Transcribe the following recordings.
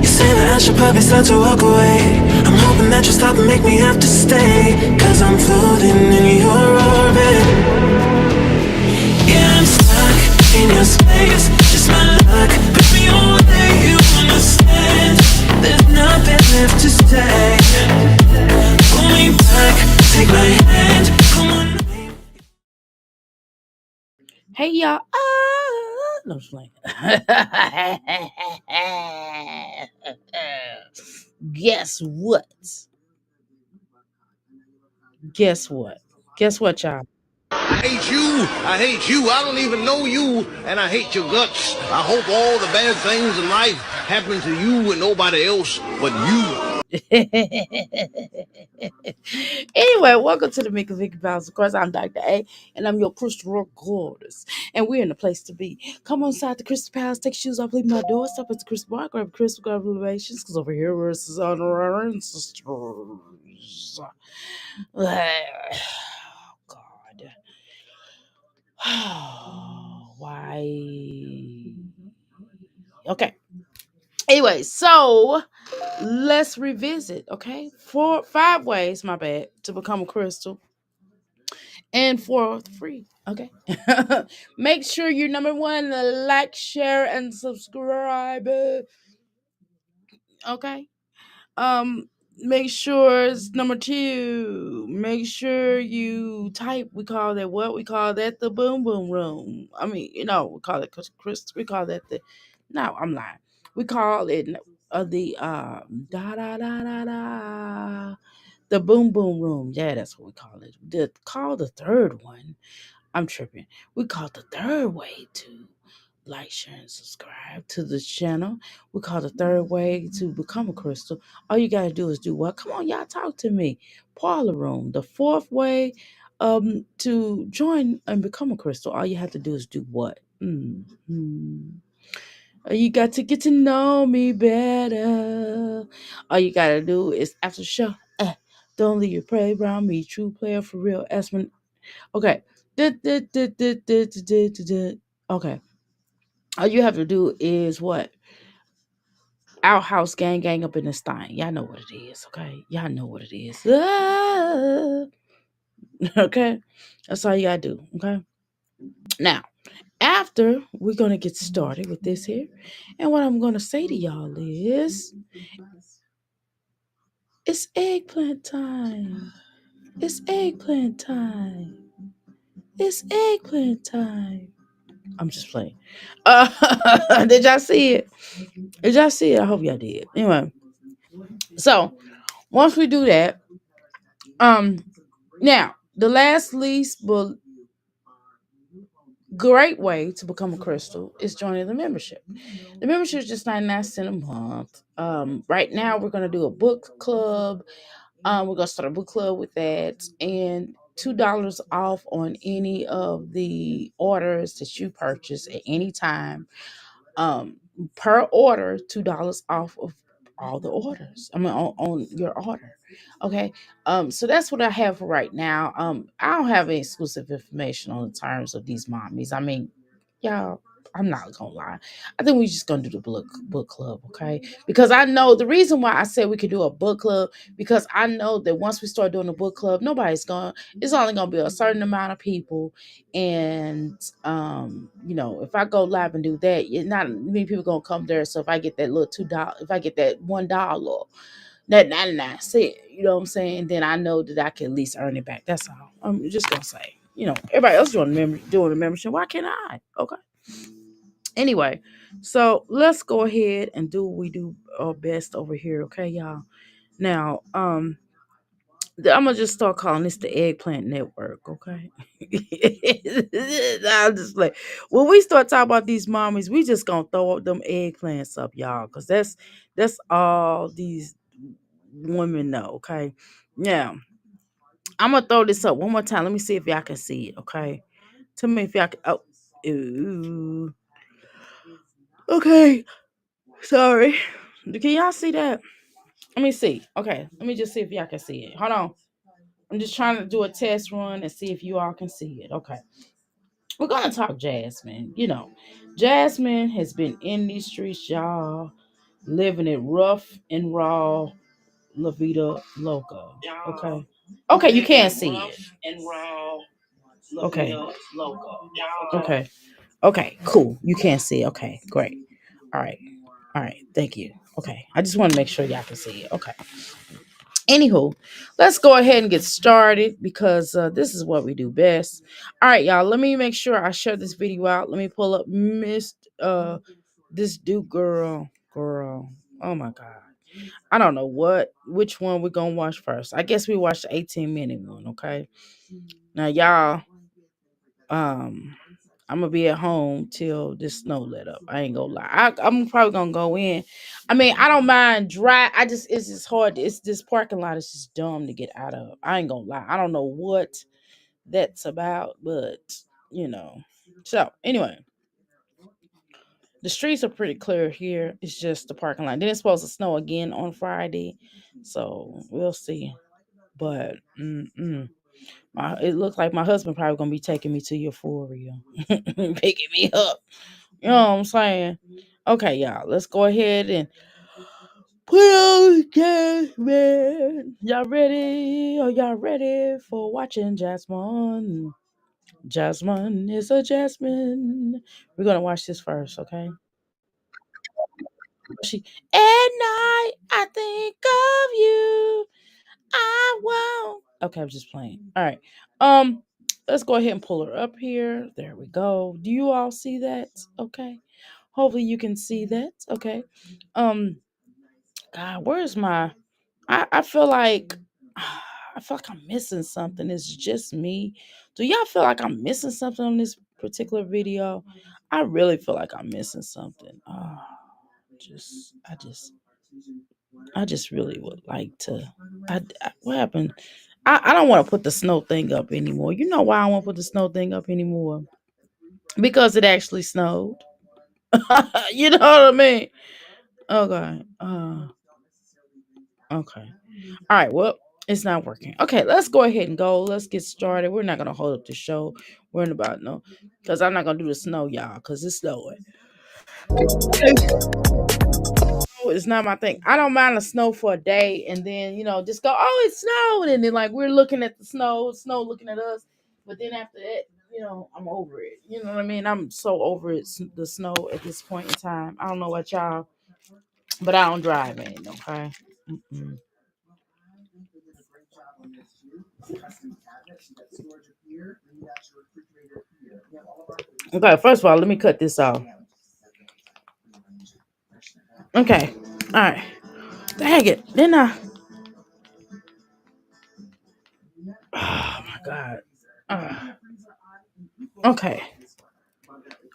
You say that I should probably start to walk away. I'm hoping that you'll stop and make me have to stay. Cause I'm floating in your orbit. Yeah, I'm stuck in your space. Just my luck, push me away. You understand, there's nothing left to say. Pull me back, take my hand. Come on. Hey y'all. No slang. Guess what? Guess what? Guess what, y'all? I hate you. I hate you. I don't even know you, and I hate your guts. I hope all the bad things in life happen to you and nobody else but you. Anyway, welcome to the Make a Vicky Pals. Of course, I'm Dr. A, and I'm your Crystal Goddess. And we're in the place to be. Come on inside the Crystal Palace, take your shoes off, leave my door, stop at the Crystal Bar, grab a crystal, grab revelations, because over here we're our ancestors. Oh, God. Why? Okay. Anyway, so let's revisit, okay? 5 ways, my bad, to become a crystal and 4 free, okay? Make sure you're number 1, like, share, and subscribe, okay? Um, Make sure it's number 2. Make sure you type. We call that what? We call that the boom boom room. I mean, we call it Chris. We call that the. No, I'm lying. We call it the da da da da da the boom boom room. Yeah, that's what we call it. Call the third one. I'm tripping. We call the third way to like, share, and subscribe to the channel. We call the third way to become a crystal. All you gotta do is do what? Come on, y'all, talk to me. Parlor room. The fourth way to join and become a crystal. All you have to do is do what? You got to get to know me better. All you gotta do is after the show. Don't leave your prey around me. True player for real. Esmond. Okay. Okay. All you have to do is what? Outhouse gang up in this thing. Y'all know what it is, okay? Y'all know what it is. Okay? That's all you gotta do, okay? Now, after we're gonna get started with this here, and what I'm gonna say to y'all is it's eggplant time. It's eggplant time. It's eggplant time. I'm just playing. Did y'all see it? Did y'all see it? I hope y'all did. Anyway, so once we do that, now the last least but great way to become a crystal is joining the membership. The membership is just 99 cents a month. Right now we're gonna do a book club. We're gonna start a book club with that, and $2 off on any of the orders that you purchase at any time. um per order, $2 off of all the orders. I mean, on your order. Okay. So that's what I have for right now. I don't have any exclusive information on the terms of these mommies. I mean, y'all, I'm not gonna lie. I think we're just gonna do the book club, okay? Because I know the reason why I said we could do a book club, because I know that once we start doing a book club, it's only gonna be a certain amount of people. And if I go live and do that, not many people gonna come there. So if I get that little $2, if I get that $1, that 99 cent, you know what I'm saying, then I know that I can at least earn it back. That's all. I'm just gonna say, everybody else doing a membership. Why can't I? Okay. Anyway, so let's go ahead and do what we do best over here, okay, y'all. Now, I'm gonna just start calling this the Eggplant Network, okay? I'm just like, when we start talking about these mommies, we just gonna throw them eggplants up, y'all, because that's all these women know, okay? Now, I'm gonna throw this up one more time. Let me see if y'all can see it, okay? Tell me if y'all can. Oh, ooh. Okay, sorry. Can y'all see that? Let me see. Okay, let me just see if y'all can see it. Hold on. I'm just trying to do a test run and see if you all can see it. Okay. We're gonna talk Jasmine. Jasmine has been in these streets, y'all, living it rough and raw, La Vida Loca. Okay. Okay, you can't see it. Okay. Okay. Okay, cool. You can't see. Okay, great. All right. All right. Thank you. Okay. I just want to make sure y'all can see it. Okay. Anywho, let's go ahead and get started because this is what we do best. All right, y'all. Let me make sure I share this video out. Let me pull up this Duke girl. Oh my god. I don't know which one we're gonna watch first. I guess we watch the 18-minute one, okay? Now y'all, um, I'm gonna be at home till this snow let up. I ain't gonna lie. I'm probably gonna go in. I mean, I don't mind dry. It's just hard. It's this parking lot is just dumb to get out of. I ain't gonna lie. I don't know what that's about, but you know. So anyway, the streets are pretty clear here. It's just the parking lot. Then it's supposed to snow again on Friday, so we'll see. But it looks like my husband probably gonna be taking me to Euphoria, picking me up. You know what I'm saying? Okay, y'all, let's go ahead and put on the gas, man. Y'all ready? Are y'all ready for watching Jasmine? Jasmine is a Jasmine. We're gonna watch this first, okay? She At night I think of you. I won't. Okay, I'm just playing. All right. Um, let's go ahead and pull her up here. There we go. Do you all see that? Okay. Hopefully you can see that. Okay. Um, God, where's my I feel like I feel like I'm missing something. It's just me. Do y'all feel like I'm missing something on this particular video? I really feel like I'm missing something. Just I just really would like to. What happened? I don't want to put the snow thing up anymore. You know why I won't put the snow thing up anymore? Because it actually snowed. You know what I mean? Okay. Okay. All right. Well, it's not working. Okay, let's go ahead and go. Let's get started. We're not gonna hold up the show. We're in about no, because I'm not gonna do the snow, y'all, because it's snowing. It's not my thing. I don't mind the snow for a day and then just go, oh, it snowed, and then like we're looking at the snow looking at us. But then after that, I'm over it. You know what I mean? I'm so over it, the snow at this point in time. I don't know about y'all, but I don't drive in. Okay. Mm-mm. Okay. First of all, let me cut this off. Okay. All right. Dang it. Then I. Oh my god. Okay.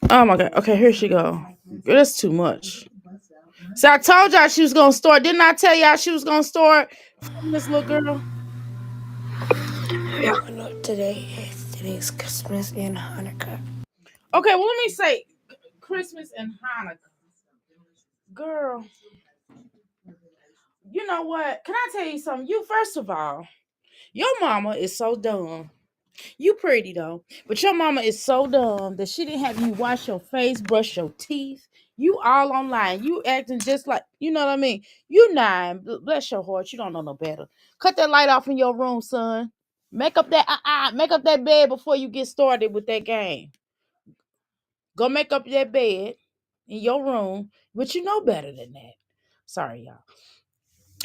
Oh my god. Okay, here she go. That's too much. So I told y'all she was gonna start. Didn't I tell y'all she was gonna start? This little girl. Yeah, I know what today is. Today's Christmas and Hanukkah. Okay, well let me say Christmas and Hanukkah. Girl, you know what? Can I tell you something? You first of all, your mama is so dumb. You pretty though, but your mama is so dumb that she didn't have you wash your face, brush your teeth. You all online. You acting just like you know what I mean. You 9. Bless your heart. You don't know no better. Cut that light off in your room, son. Make up that bed before you get started with that game. Go make up that bed in your room, but you know better than that. Sorry, y'all.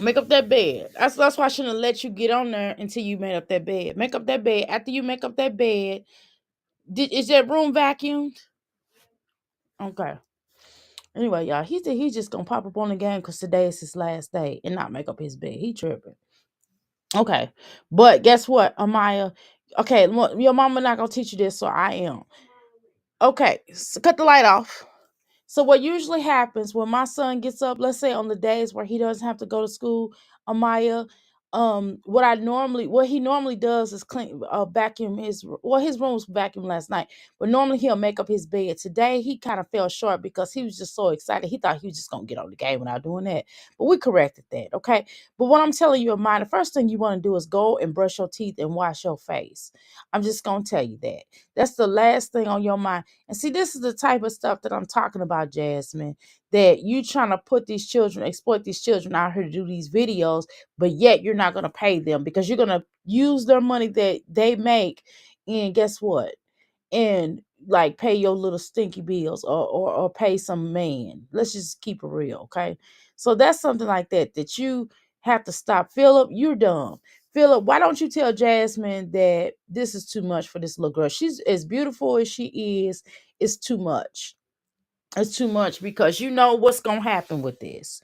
Make up that bed. That's why I shouldn't have let you get on there until you made up that bed. Make up that bed. After you make up that bed, is that room vacuumed? Okay. Anyway, y'all, he said he's just gonna pop up on the game because today is his last day and not make up his bed. He tripping. Okay. But guess what, Amaya? Okay, your mama not gonna teach you this, so I am. Okay, so cut the light off. So what usually happens when my son gets up, let's say on the days where he doesn't have to go to school, Amaya, what he normally does is clean, vacuum his room was vacuumed last night, but normally he'll make up his bed. Today he kind of fell short because he was just so excited. He thought he was just gonna get on the game without doing that, but we corrected that, okay? But what I'm telling you, Amaya, the first thing you want to do is go and brush your teeth and wash your face. I'm just gonna tell you that. That's the last thing on your mind. And see, this is the type of stuff that I'm talking about, Jasmine, that you trying to put these children, exploit these children out here to do these videos, but yet you're not going to pay them because you're going to use their money that they make. And guess what? And like pay your little stinky bills or pay some man. Let's just keep it real, okay? So that's something like that you have to stop. Philip, you're dumb. Philip, why don't you tell Jasmine that this is too much for this little girl? She's as beautiful as she is. It's too much. It's too much because you know what's gonna happen with this.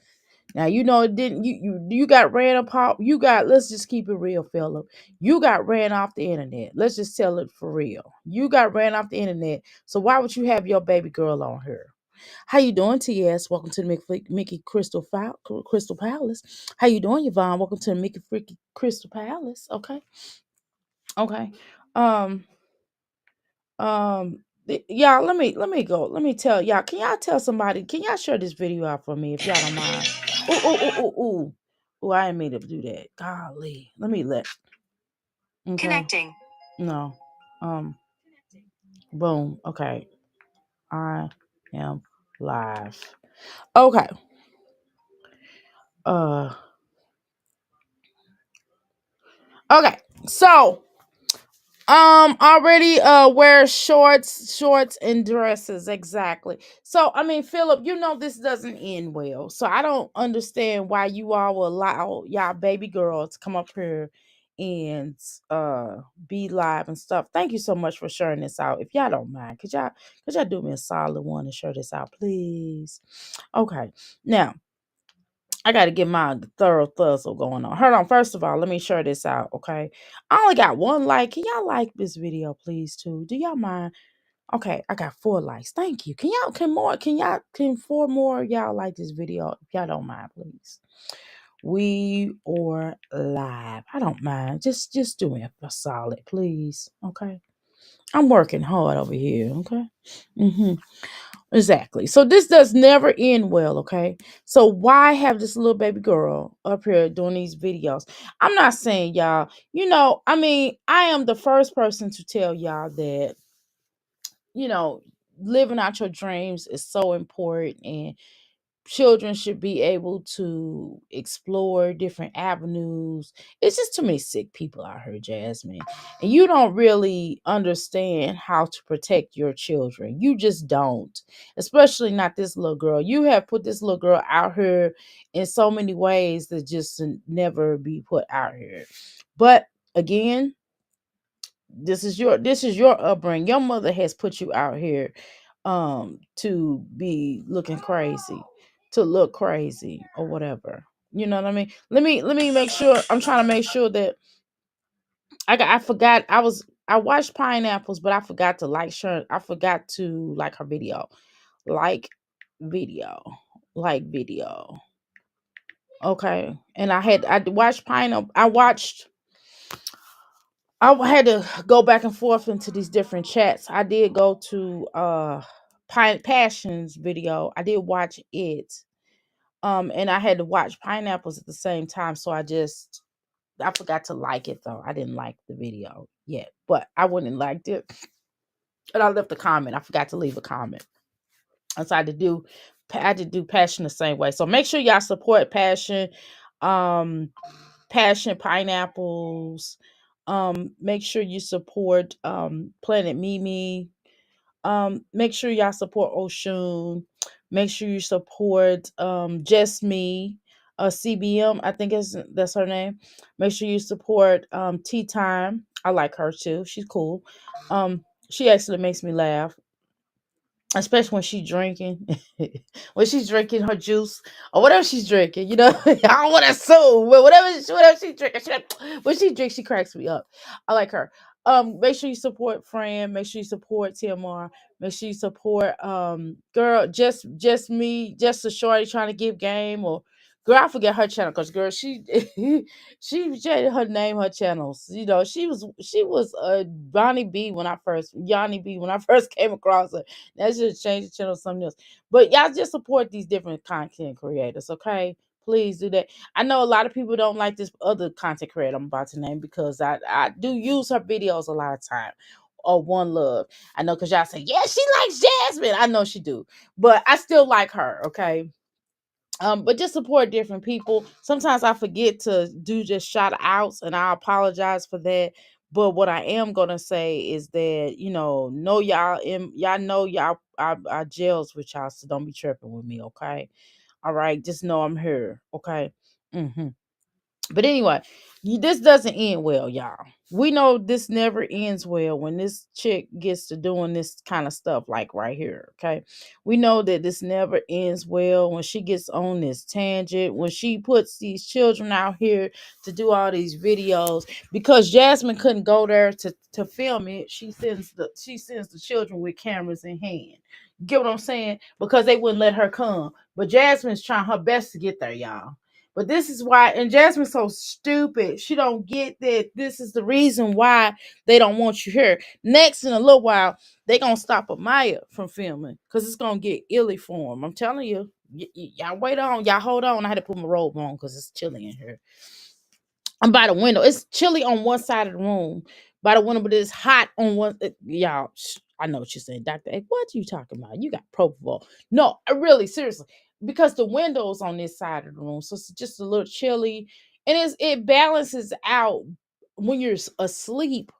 Now you know it didn't you got ran up, you got, let's just keep it real, Philip. You got ran off the internet. Let's just tell it for real. You got ran off the internet. So why would you have your baby girl on here? How you doing, TS? Welcome to the Mickey Crystal Palace. How you doing, Yvonne? Welcome to the Mickey Freaky Crystal Palace. Okay. Okay. Um y'all, let me go. Let me tell y'all. Can y'all tell somebody? Can y'all share this video out for me if y'all don't mind? Ooh. Ooh, I didn't mean to do that. Golly. Let me let. Okay. Connecting. No. Boom. Okay. I am live. Okay. Uh. Okay. So already wear shorts and dresses, exactly. So I mean, Philip, you know this doesn't end well, so I don't understand why you all will allow y'all baby girl to come up here and uh be live and stuff. Thank you so much for sharing this out. If y'all don't mind, could y'all do me a solid one and share this out, please? Okay. Now I got to get my thorough thuzzle going on. Hold on. First of all, let me share this out, okay? I only got one like. Can y'all like this video, please, too? Do y'all mind? Okay, I got 4 likes. Thank you. Can 4 more of y'all like this video if y'all don't mind, please? We are live. I don't mind. Just do me a solid, please. Okay. I'm working hard over here, okay? Mm-hmm. Exactly. So this does never end well, okay? So why have this little baby girl up here doing these videos? I'm not saying y'all, I mean, I am the first person to tell y'all that, you know, living out your dreams is so important, and children should be able to explore different avenues. It's just too many sick people out here, Jasmine. And you don't really understand how to protect your children. You just don't. Especially not this little girl. You have put this little girl out here in so many ways that just never be put out here. But again, this is your upbringing. Your mother has put you out here to be looking crazy, to look crazy or whatever. You know what I mean? Let me make sure. I'm trying to make sure that I forgot. I watched Pineapples, but I forgot to like sure I forgot to like her video. Like video. Like video. Okay. And I watched Pineapple. I had to go back and forth into these different chats. I did go to Passion's video. I did watch it. And I had to watch Pineapples at the same time. So I forgot to like it though. I didn't like the video yet, but I wouldn't liked it. And I left a comment. I forgot to leave a comment. And so I had to do Passion the same way. So make sure y'all support Passion. Passion Pineapples. Make sure you support Planet Mimi. Make sure y'all support Oshun. Make sure you support Just Me, CBM, I think that's her name. Make sure you support Tea Time. I like her too. She's cool. She actually makes me laugh. especially when she's drinking, when she's drinking her juice or whatever she's drinking. You know, I don't want to assume, but whatever she's drinking, when she drinks, she cracks me up. I like her. Make sure you support Fran. Make sure you support TMR. Make sure you support girl, just a shorty trying to give game. Or girl, I forget her channel because girl, she she changed her name, her channels. You know, she was Bonnie B when I first Yanni B when I first came across her. That should change the channel to something else. But y'all just support these different content creators, okay? Please do that. I know a lot of people don't like this other content creator I'm about to name because I do use her videos a lot of time. Or One Love. I know because y'all say, yeah, she likes Jasmine. I know she do. But I still like her, okay? But just support different people. Sometimes I forget to do just shout outs, and I apologize for that. But what I am gonna say is that know y'all know I jails with y'all, so don't be tripping with me, okay? All right, just know I'm here, okay? Mm-hmm. But anyway, this doesn't end well, y'all. We know this never ends well when this chick gets to doing this kind of stuff, like right here. Okay. We know that this never ends well when she gets on this tangent, when she puts these children out here to do all these videos. Because Jasmine couldn't go there to film it, she sends the children with cameras in hand. Get what I'm saying? Because they wouldn't let her come. But Jasmine's trying her best to get there, y'all. But this is why, and Jasmine's so stupid. She don't get that this is the reason why they don't want you here. Next, in a little while, they gonna stop Amaya from filming because it's gonna get illy for them. I'm telling you. Y'all wait on, y'all hold on. I had to put my robe on because it's chilly in here. I'm by the window. It's chilly on one side of the room by the window, but it's hot on one. Y'all, I know what you're saying, Doctor A. What are you talking about? You got propofol? No, really, seriously, because the window's on this side of the room, so it's just a little chilly, and it balances out when you're asleep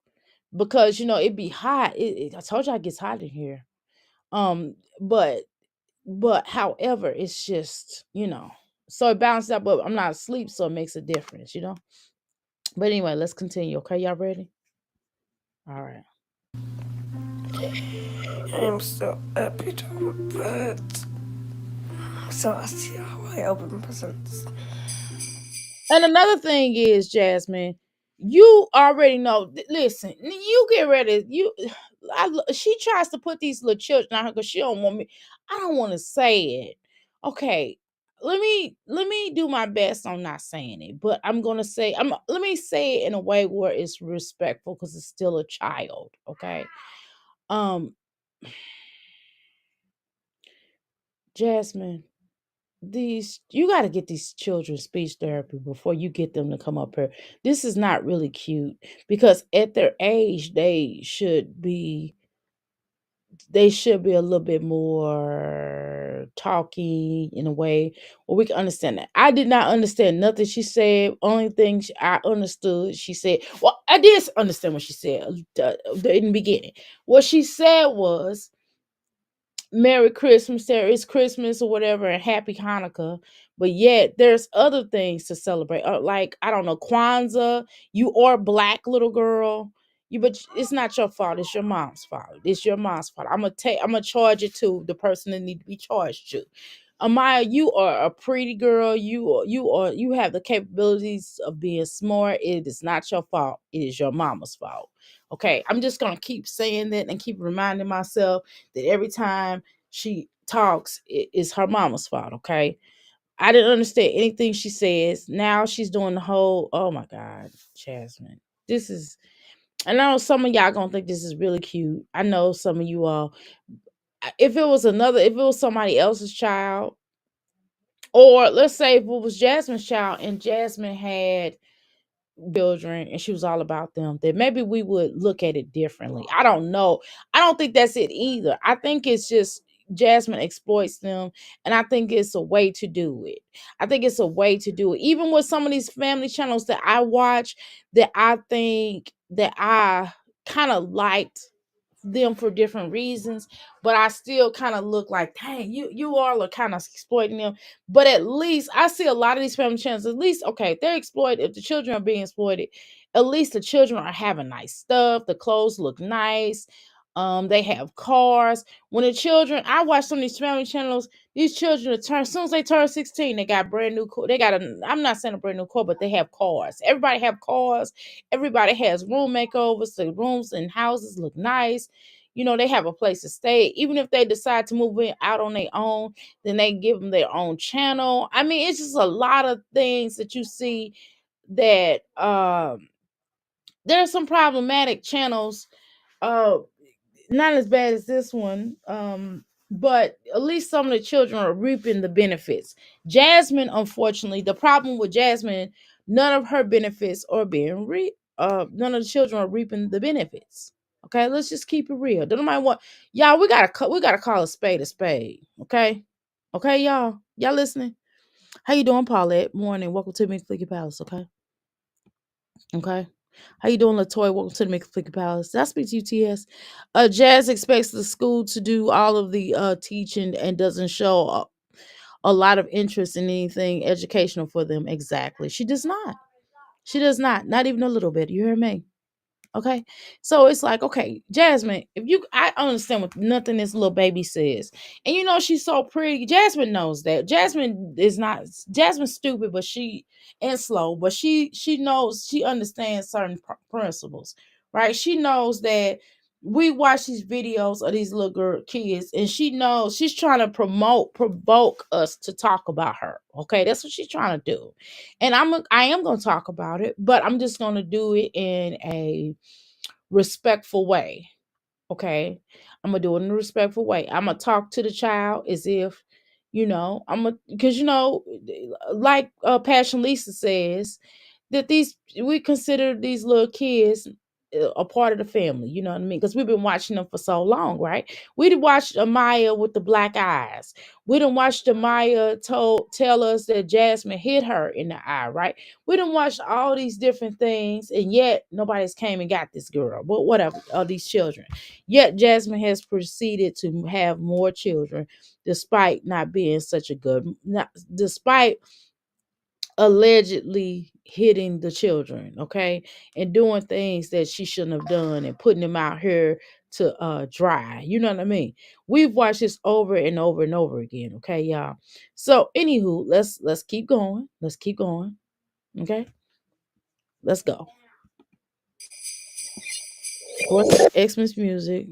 because it be hot. I told you it gets hot in here. But however, it's just so it balances out, but I'm not asleep, so it makes a difference. But anyway, let's continue. Okay, y'all ready? All right. I'm so happy to but so I see how I open presents. And another thing is, Jasmine, you already know. Listen, you get ready. She tries to put these little children out here because she don't want me. I don't want to say it. Okay, let me do my best on not saying it, but I'm gonna say let me say it in a way where it's respectful because it's still a child. Okay, um, Jasmine, these you got to get these children speech therapy before you get them to come up here. This is not really cute because at their age they should be a little bit more talking in a way where we can understand that. I did not understand nothing she said. Only thing I understood, she said, well, I did understand what she said in the beginning. What she said was, Merry Christmas, there is Christmas or whatever, and Happy Hanukkah. But yet, there's other things to celebrate, like I don't know, Kwanzaa. You are black, little girl. But it's not your fault. It's your mom's fault. It's your mom's fault. I'm gonna charge it to the person that need to be charged to. Amaya, you are a pretty girl. You have the capabilities of being smart. It is not your fault. It is your mama's fault. Okay, I'm just gonna keep saying that and keep reminding myself that every time she talks, it is her mama's fault. Okay, I didn't understand anything she says. Now she's doing the whole. Oh my God, Jasmine, this is. I know some of y'all gonna think this is really cute. I know some of you all. If it was somebody else's child, or let's say if it was Jasmine's child and Jasmine had children and she was all about them, then maybe we would look at it differently. I don't know. I don't think that's it either. I think it's just Jasmine exploits them, and I think it's a way to do it. I think it's a way to do it. Even with some of these family channels that I watch, that I think that I kind of liked them for different reasons, but I still kind of look like, dang, you all are kind of exploiting them. But at least I see a lot of these family channels. At least, okay, if they're exploited, if the children are being exploited, at least the children are having nice stuff. The clothes look nice. They have cars. When the children, I watch some of these family channels. These children turn, as soon as they turn 16, they got brand new. They got a. I'm not saying a brand new car, but they have cars. Everybody have cars. Everybody has room makeovers. The rooms and houses look nice. They have a place to stay. Even if they decide to move in out on their own, then they give them their own channel. I mean, it's just a lot of things that you see that there are some problematic channels. Uh, Not as bad as this one, but at least some of the children are reaping the benefits. Jasmine, unfortunately, the problem with Jasmine, none of her benefits are being none of the children are reaping the benefits. Okay, let's just keep it real. Don't nobody want y'all. We gotta call a spade a spade. Okay, y'all listening? How you doing, Paulette? Morning. Welcome to McFlicky Palace. Okay. How you doing, Latoya? Welcome to the McFlicky Palace. Did I speak to you, TS? Jazz expects the school to do all of the teaching and doesn't show a lot of interest in anything educational for them. Exactly. She does not. She does not. Not even a little bit. You hear me? Okay. So it's like, okay, Jasmine, I understand what nothing this little baby says. And she's so pretty. Jasmine knows that. Jasmine's stupid, and slow, but she knows, she understands certain principles, right? She knows that we watch these videos of these little kids, and she knows she's trying to provoke us to talk about her. Okay, that's what she's trying to do. And I am going to talk about it, but I'm just going to do it in a respectful way. Okay, I'm gonna do it in a respectful way. I'm gonna talk to the child as if, I'm gonna, because like Passion Lisa says, that we consider these little kids a part of the family. You know what I mean? Because we've been watching them for so long, right? We did watch Amaya with the black eyes. We didn't watch Amaya tell us that Jasmine hit her in the eye, right? We done watched all these different things, and yet nobody's came and got this girl. But whatever, all these children. Yet Jasmine has proceeded to have more children, despite not being such a despite allegedly hitting the children, okay, and doing things that she shouldn't have done and putting them out here to dry. You know what I mean? We've watched this over and over and over again, okay, y'all. So anywho, let's keep going. Let's keep going. Okay, let's go. Of course, Xmas music.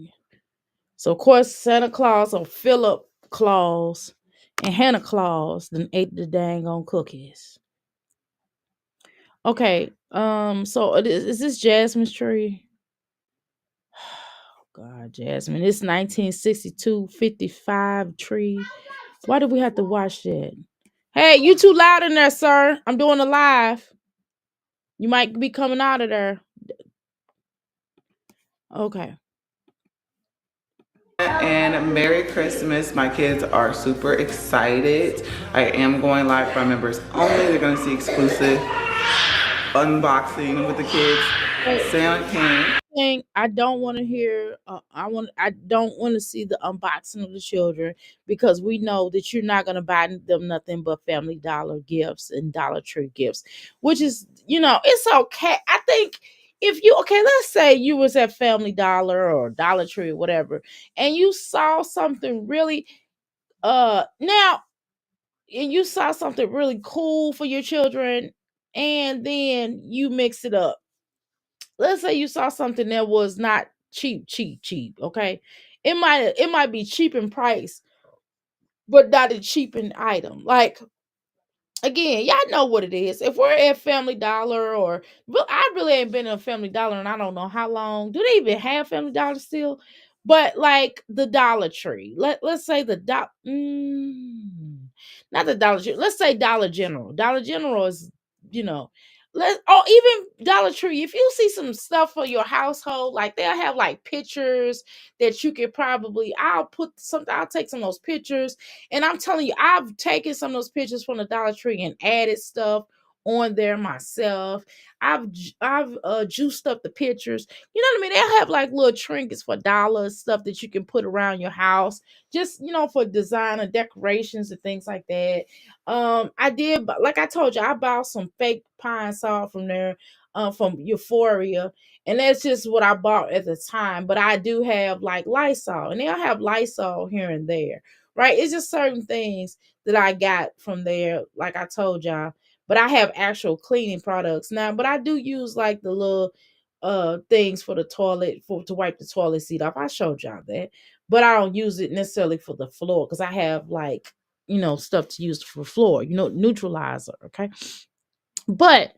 So of course, Santa Claus or Philip Claus and Hannah Claus then ate the dang on cookies. Okay, so is this Jasmine's tree? God, Jasmine, it's 1962 55 tree. Why do we have to watch that? Hey, you too loud in there, sir. I'm doing a live. You might be coming out of there. Okay. And Merry Christmas. My kids are super excited. I am going live for members only. They're going to see exclusive unboxing with the kids. Santa came. I don't want to hear. I don't want to see the unboxing of the children, because we know that you're not gonna buy them nothing but Family Dollar gifts and Dollar Tree gifts, which is, it's okay. I think if you, okay, let's say you was at Family Dollar or Dollar Tree or whatever, and you saw something really now, and you saw something really cool for your children, and then you mix it up. Let's say you saw something that was not cheap, okay? It might be cheap in price, but not a cheap in item. Like, again, y'all know what it is. If we're at Family Dollar, or, well, I really ain't been in a Family Dollar and I don't know how long. Do they even have Family Dollar still? But like the Dollar Tree, let's say not the Dollar Tree. Let's say Dollar General. Dollar General is, you know, even Dollar Tree. If you see some stuff for your household, like they'll have like pictures that you could probably. I'll take some of those pictures, and I'm telling you, I've taken some of those pictures from the Dollar Tree and added stuff, on there myself. I've juiced up the pictures. You know what I mean? They have like little trinkets for dollars, stuff that you can put around your house, just for design or decorations and things like that. I did, like I told you, I bought some fake pine salt from there, from Euphoria, and that's just what I bought at the time. But I do have like Lysol, and they'll have Lysol here and there, right? It's just certain things that I got from there, like I told y'all. But I have actual cleaning products now. But I do use like the little things for the toilet, for to wipe the toilet seat off. I showed y'all that. But I don't use it necessarily for the floor because I have like, stuff to use for floor, neutralizer, okay? But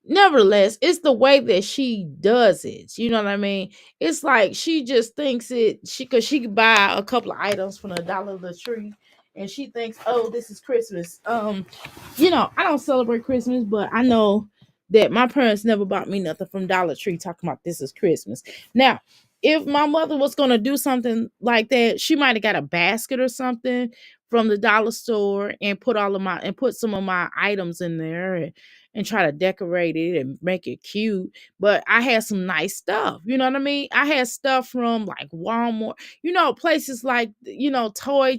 nevertheless, it's the way that she does it. You know what I mean? It's like she just thinks because she could buy a couple of items from the Dollar Tree, and she thinks, oh, this is Christmas. I don't celebrate Christmas, but I know that my parents never bought me nothing from Dollar Tree talking about this is Christmas. Now, if my mother was gonna do something like that, she might have got a basket or something from the dollar store and put some of my items in there, and try to decorate it and make it cute. But I had some nice stuff. You know what I mean? I had stuff from like Walmart, places like Toy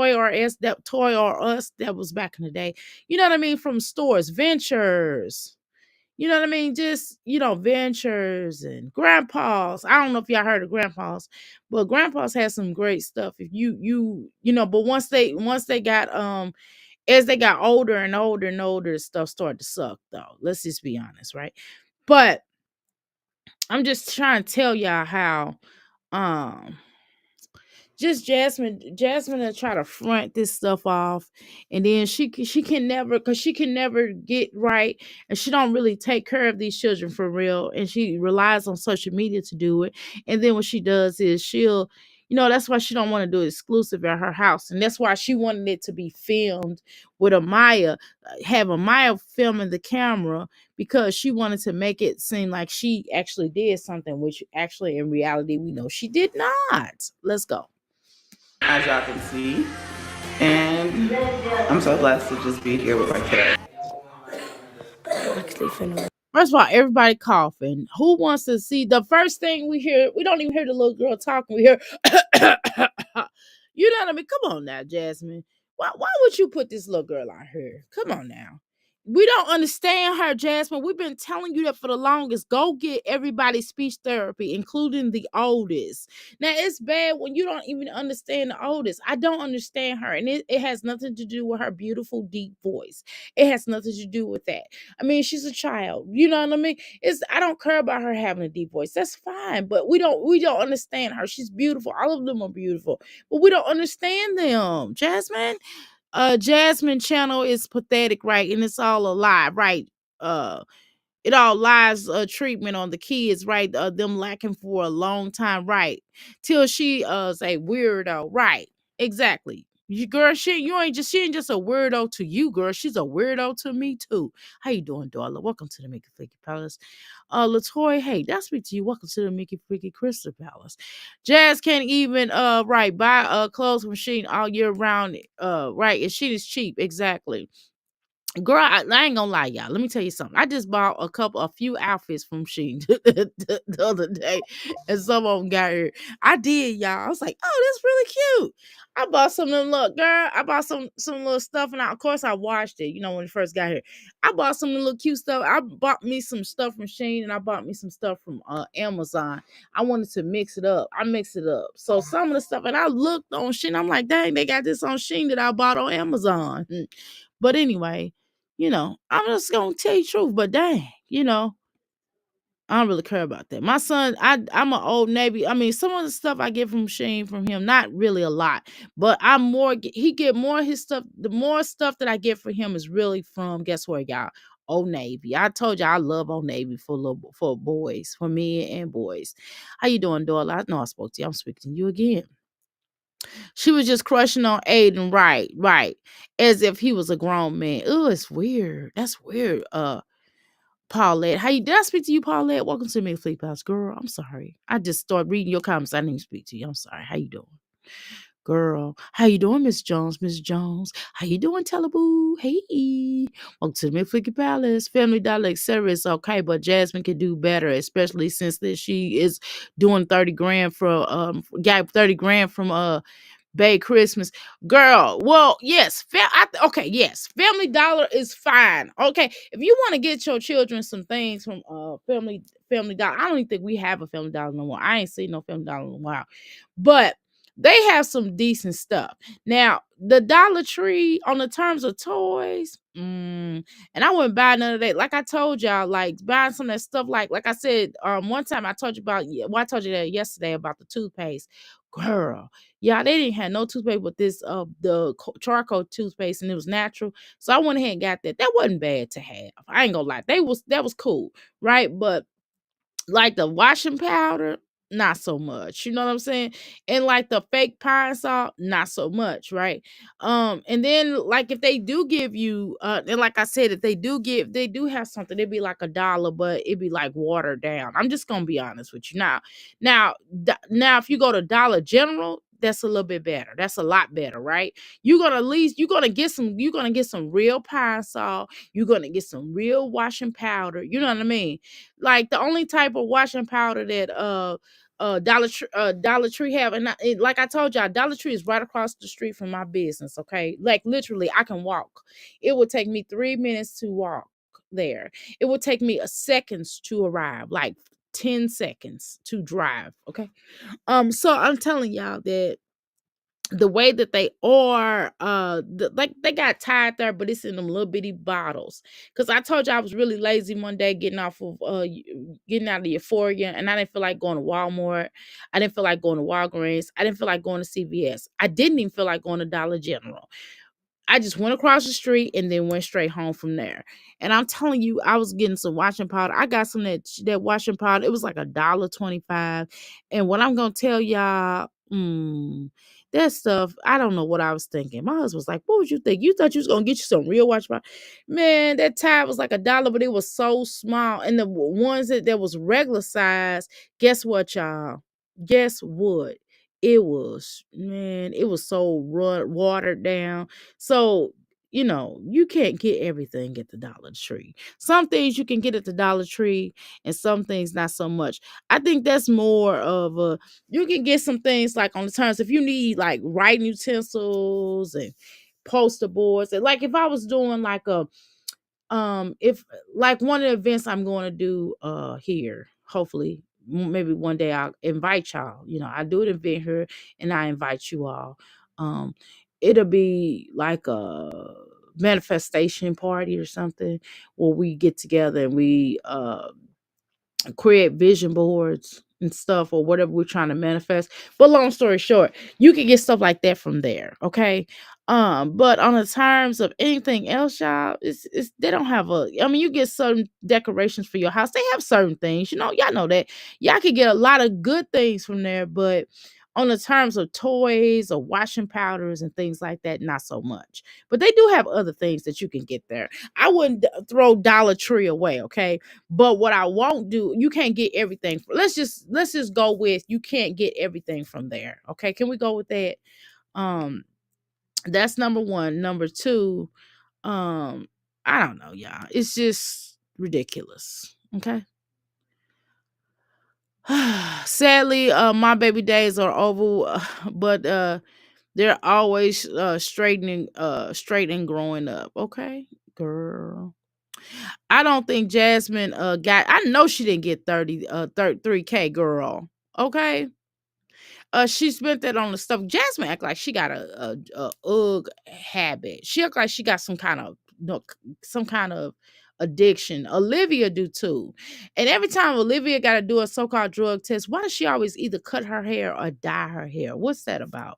R Us, that was back in the day. You know what I mean? From stores, Ventures. You know what I mean? Just, Ventures and Grandpa's. I don't know if y'all heard of Grandpa's, but Grandpa's has some great stuff. If but once they got as they got older and older and older, stuff started to suck though. Let's just be honest, right? But I'm just trying to tell y'all how um just Jasmine will try to front this stuff off, and then she can never, because she can never get right, and she don't really take care of these children for real, and she relies on social media to do it. And then what she does is that's why she don't want to do it exclusive at her house, and that's why she wanted it to be filmed with have Amaya filming the camera, because she wanted to make it seem like she actually did something, which actually in reality we know she did not. Let's go. As y'all can see. And I'm so blessed to just be here with my kids. Actually, finna. First of all, everybody coughing. Who wants to see the first thing we hear? We don't even hear the little girl talking. We hear, you know what I mean? Come on now, Jasmine. Why would you put this little girl out here? Come on now. We don't understand her, Jasmine. We've been telling you that for the longest. Go get everybody speech therapy, including the oldest. Now, it's bad when you don't even understand the oldest. I don't understand her. And it has nothing to do with her beautiful, deep voice. It has nothing to do with that. I mean, she's a child. You know what I mean? I don't care about her having a deep voice. That's fine. But we don't understand her. She's beautiful. All of them are beautiful. But we don't understand them. Jasmine channel is pathetic, right? And it's all a lie, right? It all lies treatment on the kids, right? Them lacking for a long time, right? Till she say weirdo, right? Exactly. Girl, she ain't just a weirdo to you, girl. She's a weirdo to me too. How you doing, Darla? Welcome to the Mickey Flicky Palace. Latoy, hey, that's speak to you. Welcome to the Mickey Freaky Crystal Palace. Jazz can't even buy a clothes machine all year round. Right, and shit is cheap, exactly. Girl, I ain't gonna lie, y'all. Let me tell you something. I just bought a few outfits from Shein the other day, and some of them got here. I did, y'all. I was like, oh, that's really cute. I bought some of them. Look, girl, I bought some little stuff, and of course I washed it. When it first got here, I bought some little cute stuff. I bought me some stuff from Shein, and I bought me some stuff from Amazon. I wanted to mix it up. I mixed it up. So some of the stuff, and I looked on Shein. I'm like, dang, they got this on Shein that I bought on Amazon. But anyway. I'm just gonna tell you the truth, but dang, I don't really care about that. My son, I'm an Old Navy. I mean, some of the stuff I get from Shane from him, not really a lot, but he get more of his stuff. The more stuff that I get from him is really from, guess what, y'all? Old Navy. I told you I love Old Navy for boys, for men and boys. How you doing, Doyle? I know I spoke to you. I'm speaking to you again. She was just crushing on Aiden, right, as if he was a grown man. Oh, it's weird. That's weird. Paulette, did I speak to you, Paulette? Welcome to me, Fleet House, girl. I'm sorry. I just started reading your comments. I didn't even speak to you. I'm sorry. How you doing? Girl, how you doing, Miss Jones? Miss Jones, how you doing, Teleboo? Hey, welcome to the McFlicky Palace. Family Dollar, etc. is okay, but Jasmine can do better, especially since that she is doing 30 grand from got 30 grand from Bay Christmas. Girl, well, yes. Okay, yes. Family Dollar is fine. Okay. If you want to get your children some things from Family Dollar, I don't even think we have a Family Dollar no more. I ain't seen no Family Dollar in a while. But they have some decent stuff. Now, the Dollar Tree on the terms of toys, and I wouldn't buy none of that. Like I told y'all, like buying some of that stuff, like I said, one time I told you about, well, I told you that yesterday about the toothpaste. Girl, yeah, they didn't have no toothpaste with this charcoal toothpaste, and it was natural. So I went ahead and got that. That wasn't bad to have. I ain't gonna lie. That was cool, right? But like the washing powder, not so much. You know what I'm saying? And like the fake pine salt, not so much, right? And then like if they do give you and like I said, if they do have something, it'd be like $1, but it'd be like watered down. I'm just gonna be honest with you. Now if you go to Dollar General, that's a little bit better. That's a lot better, right? You're gonna get some real pine salt, you're gonna get some real washing powder, you know what I mean? Like the only type of washing powder that Dollar Tree have, and like I told y'all, Dollar Tree is right across the street from my business. Okay, like literally, I can walk. It would take me 3 minutes to walk there. It would take me a seconds to arrive, like 10 seconds to drive. Okay, so I'm telling y'all that the way that they are like they got tied there, but it's in them little bitty bottles. Because I told you I was really lazy one day getting off of getting out of Euphoria, and I didn't feel like going to Walmart, I didn't feel like going to Walgreens, I didn't feel like going to CVS, I didn't even feel like going to Dollar General. I just went across the street and then went straight home from there. And I'm telling you, I was getting some washing powder. I got some of that washing powder. It was like $1.25. And what I'm gonna tell y'all, that stuff, I don't know what I was thinking. My husband was like, "What would you think? You thought you was gonna get you some real washing powder?" Man, that tire was like $1, but it was so small. And the ones that was regular size, guess what, y'all? Guess what? It was so watered down. So, you can't get everything at the Dollar Tree. Some things you can get at the Dollar Tree and some things not so much. I think that's more of a, you can get some things like on the terms if you need like writing utensils and poster boards. And like if I was doing like a if like one of the events I'm going to do here, hopefully maybe one day I'll invite y'all. I do an event here and I invite you all. um it'll be like a manifestation party or something where we get together and we create vision boards and stuff or whatever we're trying to manifest. But long story short, you can get stuff like that from there. Okay. But on the terms of anything else, y'all, it's they don't have I mean, you get certain decorations for your house. They have certain things, y'all know that. Y'all can get a lot of good things from there, but on the terms of toys or washing powders and things like that, not so much. But they do have other things that you can get there. I wouldn't throw Dollar Tree away, okay? But what I won't do, you can't get everything. Let's just go with you can't get everything from there. Okay, can we go with that? Um, that's number one. Number two, I don't know, y'all. It's just ridiculous. Okay. Sadly, my baby days are over, but they're always straight and growing up. Okay, girl. I don't think Jasmine I know she didn't get 33K, girl. Okay. She spent that on the stuff. Jasmine act like she got a ugh habit. She act like she got some kind of some kind of addiction. Olivia do too. And every time Olivia got to do a so-called drug test, why does she always either cut her hair or dye her hair? What's that about?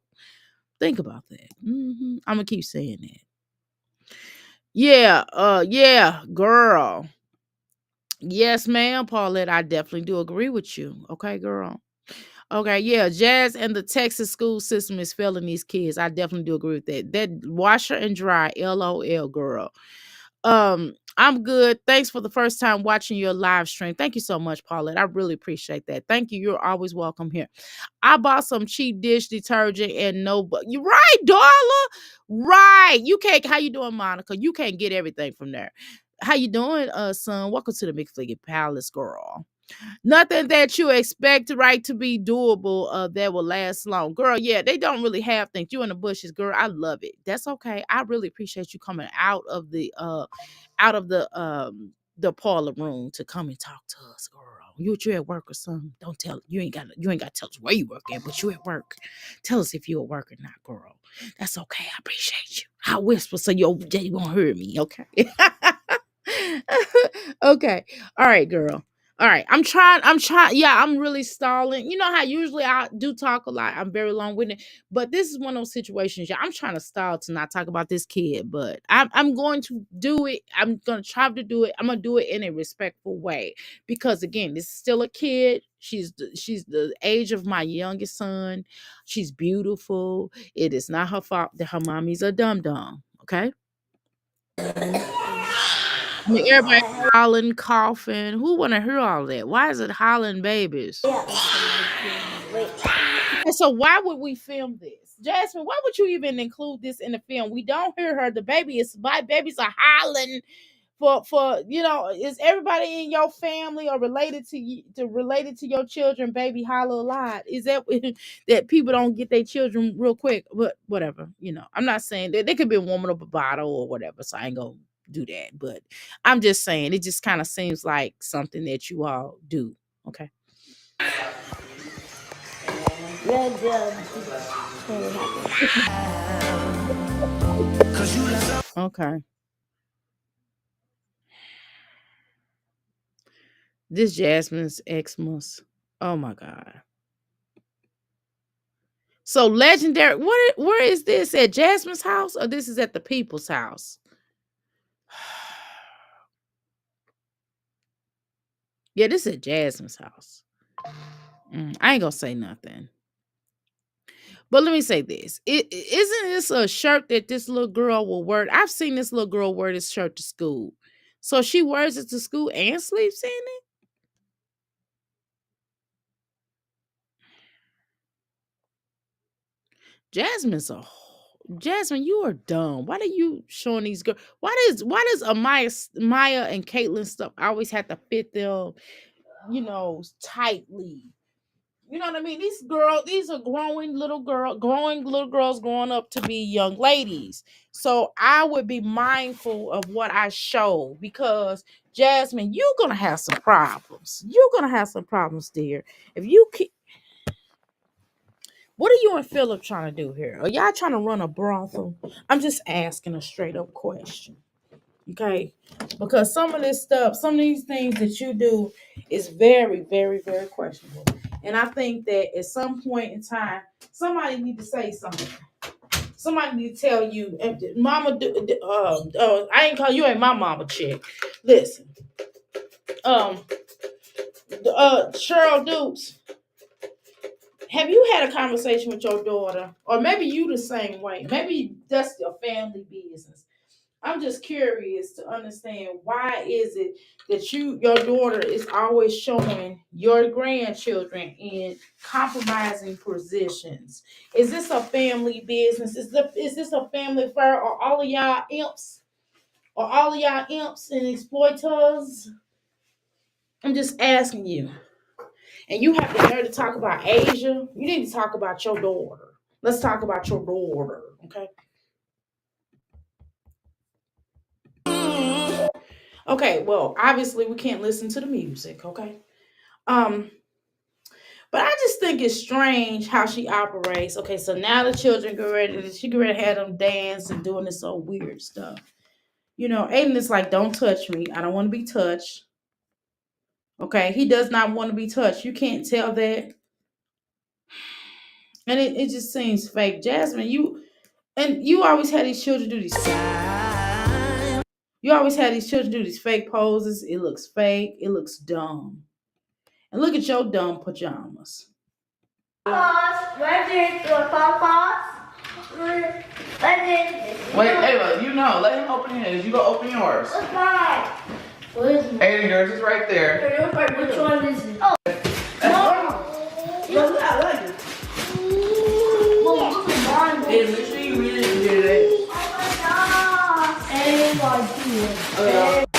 Think about that. I'm gonna keep saying that. Yeah, girl. Yes, ma'am, Paulette. I definitely do agree with you. Okay, girl. Okay, yeah, Jazz and the Texas school system is failing these kids. I definitely do agree with that. That washer and dry, LOL, girl. I'm good. Thanks for the first time watching your live stream. Thank you so much, Paulette. I really appreciate that. Thank you. You're always welcome here. I bought some cheap dish detergent and no, but you're right, Darla. Right. You can't. How you doing, Monica? You can't get everything from there. How you doing, son? Welcome to the McFliggy Palace, girl. Nothing that you expect right to be doable that will last long. Girl, yeah, they don't really have things. You in the bushes, girl. I love it. That's okay. I really appreciate you coming out of the parlor room to come and talk to us, girl. You at work or something. Don't tell you ain't gotta tell us where you work at, but you at work. Tell us if you at work or not, girl. That's okay. I appreciate you. I whisper so you won't hear me, okay? Okay. All right, girl. All right. I'm trying. Yeah, I'm really stalling. You know how usually I do talk a lot. I'm very long winded. But this is one of those situations. Yeah, I'm trying to stall to not talk about this kid, but I'm going to do it. I'm gonna try to do it. I'm gonna do it in a respectful way. Because again, this is still a kid. She's the age of my youngest son. She's beautiful. It is not her fault that her mommy's a dum dum. Okay. I mean, everybody hollering, coughing. Who want to hear all that? Why is it hollering babies? Okay, so why would we film this? Jasmine, why would you even include this in the film? We don't hear her. The baby is my babies are hollering for is everybody in your family or related to you related to your children baby holler a lot? Is that that people don't get their children real quick? But whatever, I'm not saying that they could be a woman of a bottle or whatever, so I ain't gonna do that. But I'm just saying it just kind of seems like something that you all do. Okay. Okay. This Jasmine's Xmas. Oh my God. So legendary. Where is this at Jasmine's house or this is at the people's house? Yeah, this is at Jasmine's house. I ain't gonna say nothing. But let me say this. Isn't this a shirt that this little girl will wear? I've seen this little girl wear this shirt to school. So she wears it to school and sleeps in it? Jasmine's a Jasmine, you are dumb. Why are you showing these girls? Why does Maya and Caitlyn stuff always have to fit them, tightly? You know what I mean? These are growing little girls growing up to be young ladies. So I would be mindful of what I show because Jasmine, you're gonna have some problems. You're gonna have some problems, dear. If you keep What are you and Philip trying to do here? Are y'all trying to run a brothel? I'm just asking a straight up question. Okay? Because some of this stuff, some of these things that you do is very, very, very questionable. And I think that at some point in time, somebody need to say something. Somebody need to tell you, Mama, I ain't call you ain't my mama chick. Listen, um, Cheryl Dukes, have you had a conversation with your daughter? Or maybe you the same way. Maybe that's your family business. I'm just curious to understand why is it that your daughter is always showing your grandchildren in compromising positions? Is this a family business? Is this a family affair? Or all of y'all imps? Or all of y'all imps and exploiters? I'm just asking you. And you have the nerve to talk about Asia. You need to talk about your daughter. Let's talk about your daughter, okay? Okay, well, obviously we can't listen to the music, okay? Um, but I just think it's strange how she operates. Okay, so now the children she get ready to have them dance and doing this old weird stuff. Aiden is like, don't touch me. I don't want to be touched. Okay, he does not want to be touched. You can't tell that. And it just seems fake. Jasmine, you always had these children do these. You always had these children do these fake poses. It looks fake. It looks dumb. And look at your dumb pajamas. Pause. Where's your pause? Wait, Ava, you know, let him open his. You go open yours. What's mine? Aiden, yours is right there. Which one is it? Oh, no. I like it. Well, look at mine. Aiden, make sure you read it and get it.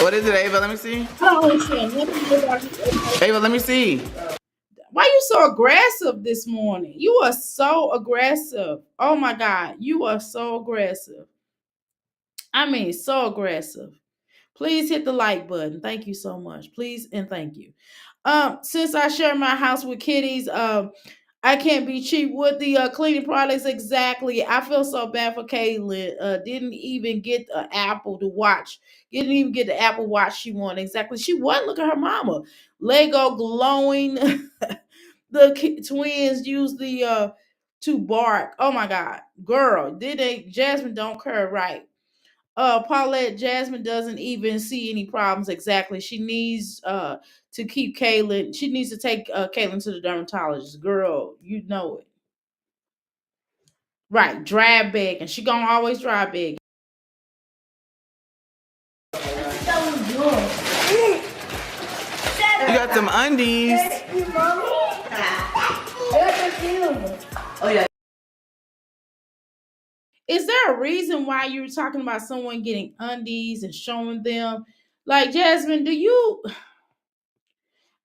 What is it, Ava? Let me see. Ava, let me see. Why you so aggressive this morning? You are so aggressive. Oh my God, you are so aggressive. I mean, so aggressive. Please hit the like button. Thank you so much. Please and thank you. Since I share my house with kitties, I can't be cheap with the cleaning products. Exactly. I feel so bad for Caitlin. Didn't even get an Apple to watch. Didn't even get the Apple Watch she wanted. Exactly. She wasn't. Look at her mama. Lego glowing. The twins use the to bark. Oh my God, girl, did they? Jasmine don't care, right? Paulette, Jasmine doesn't even see any problems. Exactly. She needs to keep Kaylin. She needs to take Kaylin to the dermatologist. Girl, you know it. Right, dry bag, and she gonna always dry bag. You got some undies. Oh yeah. Is there a reason why you're talking about someone getting undies and showing them? Like, Jasmine, do you?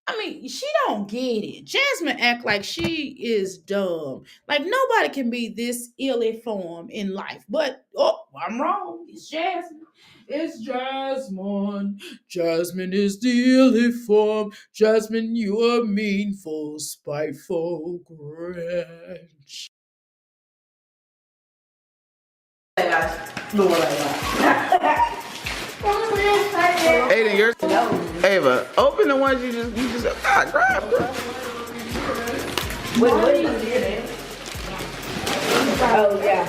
I mean, she don't get it. Jasmine act like she is dumb. Like nobody can be this ill-informed in life. But I'm wrong. It's Jasmine. It's Jasmine. Jasmine is the ill-informed. Jasmine, you are meanful, spiteful, Grinch. Hey guys, no one like that. Aiden, yours. Ava, open the ones you just God, grab. Wait, what are you doing? Oh, yeah.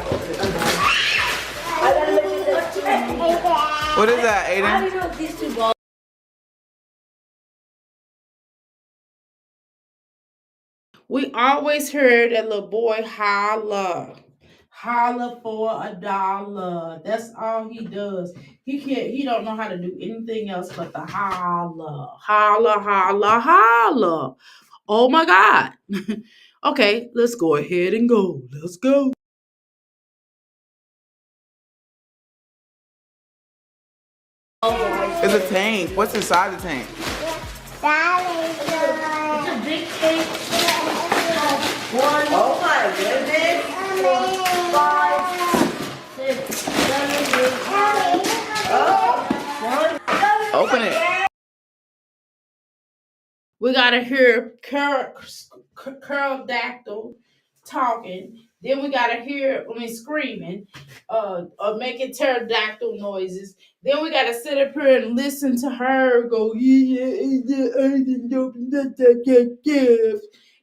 What is that, Aiden? How do you know if these two balls? We always heard that little boy holla. Holla for $1. That's all he does. He don't know how to do anything else but the holla. Holla, holla, holla. Oh my God. Okay, let's go ahead and go. Let's go. It's a tank. What's inside the tank? It's a big tank. One. Oh my goodness. 4, 5, 6, 7, 8, 9. Open it. We gotta hear Curl Dactyl talking. Then we gotta hear screaming, or making pterodactyl noises. Then we gotta sit up here and listen to her go,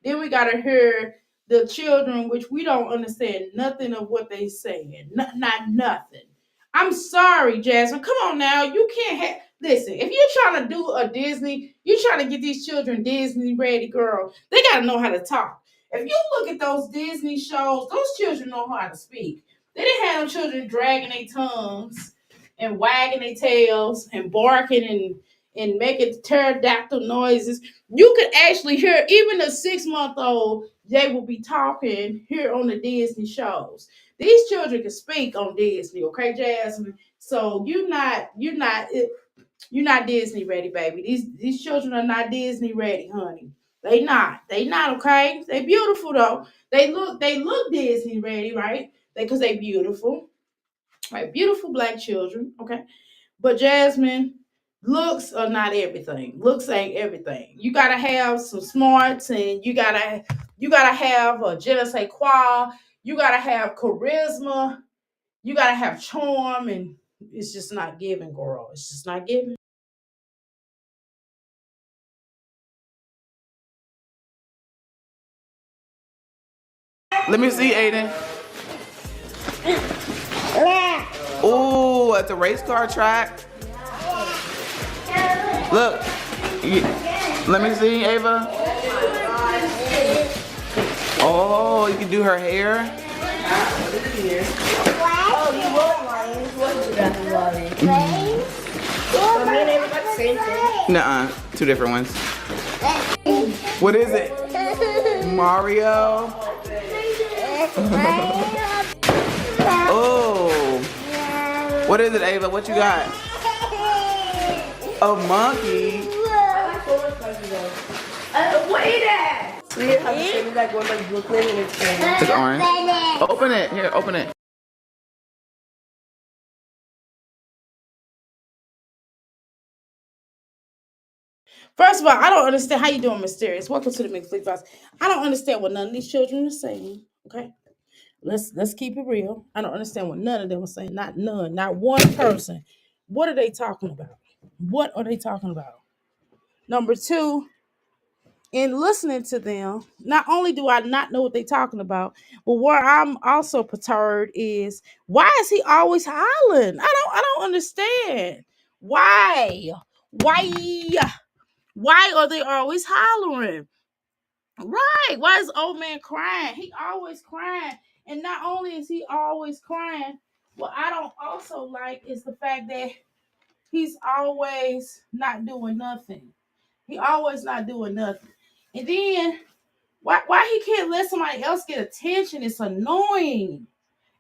then we gotta hear the children, which we don't understand nothing of what they saying. Not nothing. I'm sorry, Jasmine. Come on now. You can't have. Listen, if you're trying to do a Disney, you're trying to get these children Disney ready, girl. They got to know how to talk. If you look at those Disney shows, those children know how to speak. They didn't have them children dragging their tongues and wagging their tails and barking and making pterodactyl noises. You could actually hear even a 6-month-old, they will be talking here on the Disney shows. These children can speak on Disney, okay, Jasmine? So you're not Disney ready, baby. These children are not Disney ready, honey. They not okay. They beautiful though. They look Disney ready, right? Because they beautiful, right? Beautiful black children, okay. But Jasmine, looks are not everything. Looks ain't everything. You gotta have some smarts, and you gotta have a je ne sais quoi. You gotta have charisma. You gotta have charm, and it's just not giving, girl. It's just not giving. Let me see, Aiden. Ooh, at the race car track. Look. Let me see, Ava. Oh, you can do her hair. Oh, you want lions? What you got the lions? Well, me and Ava got the same thing. Nuh-uh, two different ones. What is it? Mario? Oh. What is it, Ava? What you got? A monkey? Wait at! So you have the same exact one like Brooklyn and it's It's orange. Open it. Here, open it. First of all, I don't understand how you doing, Mysterious. Welcome to the Mixed Fleet Box. I don't understand what none of these children are saying. Okay, let's keep it real. I don't understand what none of them are saying. Not none, not one person. What are they talking about? What are they talking about? Number two, in listening to them, not only do I not know what they're talking about, but where I'm also perturbed is why is he always hollering? I don't understand. Why? Why? Why are they always hollering? Right. Why is old man crying? He always crying. And not only is he always crying, what I don't also like is the fact that he's always not doing nothing. He always not doing nothing. And then why he can't let somebody else get attention? It's annoying.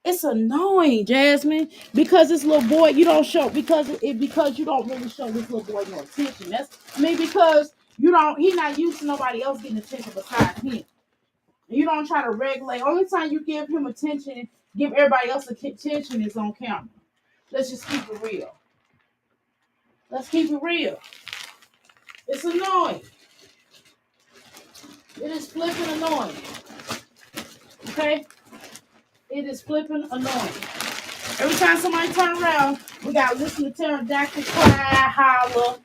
It's annoying, Jasmine, because this little boy you don't show because you don't really show this little boy no attention. Because he not used to nobody else getting attention besides him. You don't try to regulate. Only time you give him attention, give everybody else attention is on camera. Let's just keep it real. Let's keep it real. It's annoying. It is flipping annoying. Okay? It is flipping annoying. Every time somebody turn around, we gotta listen to pterodactyl cry, holler.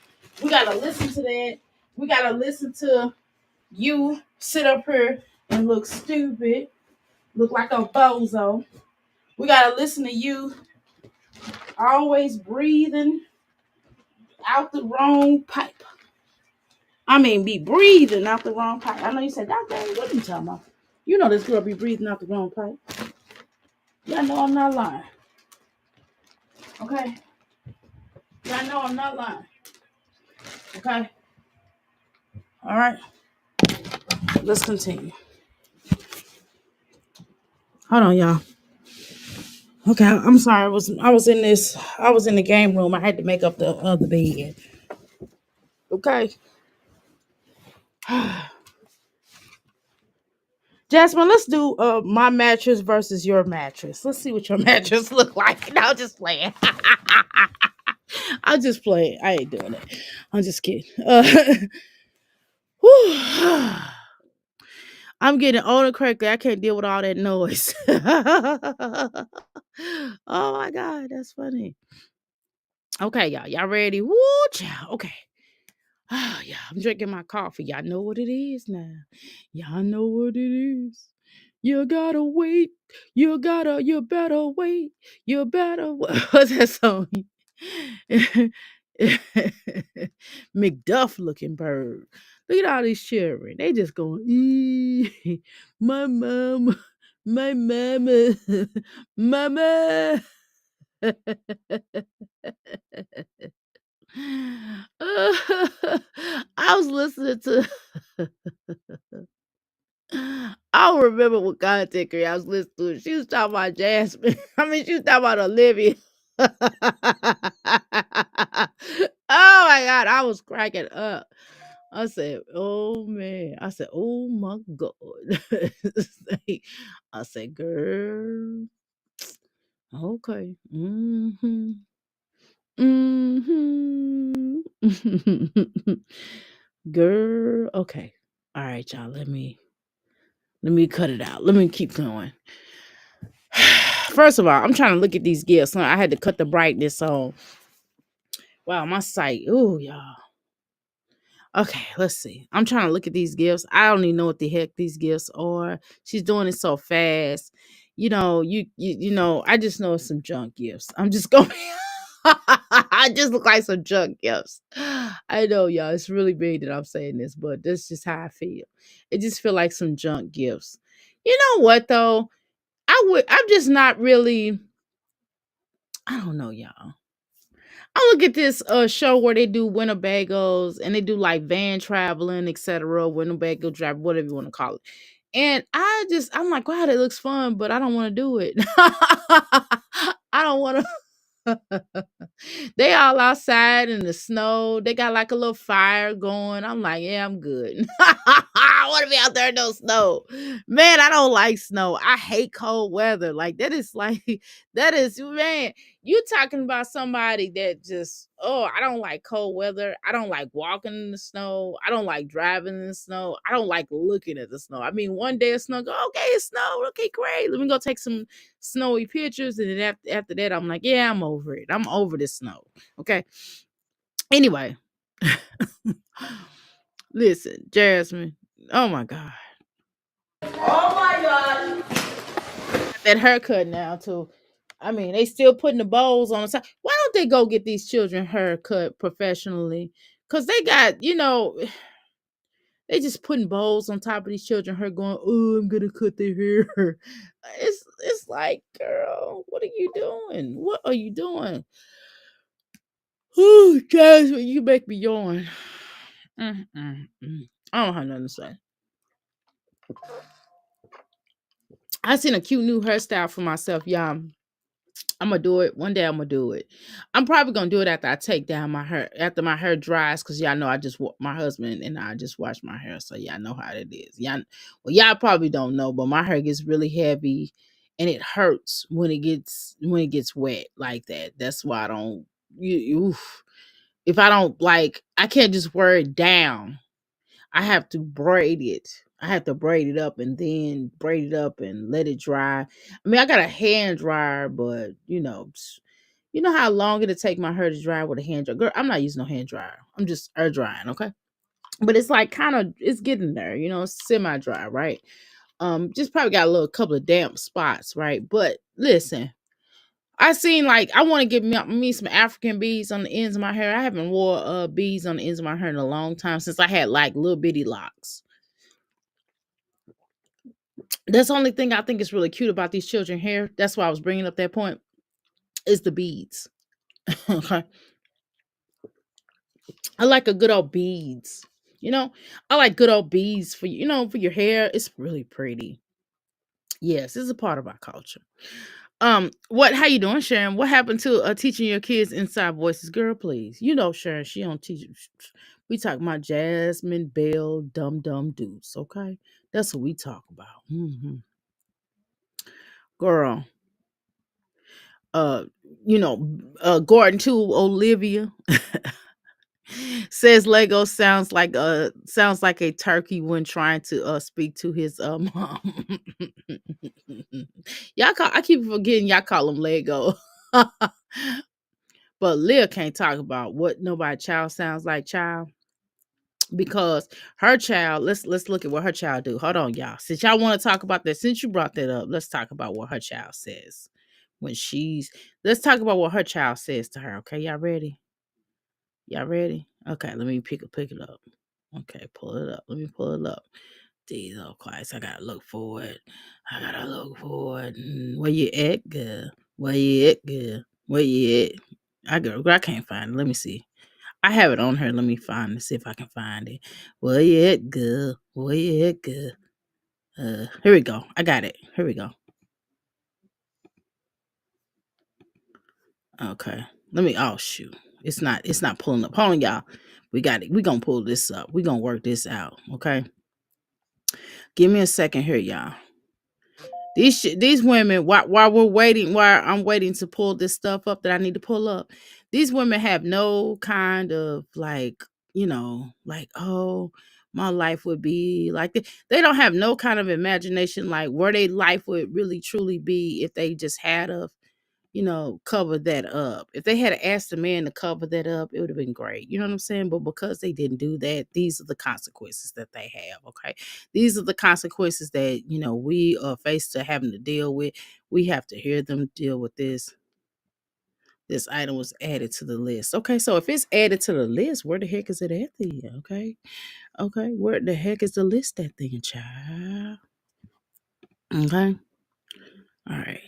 We gotta listen to that. We gotta listen to you sit up here and look stupid, look like a bozo. We gotta listen to you always breathing out the wrong pipe. I mean, be breathing out the wrong pipe. I know you said, Doctor, what are you talking about? You know this girl be breathing out the wrong pipe. Y'all know I'm not lying. Okay? Y'all know I'm not lying. Okay? All right? Let's continue. Hold on, y'all. Okay, I'm sorry. I was in the game room. I had to make up the other bed. Okay. Jasmine, let's do my mattress versus your mattress. Let's see what your mattress look like. No, just playing. I'll just play. I ain't doing it. I'm just kidding. I'm getting older correctly. I can't deal with all that noise. Oh my God, that's funny. Okay, y'all. Y'all ready? Woo, child. Okay. Oh, yeah, I'm drinking my coffee. Y'all know what it is now. Y'all know what it is. You gotta wait. You better wait. You better wait. What's that song? McDuff looking bird. Look at all these children. They just going, my mama, my mama, mama. I was listening to I don't remember what content creator I was listening to. She was talking about Jasmine. I mean, she was talking about Olivia. Oh my God, I was cracking up. I said, "Oh man!" I said, "Oh my God!" I said, "Girl, okay, girl, okay, all right, y'all. Let me cut it out. Let me keep going." First of all, I'm trying to look at these gifts. I had to cut the brightness on. Wow, my sight. Ooh, y'all. Okay, let's see. I'm trying to look at these gifts. I don't even know what the heck these gifts are. She's doing it so fast. I just know it's some junk gifts. I'm just going. I just look like some junk gifts. I know, y'all. It's really big that I'm saying this, but that's just how I feel. It just feel like some junk gifts. You know what though? I'm just not really. I don't know, y'all. I look at this show where they do Winnebagos and they do like van traveling, etc. Winnebago drive, whatever you want to call it. And I'm like, wow, that looks fun, but I don't want to do it. I don't want to. They all outside in the snow. They got like a little fire going. I'm like, yeah, I'm good. I want to be out there in no snow. Man, I don't like snow. I hate cold weather. Like that is like that is man. You talking about somebody that just I don't like cold weather. I don't like walking in the snow. I don't like driving in the snow. I don't like looking at the snow. I mean, one day of snow, go okay, it's snow. Okay, great. Let me go take some snowy pictures, and then after that, I'm like, yeah, I'm over it. I'm over the snow. Okay. Anyway, listen, Jasmine. Oh my god, Oh my god. that haircut now too. I mean, they still putting the bows on the side. Why don't they go get these children haircut professionally? Cause they got, they just putting bows on top of these children hair, going, oh, I'm gonna cut their hair. It's like, girl, what are you doing? What are you doing? Oh, Jasmine, you make me yawn. I don't have nothing to say. I seen a cute new hairstyle for myself, y'all. I'm gonna do it one day. I'm gonna do it. I'm probably gonna do it after I take down my hair, after my hair dries, because y'all know my husband and I just wash my hair, so y'all know how it is. Y'all probably don't know, but my hair gets really heavy, and it hurts when it gets wet like that. That's why I don't. Oof. If I don't like, I can't just wear it down. I have to braid it. I have to braid it up and then braid it up and let it dry. I mean, I got a hand dryer, but you know how long it'll take my hair to dry with a hand dryer. Girl, I'm not using no hand dryer. I'm just air drying, okay? But it's like kind of it's getting there, it's semi dry, right? Just probably got a little couple of damp spots, right? But listen, I seen like I want to get me some African beads on the ends of my hair. I haven't wore beads on the ends of my hair in a long time since I had like little bitty locks. That's the only thing I think is really cute about these children hair. That's why I was bringing up that point is the beads. Okay, I like a good old beads. I like good old beads for for your hair. It's really pretty. Yes, it's a part of our culture. How you doing, Sharon? What happened to teaching your kids inside voices, girl? Please, Sharon. She don't teach. We talk about Jasmine Bell, Dum Dum Deuce. Okay, that's what we talk about. Girl. Uh, Gordon to Olivia says Lego sounds like a turkey when trying to speak to his mom. I keep forgetting y'all call him Lego. But Leah can't talk about what nobody child sounds like, child, because her child. Let's look at what her child do. Hold on, y'all. Since y'all want to talk about that, since you brought that up, let's talk about what her child says when she's. Let's talk about what her child says to her. Okay, y'all ready? Y'all ready? Okay, let me pick it up. Okay, pull it up. Let me pull it up. These little quiets. I gotta look for it. I gotta look for it. Where you at, girl? Where you at, girl? Where you at? I can't find it. Let me see. I have it on her. Let me find it. See if I can find it. Where you at, girl? Where you at, girl? Here we go. I got it. Here we go. Okay. Let me. Oh shoot. It's not pulling up. Hold on, y'all. We got it. We gonna pull this up. We gonna work this out. Okay. Give me a second here, y'all. These women, while I'm waiting to pull this stuff up that I need to pull up, these women have no kind of like, like, oh, my life would be like this. They don't have no kind of imagination like where their life would really truly be if they just had a cover that up. If they had asked a man to cover that up, it would have been great. You know what I'm saying? But because they didn't do that, these are the consequences that they have. Okay. These are the consequences that, we are faced to having to deal with. We have to hear them deal with this. This item was added to the list. Okay. So if it's added to the list, where the heck is it at then? Okay. Okay. Where the heck is the list at then, child? Okay. All right.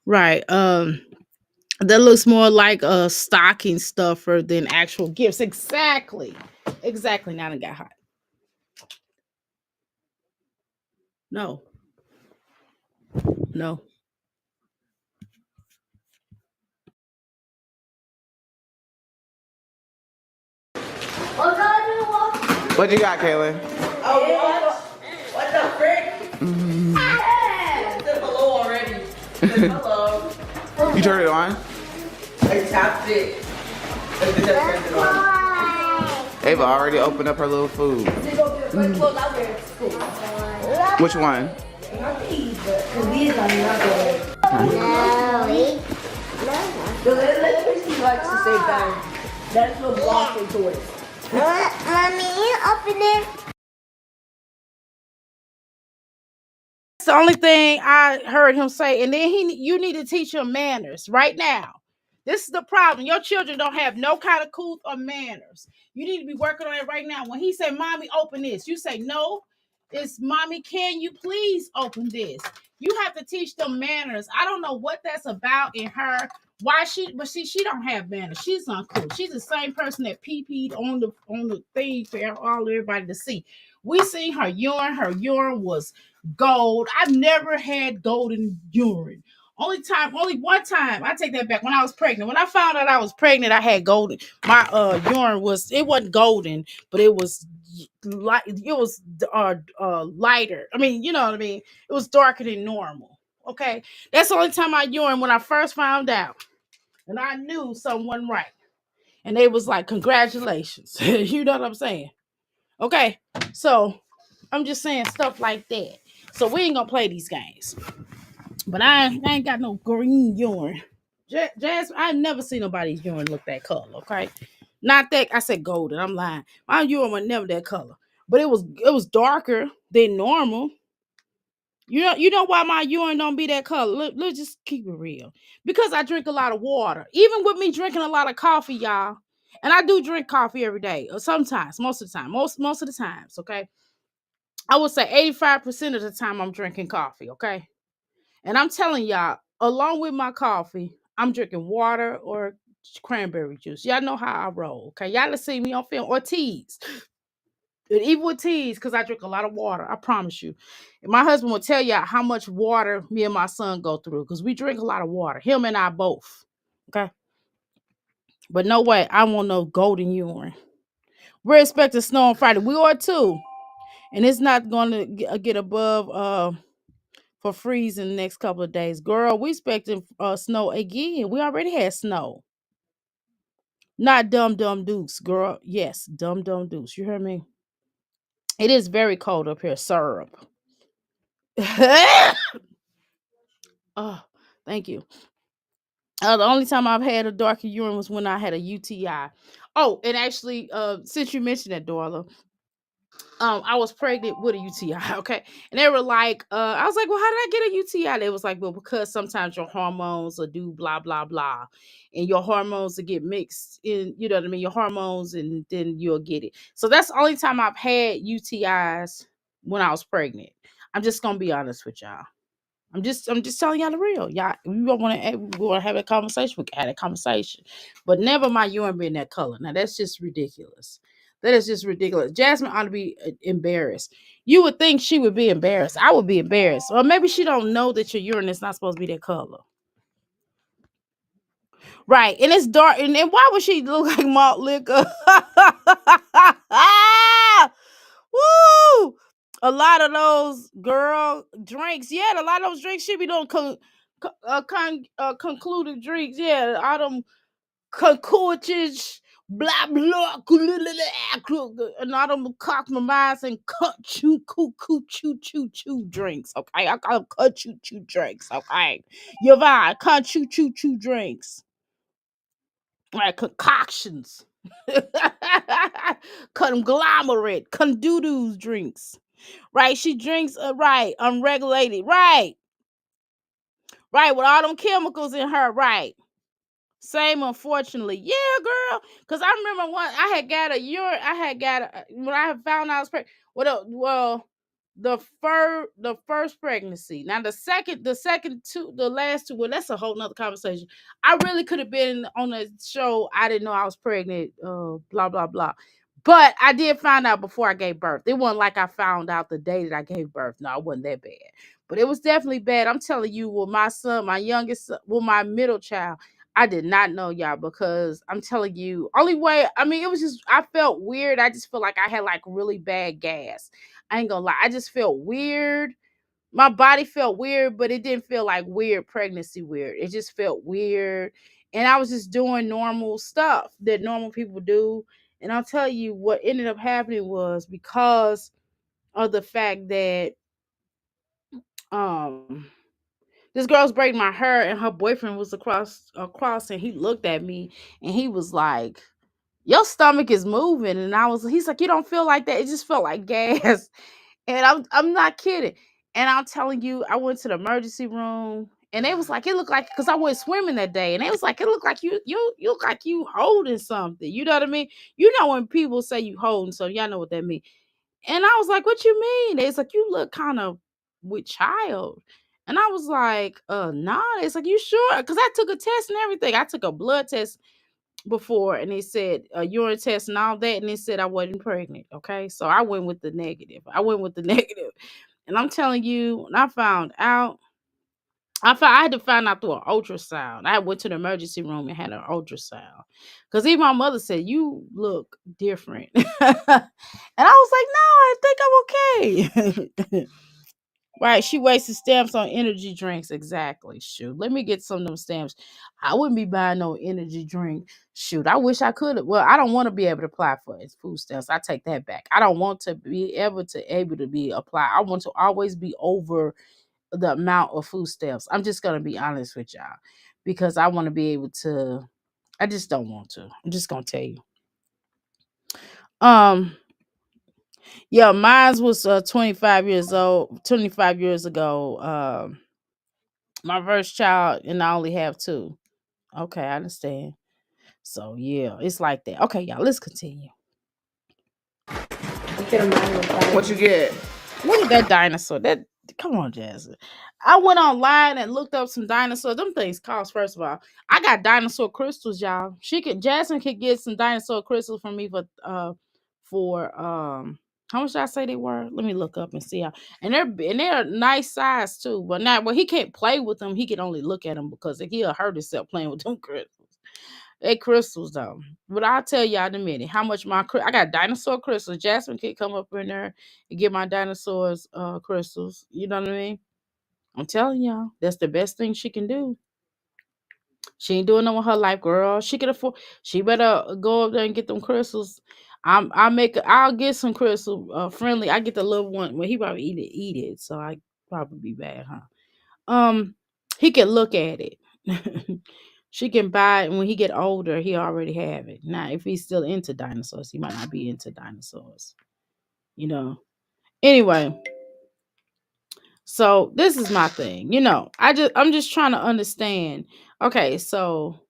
Right. That looks more like a stocking stuffer than actual gifts. Exactly. Exactly. Now it got hot. No. No. What you got, Kaylin? What the frick? Said hello already. Said hello. You turned it on? I tapped it. I just turned it on. Ava already opened up her little food. Which one? These are not good. The electricity likes to say bang. That's what blocks your toys. Mommy, open it. That's the only thing I heard him say. And then you need to teach him manners right now. This is the problem. Your children don't have no kind of cool or manners. You need to be working on it right now. When he said, "Mommy, open this," you say, "No, it's Mommy. Can you please open this?" You have to teach them manners. I don't know what that's about in her. Why but see, she don't have manners. She's uncool. She's the same person that pee-peed on the thing for all everybody to see. We seen her urine. Her urine was gold. I've never had golden urine. Only one time. I take that back. When I was pregnant. When I found out I was pregnant, I had golden. My urine it wasn't golden, but it was light. It was lighter. I mean, you know what I mean. It was darker than normal. Okay, that's the only time I urine when I first found out, and I knew something wasn't right. And they was like, "Congratulations," you know what I'm saying? Okay, so I'm just saying stuff like that. So we ain't gonna play these games. But I ain't got no green urine. Jazz, I never seen nobody's urine look that color. Okay, not that I said golden. I'm lying. My urine was never that color, but it was darker than normal. You know why my urine don't be that color? Let's just keep it real. Because I drink a lot of water. Even with me drinking a lot of coffee, y'all. And I do drink coffee every day, or sometimes, most of the time, most of the times. Okay, I would say 85% of the time I'm drinking coffee. Okay. And I'm telling y'all, along with my coffee, I'm drinking water or cranberry juice. Y'all know how I roll. Okay. Y'all done see me on film or teas. And even with teas, because I drink a lot of water. I promise you. And my husband will tell y'all how much water me and my son go through. Because we drink a lot of water. Him and I both. Okay. But no way. I want no golden urine. We're expecting snow on Friday. We are too. And it's not going to get above for freeze in the next couple of days. Girl, we expecting snow again. We already had snow. Not dumb dukes, girl. Yes, dumb dukes. You heard me? It is very cold up here. Syrup. Oh, thank you. The only time I've had a darker urine was when I had a UTI. Oh, and actually, since you mentioned that, Darla, I was pregnant with a UTI, okay? And they were like, I was like, well, how did I get a UTI? They was like, well, because sometimes your hormones will do blah, blah, blah. And your hormones will get mixed in, you know what I mean? Your hormones, and then you'll get it. So that's the only time I've had UTIs when I was pregnant. I'm just gonna be honest with y'all. I'm just telling y'all the real. Y'all, we don't want to have a conversation. We can have a conversation, but never mind urine being that color. Now that's just ridiculous. That is just ridiculous. Jasmine ought to be embarrassed. You would think she would be embarrassed. I would be embarrassed, or maybe she don't know that your urine is not supposed to be that color. Right, and it's dark. And why would she look like malt liquor? Woo! A lot of those girl drinks, yeah, a lot of those drinks should be doing concluded drinks, yeah, all them concocted blah blah and all them compromise and cut choo drinks. Okay, I call them cut choo drinks. Okay, you're right, cut choo drinks, like concoctions. Conglomerate, condoodles drinks. Right? She drinks right, unregulated. Right. Right, with all them chemicals in her, right. Same, unfortunately. Yeah, girl. Cause I remember when I had got a when I found out I was pregnant. Well, the first pregnancy. Now the second two, the last two, well, that's a whole nother conversation. I really could have been on a show. I didn't know I was pregnant, blah blah blah. But I did find out before I gave birth. It wasn't like I found out the day that I gave birth. No, it wasn't that bad. But it was definitely bad. I'm telling you, with my son, my youngest son, with my middle child, I did not know, y'all, because I'm telling you, only way, I mean, it was just, I felt weird. I just felt like I had like really bad gas. I ain't gonna lie. I just felt weird. My body felt weird, but it didn't feel like weird pregnancy weird. It just felt weird. And I was just doing normal stuff that normal people do. And I'll tell you what ended up happening was because of the fact that um this girl was braiding my hair and her boyfriend was across and he looked at me and he was like, your stomach is moving. And he's like, you don't feel like that. It just felt like gas. And I'm not kidding. And I'm telling you, I went to the emergency room and it was like, it looked like, because I went swimming that day, and it was like, it looked like you look like you holding something. You know what I mean? You know when people say you holding, so y'all know what that means. And I was like, what you mean? It's like, you look kind of with child. And I was like, nah. It's like, you sure? Because I took a test and everything. I took a blood test before, and they said a urine test and all that, and they said I wasn't pregnant. Okay, so I went with the negative. And I'm telling you, when I found out, I had to find out through an ultrasound. I went to the emergency room and had an ultrasound because even my mother said you look different, and I was like, no, I think I'm okay. Right, she wasted stamps on energy drinks. Exactly. Shoot, let me get some of them stamps. I wouldn't be buying no energy drink. Shoot, I wish I could. Well, I don't want to be able to apply for its food stamps. I take that back. I don't want to be able to be applied. I want to always be over the amount of food stamps. I'm just gonna be honest with y'all because I want to be able to. I just don't want to. I'm just gonna tell you. Um, yeah, mine was 25 years old. 25 years ago. My first child, and I only have two. Okay, I understand. So yeah, it's like that. Okay, y'all, let's continue. What you get? Look at that dinosaur. That come on, Jazzy. I went online and looked up some dinosaurs. Them things cost, first of all. I got dinosaur crystals, y'all. Jasmine could get some dinosaur crystals from me for how much did I say they were? Let me look up and see how. And they're nice size too. But not he can't play with them. He can only look at them because he'll hurt himself playing with them crystals. They crystals though. But I'll tell y'all in a minute how much I got dinosaur crystals. Jasmine can come up in there and get my dinosaurs crystals. You know what I mean? I'm telling y'all, that's the best thing she can do. She ain't doing no with her life, girl. She can afford. She better go up there and get them crystals. I'll get some crystal friendly. I get the little one. Well, he probably eat it. So I probably be bad, huh? He can look at it. She can buy it when he get older. He already have it. Now, if he's still into dinosaurs, he might not be into dinosaurs. You know. Anyway, so this is my thing. I'm just trying to understand. Okay, so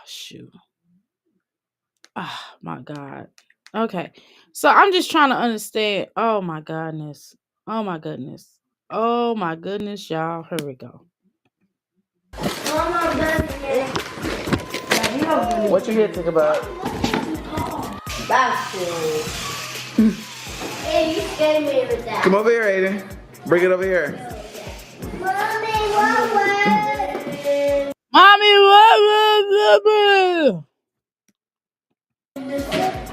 shoot. My God. Okay. So I'm just trying to understand. Oh my goodness. Oh my goodness. Oh my goodness, y'all. Here we go. What you get, think about? Hey, you scared me with that. Come over here, Aiden. Bring it over here. Mommy, what was? Mommy,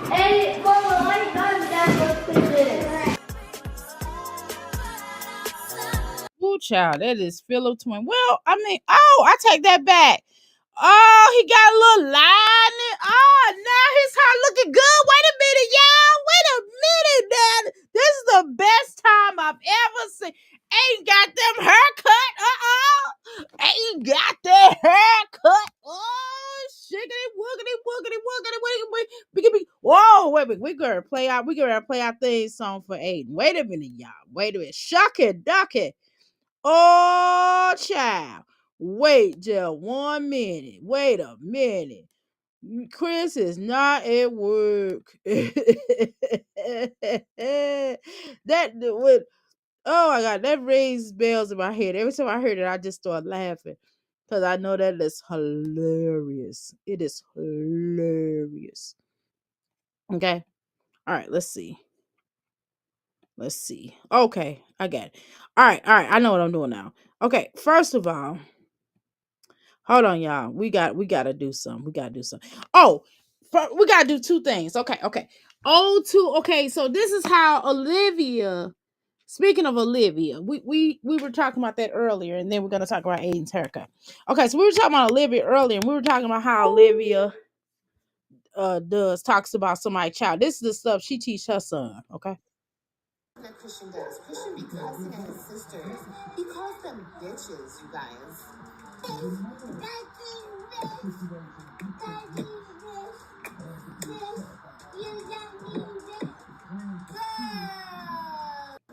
Hey, Mama, why you got that? What's this? Ooh, child, that is Philip Twin. Well, I mean, I take that back. Oh, he got a little line in. Oh, now his hair looking good. Wait a minute, y'all. Wait a minute, man. This is the best time I've ever seen. Ain't got them haircut. Ain't got that haircut. Oh, shiggity, woogity, woogity, woogity, woogity, woogity. Whoa, wait a minute. We gonna play our theme song for Aiden. Wait a minute, y'all. Wait a minute. Shuck it, duck it. Oh, child. Wait just 1 minute. Wait a minute. Chris is not at work. that would, oh my god, that raised bells in my head. Every time I heard it, I just start laughing because I know that is hilarious. It is hilarious. Okay, all right. Let's see. Let's see. Okay, I got it. All right. I know what I'm doing now. Okay, first of all, hold on, y'all. We gotta do something. We gotta do something. Oh, we gotta do two things. Okay. Oh, two. Okay, so this is how Olivia. Speaking of Olivia, we were talking about that earlier, and then we're gonna talk about Aiden's haircut. Okay, so we were talking about Olivia earlier, and we were talking about how Olivia talks about somebody's child. This is the stuff she teach her son. Okay. That Christian does. Christian be cussing at his sisters. He calls them bitches, you guys.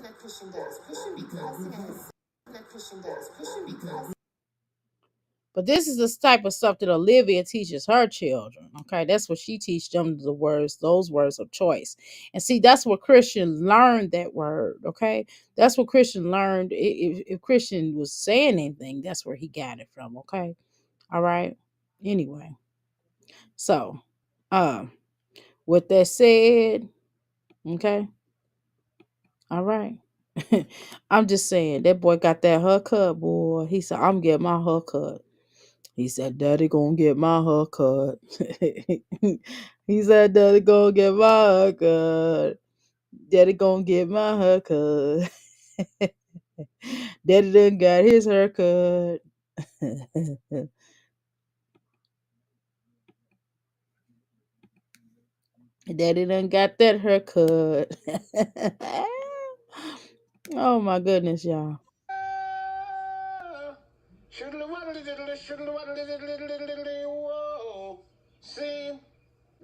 That Christian does. Christian be cussing at his that Christian does. Christian be cussing. But this is the type of stuff that Olivia teaches her children. Okay, that's what she teaches them, the words, those words of choice. And see, that's where Christian learned that word. Okay, that's what Christian learned. If Christian was saying anything, that's where he got it from. Okay, all right. Anyway, so with that said, okay, all right. I'm just saying that boy got that haircut, boy. He said, "I'm getting my haircut." He said, "Daddy gonna get my haircut." He said, "Daddy gonna get my haircut. Daddy gonna get my haircut." Daddy done got his haircut. Daddy done got that haircut. Oh my goodness, y'all. Whoa, see,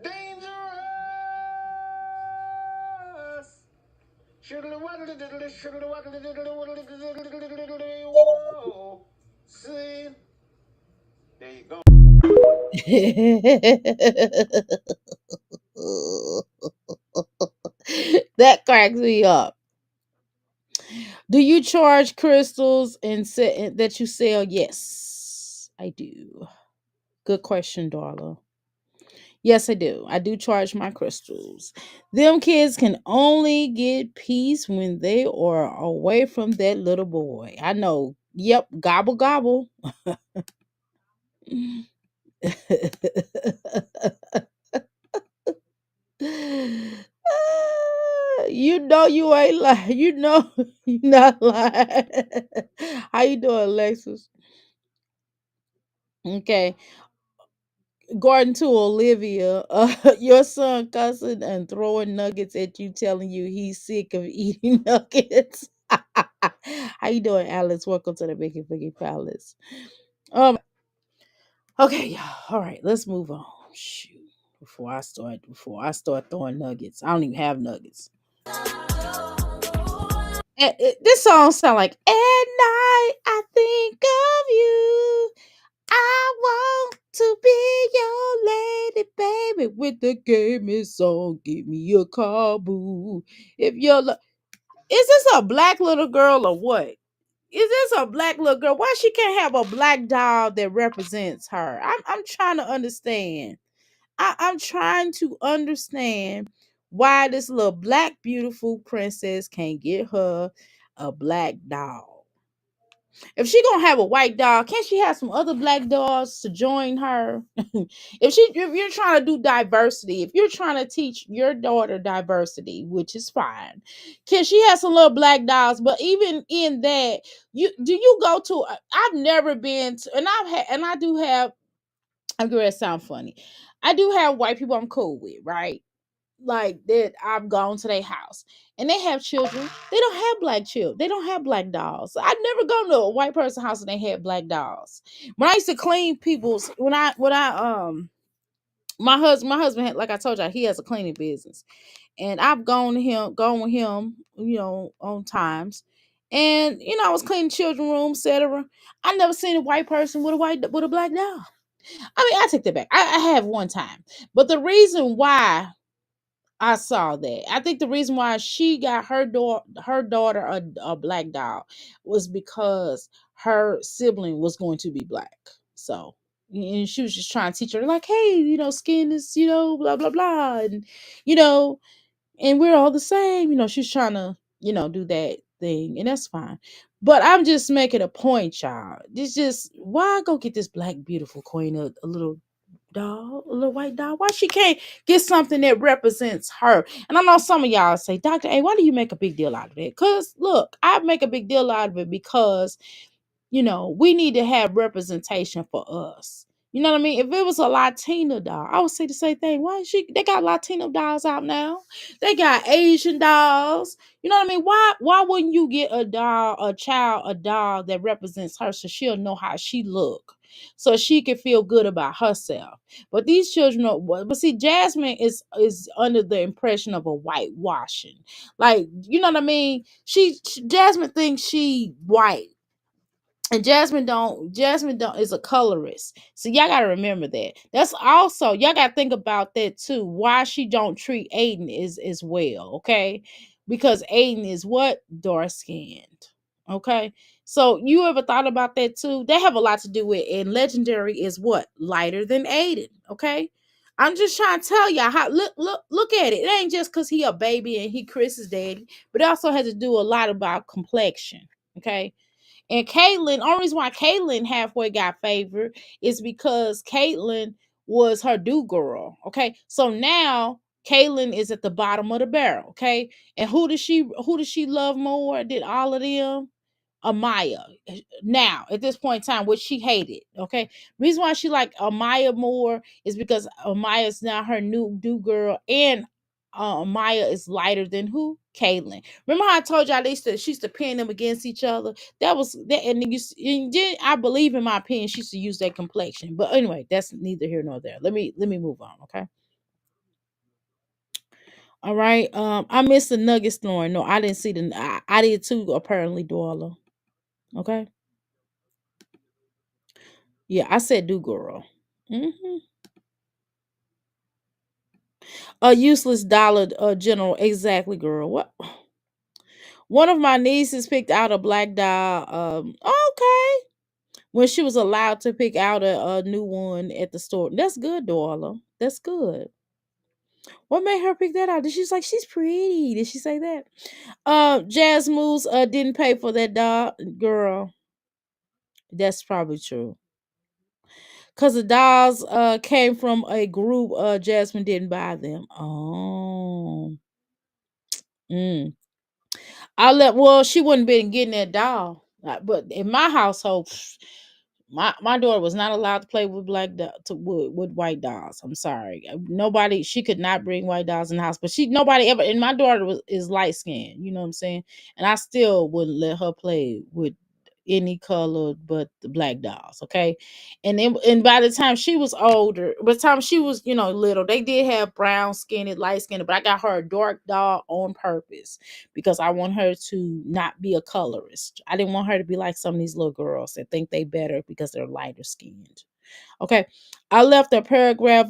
dangerous. Whoa, see. There you go. That cracks me up. Do you charge crystals and that you sell? Yes, I do. Good question, Darla. Yes, I do. I do charge my crystals. Them kids can only get peace when they are away from that little boy. I know. Yep, gobble gobble. You know you ain't lying. You know you not lying. How you doing, Alexis? Okay. Gordon to Olivia, your son cussing and throwing nuggets at you, telling you he's sick of eating nuggets. How you doing, Alice? Welcome to the Biggie Biggie Palace. Okay, y'all. All right, let's move on. Shoot, before I start throwing nuggets, I don't even have nuggets. This song sound like at night I think of you. I want to be your lady, baby. With the gaming song, give me a call, boo. If you're, is this a black little girl or what? Is this a black little girl? Why she can't have a black doll that represents her? I'm trying to understand. I'm trying to understand why this little black beautiful princess can't get her a black doll. If she gonna have a white doll, can't she have some other black dolls to join her? If you're trying to do diversity, if you're trying to teach your daughter diversity, which is fine, can she have some little black dolls? But even in that, you go to? I've never been to, and I do have. I'm going to sound funny. I do have white people I'm cool with, right? Like that I've gone to their house and they have children. They don't have black children. They don't have black dolls. I've never gone to a white person's house and they had black dolls. When I used to clean people's when I my husband had, like I told you, he has a cleaning business. And I've gone with him, on times. And I was cleaning children rooms, etc. I never seen a white person with a black doll. I mean, I take that back. I have one time. But the reason why I saw that. I think the reason why she got her daughter a black doll was because her sibling was going to be black. So, and she was just trying to teach her like, hey, skin is, blah blah blah, and you know, and we're all the same. She's trying to, do that thing, and that's fine. But I'm just making a point, y'all. It's just why go get this black beautiful queen a little doll, a little white doll? Why she can't get something that represents her? And I know some of y'all say, Dr. A, why do you make a big deal out of it? Because look, I make a big deal out of it because we need to have representation for us. You know what I mean? If it was a Latina doll, I would say the same thing. Why is they got Latino dolls out now? They got Asian dolls. You know what I mean? Why wouldn't you get a doll that represents her so she'll know how she look? So she can feel good about herself. But these children are, but see, Jasmine is under the impression of a whitewashing. Like, you know what I mean? Jasmine thinks she white, and Jasmine don't is a colorist. So y'all gotta remember that. That's also, y'all gotta think about that too. Why she don't treat Aiden is as well, okay? Because Aiden is what? Dark skinned. Okay. So you ever thought about that too? They have a lot to do with it. And Legendary is what? Lighter than Aiden. Okay. I'm just trying to tell y'all how look at it. It ain't just because he a baby and he Chris's daddy, but it also has to do a lot about complexion. Okay. And Caitlyn, only reason why Caitlyn halfway got favored is because Caitlyn was her do girl. Okay. So now Caitlyn is at the bottom of the barrel. Okay. And who does she love more than all of them? Amaya. Now, at this point in time, which she hated. Okay. Reason why she liked Amaya more is because Amaya is now her new do girl, and Amaya is lighter than who? Caitlyn. Remember how I told y'all she used to pin them against each other? That was that, and then I believe, in my opinion, she used to use that complexion. But anyway, that's neither here nor there. Let me move on, okay? All right. I missed the nugget snoring. No, I didn't see the. I did too. Apparently, Dwalla. Okay. Yeah, I said do girl. Hmm. A useless dollar general. Exactly, girl. What? One of my nieces picked out a black doll. Okay. When she was allowed to pick out a new one at the store. That's good, Darla. That's good. What made her pick that out? Did she's like, she's pretty? Did she say that? Jazz Moose didn't pay for that doll, girl. That's probably true. Cause the dolls came from a group. Jasmine didn't buy them. Oh. Mm. Well, she wouldn't been getting that doll. But in my household, my daughter was not allowed to play with with white dolls. I'm sorry. Nobody, she could not bring white dolls in the house. But nobody ever, and my daughter is light skinned, you know what I'm saying? And I still wouldn't let her play with any color but the black dolls, okay? And by the time she was older, by the time she was, little, they did have brown skinned, light skinned, but I got her a dark doll on purpose because I want her to not be a colorist. I didn't want her to be like some of these little girls that think they better because they're lighter skinned. Okay. I left a paragraph.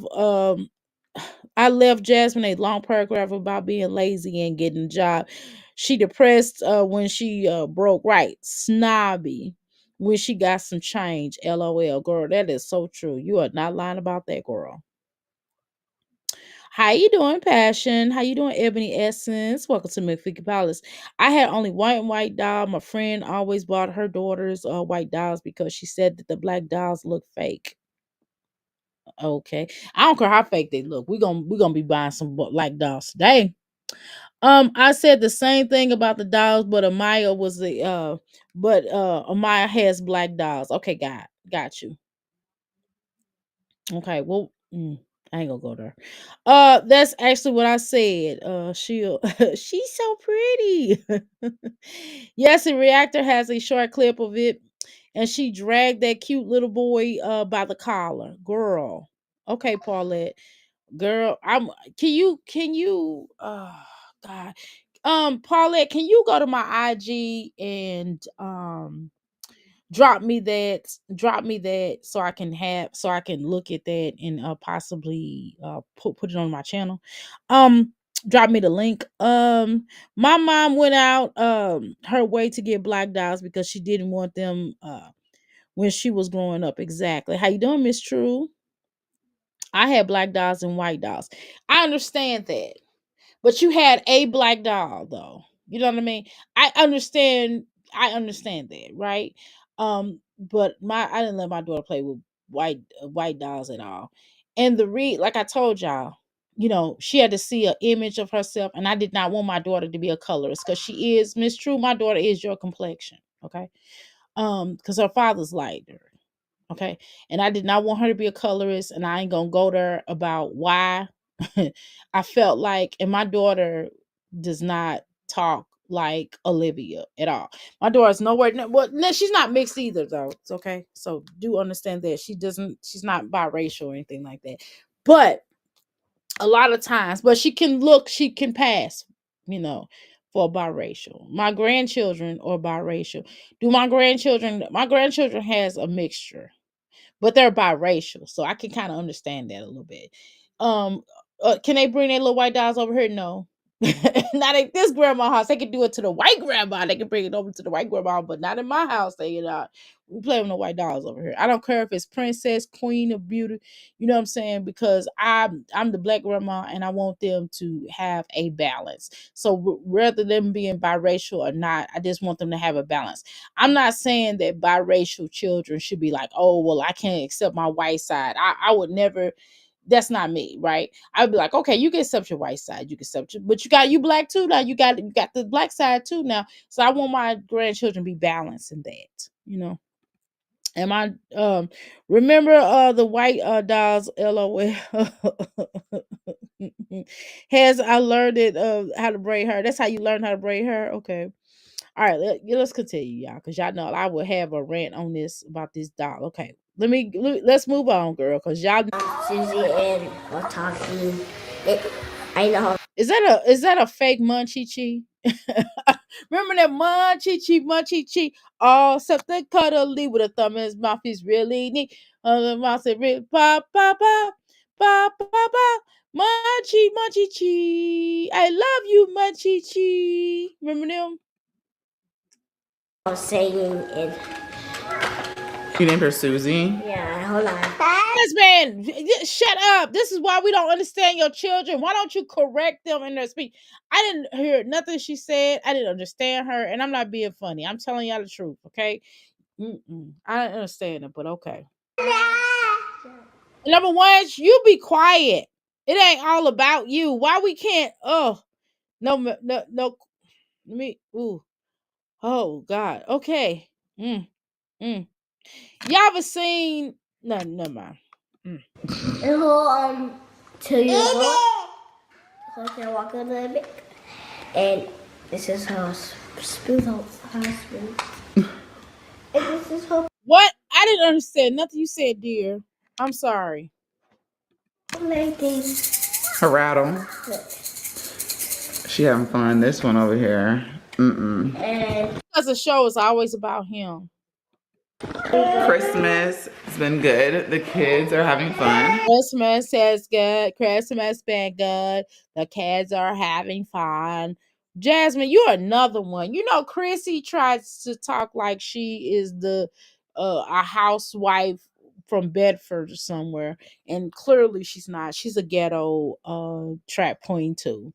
I left Jasmine a long paragraph about being lazy and getting a job. She depressed when she broke, right? Snobby when she got some change. LOL, girl. That is so true. You are not lying about that, girl. How you doing, Passion? How you doing, Ebony Essence? Welcome to McFicky Palace. I had only one white doll. My friend always bought her daughters white dolls because she said that the black dolls look fake. Okay, I don't care how fake they look. We gonna be buying some black dolls today. I said the same thing about the dolls, but Amaya has black dolls. Okay, got you. Okay, well, I ain't gonna go there. That's actually what I said. She's so pretty. Yes, the reactor has a short clip of it, and she dragged that cute little boy by the collar. Girl. Okay, Paulette. Girl, can you God. Paulette, can you go to my IG and drop me that so I can look at that and possibly put it on my channel. um Drop me the link. My mom went out her way to get black dolls because she didn't want them when she was growing up. Exactly. How you doing, Miss True? I had black dolls and white dolls. I understand that. But you had a black doll though. You know what I mean? I understand that, right? But my I didn't let my daughter play with white dolls at all. And like I told y'all, she had to see an image of herself, and I did not want my daughter to be a colorist because she is Miss True. My daughter is your complexion, okay? Because her father's lighter. Okay. And I did not want her to be a colorist, and I ain't gonna go there about why. I felt like, and my daughter does not talk like Olivia at all. My daughter's nowhere well, no, she's not mixed either though. It's okay. So do understand that she's not biracial or anything like that. But a lot of times, but she can pass, for biracial. My grandchildren are biracial. My grandchildren has a mixture, but they're biracial, so I can kind of understand that a little bit. Um, can they bring their little white dolls over here? No, not at this grandma house. They can do it to the white grandma. They can bring it over to the white grandma, but not in my house. We play with no white dolls over here. I don't care if it's princess, queen of beauty. You know what I'm saying? Because I'm the black grandma, and I want them to have a balance. So rather than being biracial or not, I just want them to have a balance. I'm not saying that biracial children should be like, oh, well, I can't accept my white side. I would never. That's not me, right? I would be like, okay, you can accept your white side, you can accept your, but you black too now. You got the black side too now. So I want my grandchildren to be balanced in that. And I remember the white dolls, LOL. Has I learned it how to braid hair. That's how you learn how to braid hair. Okay. All right, let's continue, y'all, because y'all know I will have a rant on this about this doll. Okay, let's move on, girl, because y'all. Susie and I'll talk to you. I know. Is that a fake munchie chi? Remember that munchie chi? Oh, something cuddly with a thumb in his mouth. He's really neat. The mouth said, "Really pop, pop, pop, pop, pop, pop, munchie chi. I love you, munchie chi." Remember them? I was saying it. You named her Susie? Yeah, hold on. Yes, man. Shut up. This is why we don't understand your children. Why don't you correct them in their speech? I didn't hear nothing she said. I didn't understand her, and I'm not being funny. I'm telling y'all the truth, okay? I don't understand it, but okay. Number one, you be quiet. It ain't all about you. Why we can't? Oh, no, no, no. Me, ooh. Oh God. Okay. Mm, mm. Y'all ever seen? No, never mind. It will to you go. So I can walk a little bit. And this is her spoon husband. And this is her What? I didn't understand nothing you said, dear. I'm sorry. lady. Her rattle. She having fun. This one over here. And Because the show is always about him. Christmas has been good. The kids are having fun. Christmas is good. Christmas been good. The kids are having fun. Jasmine, you're another one. Chrissy tries to talk like she is a housewife from Bedford or somewhere, and clearly she's not. She's a ghetto trap queen too.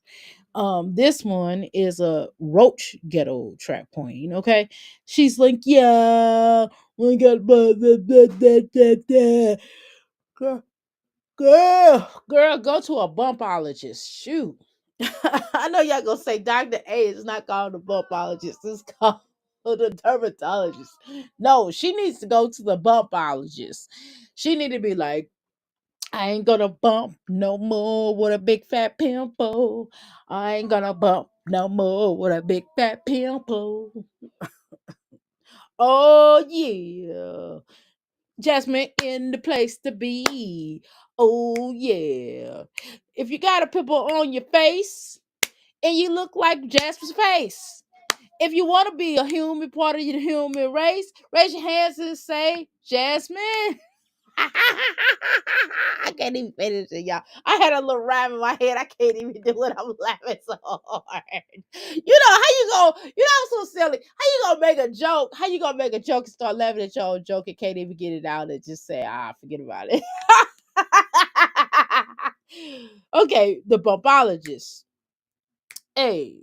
This one is a roach ghetto trap queen. Okay, she's like, yeah, we got blah, blah, blah, blah, blah, blah. Girl, girl, go to a bumpologist. Shoot. I know y'all gonna say Dr. A is not called a bumpologist. It's called the dermatologist. No, she needs to go to the bumpologist. She need to be like, I ain't gonna bump no more with a big fat pimple. I ain't gonna bump no more with a big fat pimple. Oh yeah. Jasmine in the place to be. Oh yeah. If you got a pimple on your face and you look like Jasmine's face, if you want to be a human part of the human race, raise your hands and say, Jasmine. I can't even finish it, y'all. I had a little rhyme in my head. I can't even do it. I'm laughing so hard. How you go? I'm so silly. How you gonna make a joke? How you gonna make a joke and start laughing at your own joke and can't even get it out and just say, forget about it. Okay, the bumpologist. Hey,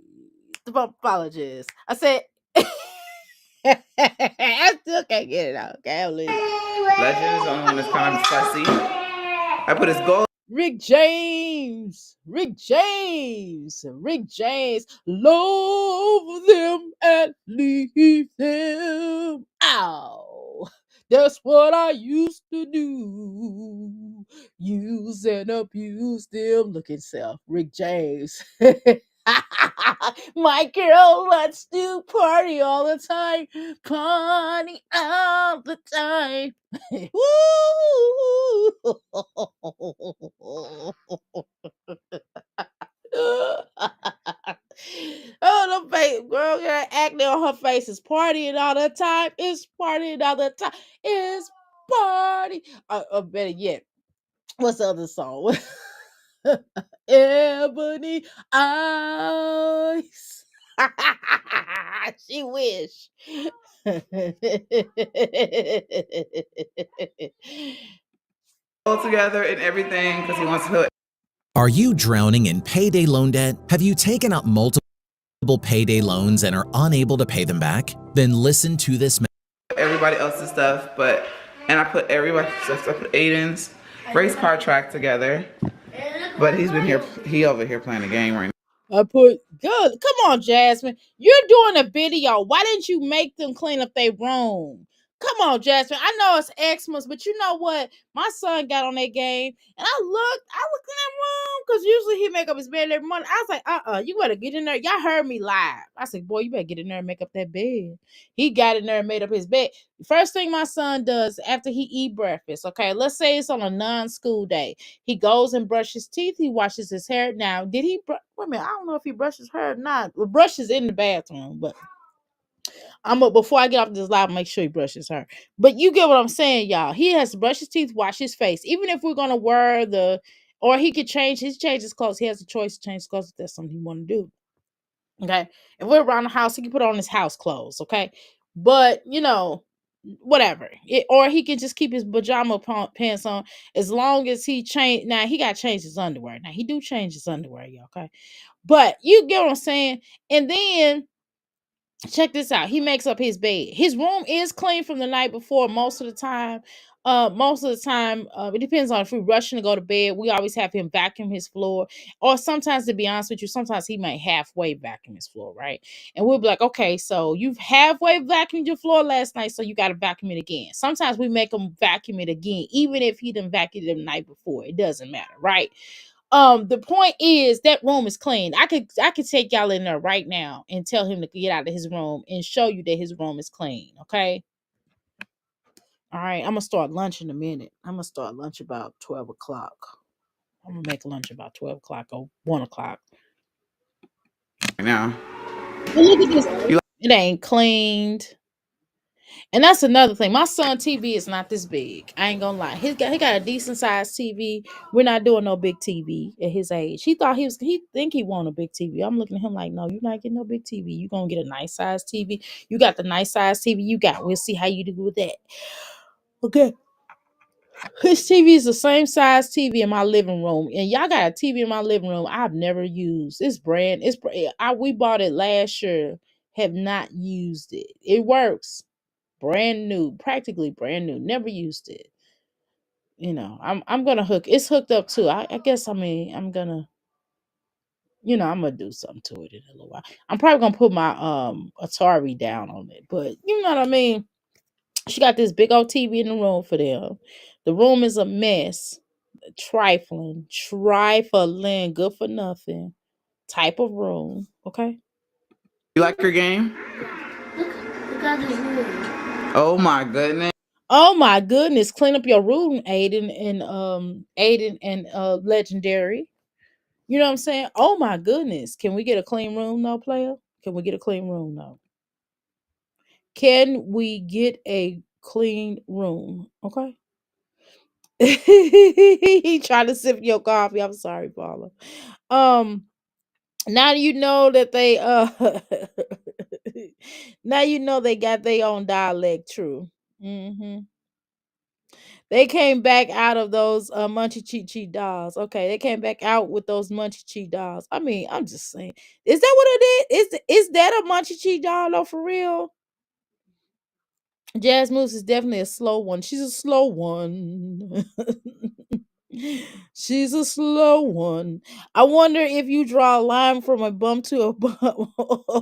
the bumpologist. I said, I still can't get it out. Okay, I'm leaving. Legend is the only one that's kind of fussy. I put his goal. Rick James, Rick James, Rick James, love them and leave them. Ow, that's what I used to do. Use and abuse them. Look at self, Rick James. My girl wants to party all the time, party all the time. Oh, the face, girl, got acne on her face is partying all the time. It's partying all the time. It's party. Better yet, what's the other song? Ebony eyes. She wish. All together and everything because he wants to feel. Are you drowning in payday loan debt? Have you taken out multiple payday loans and are unable to pay them back? Then listen to this. Everybody else's stuff, and I put everybody's stuff. I put Aiden's race car track together, but he over here playing a game right now. I put good. Come on, Jasmine. You're doing a video. Why didn't you make them clean up their room? Come on, Jasmine. I know it's Xmas, but you know what? My son got on that game, and I looked in that room because usually he make up his bed every morning. I was like, you better get in there. Y'all heard me live. I said, boy, you better get in there and make up that bed. He got in there and made up his bed. First thing my son does after he eat breakfast, okay, let's say it's on a non-school day. He goes and brushes his teeth. He washes his hair. Now, did he? Wait a minute. I don't know if he brushes his hair or not. Well, brushes in the bathroom, but before I get off this live, make sure he brushes her. But you get what I'm saying, y'all. He has to brush his teeth, wash his face. Even if we're gonna wear or he could change his clothes. He has a choice to change his clothes if that's something he want to do. Okay. If we're around the house, he can put on his house clothes. Okay. But whatever. Or he can just keep his pajama pants on as long as he change. Now he got to change his underwear. Now he do change his underwear, y'all. Okay. But you get what I'm saying. And then check this out. He makes up his bed. His room is clean from the night before most of the time. It depends on if we're rushing to go to bed. We always have him vacuum his floor. Or sometimes, to be honest with you, sometimes he might halfway vacuum his floor, right? And we'll be like, okay, so you've halfway vacuumed your floor last night, so you got to vacuum it again. Sometimes we make him vacuum it again, even if he didn't vacuum it the night before. It doesn't matter, right? The point is that room is clean. I could take y'all in there right now and tell him to get out of his room and show you that his room is clean. Okay. All right. I'm gonna start lunch in a minute. I'm gonna start lunch about 12 o'clock. I'm gonna make lunch about 12 o'clock or 1 o'clock. Right now. But look at this. It ain't cleaned. And that's another thing. My son TV is not this big. I ain't gonna lie. He got a decent sized TV. We're not doing no big TV at his age. He think he want a big TV. I'm looking at him like, no, you're not getting no big TV. You're gonna get a nice sized TV. You got the nice sized TV you got. We'll see how you do with that. Okay. His TV is the same size TV in my living room, and y'all got a TV in my living room I've never used. We bought it last year. Have not used it. It works. Brand new, practically brand new. Never used it. I'm gonna it's hooked up too. I guess I'm gonna I'm gonna do something to it in a little while. I'm probably gonna put my Atari down on it, but you know what I mean. She got this big old TV in the room for them. The room is a mess, trifling, good for nothing type of room. Okay. You like your game? Look at this room. Oh my goodness. Oh my goodness, clean up your room, Aiden and Legendary. You know what I'm saying? Oh my goodness. Can we get a clean room no, player? Can we get a clean room no? Can we get a clean room? Okay. He tried to sip your coffee. I'm sorry, Paula. Um, now you know that they now you know they got their own dialect. True. Hmm. They came back out of those munchy cheat cheat dolls. Okay, they came back out with those munchy cheat dolls. I mean, I'm just saying, is that what it is? Is that a munchy cheat doll though, for real? Jazz Moose is definitely a slow one. She's a slow one. She's a slow one. I wonder if you draw a line from a bum to a bum,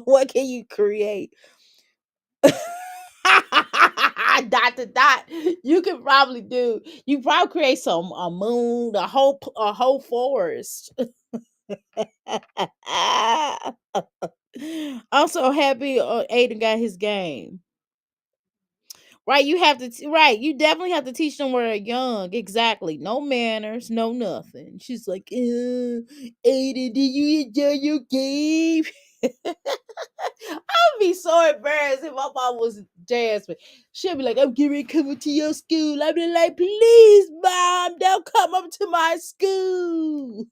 what can you create? Dot to dot. You can probably do. You probably create some a moon, a whole forest. I'm so happy Aiden got his game. Right, you have to right. You definitely have to teach them where they're young. Exactly. No manners, no nothing. She's like, Aiden, did you enjoy your game? I'd be so embarrassed if my mom was Jasmine. She'll be like, I'm getting coming to your school. I'd be like, please, mom, don't come up to my school.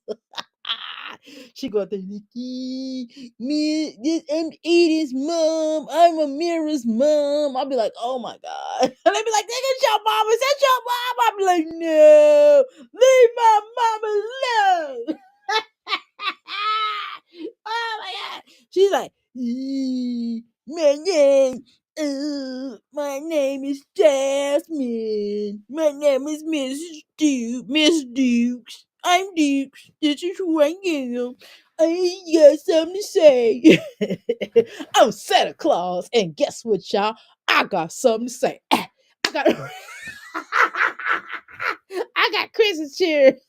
She go there, Nikki, me, this, I'm Edith's mom. I'm Amira's mom. I'll be like, oh my God. And they be like, that's your mom. Is that your mom? I'll be like, no, leave my mom alone. Oh my God. She's like, my name. My name is Jasmine. My name is Miss Dukes. I'm Dukes. This is who I am. I got something to say. I'm Santa Claus, and guess what, y'all? I got something to say. I got, I got Christmas cheer.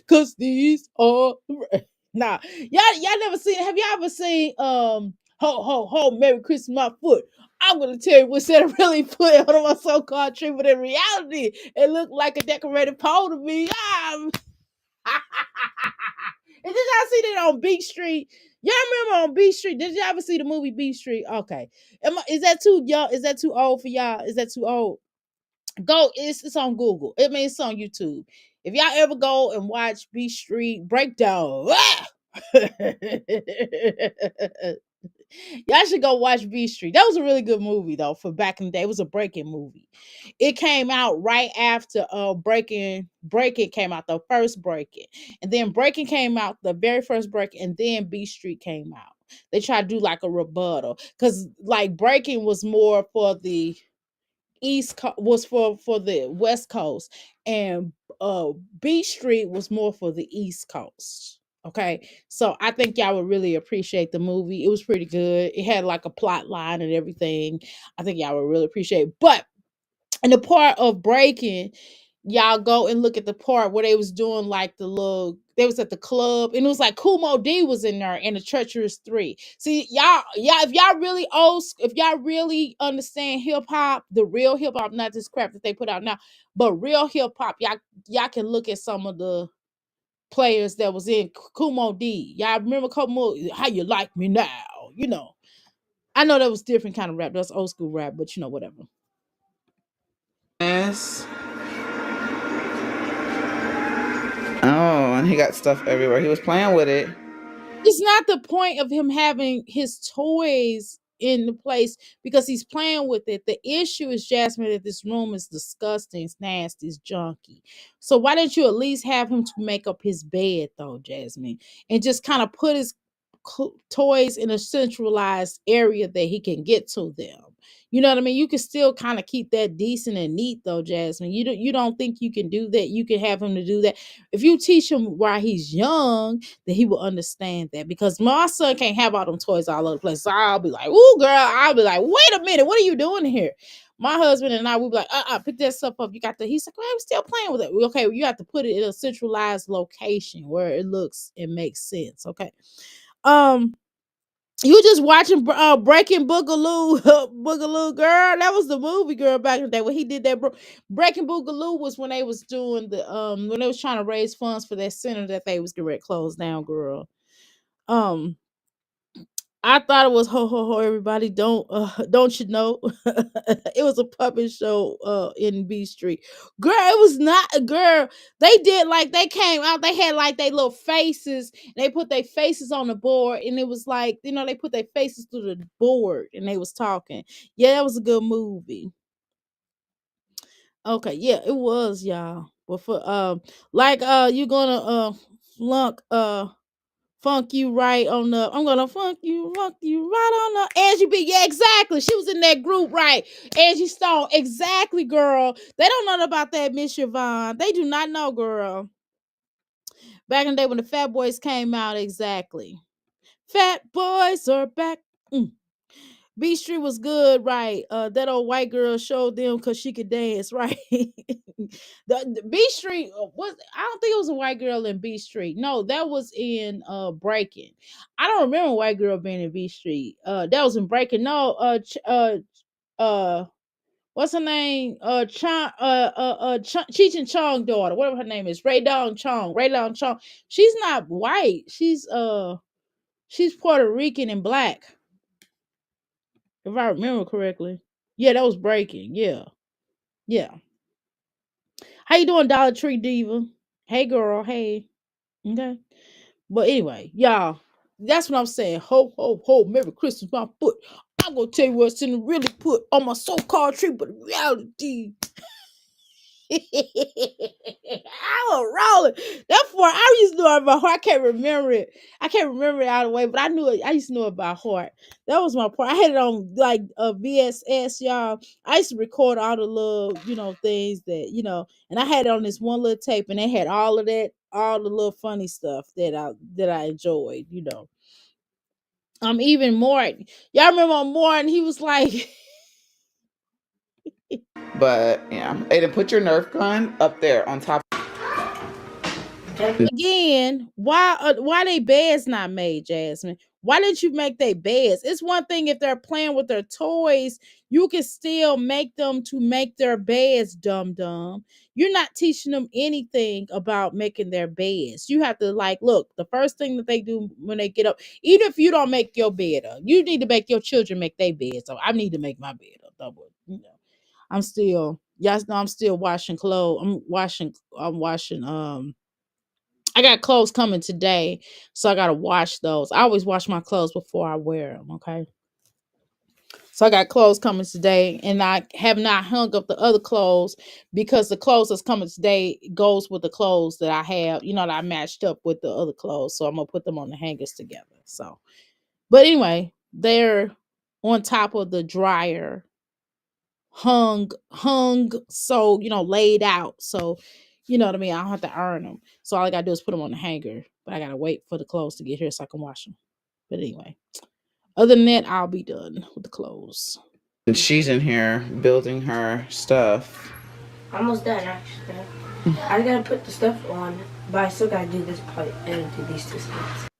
Cause these are nah. Y'all never seen. Have y'all ever seen Ho Ho Ho Merry Christmas my foot? I'm gonna tell you what Santa really put on my so-called tree, but in reality, it looked like a decorated pole to me. And did y'all see that on Beach Street? Y'all remember on Beach Street? Did y'all ever see the movie Beach Street? Okay. Is that too young? Is that too old for y'all? Is that too old? Go, it's on Google. It means it's on YouTube. If y'all ever go and watch Beach Street Breakdown, y'all should go watch Beach Street. That was a really good movie though. For back in the day, it was a breaking movie. It came out right after Breaking came out, the first Breaking, and then Breaking came out, the very first Breaking, and then Beach Street came out. They tried to do like a rebuttal because like Breaking was more for the was for the West Coast, and Beach Street was more for the East Coast. Okay, so I think y'all would really appreciate the movie. It was pretty good. It had like a plot line and everything. I think y'all would really appreciate it. But in the part of Breaking, y'all go and look at the part where they was doing like the little, they was at the club, and it was like Kumo D was in there and the Treacherous Three. See, y'all, if y'all really if y'all really understand hip hop, the real hip hop, not this crap that they put out now, but real hip hop, y'all can look at some of the players that was in Kumo D. Y'all remember Kumo? How you like me now? You know, I know that was different kind of rap. That's old school rap, but you know, whatever. Yes. Oh, and he got stuff everywhere. He was playing with it. It's not the point of him having his toys in the place because he's playing with it. The issue is, Jasmine, that this room is disgusting, it's nasty, it's junky. So why don't you at least have him to make up his bed though, Jasmine, and just kind of put his toys in a centralized area that he can get to them. You know what I mean? You can still kind of keep that decent and neat though, Jasmine. You don't think you can do that? You can have him to do that. If you teach him while he's young, then he will understand that. Because my son can't have all them toys all over the place. So I'll be like, "Ooh, girl," I'll be like, "Wait a minute, what are you doing here?" My husband and I will be like, pick that stuff up. You got the, he's like, well, I'm still playing with it. Okay, well, you have to put it in a centralized location where it looks and makes sense. Okay. Um, you just watching Breaking Boogaloo, Boogaloo girl. That was the movie, girl, back in the day when he did that. Breaking Boogaloo was when they was doing the when they was trying to raise funds for that center that they was getting ready to close down, girl. Um, I thought it was ho ho ho. Everybody, don't you know? It was a puppet show in B Street. Girl, it was not a girl. They did like they came out. They had like they little faces. They put their faces on the board, and it was like they put their faces through the board, and they was talking. Yeah, that was a good movie. Okay, yeah, it was, y'all. But for like you gonna flunk funk you right on the I'm gonna funk you right on the Angie B. Yeah, exactly. She was in that group, right? Angie Stone. Exactly, girl. They don't know about that, Miss Yvonne. They do not know, girl. Back in the day when the Fat Boys came out, exactly. Fat Boys are back. Mm. B Street was good, right? That old white girl showed them because she could dance, right? The B Street was I don't think it was a white girl in B Street. No, that was in Breaking. I don't remember a white girl being in B Street. That was in Breaking. No, uh what's her name? Cheech and Chong daughter, whatever her name is, Ray Dong Chong. Ray Dong Chong. She's not white. She's Puerto Rican and black, if I remember correctly. Yeah, that was Breaking. Yeah. Yeah. How you doing, Dollar Tree Diva? Hey girl, hey. Okay. But anyway, y'all, that's what I'm saying. Ho, ho, ho, Merry Christmas, my foot. I'm gonna tell you what's in the really put on my so-called tree, but reality. I was rolling. Therefore, I used to know it by heart. I can't remember it. I can't remember it out of the way, but I knew it. I used to know it by heart. That was my part. I had it on like a VSS, y'all. I used to record all the little, things that, and I had it on this one little tape, and they had all of that, all the little funny stuff that I enjoyed. Even Morton. Y'all remember on Morton, he was like But yeah, Aiden, put your Nerf gun up there on top. again, why they beds not made, Jasmine? Why didn't you make their beds? It's one thing if they're playing with their toys, you can still make them to make their beds, dumb dumb. You're not teaching them anything about making their beds. You have to like look, the first thing that they do when they get up, even if you don't make your bed up, you need to make your children make their bed. So I need to make my bed up. I'm still, y'all know I'm still washing clothes. I'm washing I got clothes coming today, so I gotta wash those. I always wash my clothes before I wear them. Okay, so I got clothes coming today, and I have not hung up the other clothes because the clothes that's coming today goes with the clothes that I have. That I matched up with the other clothes, so I'm gonna put them on the hangers together. So, but anyway, they're on top of the dryer, hung, so laid out. So you know what I mean. I don't have to iron them. So all I gotta do is put them on the hanger. But I gotta wait for the clothes to get here so I can wash them. But anyway, other than that, I'll be done with the clothes. And she's in here building her stuff. Almost done, actually. I gotta put the stuff on, but I still gotta do this part and do these two spots.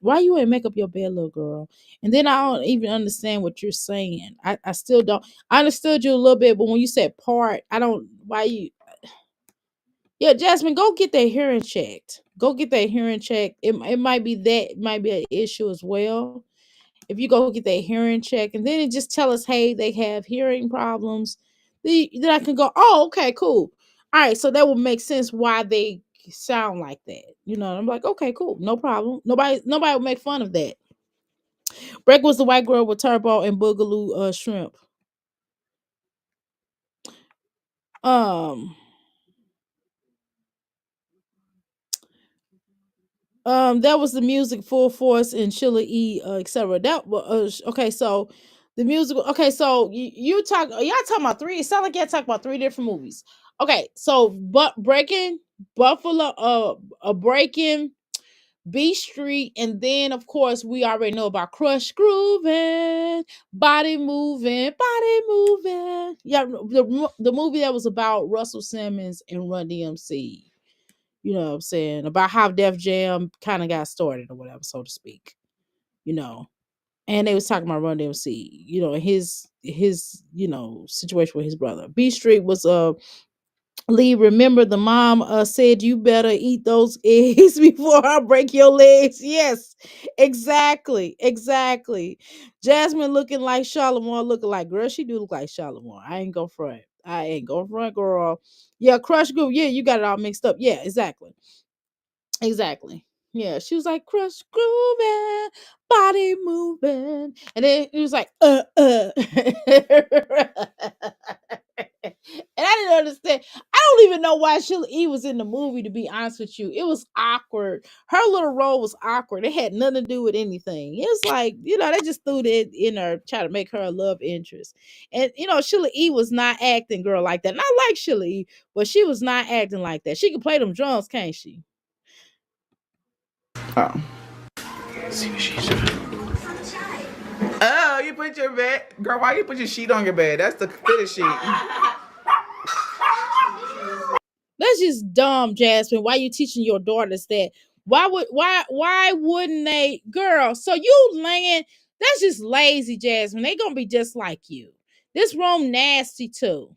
Why you ain't make up your bed, little girl? And then I don't even understand what you're saying. I still don't. I understood you a little bit, but when you said part, I don't. Why you? Yeah, Jasmine, go get their hearing checked. Go get their hearing checked. It might be that, it might be an issue as well. If you go get their hearing check, and then it just tell us, hey, they have hearing problems, then I can go, oh, okay, cool. All right, so that would make sense why they sound like that. I'm like, okay, cool, no problem. Nobody would make fun of that. Break was the white girl with Turbo and Boogaloo shrimp. Um, that was the music Full Force and Chilla E, etc. That was okay. So the musical. Okay, so you talk. Y'all talking about three? It sound like y'all talking about three different movies. Okay, so but Breaking Buffalo, Breaking B Street, and then of course we already know about Crush Grooving, Body Moving. Yeah, the movie that was about Russell Simmons and Run DMC. You know what I'm saying? About how Def Jam kind of got started or whatever, so to speak. You know. And they was talking about Run DMC, his situation with his brother. B Street was Lee, remember the mom said you better eat those eggs before I break your legs. Yes, exactly, exactly. Jasmine looking like Charlemagne, looking like girl. She do look like Charlemagne. I ain't gonna front. I ain't gonna front, girl. Yeah, crush group. Yeah, you got it all mixed up. Yeah, exactly. Exactly. Yeah, she was like crush grooving, body moving, and then it was like and I didn't understand. I don't even know why Sheila E was in the movie. To be honest with you, it was awkward. Her little role was awkward. It had nothing to do with anything. It was like they just threw it in her, try to make her a love interest. And Sheila E was not acting girl like that. And I like Sheila E, but she was not acting like that. She can play them drums, can't she? Oh. Let's see what she's doing. Oh, you put your bed, girl. Why you put your sheet on your bed? That's the fitted sheet. That's just dumb, Jasmine. Why you teaching your daughters that? Why wouldn't they, girl? So you laying? That's just lazy, Jasmine. They gonna be just like you. This room nasty too.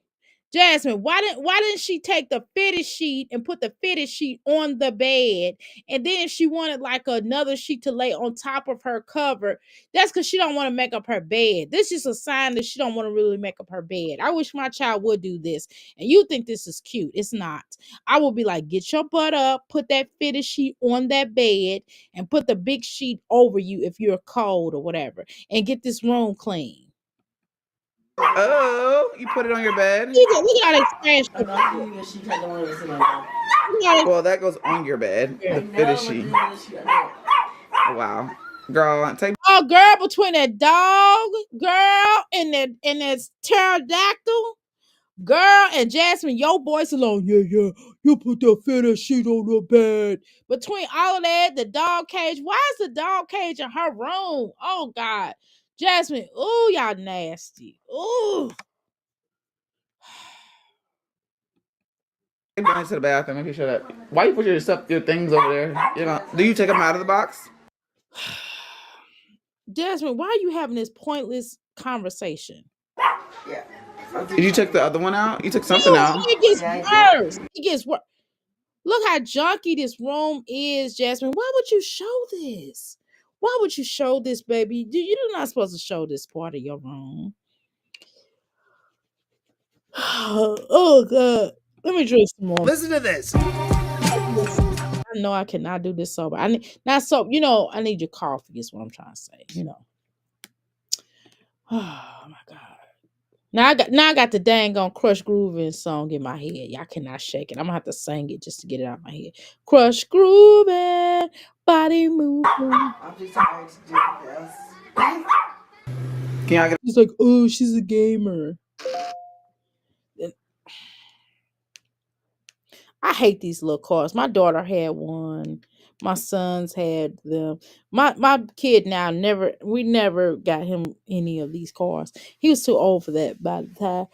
Jasmine, why didn't she take the fitted sheet and put the fitted sheet on the bed? And then if she wanted like another sheet to lay on top of her cover, that's because she don't want to make up her bed. This is a sign that she don't want to really make up her bed. I wish my child would do this. And you think this is cute. It's not. I will be like, get your butt up, put that fitted sheet on that bed, and put the big sheet over you if you're cold or whatever, and get this room clean. Oh, you put it on your bed. Look at all that trash. Well, that goes on your bed. The fitted sheet. Wow, girl, take. Oh, girl, between that dog, girl, and that pterodactyl, girl, and Jasmine, your voice alone. Yeah, yeah. You put that fitted sheet on the bed. Between all of that, the dog cage. Why is the dog cage in her room? Oh God, Jasmine. Ooh, y'all nasty. Ooh. Take mine to the bathroom if you shut up. Why you put your things over there? Do you take them out of the box? Jasmine, why are you having this pointless conversation? Yeah. Did you take the other one out? You took something out. It gets worse. It gets worse. Look how junky this room is, Jasmine. Why would you show this? Why would you show this, baby? You're not supposed to show this part of your room. Oh God. Let me drink some more. Listen to this. I know I cannot do this sober. I need not so I need your coffee, is what I'm trying to say. Oh my God. Now I got the dang on Crush Grooving song in my head. Y'all cannot shake it. I'm gonna have to sing it just to get it out of my head. Crush Grooving, body moving. I'm just trying to do this. Can I get? He's like, oh, she's a gamer. I hate these little cars. My daughter had one. My sons had them. My kid now we never got him any of these cars. He was too old for that by the time.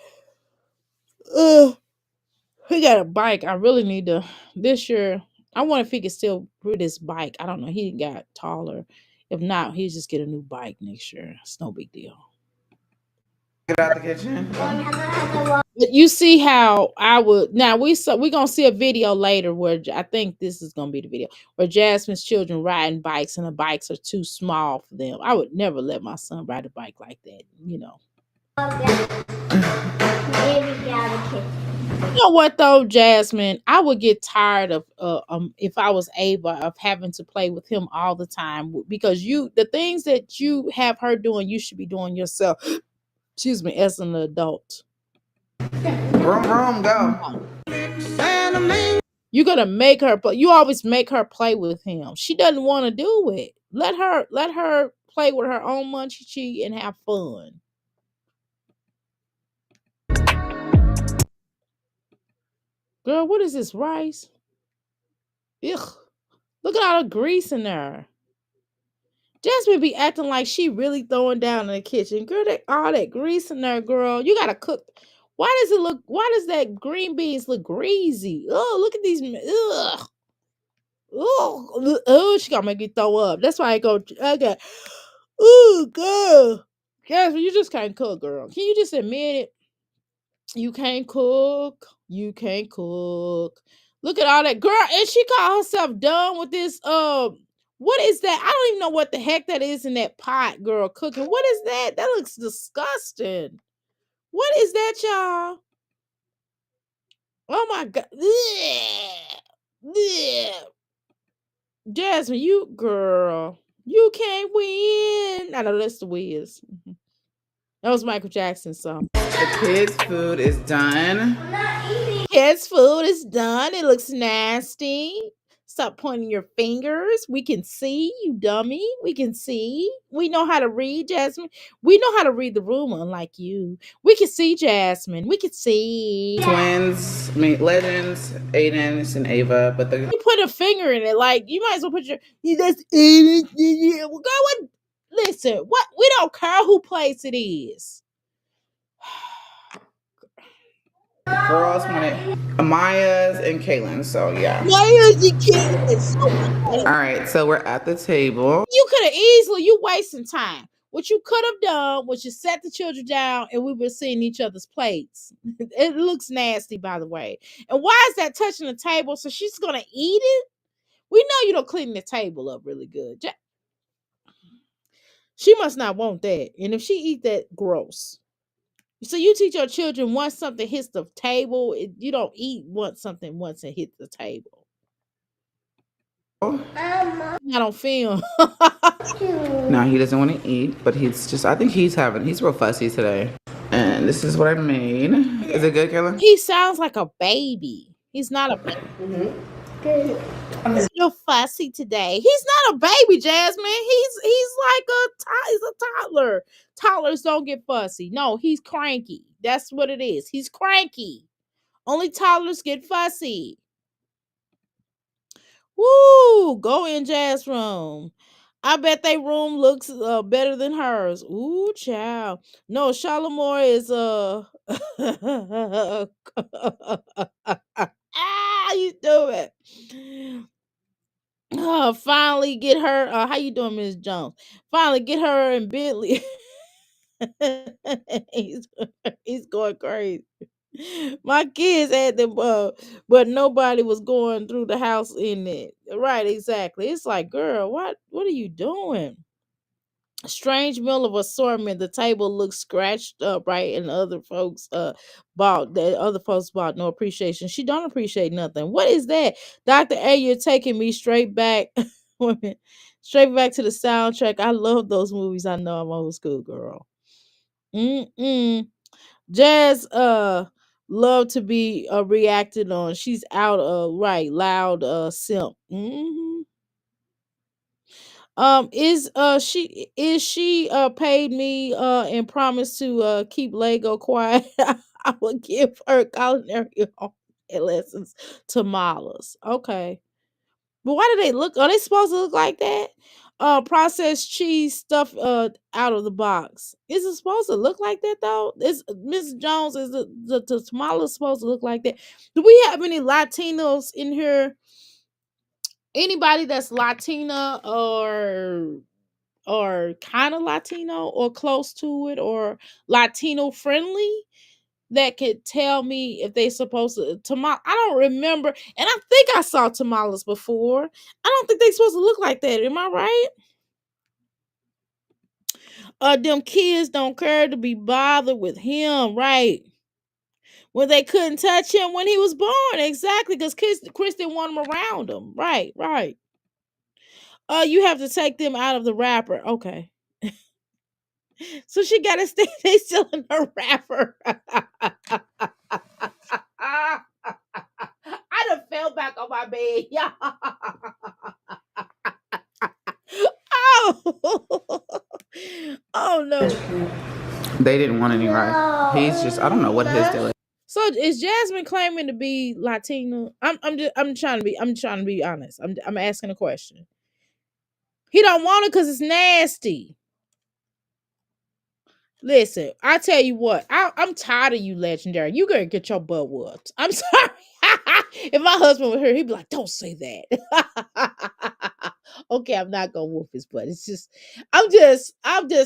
He got a bike. I really need to this year. I wonder if he can still ride his bike. I don't know. He got taller. If not, he'll just get a new bike next year. It's no big deal. Get out the kitchen. But you see how I would now we're gonna see a video later where I think this is gonna be the video where Jasmine's children riding bikes and the bikes are too small for them. I would never let my son ride a bike like that. You know what though, Jasmine? I would get tired of if I was able of having to play with him all the time because the things that you have her doing, you should be doing yourself. Excuse me, as an adult. Vroom, go. You're gonna make her play. You always make her play with him. She doesn't want to do it. Let her play with her own munchie and have fun. Girl, what is this rice? Ugh. Look at all the grease in there. Jasmine be acting like she really throwing down in the kitchen. Girl, all that grease in there, girl. You gotta cook. Why does that green beans look greasy? Oh, look at these. Ugh. Oh, she gonna make me throw up. That's why I go. Okay. Ooh, girl. Jasmine, you just can't cook, girl. Can you just admit it? You can't cook. You can't cook. Look at all that girl, and she called herself done with this. What is that? I don't even know what the heck that is in that pot, girl, cooking. What is that? That looks disgusting. What is that, y'all? Oh my god. Blech. Blech. Jasmine, you girl, you can't win. I know that's the Wiz. That was Michael Jackson's song. The kids' food is done. Kids' food is done. It looks nasty. Stop pointing your fingers. We can see, you dummy. We can see. We know how to read, Jasmine. We know how to read the room, unlike you. We can see, Jasmine. We can see. Twins, I mean legends, Aiden and Ava, but the You put a finger in it, like you might as well put your. That's it. Go what? Listen, what? We don't care who place it is. girls wanted Amaya's and Kaylin. So yeah. Why is it kids? All right, so we're at the table. You could have easily, you wasting time. What you could have done was just set the children down and we were seeing each other's plates. It looks nasty, by the way. And why is that touching the table? So she's gonna eat it? We know you don't clean the table up really good. She must not want that. And if she eat that, gross. So you teach your children once something hits the table, you don't eat once it hits the table. I don't film. No, he doesn't want to eat, but I think he's real fussy today. And this is what I made. Is it good, Kaylin? He sounds like a baby. He's not a baby. He's real fussy today. He's not a baby, Jasmine. He's like he's a toddler. Toddlers don't get fussy. No, he's cranky. That's what it is. He's cranky. Only toddlers get fussy. Woo! Go in Jazz room. I bet they room looks better than hers. Ooh, child. No, Shalimore is you stupid. Finally get her. How you doing, Miss Jones? Finally get her and Bentley. he's, he's going crazy. My kids had them, but nobody was going through the house in it. Right, exactly. It's like, girl, what are you doing? Strange meal of assortment. The table looks scratched up, right? And other folks bought no appreciation. She don't appreciate nothing. What is that? Dr. A, you're taking me straight back. Wait a minute. Straight back to the soundtrack. I love those movies. I know I'm old school, girl. Jazz love to be reacted on. She's out right, loud simp. Is she paid me and promised to keep Lego quiet? I would give her culinary lessons to Malas. Okay. But why do they look? Are they supposed to look like that? Processed cheese stuff out of the box. Is it supposed to look like that though? Is Miss Jones, is the tamales supposed to look like that? Do we have any Latinos in here? Anybody that's Latina or kind of Latino or close to it or Latino friendly that could tell me if they supposed to I don't remember, and I think I saw tamales before. I don't think they supposed to look like that. Am I right? Them kids don't care to be bothered with him, right? When they couldn't touch him when he was born, exactly, because Chris didn't want him around him, right, right. You have to take them out of the wrapper, okay. So she got to stay. They still in her wrapper. I done fell back on my bed. Yeah. Oh. Oh no. They didn't want any rice. He's just, I don't know what his deal is. So is Jasmine claiming to be Latina? I'm trying to be honest. I'm asking a question. He don't want it because it's nasty. Listen, I tell you what, I'm tired of you, Legendary. You gonna get your butt whooped. I'm sorry. If my husband were here, he'd be like, "Don't say that." Okay, I'm not gonna whoop his butt. It's just, this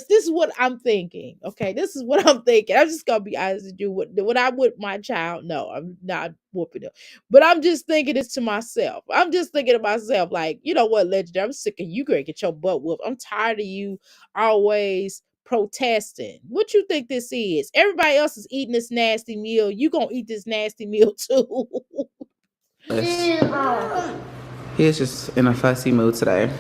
is what I'm thinking. Okay, this is what I'm thinking. I'm just gonna be honest with you. When I whip my child, no, I'm not whooping him. But I'm just thinking this to myself. I'm just thinking to myself, like, you know what, Legendary, I'm sick of you, girl, get your butt whooped. I'm tired of you always protesting. What you think this is? Everybody else is eating this nasty meal. You gonna eat this nasty meal too? He is just in a fussy mood today.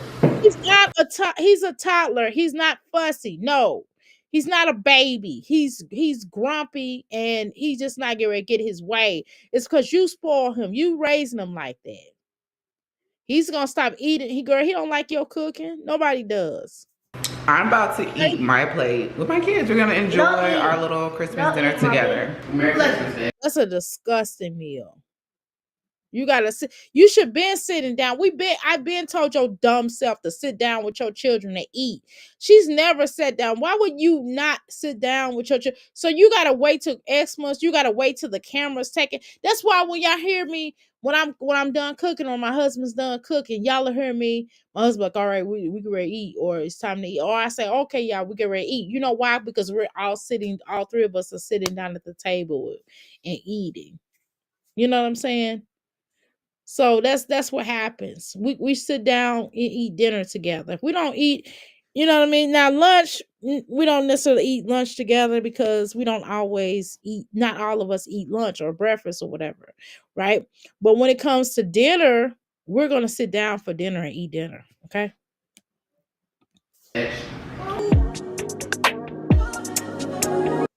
He's a toddler. He's not fussy. No. He's not a baby. He's grumpy and he's just not getting ready to get his way. It's because you spoil him. You raising him like that. He's gonna stop eating. He don't like your cooking. Nobody does. I'm about to eat my plate with my kids. We're gonna enjoy our little Christmas dinner together. Merry Christmas Day. That's a disgusting meal. You gotta sit. You should been sitting down. I've been told your dumb self to sit down with your children and eat. She's never sat down. Why would you not sit down with your children? So you gotta wait till Xmas. You gotta wait till the camera's taken. That's why when y'all hear me, when I'm done cooking or my husband's done cooking, y'all will hear me. My husband like, all right, we get ready to eat, or it's time to eat. Or I say, okay, y'all, we get ready to eat. You know why? Because we're all sitting, all three of us are sitting down at the table and eating. You know what I'm saying? So that's what happens. We sit down and eat dinner together. We don't eat, you know what I mean? Now lunch, we don't necessarily eat lunch together because we don't always eat, not all of us eat lunch or breakfast or whatever, right? But when it comes to dinner, we're gonna sit down for dinner and eat dinner, okay?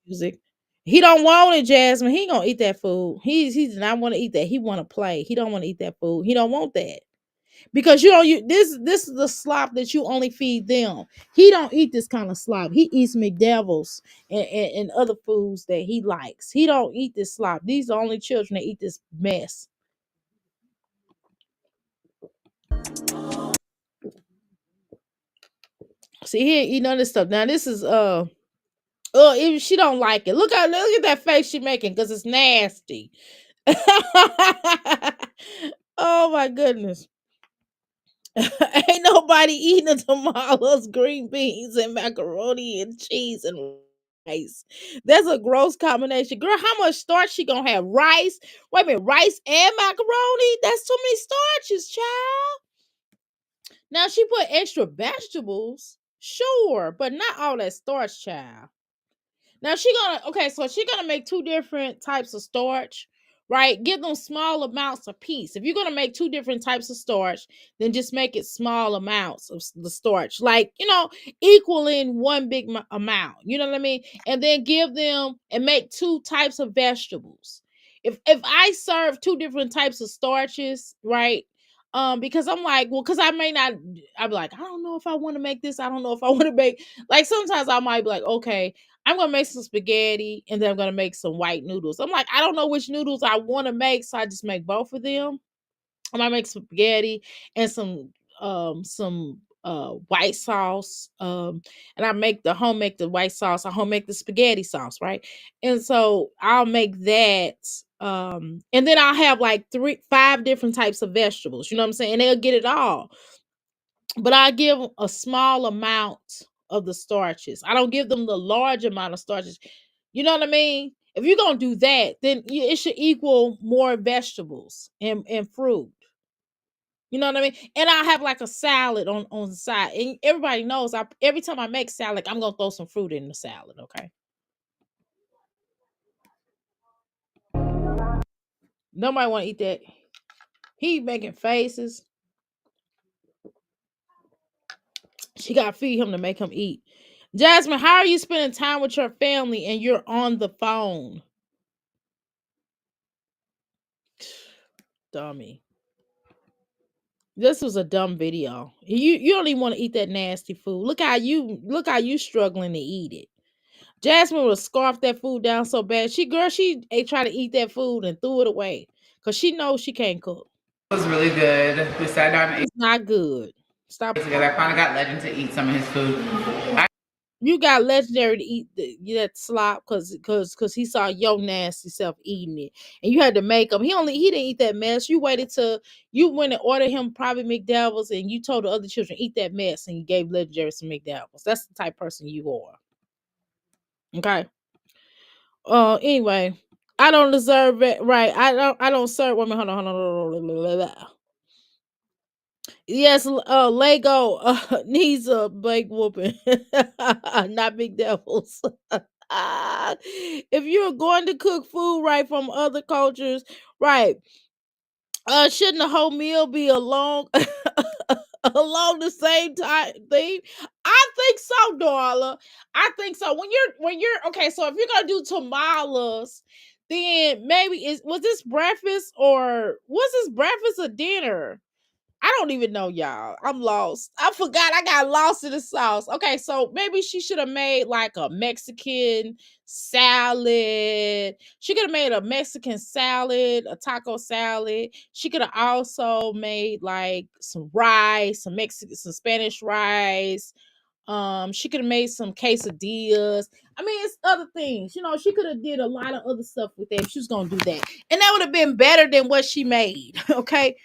Music. He don't want it, Jasmine. He ain't gonna eat that food. He does not want to eat that. He want to play. He don't want to eat that food. He don't want that. Because this is the slop that you only feed them. He don't eat this kind of slop. He eats McDevils and other foods that he likes. He don't eat this slop. These are only children that eat this mess. See, he ain't eat none of this stuff. Now this is if she don't like it. Look at that face she making because it's nasty. Oh my goodness. Ain't nobody eating the tamales, green beans, and macaroni and cheese and rice. That's a gross combination. Girl, how much starch she gonna have? Rice? Wait a minute, rice and macaroni? That's too many starches, child. Now she put extra vegetables, sure, but not all that starch, child. Now she gonna make two different types of starch, right? Give them small amounts of piece. If you're gonna make two different types of starch, then just make it small amounts of the starch, like equaling one big amount. You know what I mean? And then give them and make two types of vegetables. If I serve two different types of starches, right? Because I'm like, well, because I may not, I'm like, I don't know if I want to make this. I don't know if I want to make, like, sometimes I might be like, okay, I'm gonna make some spaghetti and then I'm gonna make some white noodles. I'm like, I don't know which noodles I want to make, so I just make both of them. I might make spaghetti and some white sauce. And I make the white sauce, I home make the spaghetti sauce, right? And so I'll make that. And then I'll have like 5 different types of vegetables, you know what I'm saying? And they'll get it all. But I give a small amount of the starches. I don't give them the large amount of starches. You know what I mean? If you're gonna do that, then it should equal more vegetables and fruit. You know what I mean? And I have like a salad on the side. And everybody knows every time I make salad, I'm gonna throw some fruit in the salad. Okay. Nobody want to eat that. He making faces. She got to feed him to make him eat. Jasmine, how are you spending time with your family and you're on the phone? Dummy. This was a dumb video. You don't even want to eat that nasty food. Look how you struggling to eat it. Jasmine would scarf that food down so bad. She ain't try to eat that food and threw it away. Cause she knows she can't cook. It was really good. We sat down and ate It's not good. Stop. together. I finally got Legend to eat some of his food. You got Legendary to eat that slop because he saw your nasty self eating it, and you had to make him. He didn't eat that mess. You waited till you went and ordered him probably McDoubles, and you told the other children eat that mess, and you gave Legendary some McDoubles. That's the type of person you are. Okay. Anyway, I don't deserve it. Right. I don't serve women. Hold on. Hold on. Yes, Lego needs a big whooping, not big devils. If you're going to cook food right from other cultures, right? Shouldn't the whole meal be along along the same time theme? I think so, Darla. I think so. When you're okay, so if you're gonna do tamales, then maybe was this breakfast or dinner? I don't even know, y'all. I'm lost. I forgot. I got lost in the sauce. Okay, so maybe she should have made like a Mexican salad. She could have made a Mexican salad, a taco salad. She could have also made like some rice, some Spanish rice. She could have made some quesadillas. I mean, it's other things. She could have did a lot of other stuff with that if she was gonna do that, and that would have been better than what she made. Okay,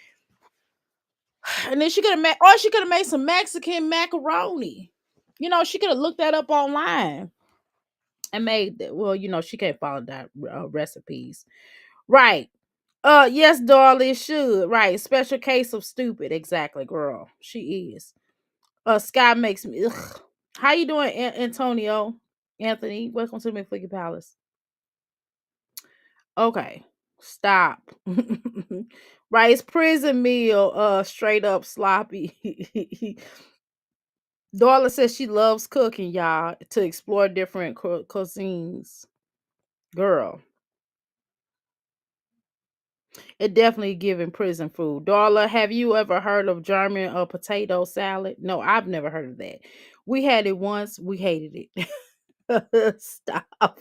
and then she could have made some Mexican macaroni. She could have looked that up online and made that. Well, she can't follow that recipes. Right. Yes, darling, it should. Right. Special case of stupid. Exactly, girl. She is. Sky makes me ugh. How you doing, Antonio? Anthony, welcome to McFlicky Palace. Okay. Stop. Right, it's prison meal, straight up sloppy. Darla says she loves cooking, y'all, to explore different cuisines. Girl, it definitely giving prison food. Darla, have you ever heard of German potato salad? No, I've never heard of that. We had it once. We hated it. Stop.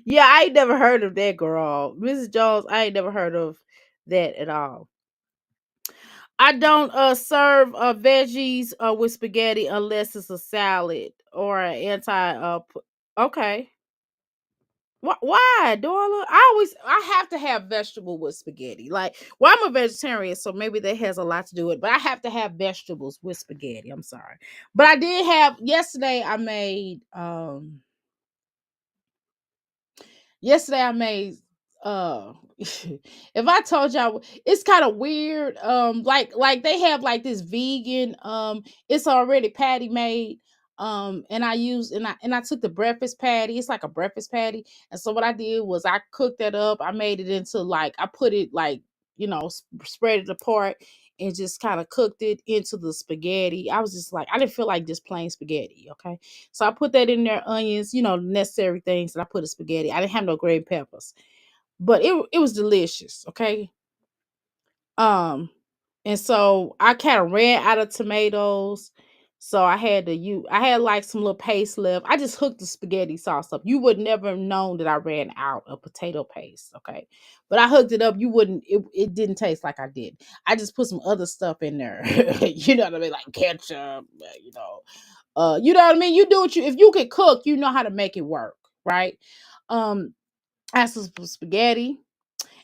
Yeah, I ain't never heard of that, girl. Mrs. Jones, I ain't never heard of that at all. I don't serve veggies with spaghetti unless it's a salad or an okay. Why, Darla? I have to have vegetable with spaghetti. Like, well, I'm a vegetarian, so maybe that has a lot to do with it. But I have to have vegetables with spaghetti. I'm sorry, but I did have yesterday. I made if I told y'all, it's kind of weird. Like they have like this vegan, it's already patty made. And I took the breakfast patty. It's like a breakfast patty. And so what I did was I cooked that up. I made it into like, I put it like, spread it apart and just kind of cooked it into the spaghetti. I was just like, I didn't feel like just plain spaghetti. Okay. So I put that in there, onions, necessary things, and I put a spaghetti. I didn't have no green peppers, but it was delicious. Okay. Um, and so I kind of ran out of tomatoes. So I had like some little paste left. I just hooked the spaghetti sauce up. You would never have known that I ran out of potato paste. Okay. But I hooked it up. It didn't taste like I did. I just put some other stuff in there. You know what I mean? Like ketchup, you know what I mean? You do if you can cook, you know how to make it work, right? I had some spaghetti,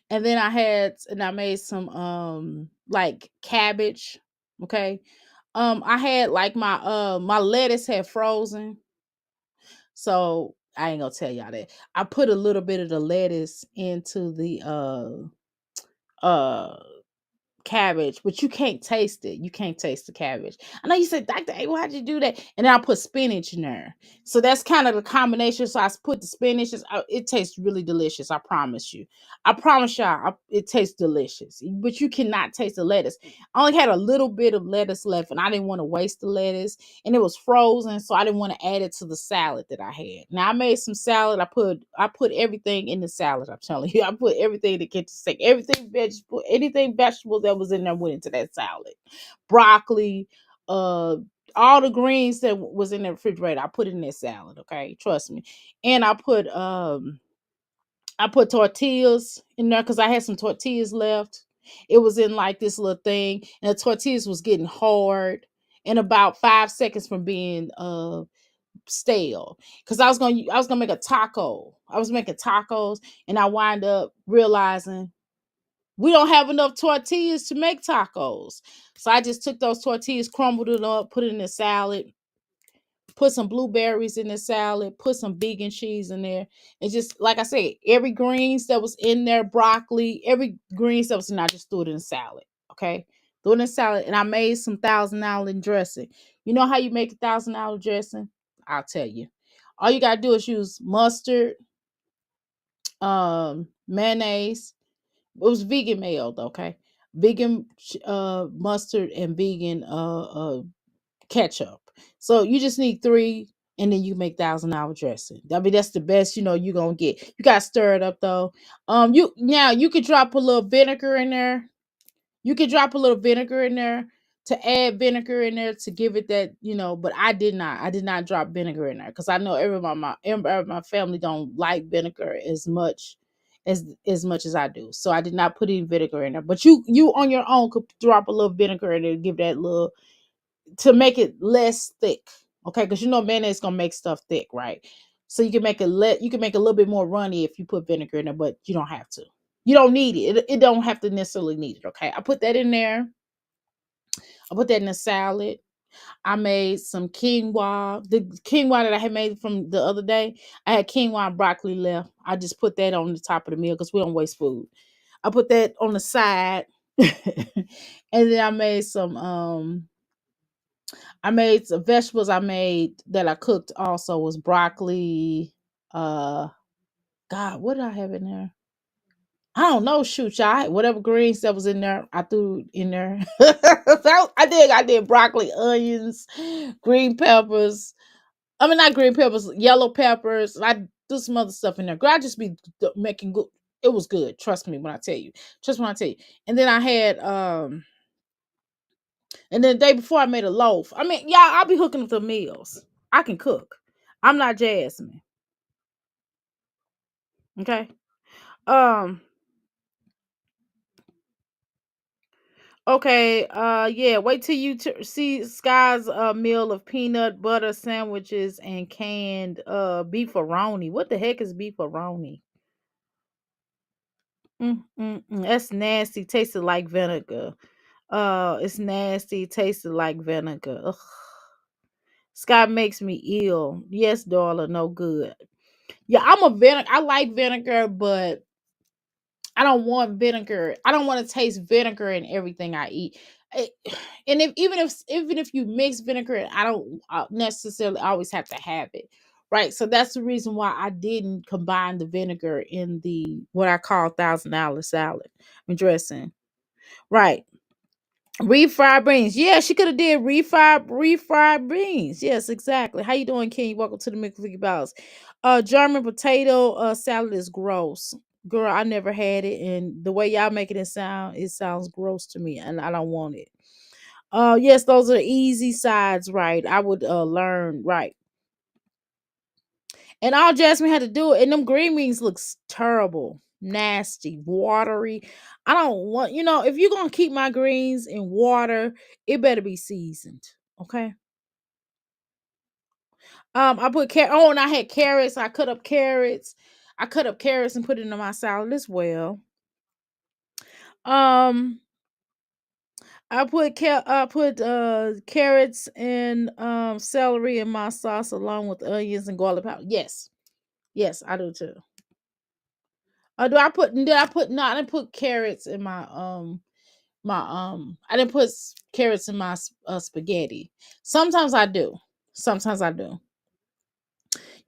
and then I made some like cabbage. Okay. I had like my lettuce had frozen. So I ain't gonna tell y'all that. I put a little bit of the lettuce into the uh cabbage, but you can't taste it. You can't taste the cabbage. I know you said, Dr. A, why'd you do that? And then I put spinach in there. So that's kind of the combination. So I put the spinach. It tastes really delicious. I promise you. I promise y'all, it tastes delicious. But you cannot taste the lettuce. I only had a little bit of lettuce left, and I didn't want to waste the lettuce. And it was frozen, so I didn't want to add it to the salad that I had. Now I made some salad. I put everything in the salad. I'm telling you, I put everything in the kitchen sink. Anything vegetable that was in there went into that salad. Broccoli, all the greens that was in the refrigerator, I put in that salad. Okay, trust me. And I put tortillas in there because I had some tortillas left. It was in like this little thing, and the tortillas was getting hard. In about 5 seconds from being stale because I was gonna make a taco. I was making tacos, and I wind up realizing we don't have enough tortillas to make tacos. So I just took those tortillas, crumbled it up, put it in a salad, put some blueberries in the salad, put some vegan cheese in there. And just like I said, every greens that was in there, broccoli, every greens that was in there, I just threw it in the salad. Okay. Threw it in the salad. And I made some $1,000 dressing. You know how you make $1,000 dressing? I'll tell you. All you gotta do is use mustard, mayonnaise. It was vegan mayo, though, okay? Vegan mustard and vegan ketchup. So you just need three, and then you make $1,000 dressing. I mean, that's the best you're gonna get. You gotta stir it up though. You could drop a little vinegar in there. You could drop a little vinegar in there to add vinegar in there to give it that. But I did not. I did not drop vinegar in there because I know everybody my family don't like vinegar as much as I do. So I did not put any vinegar in there. But you on your own could drop a little vinegar in there to give that little to make it less thick. Okay, because mayonnaise is gonna make stuff thick, right? So you can make you can make a little bit more runny if you put vinegar in there, but you don't have to. You don't need it. It don't have to necessarily need it. Okay, I put that in there. I put that in a salad. I made some quinoa. The quinoa that I had made from the other day, I had quinoa and broccoli left. I just put that on the top of the meal because we don't waste food. I put that on the side. And then I made some vegetables I made that I cooked also was broccoli. God, what did I have in there? I don't know. Shoot, y'all. Whatever greens that was in there, I threw in there. So I did broccoli, onions, green peppers. I mean, not green peppers, yellow peppers. I threw some other stuff in there. Girl, I just be making good. It was good. Trust me when I tell you. Trust me when I tell you. And then I had and then the day before I made a loaf. I mean, y'all, I'll be hooking up the meals. I can cook. I'm not Jasmine. Okay. Um. Okay. Yeah. Wait till you see Sky's meal of peanut butter sandwiches and canned beefaroni. What the heck is beefaroni? That's nasty. Tasted like vinegar. It's nasty. Tasted like vinegar. Ugh. Sky makes me ill. Yes, darling. No good. Yeah, I'm a vinegar. I like vinegar, but I don't want vinegar. I don't want to taste vinegar in everything I eat. Eh, And even if you mix vinegar, I don't necessarily always have to have it, right? So that's the reason why I didn't combine the vinegar in the what I call $1,000 salad dressing, right? Refried beans. Yeah, she could have did refried beans. Yes, exactly. How you doing, King? Welcome to the McFlurry Balance. German potato salad is gross. Girl, I never had it, and the way y'all making it sounds gross to me, and I don't want it. Yes, those are easy sides, right? I would learn, right? And all Jasmine had to do, and them green beans looks terrible, nasty, watery. I don't want, if you're gonna keep my greens in water, it better be seasoned. Okay. I put and I had carrots. I cut up carrots. I cut up carrots and put it in my salad as well. Um, I put carrots and celery in my sauce along with onions and garlic powder. Yes, yes, I do too. Did I put no, I didn't put carrots in I didn't put carrots in my spaghetti. Sometimes I do. Sometimes I do.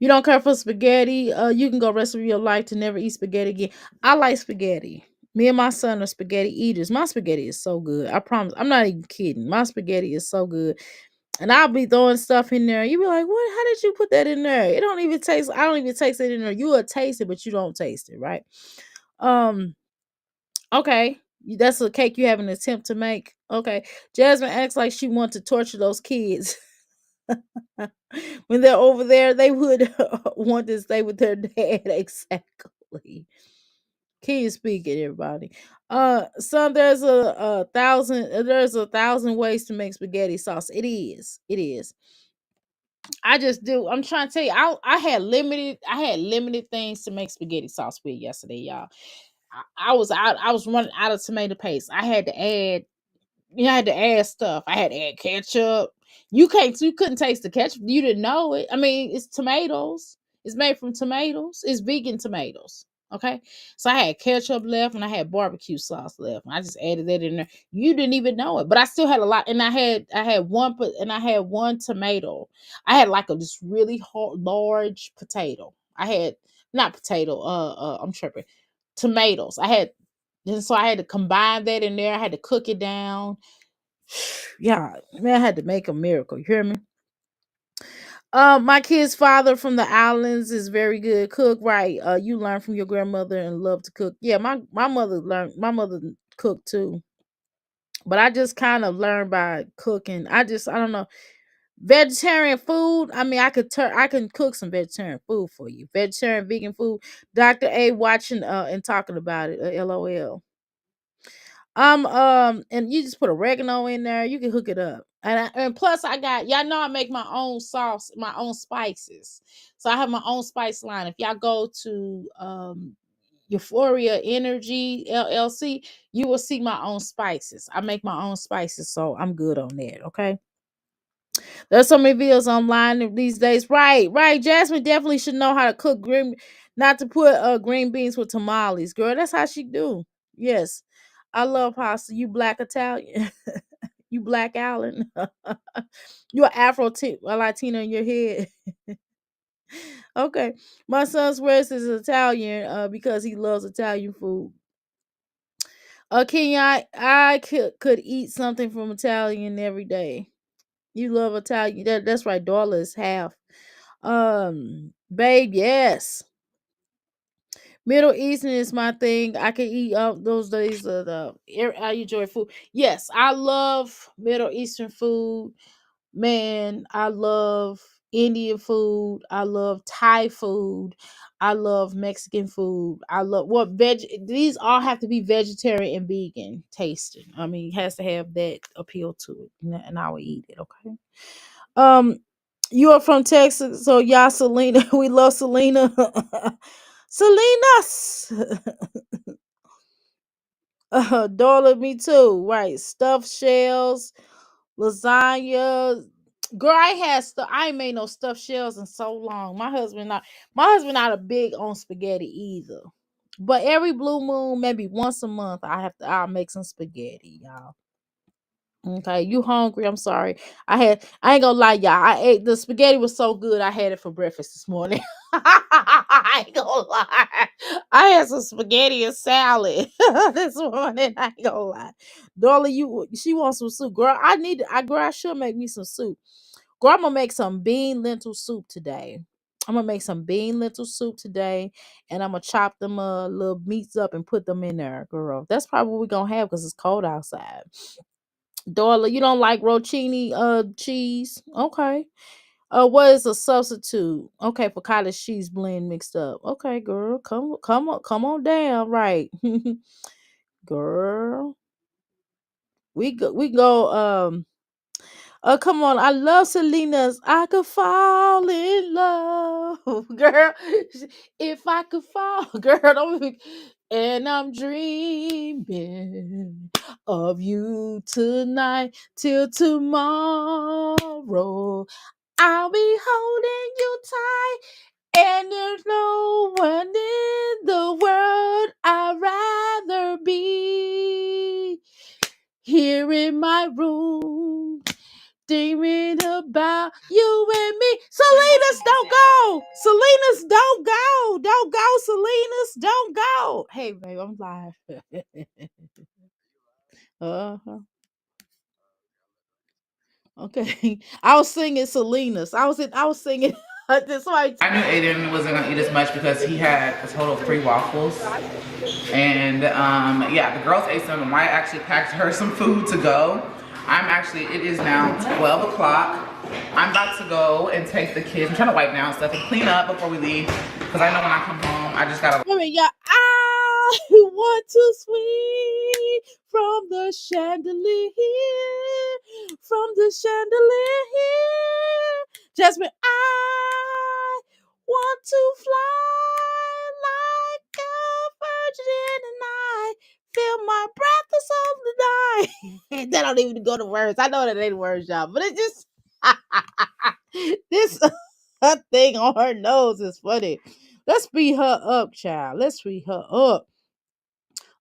You don't care for spaghetti, you can go rest of your life to never eat spaghetti again. I like spaghetti. Me and my son are spaghetti eaters. My spaghetti is so good. I promise. I'm not even kidding. My spaghetti is so good. And I'll be throwing stuff in there. You be like, what? How did you put that in there? It don't even taste. I don't even taste it in there. You will taste it, but you don't taste it, right? Um, okay. That's a cake you have an attempt to make. Okay. Jasmine acts like she wants to torture those kids. When they're over there, they would want to stay with their dad. Exactly. Can you speak it, everybody? Son, there's a thousand ways to make spaghetti sauce. It is. It is. I just do. I'm trying to tell you, I had limited things to make spaghetti sauce with yesterday, y'all. I was running out of tomato paste. I had to add stuff. I had to add ketchup. You couldn't taste the ketchup. You didn't know it. I mean, it's tomatoes. It's made from tomatoes. It's vegan tomatoes. Okay. So I had ketchup left and I had barbecue sauce left. And I just added that in there. You didn't even know it. But I still had a lot. And I had one tomato. I had like this really large potato. I had not potato, I'm tripping. Tomatoes. And so I had to combine that in there. I had to cook it down. Yeah, man, I had to make a miracle. You hear me? My kid's father from the islands is very good cook. Right? You learn from your grandmother and love to cook. Yeah, my mother learned. My mother cooked too, but I just kind of learned by cooking. I don't know vegetarian food. I mean, I can cook some vegetarian food for you. Vegetarian, vegan food. Doctor A watching and talking about it. LOL. And you just put oregano in there. You can hook it up. And plus, I got y'all know I make my own sauce, my own spices. So I have my own spice line. If y'all go to Euphoria Energy LLC, you will see my own spices. I make my own spices, so I'm good on that. Okay. There's so many videos online these days. Right, right. Jasmine definitely should know how to cook not to put green beans with tamales, girl. That's how she do. Yes, I love pasta. You black Italian, you black Allen, you are a Latina in your head. Okay, my son swears he's Italian because he loves Italian food. Kenya, I could eat something from Italian every day. You love Italian. That's right. Dollar is half. Babe, yes. Middle Eastern is my thing. I can eat those days of I enjoy food. Yes, I love Middle Eastern food. Man, I love Indian food. I love Thai food. I love Mexican food. I love these all have to be vegetarian and vegan tasting. I mean, it has to have that appeal to it. And I will eat it, okay? Um, you are from Texas, so y'all, Selena. We love Selena. Selena's. Dollar, me too. Right. Stuffed shells, lasagna. Girl, I ain't made no stuffed shells in so long. My husband not a big on spaghetti either. But every blue moon, maybe once a month, I'll make some spaghetti, y'all. Okay, you hungry? I'm sorry. I ain't gonna lie, y'all. I ate the spaghetti was so good. I had it for breakfast this morning. I ain't gonna lie. I had some spaghetti and salad this morning. I ain't gonna lie. Dolly, she wants some soup. Girl, I should make me some soup. Girl, I'm gonna make some bean lentil soup today. I'm gonna make some bean lentil soup today, and I'm gonna chop them little meats up and put them in there, girl. That's probably what we're gonna have because it's cold outside. Darla, you don't like rocini cheese? Okay. What is a substitute? Okay, for cottage cheese blend mixed up. Okay, girl. Come on down, right. Girl. We go come on. I love Selena's I could fall in love. Girl. If I could fall, girl, don't be- and I'm dreaming of you tonight till tomorrow. I'll be holding you tight, and there's no one in the world I'd rather be here in my room. Dreaming about you and me. Selena's don't go. Selena's don't go. Don't go, Selena's don't go. Hey, babe, I'm live. Uh-huh. Okay. I was singing Selena's. I was singing this right. I knew Aiden wasn't gonna eat as much because he had a total of 3 waffles. And yeah, the girls ate some, and Maya actually packed her some food to go. It is now 12 o'clock. I'm about to go and take the kids. I'm trying to wipe down stuff and clean up before we leave. Because I know when I come home, I just gotta. I mean, yeah, I want to swing from the chandelier, from the chandelier. Jasmine, to fly like a virgin in the night. Feel my breath is on the night. That don't even go to words. I know that ain't words, y'all, but it just this her thing on her nose is funny. Let's speed her up, child. Let's speed her up.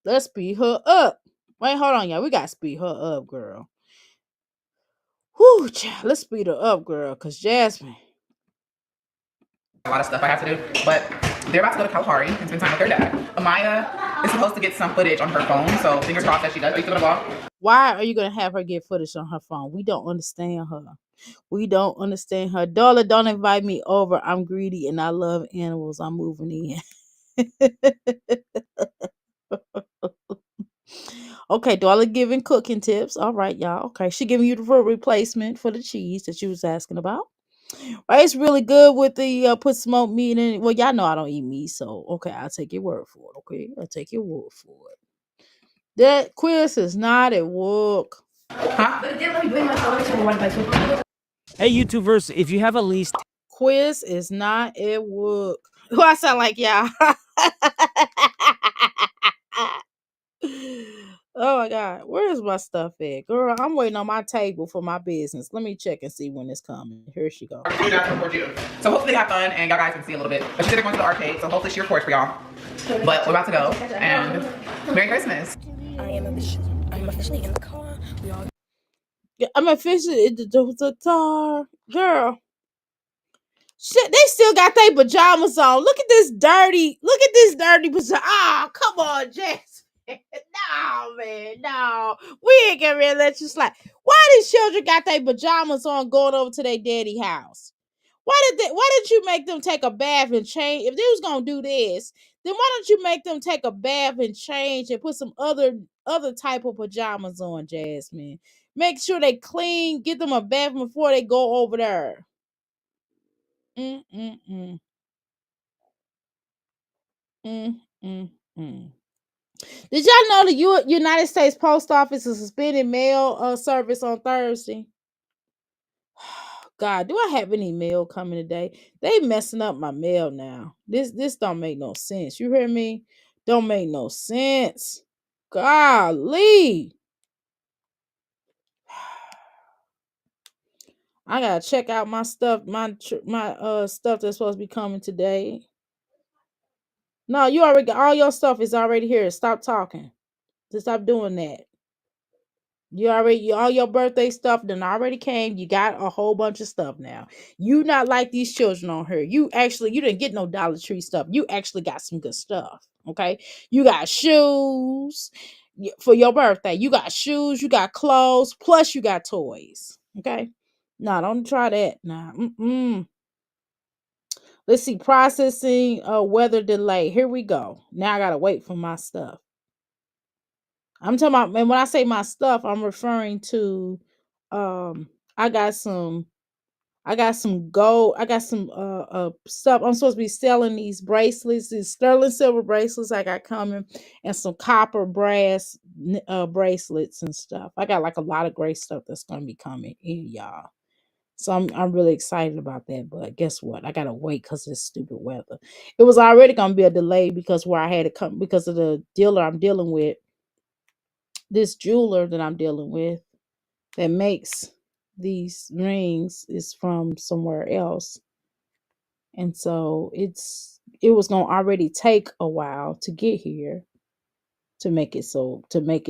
Let's speed her up. Wait, hold on, y'all. We gotta speed her up, girl. Whew, child. Let's speed her up, girl. Cause Jasmine. A lot of stuff I have to do, but they're about to go to Kalahari and spend time with their dad. Amaya is supposed to get some footage on her phone, so fingers crossed that she does. Are you still gonna vlog? Why are you gonna have her get footage on her phone? We don't understand her. We don't understand her. Darla, don't invite me over. I'm greedy and I love animals. I'm moving in. Okay, Darla giving cooking tips. All right, y'all. Okay, she giving you the replacement for the cheese that you was asking about. Right, it's really good with the put smoked meat in it. Well, y'all know I don't eat meat, so okay, I'll take your word for it. Okay, I'll take your word for it. That quiz is not at work. Huh? Hey, YouTubers, if you have at least Quiz is not at work. Who I sound like, y'all? Oh my God, where is my stuff at, girl? I'm waiting on my table for my business. Let me check and see when it's coming. Here she go. So hopefully they have fun and y'all guys can see a little bit. But she said they're going to the arcade, so hopefully she records for y'all. But we're about to go and Merry Christmas. I'm officially in the car. We all I'm officially the tar girl. Shit, they still got their pajamas on. Look at this dirty pajama. Ah, come on, Jess. No, man, no. We ain't gonna really let you slide. Why these children got their pajamas on going over to their daddy house? Why did you make them take a bath and change? If they was gonna do this, then why don't you make them take a bath and change and put some other type of pajamas on, Jasmine? Make sure they clean, get them a bath before they go over there. Mm-mm-mm. Mm-mm-mm. Did y'all know the United States Post Office is suspending mail service on Thursday? God, do I have any mail coming today? They messing up my mail now. This don't make no sense. You hear me? Don't make no sense. Golly. I gotta check out my stuff, my stuff that's supposed to be coming today. No, you already got all your stuff is already here. Stop talking. Just stop doing that. All your birthday stuff done already came. You got a whole bunch of stuff now. You not like these children on here. You didn't get no Dollar Tree stuff. You actually got some good stuff. Okay. You got shoes for your birthday. You got shoes, you got clothes, plus you got toys. Okay. No, don't try that. Nah. Let's see. Processing weather delay. Here we go. Now I gotta wait for my stuff. I'm talking about, and when I say my stuff, I'm referring to I got some gold, I got some stuff. I'm supposed to be selling these bracelets, these sterling silver bracelets I got coming, and some copper brass bracelets and stuff. I got like a lot of great stuff that's gonna be coming in, y'all. So I'm really excited about that. But guess what? I gotta wait because of this stupid weather. It was already gonna be a delay because where I had to come because of the dealer I'm dealing with, this jeweler that I'm dealing with that makes these rings is from somewhere else. And so it was going to already take a while to get here to make it so to make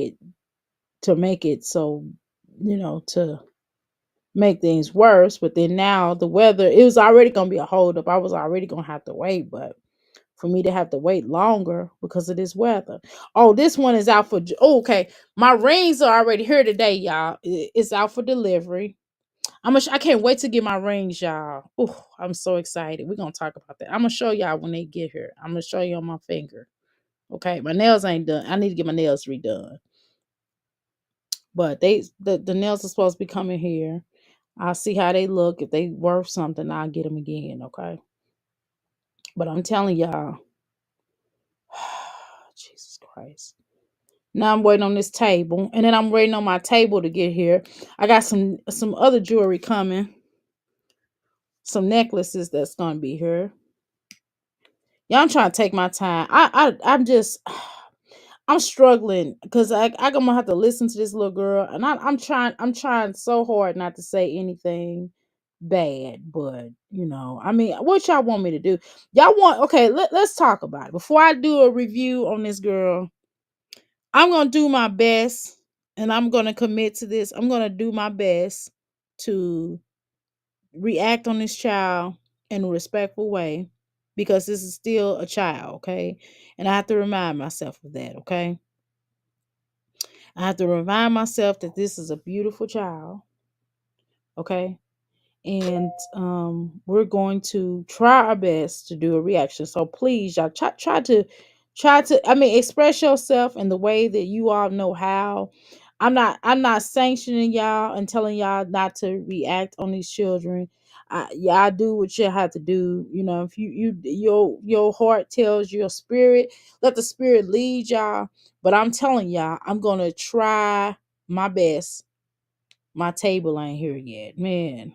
things worse, but then now the weather, it was already going to be a holdup. I was already going to have to wait, but for me to have to wait longer because of this weather. Oh, this one is out for. Oh, okay, my rings are already here today, y'all. It's out for delivery. I can't wait to get my rings, y'all. Oh, I'm so excited. We're gonna talk about that. I'm gonna show y'all when they get here. I'm gonna show you on my finger. Okay, my nails ain't done. I need to get my nails redone. But the nails are supposed to be coming here. I'll see how they look. If they worth something, I'll get them again. Okay. But I'm telling y'all, Jesus Christ. Now I'm waiting on this table, and then I'm waiting on my table to get here. I got some other jewelry coming, some necklaces that's gonna be here. Y'all, I'm trying to take my time. I'm just I'm struggling because I'm gonna have to listen to this little girl, and I'm trying so hard not to say anything bad, but I mean, what y'all want me to do? Y'all want okay? Let's talk about it before I do a review on this girl. I'm gonna do my best, and I'm gonna commit to this. I'm gonna do my best to react on this child in a respectful way because this is still a child, okay? And I have to remind myself of that, okay? I have to remind myself that this is a beautiful child, okay? And we're going to try our best to do a reaction. So please, y'all try to I mean express yourself in the way that you all know how. I'm not sanctioning y'all and telling y'all not to react on these children. Y'all do what you have to do. If your heart tells your spirit, let the spirit lead y'all. But I'm telling y'all, I'm gonna try my best. My table ain't here yet, man.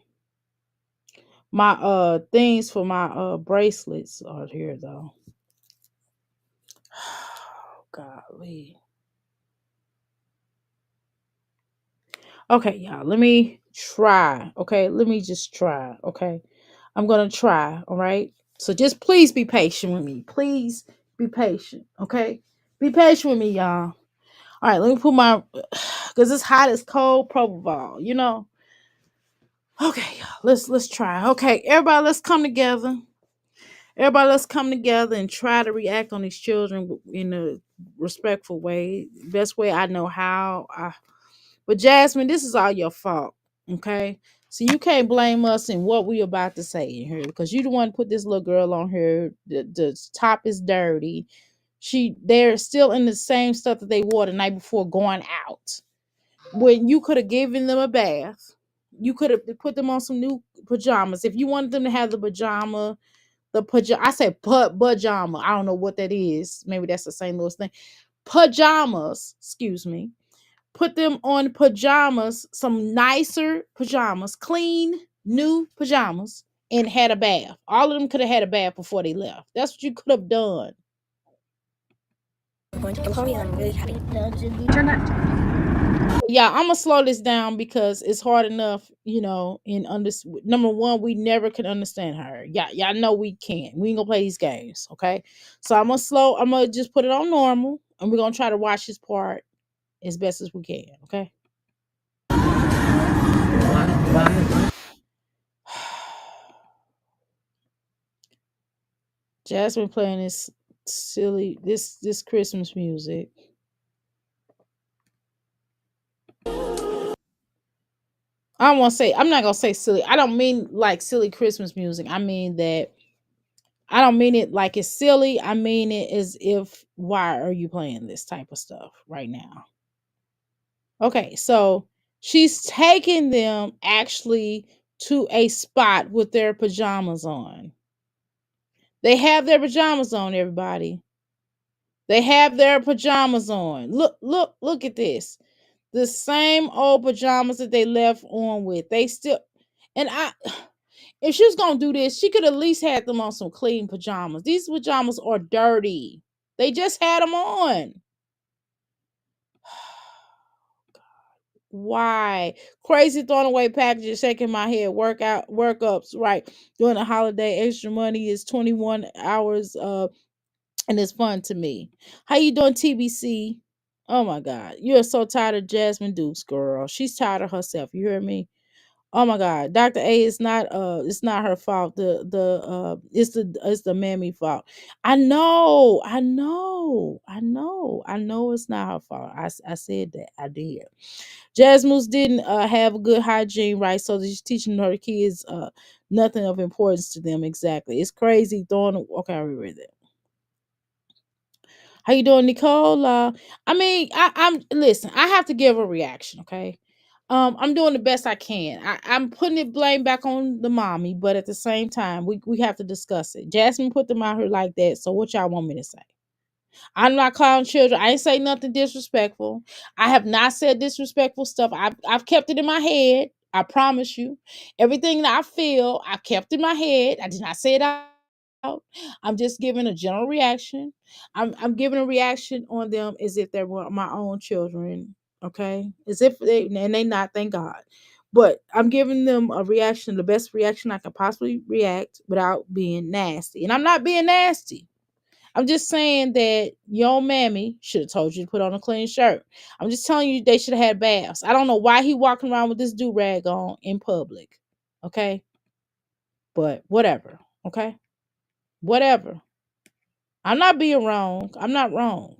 My things for my bracelets are here though. Golly. Okay, y'all. Let me try. Okay, let me just try. Okay, I'm gonna try. All right. So just please be patient with me. Please be patient. Okay, be patient with me, y'all. All right. Let me put my because it's hot as cold propofol. Okay, y'all. Let's try. Okay, everybody, let's come together. Everybody, let's come together and try to react on these children in a respectful way. Best way I know how. But Jasmine, this is all your fault. Okay. So you can't blame us in what we about to say in here because you the one put this little girl on here. The top is dirty. They're still in the same stuff that they wore the night before going out. When you could have given them a bath, you could have put them on some new pajamas. If you wanted them to have I said pajama. I don't know what that is. Maybe that's the St. Louis thing. Pajamas, excuse me. Put them on pajamas, some nicer pajamas, clean, new pajamas, and had a bath. All of them could have had a bath before they left. That's what you could have done. I'm sorry, I'm really happy. Yeah, I'm gonna slow this down because it's hard enough, in number one, we never can understand her. Yeah, y'all know we can't. We ain't gonna play these games, okay? So I'm gonna just put it on normal, and we're gonna try to watch this part as best as we can, okay? Jasmine playing this silly this Christmas music. I'm not gonna say silly. I don't mean like silly Christmas music. I mean that I don't mean it like it's silly. I mean it as if why are you playing this type of stuff right now? Okay, so she's taking them actually to a spot with their pajamas on. They have their pajamas on, everybody. They have their pajamas on. Look at this. The same old pajamas that they left on with. They still and if she was gonna do this, she could at least had them on some clean pajamas. These pajamas are dirty. They just had them on. Why? Crazy throwing away packages, shaking my head, workups, right. During the holiday, extra money is 21 hours and it's fun to me. How you doing, TBC? Oh my God. You're so tired of Jasmine Dukes, girl. She's tired of herself. You hear me? Oh my God. Dr. A is not it's not her fault. It's the mammy fault. I know it's not her fault. I said that. I did. Jasmine didn't have good hygiene, right? So she's teaching her kids nothing of importance to them exactly. It's crazy throwing okay, I read that. How you doing, Nicole? I mean, I'm listen. I have to give a reaction, okay? I'm doing the best I can. I'm putting the blame back on the mommy, but at the same time, we have to discuss it. Jasmine put them out here like that. So what y'all want me to say? I'm not calling children. I ain't say nothing disrespectful. I have not said disrespectful stuff. I've kept it in my head. I promise you. Everything that I feel, I kept in my head. I did not say it out I'm just giving a general reaction. I'm giving a reaction on them as if they were my own children. Okay, as if they not. Thank God. But I'm giving them a reaction, the best reaction I can possibly react without being nasty. And I'm not being nasty. I'm just saying that your mammy should have told you to put on a clean shirt. I'm just telling you they should have had baths. I don't know why he walking around with this do rag on in public. Okay, but whatever. Okay, whatever. I'm not being wrong. I'm not wrong.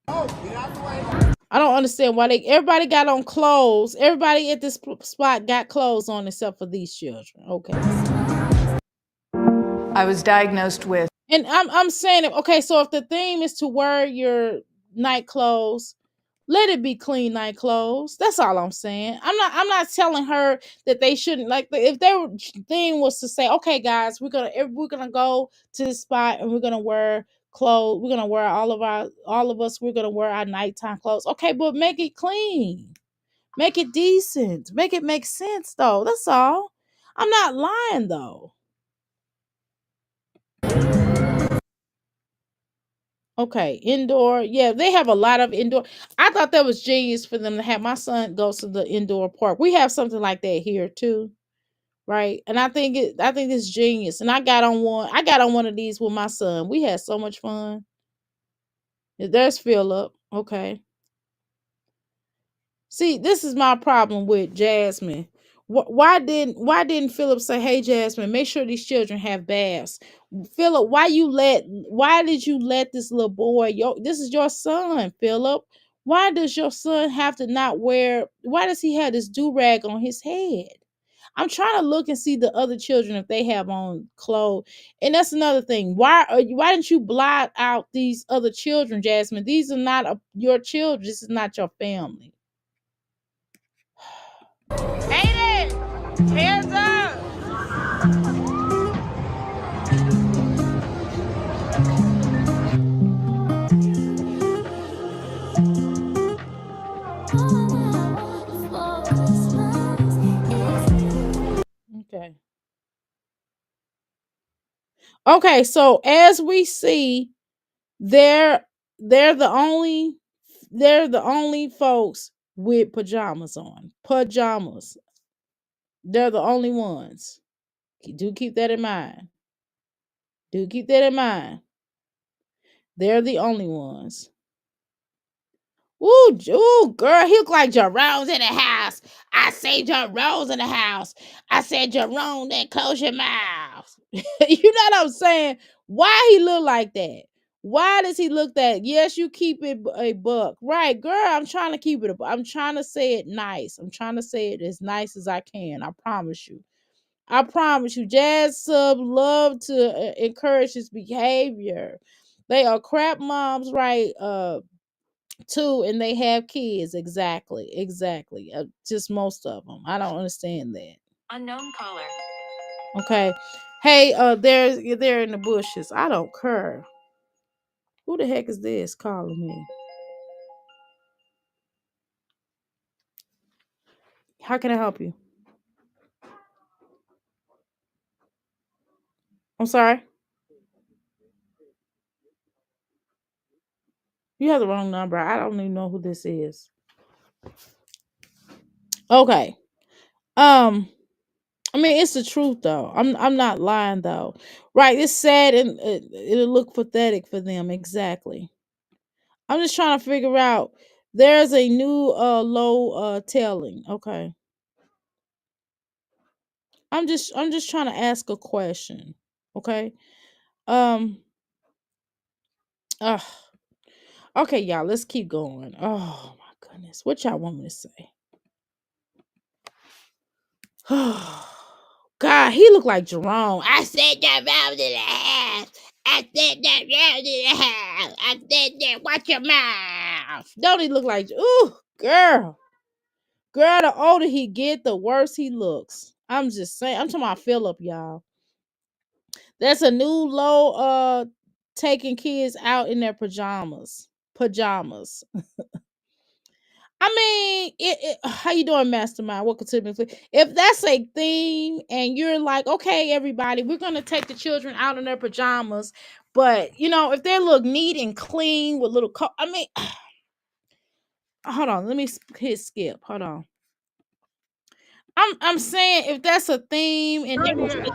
I don't understand why everybody got on clothes. Everybody at this spot got clothes on except for these children. Okay. I was diagnosed with. And I'm saying it. Okay, so if the theme is to wear your night clothes, let it be clean night clothes. That's all I'm saying. I'm not telling her that they shouldn't, like, if their thing was to say, okay guys, we're gonna go to this spot and we're gonna wear clothes, we're gonna wear all of us, we're gonna wear our nighttime clothes. Okay, but make it clean. Make it decent. Make it make sense though. That's all. I'm not lying though. Okay, indoor. Yeah, they have a lot of indoor. I thought that was genius for them to have. My son goes to the indoor park. We have something like that here too, right? And I think it's genius. And I got on one of these with my son. We had so much fun. There's Philip. Okay. See, this is my problem with Jasmine. Why didn't Philip say, "Hey Jasmine, make sure these children have baths"? Philip, why did you let this little boy, this is your son, Philip. Why does your son have to not wear, why does he have this do-rag on his head? I'm trying to look and see the other children if they have on clothes. And that's another thing. Why didn't you blot out these other children, Jasmine? These are not your children. This is not your family. Aiden, hands up. Okay. Okay, so as we see, they're they're the only they're the only folks with pajamas on. Pajamas. They're the only ones. Do keep that in mind. Do keep that in mind. They're the only ones. Ooh, girl, he look like Jerome's in the house. I say Jerome's in the house. I said, Jerome, then close your mouth. You know what I'm saying? Why he look like that? Why does he look that? Yes, you keep it a buck. Right, girl, I'm trying to keep it a buck. I'm trying to say it nice. I'm trying to say it as nice as I can. I promise you. I promise you. Jazz sub love to encourage his behavior. They are crap moms, right? Too, and they have kids. Exactly. Just most of them. I don't understand that. Unknown caller. Okay. Hey, they're in the bushes. I don't care. Who the heck is this calling me? How can I help you? I'm sorry. You have the wrong number. I don't even know who this is. Okay. Um, I mean, it's the truth though. I'm not lying though. Right? It's sad and it'll look pathetic for them. Exactly. I'm just trying to figure out. There's a new low telling. Okay. I'm just trying to ask a question. Okay. Um uh, okay, y'all, let's keep going. Oh my goodness. What y'all want me to say? God, he looked like Jerome. I said that round in the house. I said that round in the house. I said that. Watch your mouth. Don't he look like? Ooh, girl. Girl, the older he get, the worse he looks. I'm just saying. I'm talking about Philip, y'all. There's a new low taking kids out in their pajamas. Pajamas. I mean, how you doing, Mastermind? Welcome to the. If that's a theme, and you're like, okay, everybody, we're gonna take the children out in their pajamas, but if they look neat and clean with little, I mean, hold on, let me hit skip. Hold on. I'm saying if that's a theme, and they want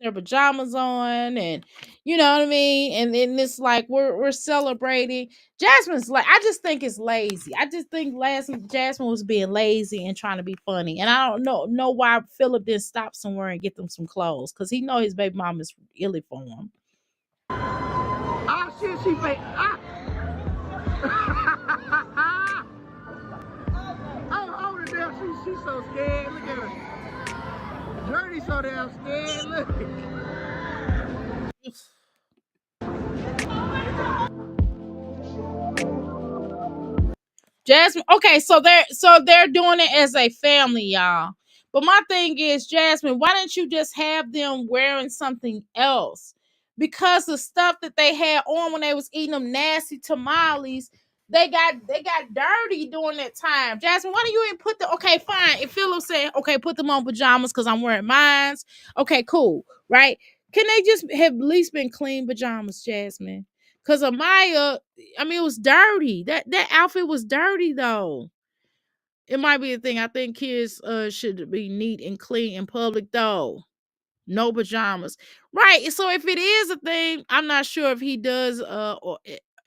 their pajamas on, and you know what I mean, and then it's like we're celebrating. Jasmine's like, I just think it's lazy. I just think last Jasmine was being lazy and trying to be funny, and I don't know why Philip didn't stop somewhere and get them some clothes, because he know his baby mom is illy for him. Ah, shit, she fake. Ah! I'm holding down. She's so scared. Look at her. Journey so damn scared. Look. Jasmine, okay, so they're doing it as a family, y'all. But my thing is, Jasmine, why didn't you just have them wearing something else? Because the stuff that they had on when they was eating them nasty tamales, they got dirty during that time. Jasmine, why don't you even put the okay, fine. If Philip said, okay, put them on pajamas because I'm wearing mines. Okay, cool, right? Can they just have at least been clean pajamas, Jasmine? Because Amaya, I mean, it was dirty. That outfit was dirty though. It might be a thing. I think kids should be neat and clean in public though. No pajamas. Right. So if it is a thing, I'm not sure if he does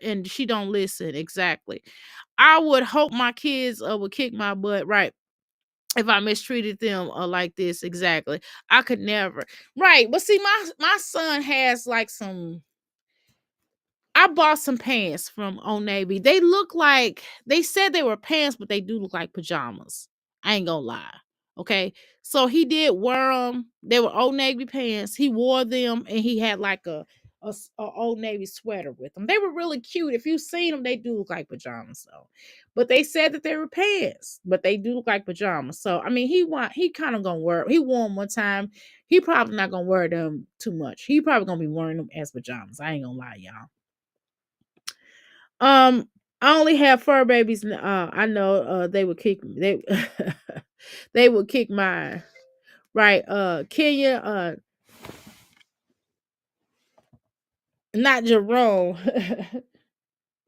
and she don't listen exactly. I would hope my kids would kick my butt, right? If I mistreated them like this, exactly. I could never. Right. But see, my son has like some. I bought some pants from Old Navy. They look like they said they were pants, but they do look like pajamas. I ain't gonna lie. Okay. So he did wear them. They were Old Navy pants. He wore them and he had like a Old Navy sweater with them. They were really cute. If you've seen them, they do look like pajamas though. But they said that they were pants, but they do look like pajamas. So I mean, he kind of gonna wear. He wore them one time. He probably not gonna wear them too much. He probably gonna be wearing them as pajamas. I ain't gonna lie, y'all. I only have fur babies. I know they would kick they they would kick mine. Right. Kenya, not Jerome.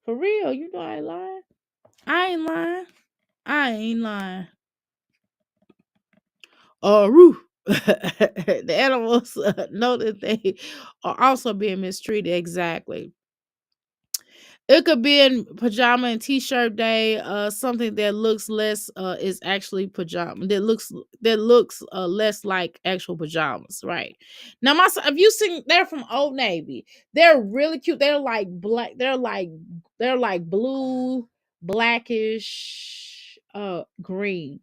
For real, you know I ain't lying. I ain't lying. I ain't lying. Roo. The animals know that they are also being mistreated. Exactly. It could be in pajama and t-shirt day. Something that looks less is actually pajama. That looks less like actual pajamas, right? Now, my son, if you seen, they're from Old Navy. They're really cute. They're like black. They're like blue, blackish, green,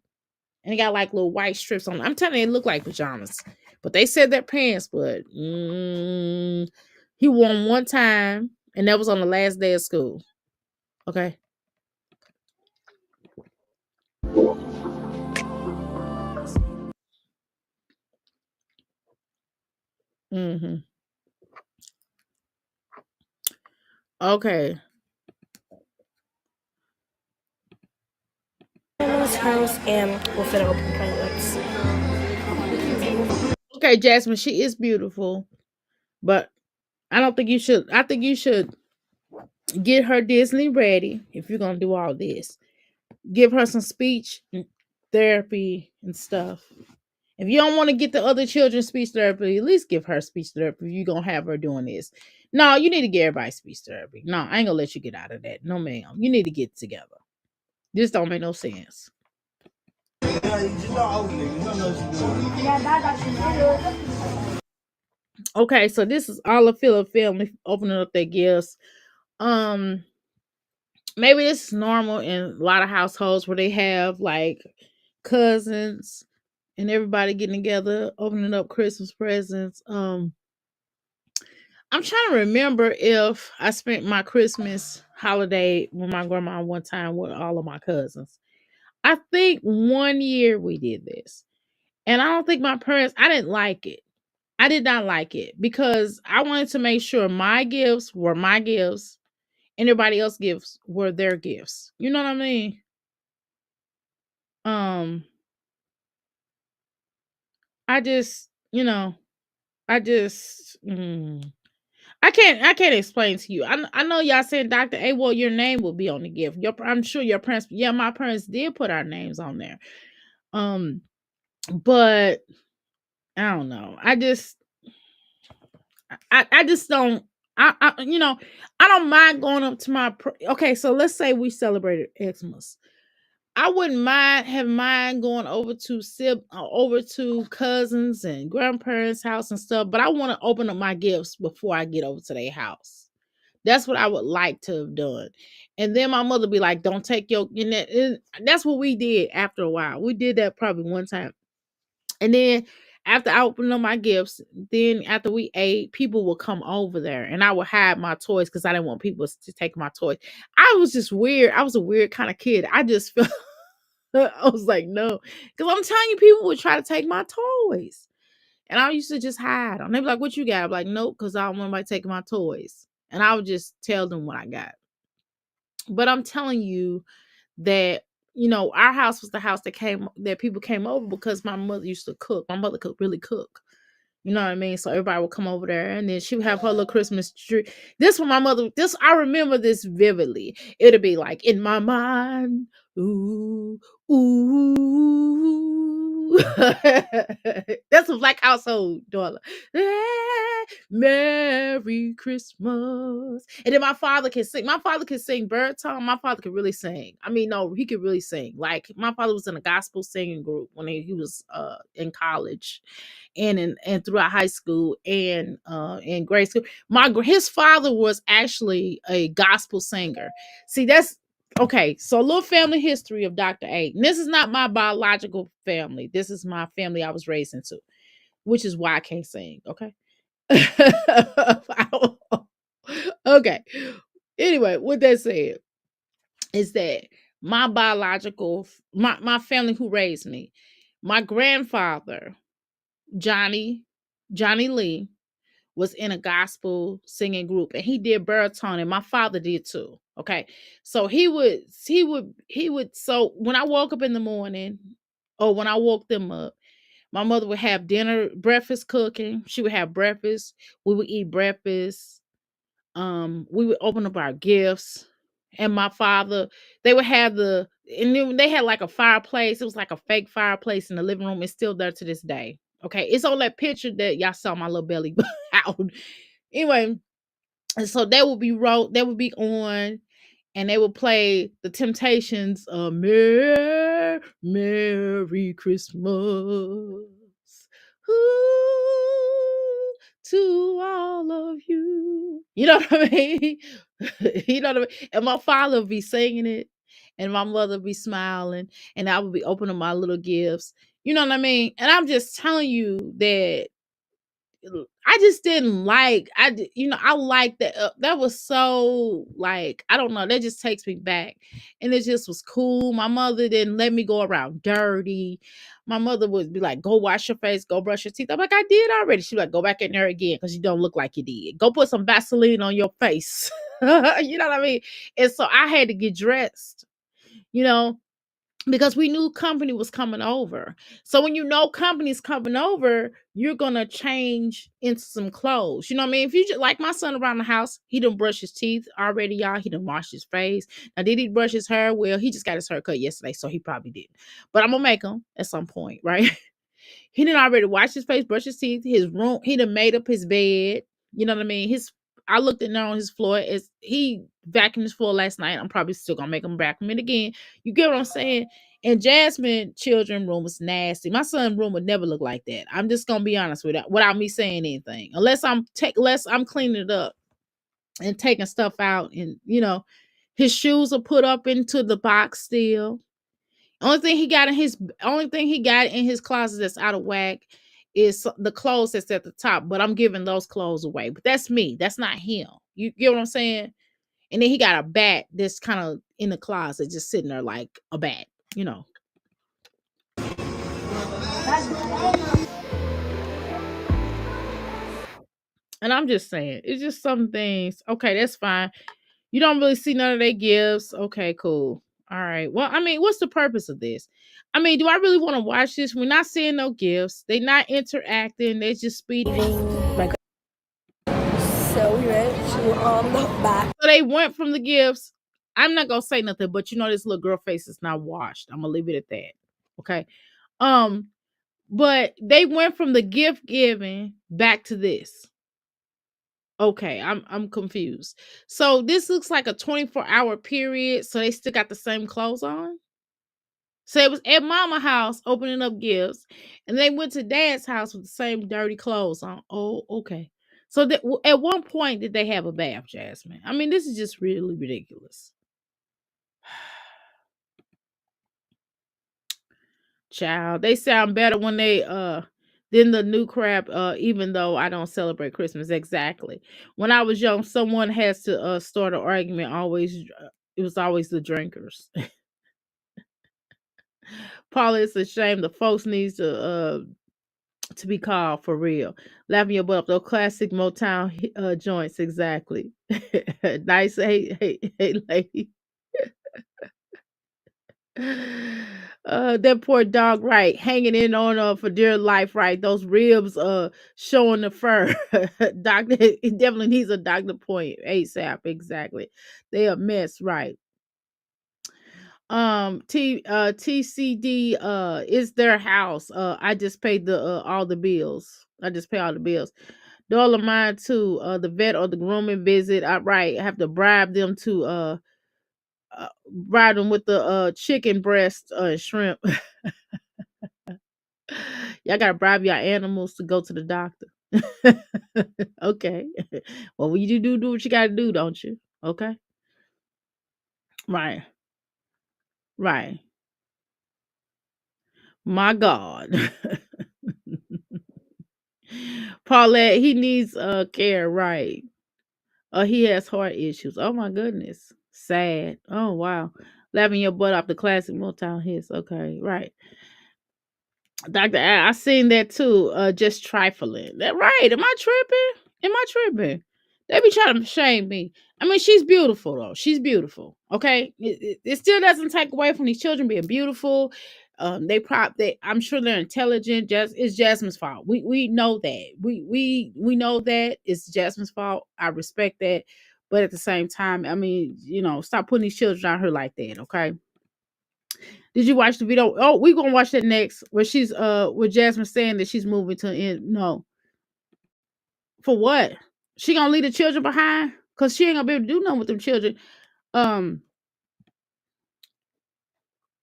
and they got like little white strips on them. I'm telling you, they look like pajamas. But they said they're pants. But he wore them one time, and that was on the last day of school. Okay. Mhm. Okay. Grandma's house and we'll fit open presents. Okay, Jasmine, she is beautiful, but I don't think you should. I think you should get her Disney ready if you're gonna do all this. Give her some speech therapy and stuff. If you don't want to get the other children speech therapy, at least give her speech therapy. If you're gonna have her doing this. No, you need to get everybody speech therapy. No, I ain't gonna let you get out of that. No, ma'am. You need to get together. This don't make no sense. Okay, so this is all the Phillip family opening up their gifts. Um, Maybe this is normal in a lot of households where they have like cousins and everybody getting together, opening up Christmas presents. I'm trying to remember if I spent my Christmas holiday with my grandma one time with all of my cousins. I think one year we did this. And I don't think my parents, I didn't like it. I did not like it because I wanted to make sure my gifts were my gifts and everybody else gifts were their gifts. You know what I mean? I just, you know, I just, I can't explain to you. I know y'all said Dr. A, well, your name will be on the gift. I'm sure your parents, yeah, my parents did put our names on there. But I don't know. I just don't. You know, I don't mind going up to my. Okay, so let's say we celebrated Xmas. I wouldn't mind going over to over to cousins and grandparents' house and stuff. But I want to open up my gifts before I get over to their house. That's what I would like to have done. And then my mother be like, "Don't take your," you know, and that's what we did after a while. We did that probably one time. And then after I opened up my gifts, then after we ate, people would come over there and I would hide my toys because I didn't want people to take my toys. I was just weird. I was a weird kind of kid. I just felt, I was like, no. Because I'm telling you, people would try to take my toys. And I used to just hide them. They'd be like, what you got? I'm like, nope, because I don't want anybody taking my toys. And I would just tell them what I got. But I'm telling you that, you know, our house was the house that people came over because my mother used to cook. My mother could really cook. You know what I mean? So everybody would come over there and then she would have her little Christmas tree. I remember this vividly. It'll be like, in my mind, ooh, ooh. That's a black household, daughter. Merry Christmas. And then my father can sing. My father can sing baritone. My father could really sing. I mean, no, he could really sing. Like, my father was in a gospel singing group when he was in college and throughout high school and in grade school. His father was actually a gospel singer. See, that's okay. So a little family history of Dr. A. And this is not my biological family. This is my family I was raised into, which is why I can't sing. Okay. Okay. Anyway, with that said, is that my family who raised me, my grandfather, Johnny Lee, was in a gospel singing group and he did baritone and my father did too. Okay. So he would so when I woke up in the morning or when I woke them up, my mother would have breakfast cooking. She would have breakfast. We would eat breakfast. We would open up our gifts. And my father, they would have and then they had like a fireplace. It was like a fake fireplace in the living room. It's still there to this day. Okay. It's on that picture that y'all saw my little belly out. Anyway, and so they would be on and they would play the Temptations, Merry Christmas. Ooh, to all of you. You know what I mean? You know what I mean? And my father would be singing it, and my mother would be smiling, and I would be opening my little gifts. You know what I mean? And I'm just telling you that I just didn't like. I like that. That was so like I don't know. That just takes me back, and it just was cool. My mother didn't let me go around dirty. My mother would be like, "Go wash your face, go brush your teeth." I'm like, "I did already." She'd be like, "Go back in there again because you don't look like you did. Go put some Vaseline on your face." You know what I mean? And so I had to get dressed. You know, because we knew company was coming over. So when you know company's coming over, you're gonna change into some clothes. You know what I mean? If you just like my son around the house, he done brush his teeth already, y'all. He done washed his face. Now, did he brush his hair? Well, he just got his hair cut yesterday, so he probably didn't. But I'm gonna make him at some point, right? He didn't already wash his face, brush his teeth, his room. He done made up his bed. You know what I mean? I looked in there on his floor. As he vacuumed his floor last night. I'm probably still gonna make him vacuum it again. You get what I'm saying? And Jasmine children room was nasty. My son's room would never look like that. I'm just gonna be honest with that without me saying anything. Unless I'm cleaning it up and taking stuff out, and his shoes are put up into the box still. Only thing he got in his closet that's out of whack is the clothes that's at the top, but I'm giving those clothes away. But that's me. That's not him. You get what I'm saying? And then he got a bat that's kind of in the closet, just sitting there like a bat, you know. And I'm just saying, it's just some things. Okay, that's fine. You don't really see none of their gifts. Okay, cool. All right. Well, I mean, what's the purpose of this? I mean, do I really want to watch this? We're not seeing no gifts. They not interacting. They just speeding. So we went to the back. So they went from the gifts. I'm not gonna say nothing, but you know this little girl face is not washed. I'm gonna leave it at that. Okay. But they went from the gift giving back to this. Okay, I'm confused. So this looks like a 24-hour period. So they still got the same clothes on. So it was at mama house opening up gifts, and they went to dad's house with the same dirty clothes on. Oh, okay. So at one point did they have a bath, Jasmine? I mean, this is just really ridiculous. Child, they sound better when they than the new crap, even though I don't celebrate Christmas. Exactly. When I was young, someone has to start an argument. It was always the drinkers. Paula, it's a shame the folks needs to be called for real. Laughing your butt up. Those classic Motown joints, exactly. Nice, hey, lady. That poor dog, right, hanging in on for dear life, right? Those ribs showing the fur. Doctor, it definitely needs a doctor point ASAP, exactly. They a mess, right? TCD is their house. I just paid the all the bills. I just pay all the bills. The all of mine too. The vet or the grooming visit. Right, I have to bribe them to bribe them with the chicken breast shrimp. Y'all gotta bribe your animals to go to the doctor. Okay. Well, when you do what you gotta do, don't you? Okay. Right. Right. My God. Paulette, he needs care, right? He has heart issues. Oh my goodness. Sad. Oh wow. Laughing your butt off the classic Motown hits. Okay, right. Dr. I seen that too. Just trifling. That right. Am I tripping? Am I tripping? They be trying to shame me. I mean, she's beautiful though. She's beautiful. Okay. It still doesn't take away from these children being beautiful. I'm sure they're intelligent. It's Jasmine's fault. We know that. We know that it's Jasmine's fault. I respect that. But at the same time, I mean, stop putting these children out here like that, okay? Did you watch the video? Oh, we're gonna watch that next. Where she's with Jasmine saying that she's moving to end. No. For what? She gonna leave the children behind? Cause she ain't gonna be able to do nothing with them children. Um,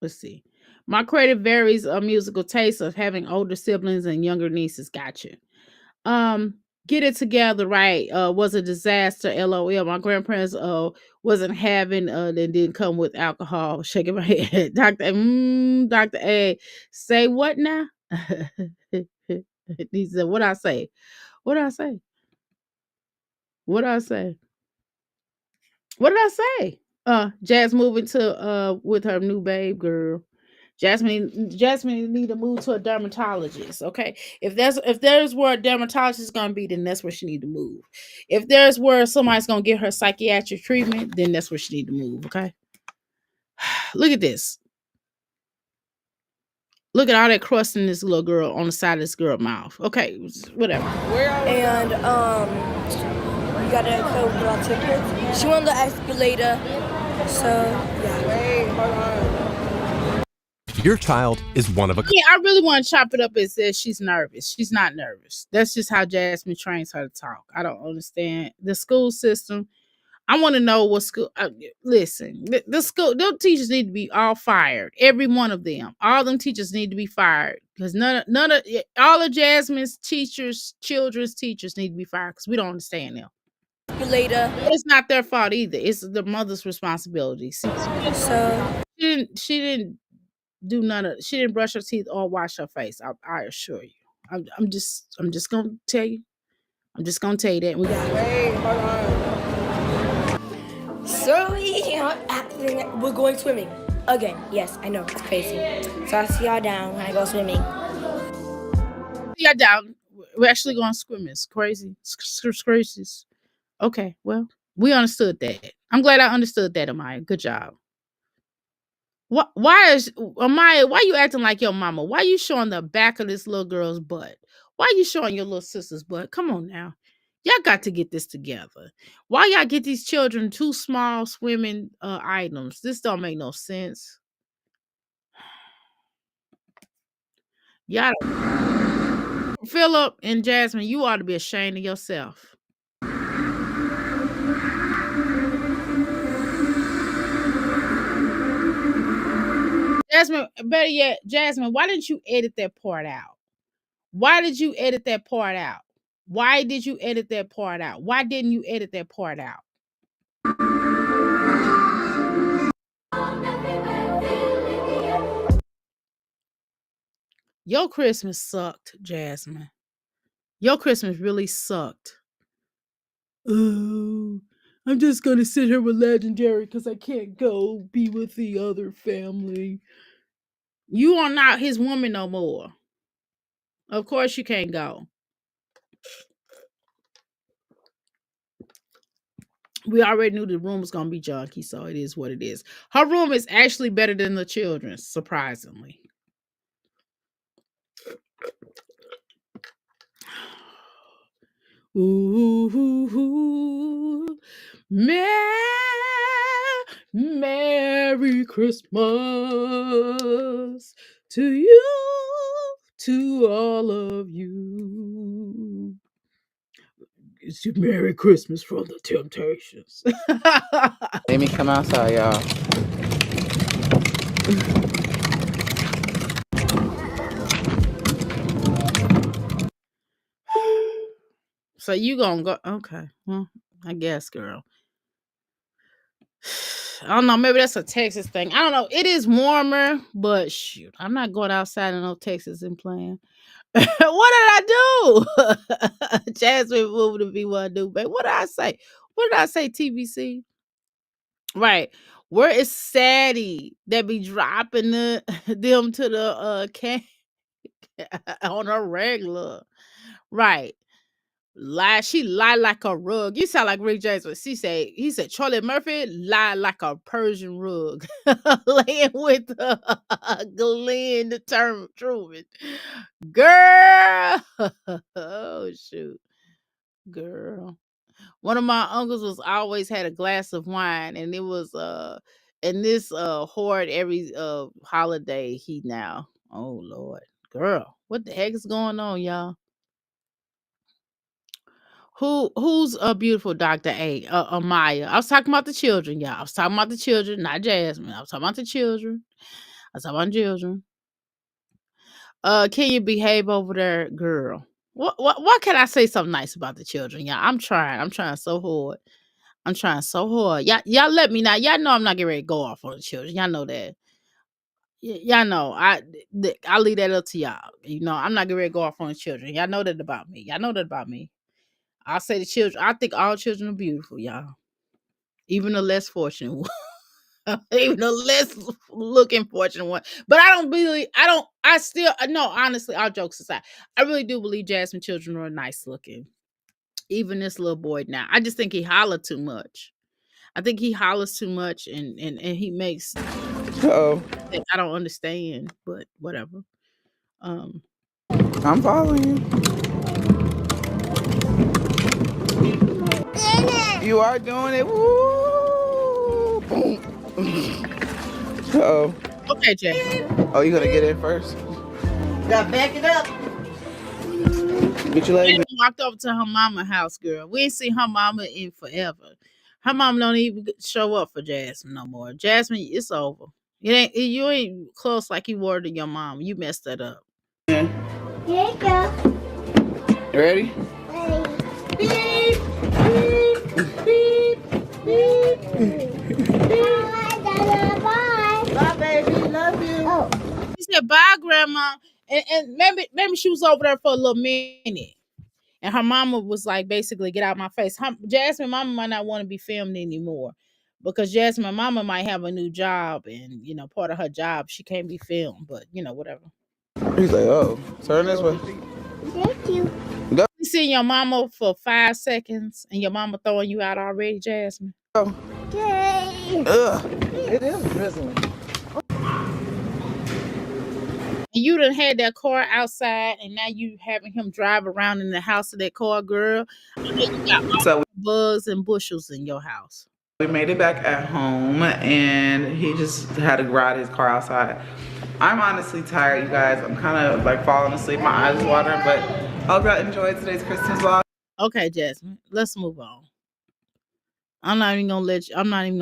let's see. My credit varies a musical taste of having older siblings and younger nieces. Gotcha. Um, get it together, right? Was a disaster. LOL. My grandparents wasn't having they didn't come with alcohol. Shaking my head. Dr. A, say what now? He said, what I say? What I say? What I say? What did I say? Jazz moving to with her new babe girl. Jasmine need to move to a dermatologist. Okay, if there's where a dermatologist is gonna be, then that's where she need to move. If there's where somebody's gonna get her psychiatric treatment, then that's where she need to move. Okay, look at this. Look at all that crust in this little girl on the side of this girl's mouth. Okay, whatever. And we gotta go with our tickets. She won the escalator. So yeah. Wait, hold on. Your child is one of a Yeah, I really want to chop it up and say she's nervous. She's not nervous. That's just how Jasmine trains her to talk. I don't understand the school system. I want to know what school. Listen, the school, those teachers need to be all fired. Every one of them. All them teachers need to be fired because none of all of Jasmine's teachers, children's teachers need to be fired because we don't understand them. Later. It's not their fault either. It's the mother's responsibility. See, so she didn't do none of. She didn't brush her teeth or wash her face. I assure you. I'm just gonna tell you. I'm just gonna tell you that. Wait, hold on. So we're going swimming again. Yes, I know it's crazy. So I'll see y'all down when I go swimming. See y'all down. We're actually going swimming. It's crazy. It's crazy. Okay, well, We understood that. I'm glad I understood that, Amaya. Good job. Why is Amaya? Why you acting like your mama? Why you showing the back of this little girl's butt? Why you showing your little sister's butt? Come on now, y'all got to get this together. Why y'all get these children too small swimming items? This don't make no sense. Y'all, Philip and Jasmine, you ought to be ashamed of yourself. Jasmine, better yet, Jasmine, why didn't you edit that part out? Why did you edit that part out? Why did you edit that part out? Why didn't you edit that part out? Your Christmas sucked, Jasmine. Your Christmas really sucked. Oh, I'm just gonna sit here with Legendary because I can't go be with the other family. You are not his woman no more. Of course you can't go. We already knew the room was gonna be junky, so it is what it is. Her room is actually better than the children's, surprisingly. Ooh, Merry Christmas to you, to all of you. It's a Merry Christmas from the Temptations. Let me come outside, y'all. So you gonna go? Okay, well, I guess, girl. I don't know. Maybe that's a Texas thing. I don't know. It is warmer, but shoot, I'm not going outside in no Texas and playing. What did I do? Jasmine moved to be what I do, babe. What did I say? What did I say, TBC? Right. Where is Sadie that be dropping them to the can on a regular? Right. She lie like a rug. You sound like Rick James. He said Charlie Murphy lie like a Persian rug. Laying with Glenn Truman. Girl. Oh shoot. Girl. One of my uncles was always had a glass of wine, and it was and this hoard every holiday he now. Oh Lord. Girl, what the heck is going on, y'all? Who's a beautiful Dr. A? Amaya. I was talking about the children, y'all. I was talking about the children, not Jasmine. I was talking about the children. I was talking about children. Can you behave over there, girl? What can I say something nice about the children, y'all? I'm trying. I'm trying so hard. I'm trying so hard. Y'all let me now. Y'all know I'm not getting ready to go off on the children. Y'all know that. Y'all know I'll leave that up to y'all. You know, I'm not getting ready to go off on the children. Y'all know that about me. Y'all know that about me. I'll say the children. I think all children are beautiful, y'all. Even the less fortunate one. Even the less looking fortunate one. But I still, no, honestly, all jokes aside, I really do believe Jasmine children are nice looking. Even this little boy now. I just think he holler too much. I think he hollers too much and he makes Uh-oh. I don't understand, but whatever. I'm following you. You are doing it. Woo! Boom. Uh-oh. Okay, Jay. Oh, you gonna get in first? Gotta back it up. Get your legs in. Walked over to her mama house, girl. We ain't seen her mama in forever. Her mama don't even show up for Jasmine no more. Jasmine, it's over. You ain't close like you were to your mom. You messed that up. Here you go. You ready? Beep, beep, beep, beep. Bye, Dada, bye. Bye, baby. Love you. Oh. She said, bye, grandma. And maybe she was over there for a little minute. And her mama was like, basically, get out my face. Jasmine mama might not want to be filmed anymore. Because Jasmine mama might have a new job. And, you know, part of her job, she can't be filmed. But, you know, whatever. He's like, oh, turn this way. Thank you. Go. seeing your mama for 5 seconds and your mama throwing you out already, Jasmine? Yay! Ugh, it is drizzling. And you done had that car outside and now you having him drive around in the house of that car, girl. I know you got all So bugs and bushels in your house. we made it back at home, and he just had to ride his car outside. I'm honestly tired, you guys. I'm kind of like falling asleep. My eyes is watering, but I hope y'all enjoyed today's Christmas vlog. Okay, Jasmine, let's move on. I'm not even gonna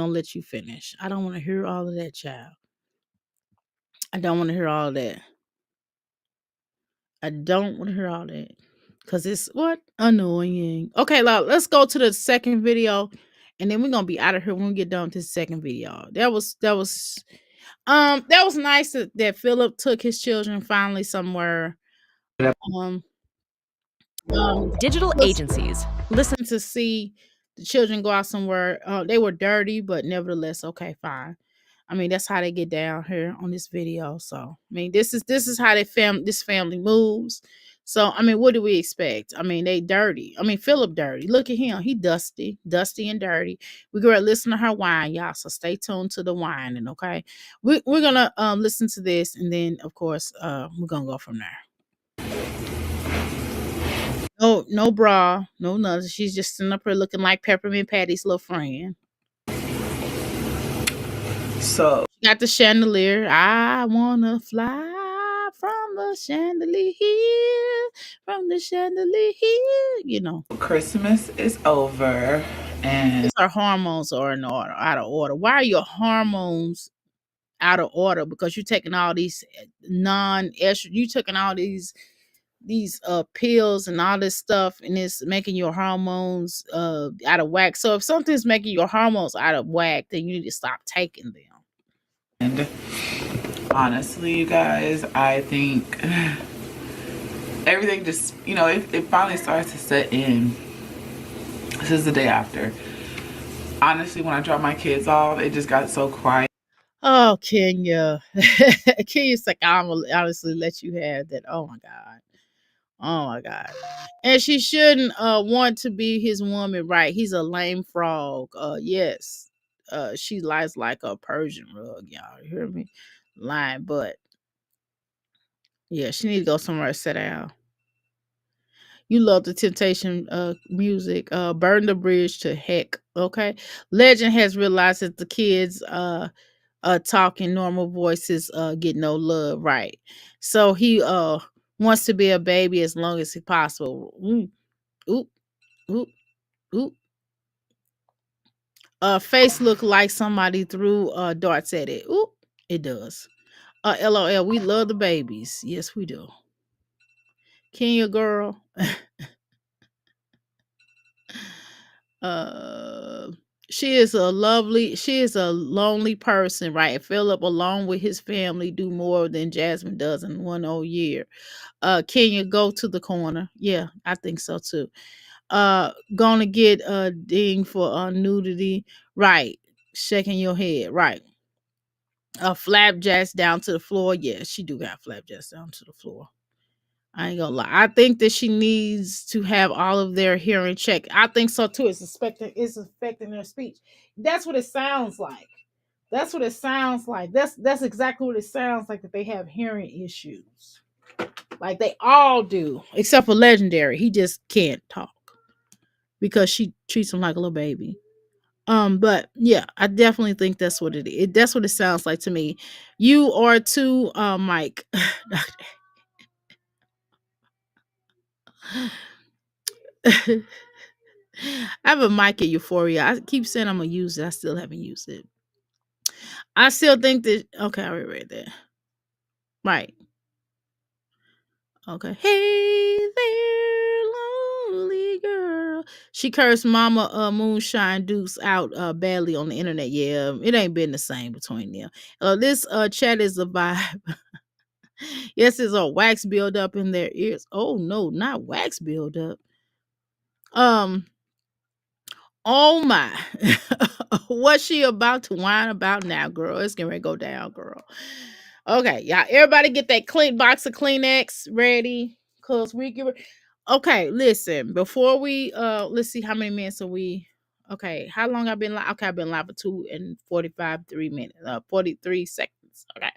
let you finish. I don't want to hear all of that, child. I don't want to hear all of that. I don't want to hear all that. Cause it's what? Annoying. Okay, let's go to the second video. And then we're gonna be out of here when we get done with this second video. That was nice that Philip took his children finally somewhere. Um Digital agencies. Listen to see the children go out somewhere. They were dirty, but nevertheless, okay, fine. I mean, that's how they get down here on this video. So, I mean, this is how this family moves. So, I mean, what do we expect? I mean, they dirty. I mean, Philip dirty. Look at him. He dusty and dirty. We're gonna listen to her whine, y'all. So stay tuned to the whining, okay? We're gonna listen to this, and then of course, we're gonna go from there. No bra, no nothing. She's just sitting up here looking like Peppermint Patty's little friend. So She got the chandelier. I wanna fly from the chandelier, from the chandelier. You know, Christmas is over, and our hormones are out of order. Why are your hormones out of order? Because you're taking all these non-estrogen. You taking all these pills and all this stuff, and it's making your hormones out of whack. So if something's making your hormones out of whack, then you need to stop taking them. and honestly, you guys, I think everything just, it finally starts to set in. This is the day after. Honestly, when I dropped my kids off, it just got so quiet. Oh, Kenya. Kenya's like, I'm gonna honestly let you have that. Oh my God. Oh my God. And she shouldn't want to be his woman, right? He's a lame frog. Yes. She lies like a Persian rug, y'all. You hear me? Lying, but yeah, she need to go somewhere to sit down. You love the Temptation music. Burn the bridge to heck. Okay. Legend has realized that the kids talking normal voices get no love, right? So he wants to be a baby as long as he possible. Oop, oop, oop. Face look like somebody threw darts at it. Oop, it does. LOL, we love the babies. Yes, we do. Kenya girl. She is a lonely person, right? Philip, along with his family, do more than Jasmine does in one whole year. Kenya, go to the corner. Yeah, I think so too. Gonna get a ding for nudity, right? Shaking your head, right? Flapjacks down to the floor. Yeah, she do got flapjacks down to the floor. I ain't gonna lie. I think that she needs to have all of their hearing checked. I think so too. It's affecting their speech. That's what it sounds like. That's what it sounds like. That's exactly what it sounds like, that they have hearing issues. Like they all do, except for Legendary. He just can't talk because she treats him like a little baby. But yeah, I definitely think that's what it is. That's what it sounds like to me. You are too, Mike. I have a mic at Euphoria. I keep saying I'm gonna use it. I still haven't used it. I still think that okay, I already read that. Right. Okay. Hey there, lonely girl. She cursed Mama Moonshine Dukes out badly on the internet. Yeah, it ain't been the same between them. This chat is a vibe. Yes, there's a wax buildup in their ears. Oh no, not wax buildup. Oh my. What's she about to whine about now, girl? It's getting ready to go down, girl. Okay, y'all. Everybody get that clean box of Kleenex ready. Cause we get Okay, listen. Before we let's see how many minutes are we. Okay, how long I've been live? Okay, I've been live for 2 and 45 3 minutes. 43 seconds. Okay,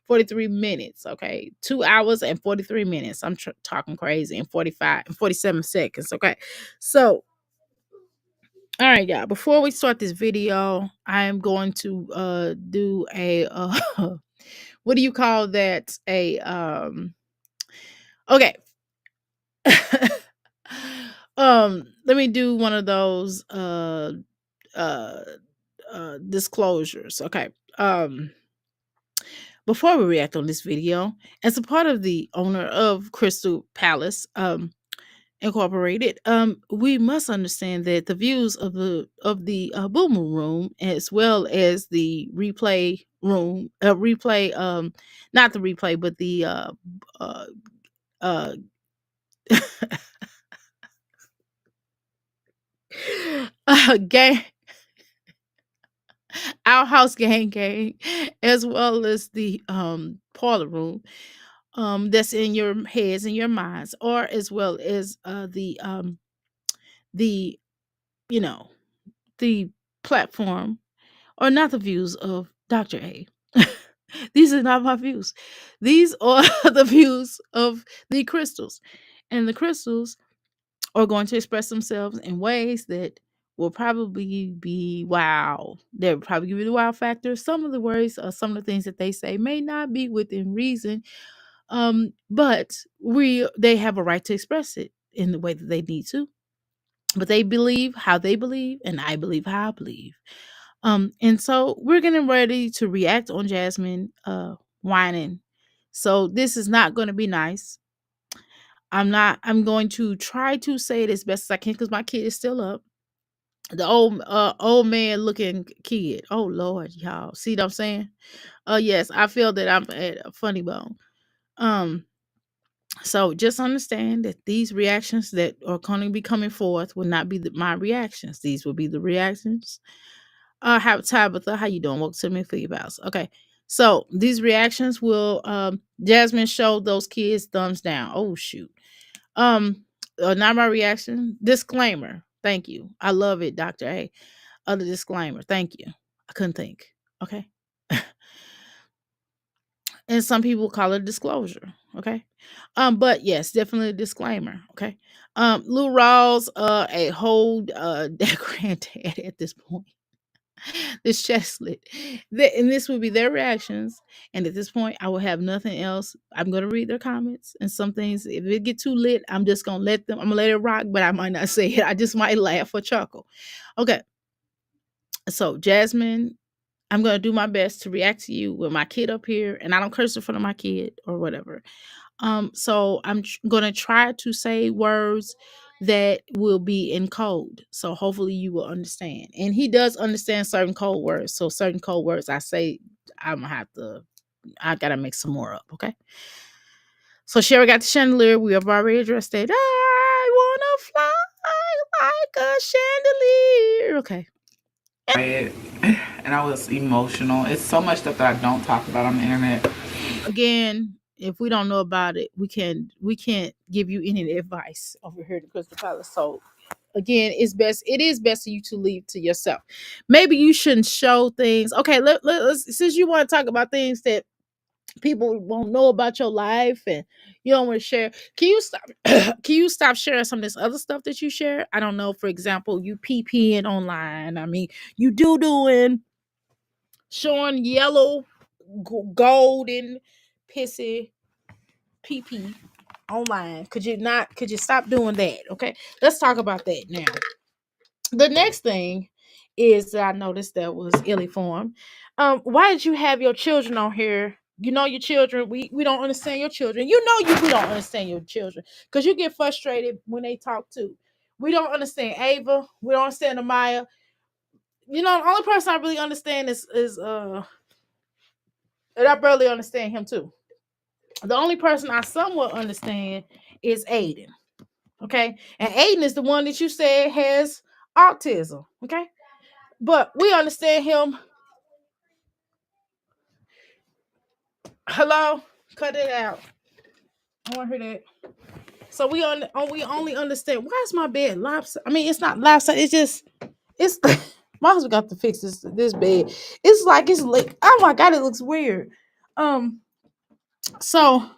43 minutes. Okay, 2 hours and 43 minutes. I'm talking crazy in 45 and 47 seconds. Okay, so all right, y'all. Before we start this video, I am going to do a what do you call that? Okay. Let me do one of those uh disclosures. Okay. Um Before we react on this video, as a part of the owner of Crystal Palace Incorporated, we must understand that the views of the Boomer Room, as well as the replay room, replay, not the replay, but the uh uh gang, our house gang, as well as the parlor room, that's in your heads and your minds, or as well as the you know the platform, are not the views of Dr. A. These are not my views. These are the views of the crystals. And the crystals are going to express themselves in ways that will probably be wow. They'll probably give you the wow factor. Some of the words or some of the things that they say may not be within reason. But they have a right to express it in the way that they need to. But they believe how they believe, and I believe how I believe. And so we're getting ready to react on Jasmine whining. So this is not going to be nice. I'm going to try to say it as best as I can because my kid is still up. The old man looking kid. Oh Lord, y'all. See what I'm saying? Yes, I feel that I'm at a funny bone. Um, so just understand that these reactions that are going to be coming forth will not be my reactions. These will be the reactions. How Tabitha, how you doing? Welcome to me for your bows. Okay. So these reactions will Jasmine showed those kids thumbs down. Oh shoot. Not my reaction. Disclaimer. Thank you. I love it, Dr. A. Other disclaimer. Thank you. I couldn't think. Okay. And some people call it disclosure. Okay. But yes, definitely a disclaimer. Okay. Lou Rawls, a whole their granddad at this point. This chest lit. And this will be their reactions. And at this point, I will have nothing else. I'm gonna read their comments and some things. If it get too lit, I'm just gonna let them, I'm gonna let it rock, but I might not say it. I just might laugh or chuckle. Okay. So Jasmine, I'm gonna do my best to react to you with my kid up here, and I don't curse in front of my kid or whatever. So I'm gonna try to say words that will be in code. So hopefully you will understand. And he does understand certain code words. So certain code words I say, I gotta make some more up. Okay. So Sherry got the chandelier. We have already addressed it. I wanna fly like a chandelier. Okay. And I was emotional. It's so much stuff that I don't talk about on the internet. Again, if we don't know about it, we can't give you any advice over here at Crystal Palace. So again, it is best for you to leave to yourself. Maybe you shouldn't show things. Okay, let's, since you want to talk about things that people won't know about your life and you don't want to share, can you stop can you stop sharing some of this other stuff that you share? I don't know, for example, you PPing online. I mean, you doing showing yellow, golden, pissy PP online. Could you stop doing that? Okay. Let's talk about that now. The next thing is that I noticed that was illiform. Why did you have your children on here? You know your children. We don't understand your children. You know we don't understand your children. Because you get frustrated when they talk too. We don't understand Ava. We don't understand Amaya. You know, the only person I really understand is and I barely understand him too. The only person I somewhat understand is Aiden. Okay. And Aiden is the one that you said has autism. Okay. But we understand him. Hello? Cut it out. I want to hear that. So we only understand why is my bed lopsided? I mean, it's not lopsided. It's just it's my husband got to fix this bed. It's like oh my god, it looks weird. So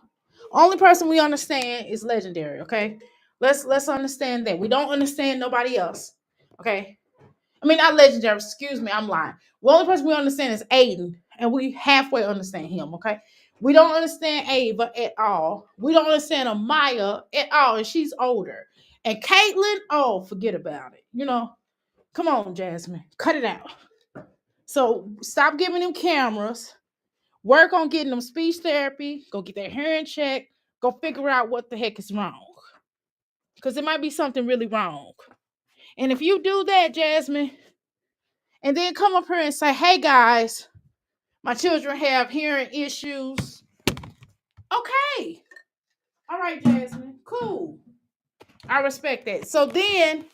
only person we understand is Legendary. Okay, let's understand that we don't understand nobody else. Okay, I mean not Legendary. Excuse me, I'm lying. The only person we understand is Aiden, and we halfway understand him. Okay, we don't understand Ava at all. We don't understand Amaya at all, and she's older. And Caitlin, oh, forget about it. Come on, Jasmine, cut it out. So stop giving them cameras. Work on getting them speech therapy. Go get their hair in check. Go figure out what the heck is wrong. Because there might be something really wrong. And if you do that, Jasmine, and then come up here and say, hey guys, my children have hearing issues. Okay. All right, Jasmine. Cool. I respect that. So then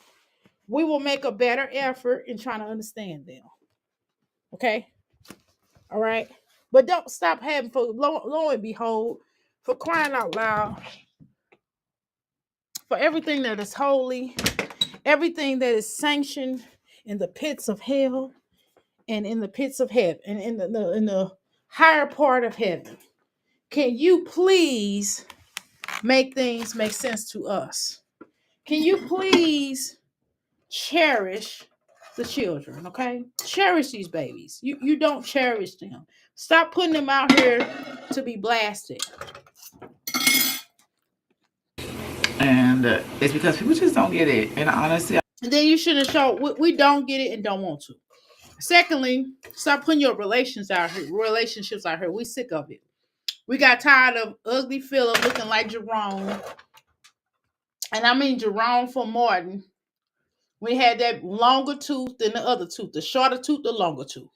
we will make a better effort in trying to understand them. Okay? All right? But don't stop having, for lo and behold, for crying out loud, for everything that is holy, everything that is sanctioned in the pits of hell and in the pits of heaven and in the higher part of heaven. Can you please make things make sense to us? Can you please cherish the children, okay? Cherish these babies. You don't cherish them. Stop putting them out here to be blasted. And it's because people just don't get it. And honestly, And then you shouldn't show we don't get it and don't want to. Secondly, stop putting your relationships out here. We sick of it. We got tired of ugly Philip looking like Jerome. And I mean Jerome from Martin. We had that longer tooth than the other tooth. The shorter tooth, the longer tooth.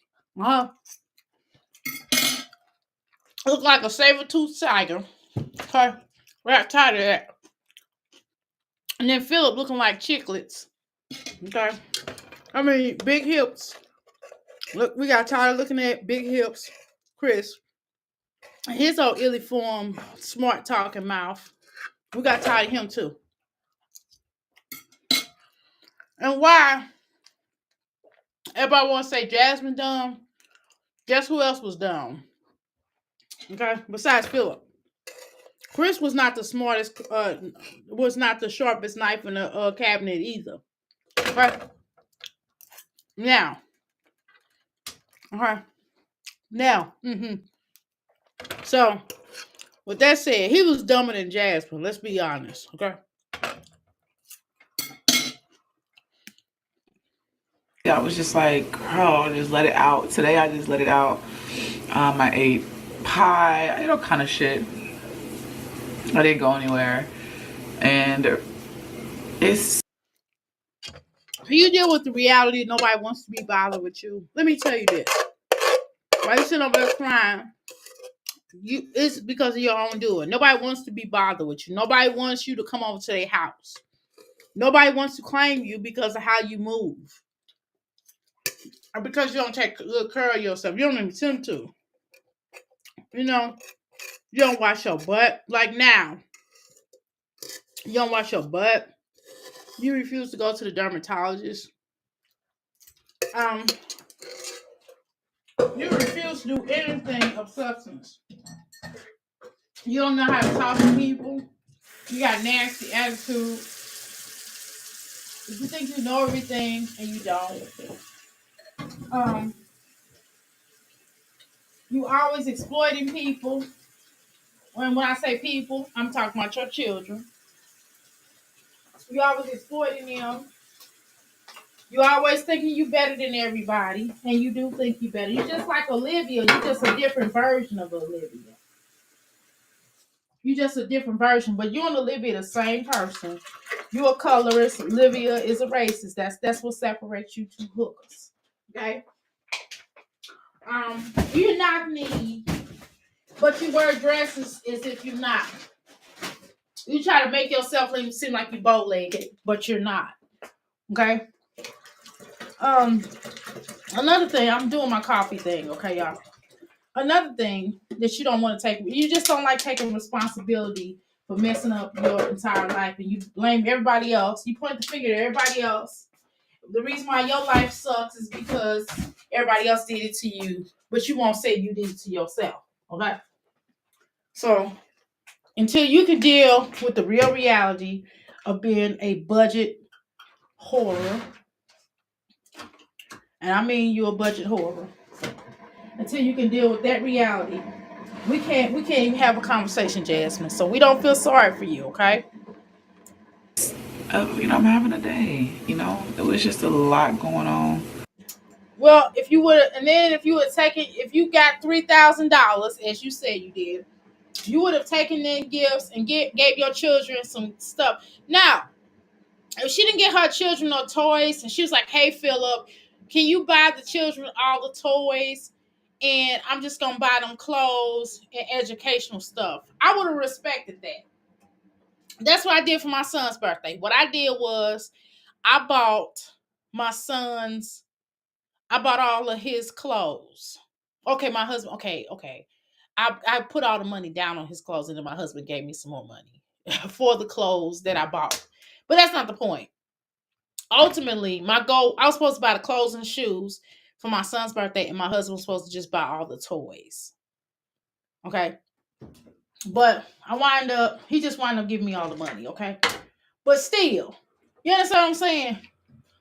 Look like a saber-toothed tiger. Okay. We got tired of that. And then Philip looking like chiclets. Okay. I mean, big hips. Look, we got tired of looking at big hips. Chris. His old illy-formed, smart talking mouth. We got tired of him too. And why everybody want to say Jasmine dumb? Guess who else was dumb? Okay, besides Philip. Chris was not the smartest, was not the sharpest knife in the cabinet either. Okay. Now. Okay. Now. So, with that said, he was dumber than Jasmine. Let's be honest. Okay. I was just like, girl, just let it out. Today I just let it out. I ate pie, kind of shit. I didn't go anywhere. And it's... You deal with the reality nobody wants to be bothered with you. Let me tell you this. Why you sitting over there crying? It's because of your own doing. Nobody wants to be bothered with you. Nobody wants you to come over to their house. Nobody wants to claim you because of how you move. Or because you don't take good care of yourself. You don't even attempt to. You don't wash your butt. Like now. You don't wash your butt. You refuse to go to the dermatologist. You refuse to do anything of substance. You don't know how to talk to people. You got nasty attitude. You think you know everything and you don't. You always exploiting people. When I say people, I'm talking about your children. You always exploiting them. You always thinking you better than everybody, and you do think you better. You're just like Olivia. You're just a different version of Olivia. You're just a different version, but you and Olivia the same person. You're a colorist. Olivia is a racist. That's what separates you two hookers. Okay. You're not me, but you wear dresses as if you're not. You try to make yourself seem like you're bow-legged, but you're not. Okay. Another thing, I'm doing my coffee thing, okay, y'all. Another thing that you don't want to take, you just don't like taking responsibility for messing up your entire life, and you blame everybody else. You point the finger at everybody else. The reason why your life sucks is because everybody else did it to you, but you won't say you did it to yourself. Okay? So until you can deal with the real reality of being a budget horror, and I mean you're a budget horror, until you can deal with that reality, we can't even have a conversation, Jasmine. So we don't feel sorry for you, okay? I'm having a day. It was just a lot going on. Well, if you would, and then if you if you got $3,000, as you said you did, you would have taken in gifts and gave your children some stuff. Now, if she didn't get her children no toys, and she was like, "Hey, Philip, can you buy the children all the toys, and I'm just gonna buy them clothes and educational stuff," I would have respected that. That's what I did for my son's birthday. What I did was I bought my son's. I bought all of his clothes. Okay, my husband. Okay. I put all the money down on his clothes, and then my husband gave me some more money for the clothes that I bought. But that's not the point. Ultimately, my goal, I was supposed to buy the clothes and shoes for my son's birthday, and my husband was supposed to just buy all the toys. Okay. But he just wound up giving me all the money. Okay. But still, you understand what I'm saying?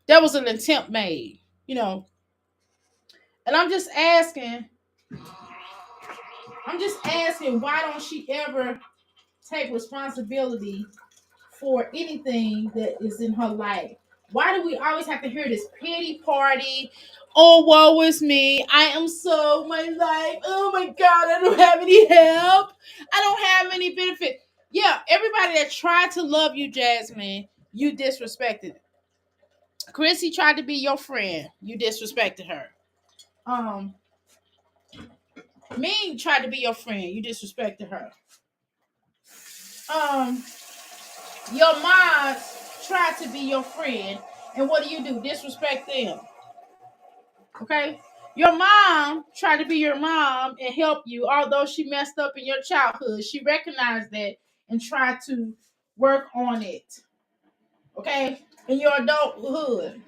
There was an attempt made, And I'm just asking, why don't she ever take responsibility for anything that is in her life? Why do we always have to hear this pity party? Oh, woe is me. I am so my life. Oh my God, I don't have any help. I don't have any benefit. Yeah, everybody that tried to love you, Jasmine, you disrespected. Chrissy tried to be your friend. You disrespected her. Ming tried to be your friend. You disrespected her. Your mom tried to be your friend, and what do? Disrespect them. Okay? Your mom tried to be your mom and help you, although she messed up in your childhood. She recognized that and tried to work on it. Okay? In your adulthood.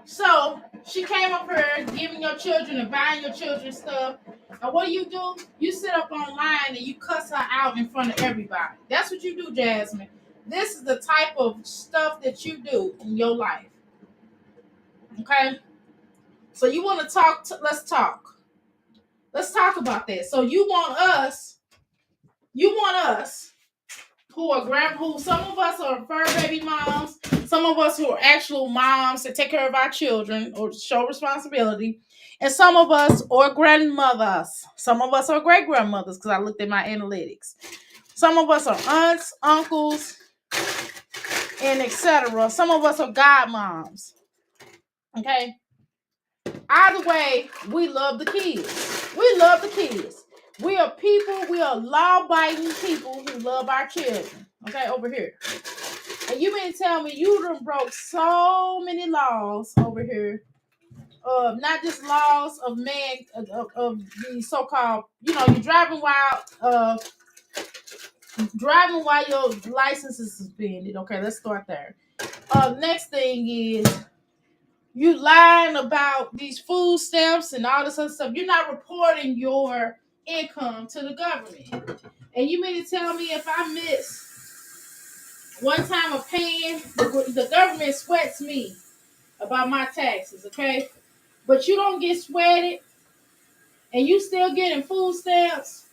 So she came up here giving your children and buying your children stuff. And what do? You sit up online and you cuss her out in front of everybody. That's what you do, Jasmine. This is the type of stuff that you do in your life. Okay? So you want to talk? Let's talk. Let's talk about that. So you want us who some of us are fur baby moms, some of us who are actual moms that take care of our children or show responsibility, and some of us are grandmothers. Some of us are great grandmothers because I looked at my analytics. Some of us are aunts, uncles, and etc. Some of us are godmoms. Okay. Either way, we love the kids. We love the kids. We are people, we are law-abiding people who love our children. Okay, over here. And you mean to tell me you done broke so many laws over here. Not just laws of man, of the so-called, you're driving while your license is suspended. Okay, let's start there. Next thing is you lying about these food stamps and all this other stuff. You're not reporting your income to the government. And you mean to tell me if I miss one time of paying, the government sweats me about my taxes, okay? But you don't get sweated, and you still getting food stamps,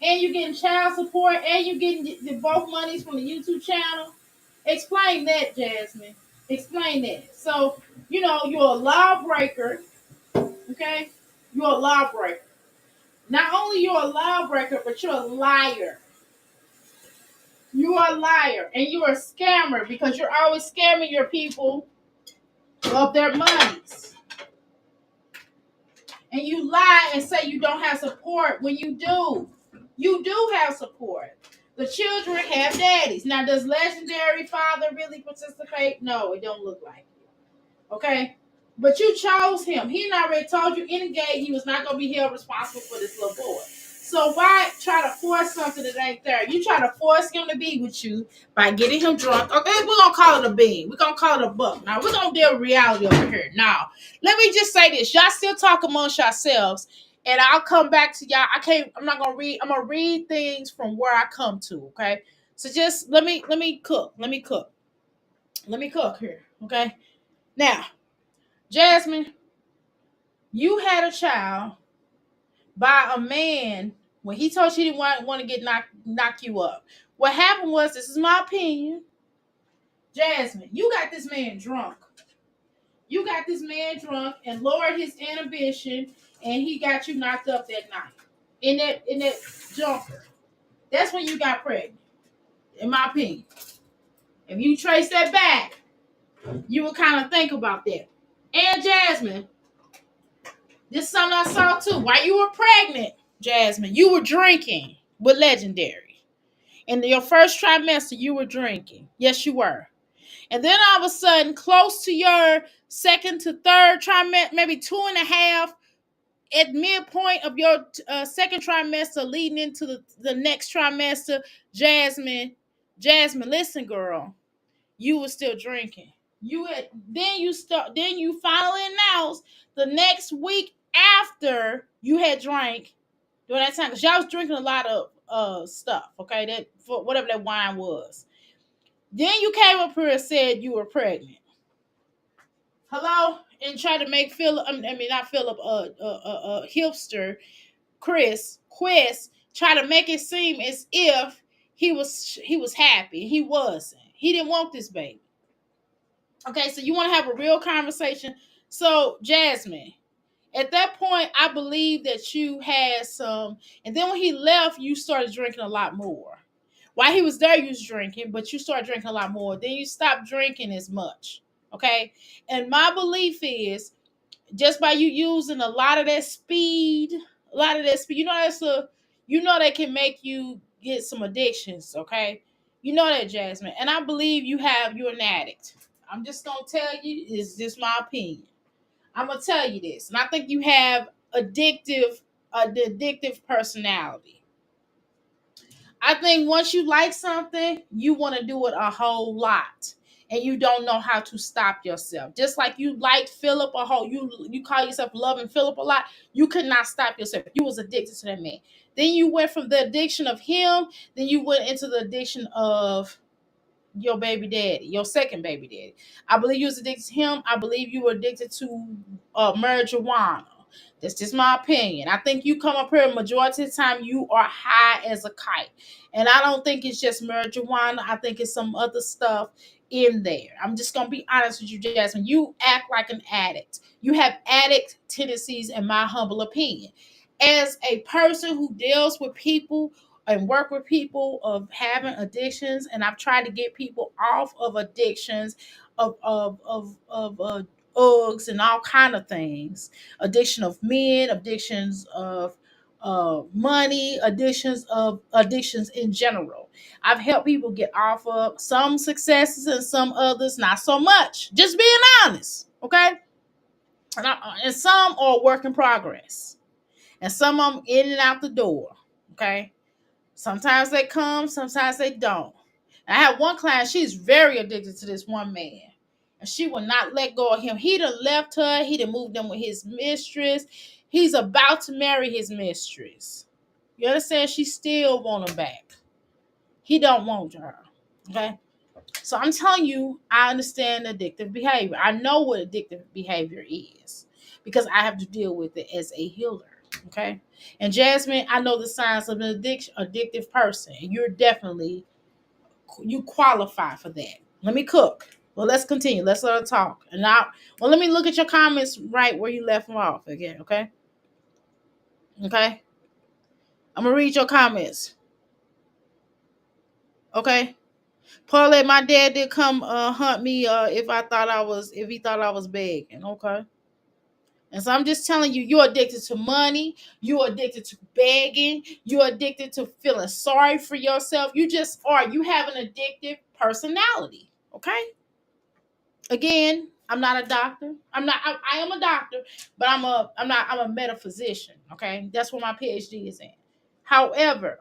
and you getting child support, and you getting the both monies from the YouTube channel. Explain that, Jasmine. Explain that. So, you're a lawbreaker, okay? You're a lawbreaker. Not only you're a lawbreaker, but you're a liar. You are a liar, and you're a scammer because you're always scamming your people of their monies. And you lie and say you don't have support when you do. You do have support. The children have daddies. Now, does Legendary Father really participate? No, it don't look like it. Okay? But you chose him. He already told you in the gate he was not going to be held responsible for this little boy. So why try to force something that ain't there? You try to force him to be with you by getting him drunk. Okay, we're gonna call it a bean. We're gonna call it a buck. Now we're gonna deal with reality over here. Now, let me just say this. Y'all still talk amongst yourselves. And I'll come back to y'all. I'm not gonna read, I'm gonna read things from where I come to. Okay. So just let me cook. Let me cook here. Okay. Now, Jasmine, you had a child by a man when he told you he didn't want to get knock you up. What happened was, this is my opinion, Jasmine, you got this man drunk. You got this man drunk and lowered his inhibition, and he got you knocked up that night in that junker. That's when you got pregnant, in my opinion. If you trace that back, you would kind of think about that. And Jasmine, this is something I saw too. While you were pregnant, Jasmine, you were drinking with Legendary. In your first trimester, you were drinking. Yes, you were. And then all of a sudden, close to your second to third trimester, maybe 2.5, at midpoint of your second trimester, leading into the next trimester, Jasmine, listen, girl, you were still drinking. Then you finally announced the next week after you had drank during that time, because y'all was drinking a lot of stuff, okay, that for whatever that wine was. Then you came up here and said you were pregnant. Hello? And tried to make Philip, not Philip, hipster, Quest, try to make it seem as if he was happy. He wasn't. He didn't want this baby. Okay, so you want to have a real conversation. So, Jasmine, at that point, I believe that you had some, and then when he left, you started drinking a lot more. While he was there, you was drinking, but you started drinking a lot more. Then you stopped drinking as much. Okay, and my belief is, just by you using a lot of that speed, you know that can make you get some addictions. Okay, you know that, Jasmine, and I believe you're an addict. I'm just gonna tell you, it's just my opinion. I'm gonna tell you this, and I think you have the addictive personality. I think once you like something, you want to do it a whole lot, and you don't know how to stop yourself. Just like you liked Philip you call yourself loving Philip a lot. You could not stop yourself. You was addicted to that man. Then you went from the addiction of him. Then you went into the addiction of your baby daddy, your second baby daddy. I believe you was addicted to him. I believe you were addicted to marijuana. That's just my opinion. I think you come up here majority of the time you are high as a kite. And I don't think it's just marijuana. I think it's some other stuff in there. I'm just going to be honest with you, Jasmine. You act like an addict. You have addict tendencies, in my humble opinion. As a person who deals with people and work with people of having addictions, and I've tried to get people off of addictions of drugs and all kind of things, addiction of men, addictions of money, addictions in general. I've helped people get off of some successes and some others not so much, just being honest. Okay, and some are work in progress, and some of them in and out the door. Okay, sometimes they come, sometimes they don't. I have one client, she's very addicted to this one man. And she will not let go of him. He done left her. He done moved in with his mistress. He's about to marry his mistress. You understand? She still want him back. He don't want her. Okay? So I'm telling you, I understand addictive behavior. I know what addictive behavior is because I have to deal with it as a healer. Okay. And Jasmine, I know the signs of an addictive person. And you qualify for that. Let me cook. Well, let's continue. Let's let her talk. And now, let me look at your comments right where you left them off again. Okay. Okay. I'm gonna read your comments. Okay. Paulette, my dad did come hunt me if he thought I was begging. Okay. And so I'm just telling you, you're addicted to money. You're addicted to begging. You're addicted to feeling sorry for yourself. You just are. You have an addictive personality. Okay. Again, I'm not a doctor. I am a doctor, but I'm a metaphysician. Okay. That's what my PhD is in. However,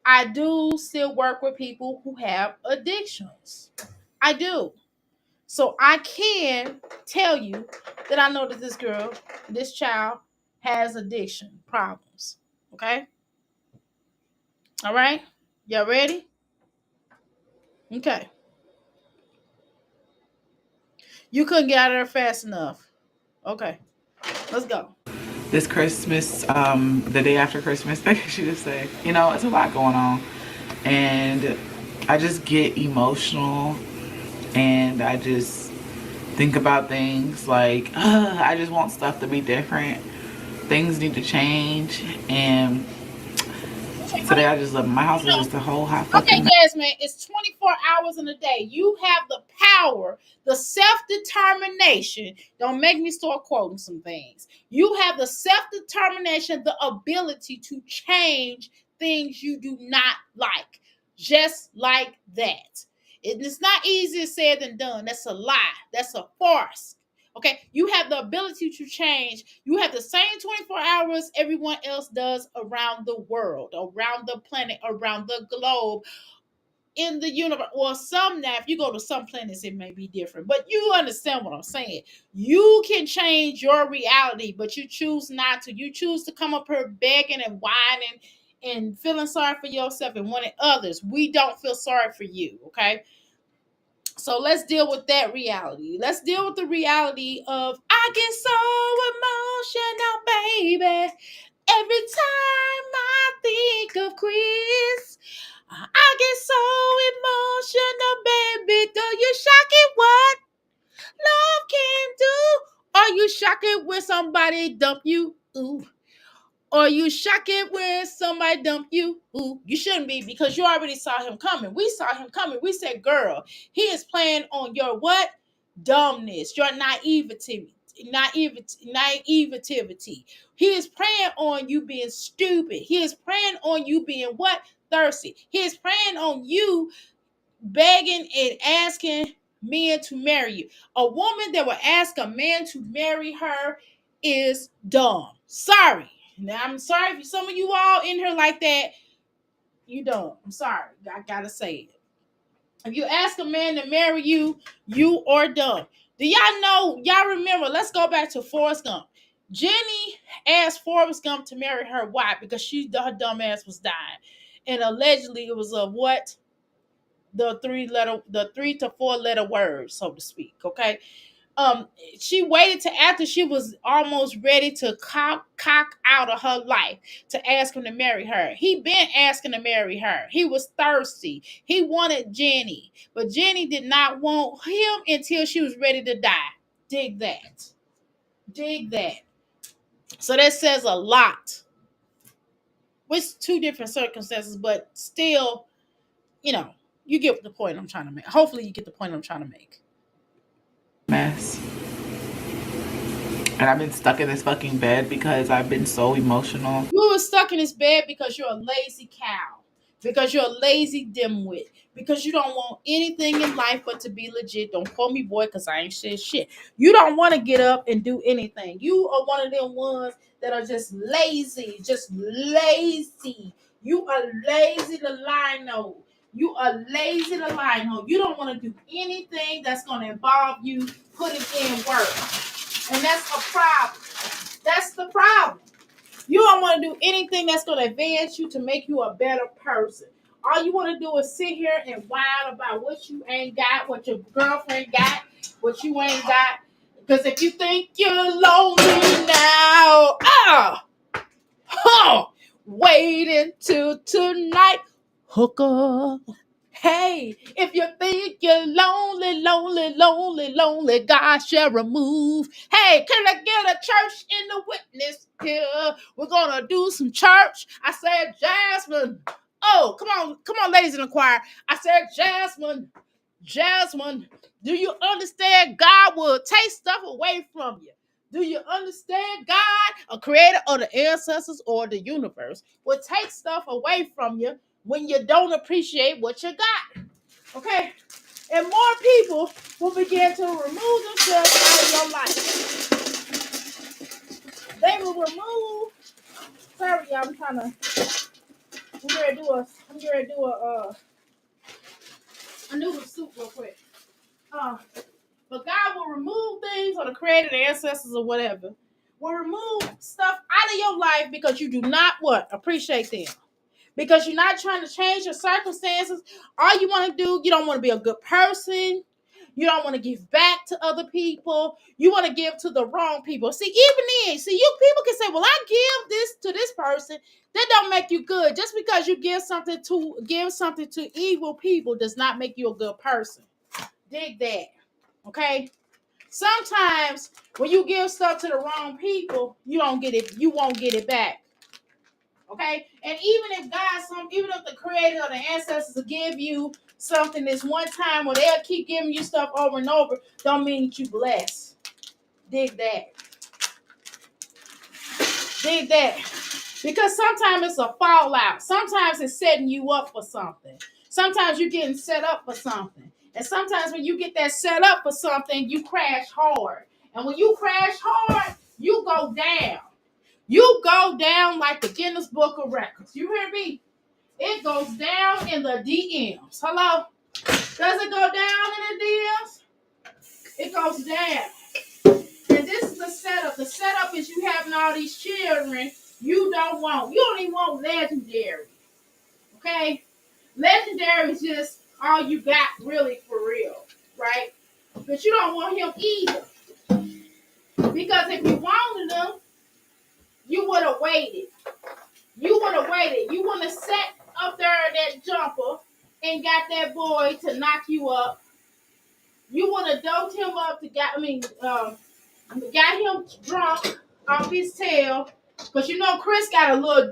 I do still work with people who have addictions. I do. So I can tell you that I know that this child has addiction problems. Okay? All right? Y'all ready? Okay. You couldn't get out of there fast enough. Okay. Let's go. This Christmas, the day after Christmas, I should just say, it's a lot going on. And I just get emotional and I just think about things like, I just want stuff to be different. Things need to change. And today I just love my house is just a whole hot Okay, fucking mess. Jasmine, it's 24 hours in a day. You have the power, the self-determination. Don't make me start quoting some things. You have the self-determination, the ability to change things you do not like. Just like that. It's not easier said than done. That's a lie. That's a farce. Okay, you have the ability to change. You have the same 24 hours everyone else does around the world, around the planet, around the globe, in the universe. Well, some now, if you go to some planets, it may be different, but you understand what I'm saying. You can change your reality, but you choose not to. You choose to come up here begging and whining and feeling sorry for yourself and wanting others. We don't feel sorry for you, okay? So let's deal with that reality. Let's deal with the reality of I get so emotional, baby. Every time I think of Chris, I get so emotional, baby. Do you shock it what love can do? Are you shocked when somebody dump you? Ooh. Or you shock it when somebody dump you? Ooh, you shouldn't be because you already saw him coming. We saw him coming. We said, girl, he is playing on your what? Dumbness, your naivety. Naivety. He is preying on you being stupid. He is preying on you being what? Thirsty. He is preying on you begging and asking men to marry you. A woman that will ask a man to marry her is dumb. Sorry. Now I'm sorry if some of you all in here like that. You don't. I'm sorry. I gotta say it. If you ask a man to marry you, you are dumb. Do y'all know? Y'all remember? Let's go back to Forrest Gump. Jenny asked Forrest Gump to marry her. Why? Because her dumb ass was dying, and allegedly it was a what? The 3 to 4 letter word, so to speak. Okay. She waited to after she was almost ready to cock out of her life to ask him to marry her. He been asking to marry her. He was thirsty. He wanted Jenny, but Jenny did not want him until she was ready to die. Dig that. Dig that. So that says a lot. With two different circumstances, but still, you get the point I'm trying to make. Hopefully, you get the point I'm trying to make. Mess. And I've been stuck in this fucking bed because I've been so emotional. You were stuck in this bed because you're a lazy cow, because you're a lazy dimwit, because you don't want anything in life but to be legit. Don't call me boy because I ain't said shit. You don't want to get up and do anything. You are one of them ones that are just lazy, You are lazy to line up. You are lazy to line up. You don't want to do anything that's going to involve you putting in work. And that's a problem. That's the problem. You don't want to do anything that's going to advance you to make you a better person. All you want to do is sit here and whine about what you ain't got, what your girlfriend got, what you ain't got. Because if you think you're lonely now, wait until tonight, hooker. Hey, if you think you're lonely, God shall remove. Hey, can I get a church in the witness here? We're gonna do some church. I said, Jasmine. Oh, come on, ladies in the choir. I said, Jasmine, do you understand God will take stuff away from you? Do you understand God, a creator of the ancestors or the universe, will take stuff away from you when you don't appreciate what you got? Okay? And more people will begin to remove themselves out of your life. They will remove. Sorry, y'all, I'm trying to I'm gonna do a noodle soup real quick. But God will remove things, or the creator, the ancestors, or whatever, will remove stuff out of your life because you do not what? Appreciate them. Because you're not trying to change your circumstances. All you want to do, you don't want to be a good person. You don't want to give back to other people. You want to give to the wrong people. See, even then, you people can say, well, I give this to this person. That don't make you good. Just because you give something to evil people does not make you a good person. Dig that. Okay? Sometimes when you give stuff to the wrong people, you don't get it, you won't get it back. Okay? And even if the creator or the ancestors will give you something this one time, or they'll keep giving you stuff over and over, don't mean that you blessed. Dig that. Dig that. Because sometimes it's a fallout. Sometimes it's setting you up for something. Sometimes you're getting set up for something. And sometimes when you get that set up for something, you crash hard. And when you crash hard, you go down. You go down like the Guinness Book of Records. You hear me? It goes down in the DMs. Hello? Does it go down in the DMs? It goes down. And this is the setup. The setup is you having all these children you don't even want legendary. Okay? Legendary is just all you got really for real. Right? But you don't want him either. Because if you wanted him, you would have waited. You would have waited. You want to set up there that jumper and got that boy to knock you up. You would have doped him up got him drunk off his tail. Because you know Chris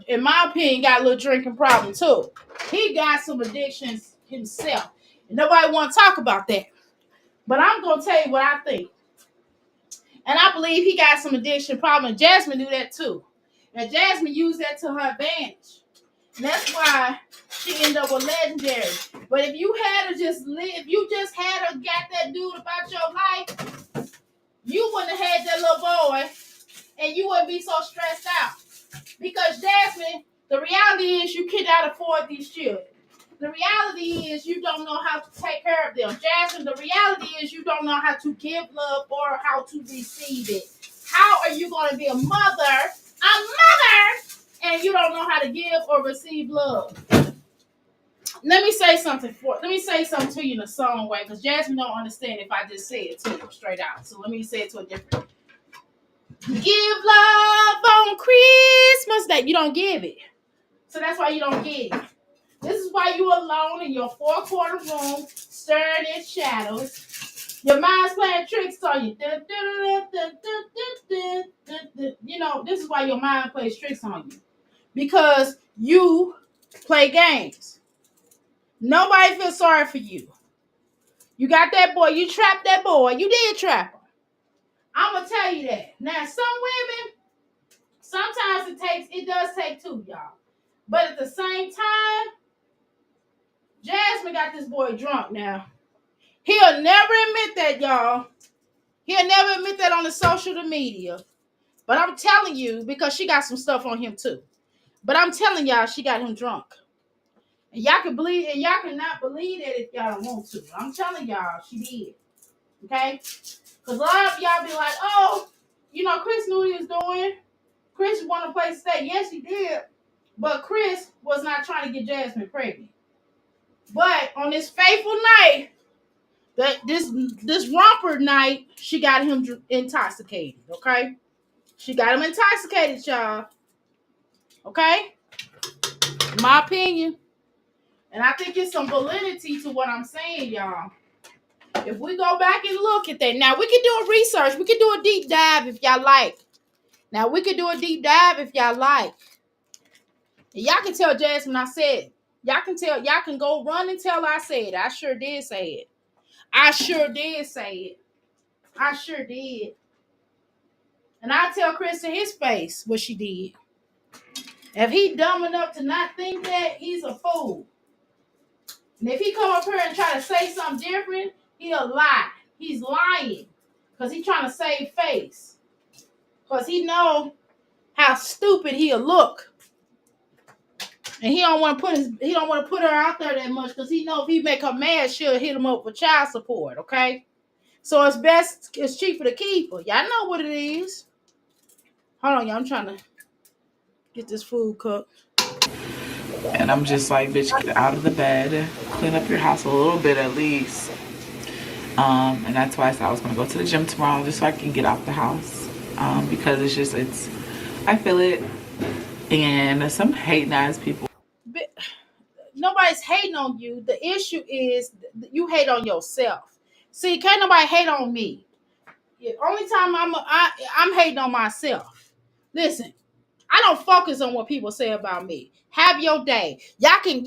in my opinion, got a little drinking problem too. He got some addictions himself. And nobody want to talk about that. But I'm going to tell you what I think. And I believe he got some addiction problem. Jasmine knew that too. And Jasmine used that to her advantage. And that's why she ended up with legendary. But if you just had got that dude about your life, you wouldn't have had that little boy, and you wouldn't be so stressed out. Because Jasmine, the reality is you cannot afford these children. The reality is you don't know how to take care of them. Jasmine, the reality is you don't know how to give love or how to receive it. How are you going to be a mother, and you don't know how to give or receive love? Let me say something to you in a song way, because Jasmine don't understand if I just say it to her straight out. So let me say it to a different. Give love on Christmas Day. You don't give it. So that's why you don't get it. This is why you alone in your 4-quarter room, staring in shadows. Your mind's playing tricks on you. You know, this is why your mind plays tricks on you. Because you play games. Nobody feels sorry for you. You got that boy. You trapped that boy. You did trap him. I'm going to tell you that. Now, some women, sometimes it does take two, y'all. But at the same time, Jasmine got this boy drunk now. He'll never admit that, y'all. He'll never admit that on the social media. But I'm telling you, because she got some stuff on him too. But I'm telling y'all, she got him drunk. And y'all can believe, and y'all cannot believe that if y'all don't want to. I'm telling y'all, she did. Okay? Because a lot of y'all be like, oh, Chris knew what he was doing. Chris wanted a place to stay. Yes, he did. But Chris was not trying to get Jasmine pregnant. But on this fateful night, this romper night, she got him intoxicated, okay? She got him intoxicated, y'all. Okay? My opinion. And I think it's some validity to what I'm saying, y'all. If we go back and look at that. Now, we can do a research. We can do a deep dive if y'all like. And y'all can tell Jasmine I said it. Y'all can go run and tell I said it. I sure did say it. I sure did. And I tell Chris in his face what she did. If he dumb enough to not think that, he's a fool. And if he come up here and try to say something different, he'll lie. He's lying. Because he's trying to save face. Because he know how stupid he'll look. And he don't want to put her out there that much because he know if he make her mad, she'll hit him up for child support. Okay, so it's cheaper to keep her. Y'all know what it is. Hold on, y'all. I'm trying to get this food cooked. And I'm just like, bitch, get out of the bed, clean up your house a little bit at least. And that's why I said I was gonna go to the gym tomorrow just so I can get out the house. Because I feel it. And some hating ass people. Nobody's hating on you. The issue is you hate on yourself. See, can't nobody hate on me. The only time I'm hating on myself. Listen, I don't focus on what people say about me. Have your day. Y'all can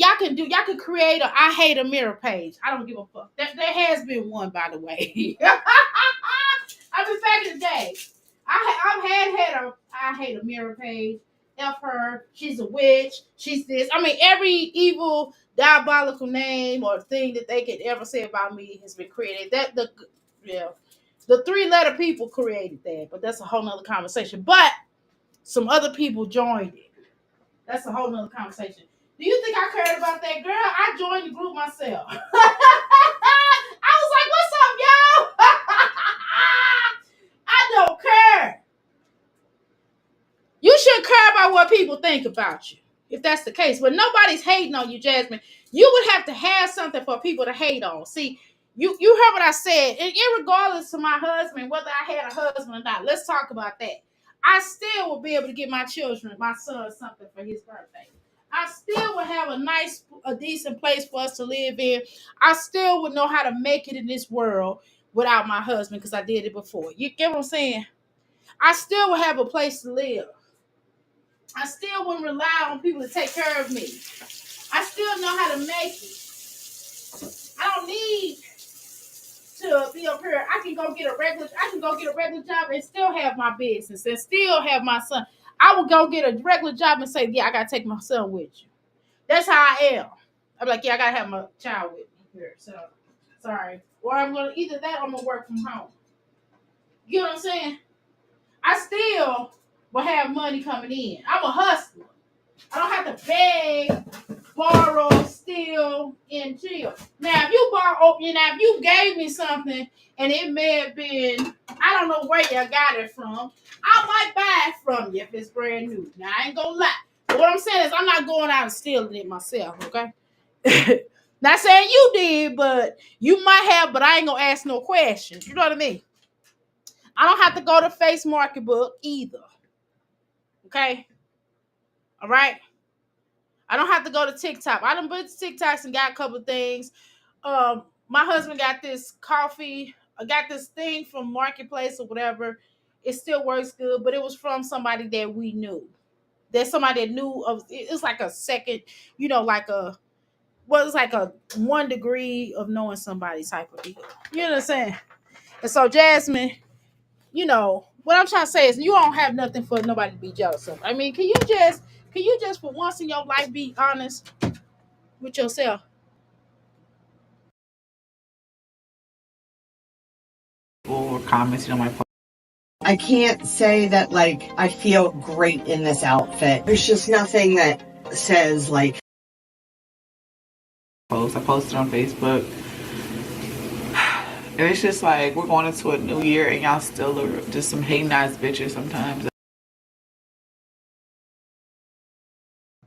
create a I hate a mirror page. I don't give a fuck. There has been one, by the way. I mean, back in the day, I've had a I hate a mirror page. F her. She's a witch. She's this. I mean, every evil diabolical name or thing that they could ever say about me has been created. Yeah, the 3-letter people created that, but that's a whole nother conversation. But some other people joined it. That's a whole nother conversation. Do you think I cared about that girl? I joined the group myself. I was like, what's up, y'all? I don't care. You should care about what people think about you, if that's the case. But nobody's hating on you, Jasmine. You would have to have something for people to hate on. See, you heard what I said. And irregardless to my husband, whether I had a husband or not, let's talk about that. I still will be able to get my son, something for his birthday. I still would have a decent place for us to live in. I still would know how to make it in this world without my husband because I did it before. You get what I'm saying? I still would have a place to live. I still wouldn't rely on people to take care of me. I still know how to make it. I don't need to be up here. I can go get a regular job and still have my business and still have my son. I would go get a regular job and say, yeah, I gotta take my son with you. That's how I am. I'm like, yeah, I gotta have my child with me here. So sorry. Or I'm gonna either that or I'm gonna work from home. You know what I'm saying? I still will have money coming in. I'm a hustler. I don't have to beg, borrow, steal, and chill. Now, if you gave me something and it may have been, I don't know where you got it from, I might buy it from you if it's brand new. Now, I ain't gonna lie. But what I'm saying is I'm not going out and stealing it myself, okay? Not saying you did, but you might have, but I ain't gonna ask no questions. You know what I mean? I don't have to go to Face Market Book either. Okay? All right? I don't have to go to TikTok. I done been to TikToks and got a couple of things. My husband got this coffee. I got this thing from Marketplace or whatever. It still works good, but it was from somebody that we knew. There's somebody that knew of. It's like a second, it's like a 1 degree of knowing somebody type of deal. You know what I'm saying? And so Jasmine, what I'm trying to say is you don't have nothing for nobody to be jealous of. I mean, can you just for once in your life be honest with yourself? Or comments on my post. I can't say that, like, I feel great in this outfit. There's just nothing that says, like, I posted on Facebook. And it's just like we're going into a new year and y'all still are just some hating ass bitches sometimes.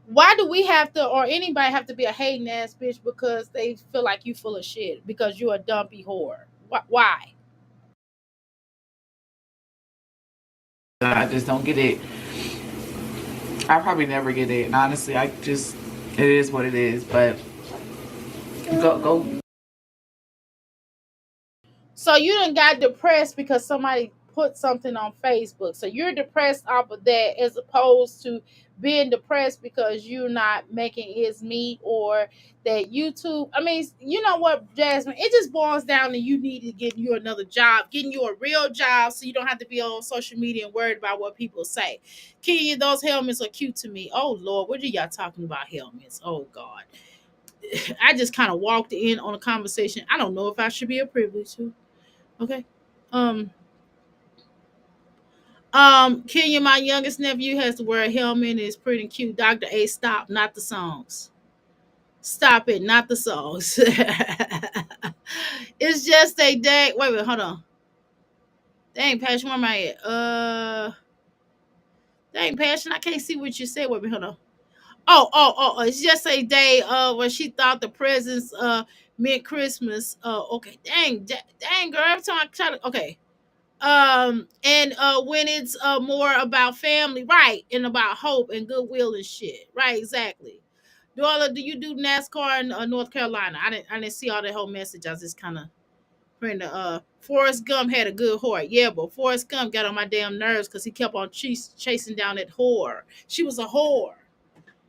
Why do we have to, or anybody have to be a hating ass bitch because they feel like you full of shit because you're a dumpy whore? Why? I just don't get it. I probably never get it. And honestly, it is what it is. But go. So you done got depressed because somebody put something on Facebook. So you're depressed off of that as opposed to being depressed because you're not making ends meet or that YouTube. I mean, you know what, Jasmine? It just boils down to you need to get you another job, getting you a real job so you don't have to be on social media and worried about what people say. Kenya, those helmets are cute to me. Oh, Lord, what are y'all talking about helmets? Oh, God. I just kind of walked in on a conversation. I don't know if I should be a privilege to. Okay. Um. Kenya, my youngest nephew, has to wear a helmet and it's pretty cute. Dr. A, stop, not the songs. Stop it, not the songs. It's just a day. Wait, hold on. Dang, Passion, where am I at? Dang, Passion, I can't see what you said. Wait, hold on. Oh, it's just a day when she thought the presents meant Christmas. Okay, dang, girl. Every time I try to, okay. And when it's more about family, right, and about hope and goodwill and shit, right, exactly. Darla, do you do NASCAR in North Carolina? I didn't see all that whole message. I was just kind of praying to Forrest Gump had a good whore. Yeah, but Forrest Gump got on my damn nerves because he kept on chasing down that whore. She was a whore.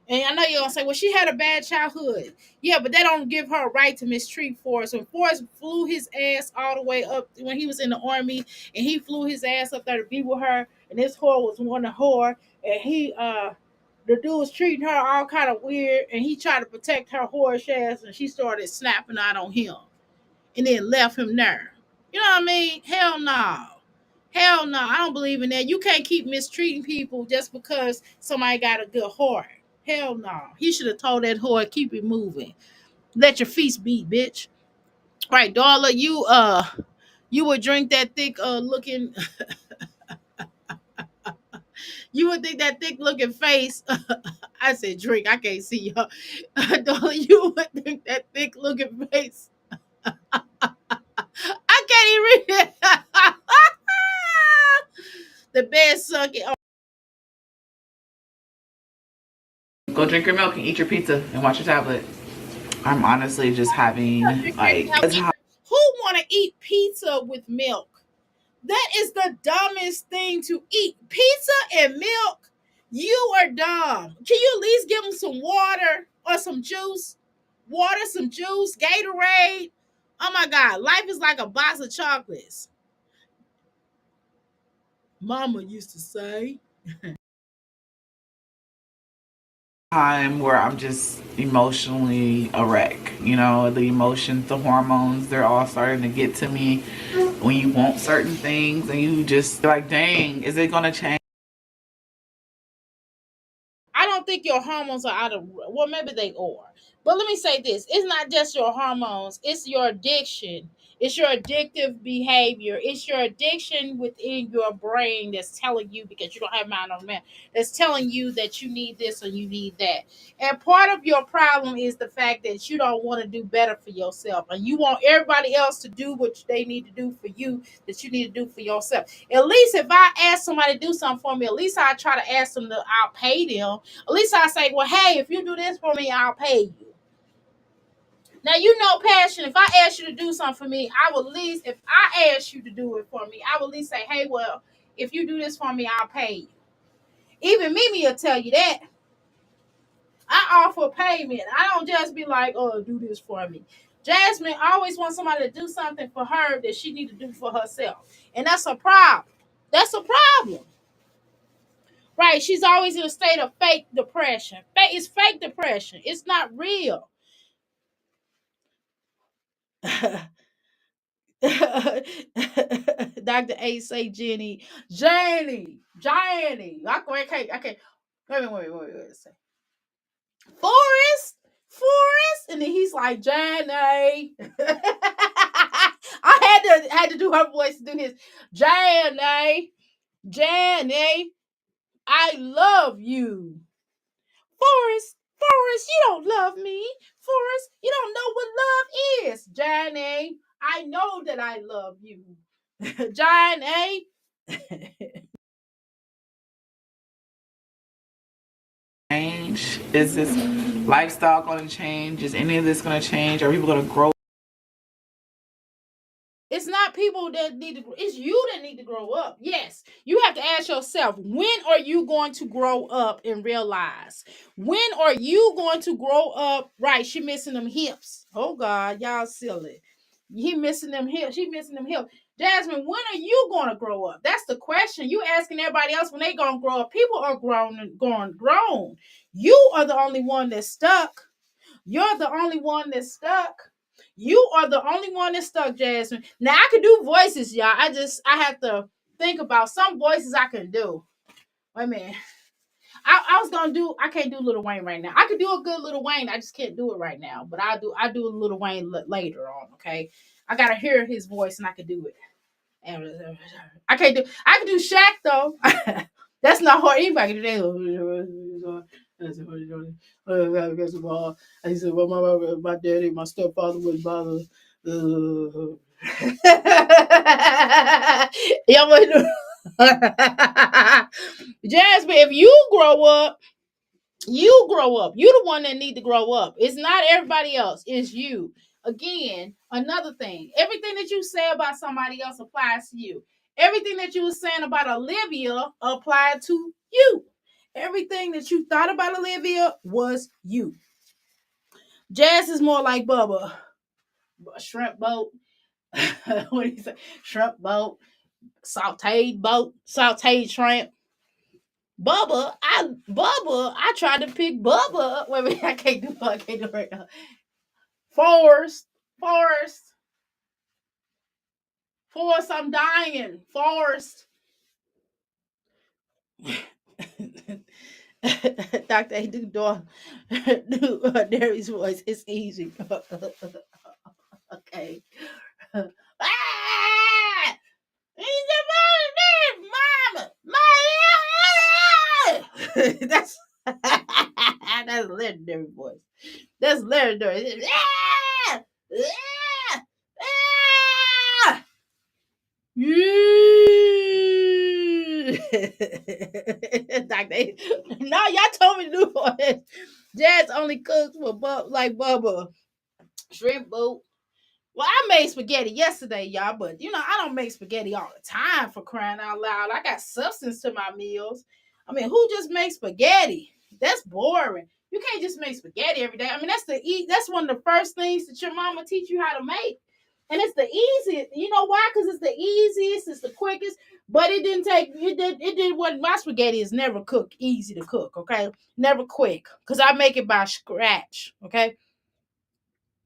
And I know you're gonna say, well, she had a bad childhood. Yeah, but that don't give her a right to mistreat Forrest. When Forrest flew his ass all the way up when he was in the army and he flew his ass up there to be with her, and this whore was one of whore, and he the dude was treating her all kind of weird, and he tried to protect her whorish ass, and she started snapping out on him and then left him there. You know what I mean? Hell no. Hell no. I don't believe in that. You can't keep mistreating people just because somebody got a good heart. Hell no. He should have told that whore, keep it moving. Let your feast beat, bitch. Right, Darla, you would drink that thick looking you would think that thick looking face. I said drink, I can't see y'all. Darla, you would think that thick looking face. I can't even read it. The best sucking. Go drink your milk and eat your pizza and watch your tablet. I'm honestly just having like Who want to eat pizza with milk? That is the dumbest thing to eat. Pizza and milk. You are dumb. Can you at least give them some water or some juice? Water, some juice, Gatorade. Oh my God, life is like a box of chocolates. Mama used to say. time where I'm just emotionally a wreck. You know, the emotions, the hormones, they're all starting to get to me when you want certain things and you just like, dang, is it gonna change? I don't think your hormones are out of, well, maybe they are. But let me say this, it's not just your hormones, it's your addiction. It's your addictive behavior. It's your addiction within your brain that's telling you, because you don't have mind on man, that's telling you that you need this or you need that. And part of your problem is the fact that you don't want to do better for yourself. And you want everybody else to do what they need to do for you that you need to do for yourself. At least if I ask somebody to do something for me, at least I try to ask them to, I'll pay them. At least I say, well, hey, if you do this for me, I'll pay you. Now, you know, Passion, if I ask you to do something for me, I will at least, if I ask you to do it for me, I will at least say, hey, well, if you do this for me, I'll pay you. Even Mimi will tell you that. I offer payment. I don't just be like, oh, do this for me. Jasmine always wants somebody to do something for her that she need to do for herself. And that's a problem. That's a problem. Right? She's always in a state of fake depression. It's fake depression. It's not real. Dr. A say Jenny. Jenny. I can't. Wait. Say. Forrest. And then he's like, Jenny. I had to do her voice to do his Jenny. I love you. Forrest, you don't love me. Forrest, you don't know what love is. Johnny, I know that I love you. Johnny. Change? Is this lifestyle gonna change? Is any of this gonna change? Are people gonna grow? It's not people that need to, it's you that need to grow up. Yes, you have to ask yourself, when are you going to grow up and realize? When are you going to grow up? Right, she missing them hips. Oh God, y'all silly. He missing them hips. She missing them hips. Jasmine, when are you going to grow up? That's the question. You asking everybody else when they going to grow up. People are grown. You are the only one that's stuck. You're the only one that's stuck. You are the only one that's stuck, Jasmine. Now I can do voices, y'all. I have to. think about some voices I can do. Wait a minute. I was gonna do. I can't do Lil Wayne right now. I could do a good Lil Wayne. I just can't do it right now. But I do a Lil Wayne later on. Okay. I gotta hear his voice and I can do it. I can't do. I can do Shaq though. That's not hard. Anybody can do that. I said, well, my daddy, my stepfather was bother. Y'all want to Jasmine, if you grow up, you grow up. You the one that need to grow up. It's not everybody else. It's you. Again, another thing. Everything that you say about somebody else applies to you. Everything that you were saying about Olivia applied to you. Everything that you thought about Olivia was you. Jazz is more like Bubba. Shrimp boat. What do you say? Shrimp boat. Sauteed shrimp. I tried to pick Bubba. Wait a minute, I can't do it right now. Forrest, I'm dying. Forrest. Dr. A do Derry's voice. It's easy. Okay. Ah! He's a mama. That's that's legendary voice. That's legendary. Ah! Ah! Ah! Dr. No, y'all told me to do it. Jazz only cooks for like Bubba. Shrimp boat. Well, I made spaghetti yesterday, y'all, but I don't make spaghetti all the time, for crying out loud. I got substance to my meals. I mean, who just makes spaghetti? That's boring. You can't just make spaghetti every day. I mean, that's one of the first things that your mama teach you how to make. And it's the easiest. You know why? Because it's the easiest, it's the quickest, but it did what my spaghetti is never easy to cook, okay? Never quick. Because I make it by scratch, okay?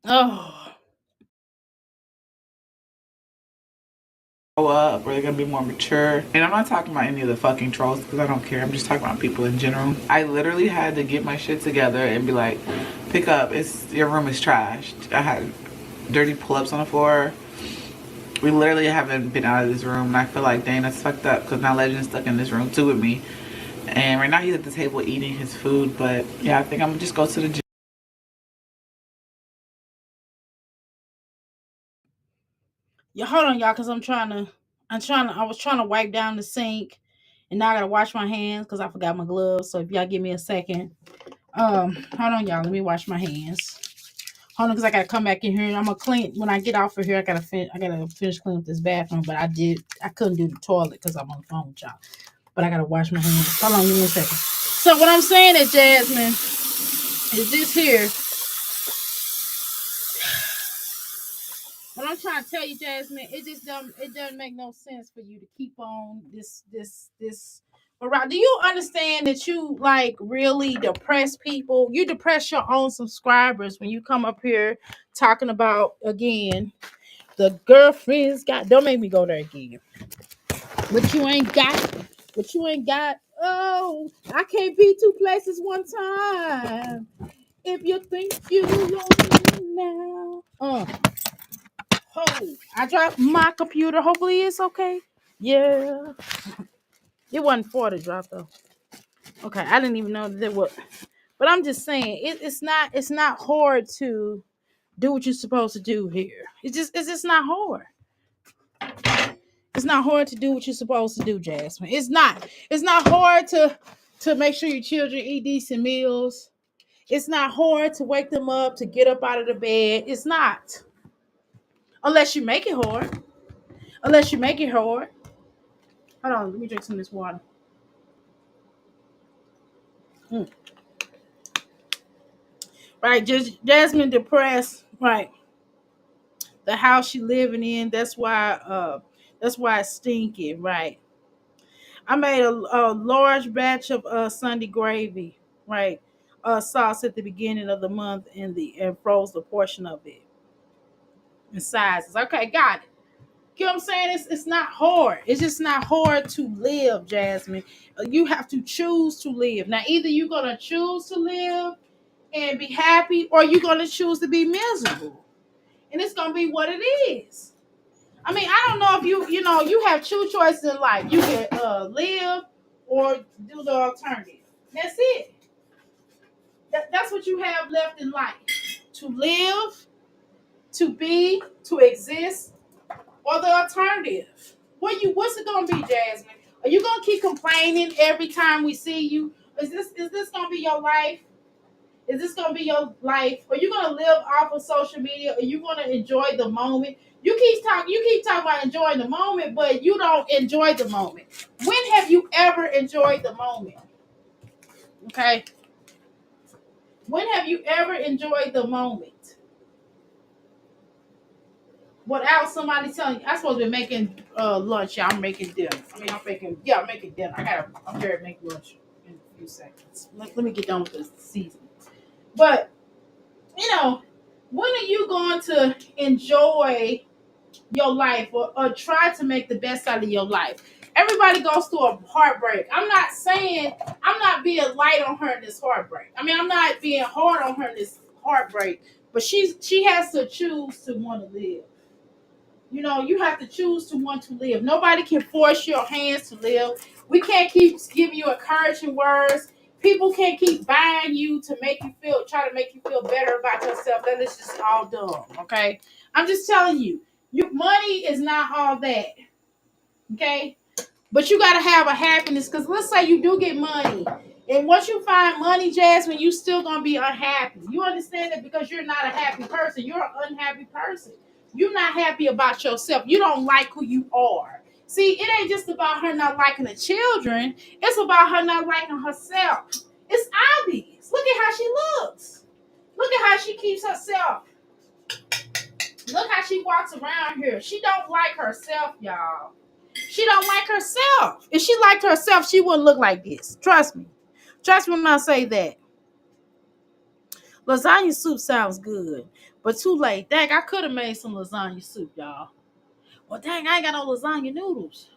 Oh. Up, or they're gonna be more mature. And I'm not talking about any of the fucking trolls because I don't care. I'm just talking about people in general. I literally had to get my shit together and be like, pick up, your room is trashed. I had dirty pull-ups on the floor. We literally haven't been out of this room, and I feel like, dang, that's fucked up because now Legend's stuck in this room too with me. And right now he's at the table eating his food, but yeah, I think I'm gonna just go to the gym. Yeah, hold on, y'all, because I was trying to wipe down the sink, and now I gotta wash my hands because I forgot my gloves. So if y'all give me a second, hold on, y'all, let me wash my hands. Hold on, because I gotta come back in here. I'm gonna clean when I get off of here. I gotta finish cleaning up this bathroom, but I couldn't do the toilet because I'm on the phone with y'all. But I gotta wash my hands. Hold on, give me a second. So what I'm saying is, Jasmine, is this here. What I'm trying to tell you, Jasmine, it doesn't make no sense for you to keep on this. But do you understand that you like really depress people? You depress your own subscribers when you come up here talking about again the girlfriends got. Don't make me go there again. But you ain't got. Oh, I can't be two places one time. If you think you know now. Oh, I dropped my computer. Hopefully it's okay. Yeah. It wasn't for the drop though. Okay, I didn't even know that was. But I'm just saying, it's not hard to do what you're supposed to do here. It's just not hard. It's not hard to do what you're supposed to do, Jasmine. It's not. It's not hard to make sure your children eat decent meals. It's not hard to wake them up, to get up out of the bed. It's not. Unless you make it hard. Unless you make it hard. Hold on, let me drink some of this water. Mm. Right, just Jasmine depressed. Right, the house she living in. That's why it's stinky. Right. I made a large batch of Sunday gravy. Right. Sauce at the beginning of the month and froze the portion of it in sizes. Okay, got it. You know what I'm saying? It's not hard. It's just not hard to live, Jasmine. You have to choose to live. Now, either you're gonna choose to live and be happy, or you're gonna choose to be miserable. And it's gonna be what it is. I mean, I don't know if you have two choices in life. You can live or do the alternative. That's it. That's what you have left in life. To live, to be, to exist, or the alternative. What's it gonna be, Jasmine? Are you gonna keep complaining every time we see you? Is this gonna be your life? Is this gonna be your life? Are you gonna live off of social media? Are you gonna enjoy the moment? You keep talking about enjoying the moment, but you don't enjoy the moment. When have you ever enjoyed the moment? Okay. When have you ever enjoyed the moment without somebody telling you? I'm supposed to be making lunch. Yeah, I'm making dinner. I'm making dinner. I'm here to make lunch in a few seconds. Let me get done with this season. But when are you going to enjoy your life, or try to make the best out of your life? Everybody goes through a heartbreak. I'm not being light on her in this heartbreak. I mean, I'm not being hard on her in this heartbreak, but she has to choose to want to live. You have to choose to want to live. Nobody can force your hands to live. We can't keep giving you encouraging words. People can't keep buying you to try to make you feel better about yourself. That is just all dumb. Okay, I'm just telling you, money is not all that. Okay, but you got to have a happiness, because let's say you do get money. And once you find money, Jasmine, you still going to be unhappy. You understand that? Because you're not a happy person. You're an unhappy person. You're not happy about yourself. You don't like who you are. See, it ain't just about her not liking the children. It's about her not liking herself. It's obvious. Look at how she looks. Look at how she keeps herself. Look how she walks around here. She don't like herself, y'all. She don't like herself. If she liked herself, she wouldn't look like this. Trust me. Trust me when I say that. Lasagna soup sounds good, but too late. Dang, I could have made some lasagna soup, y'all. Well, dang, I ain't got no lasagna noodles.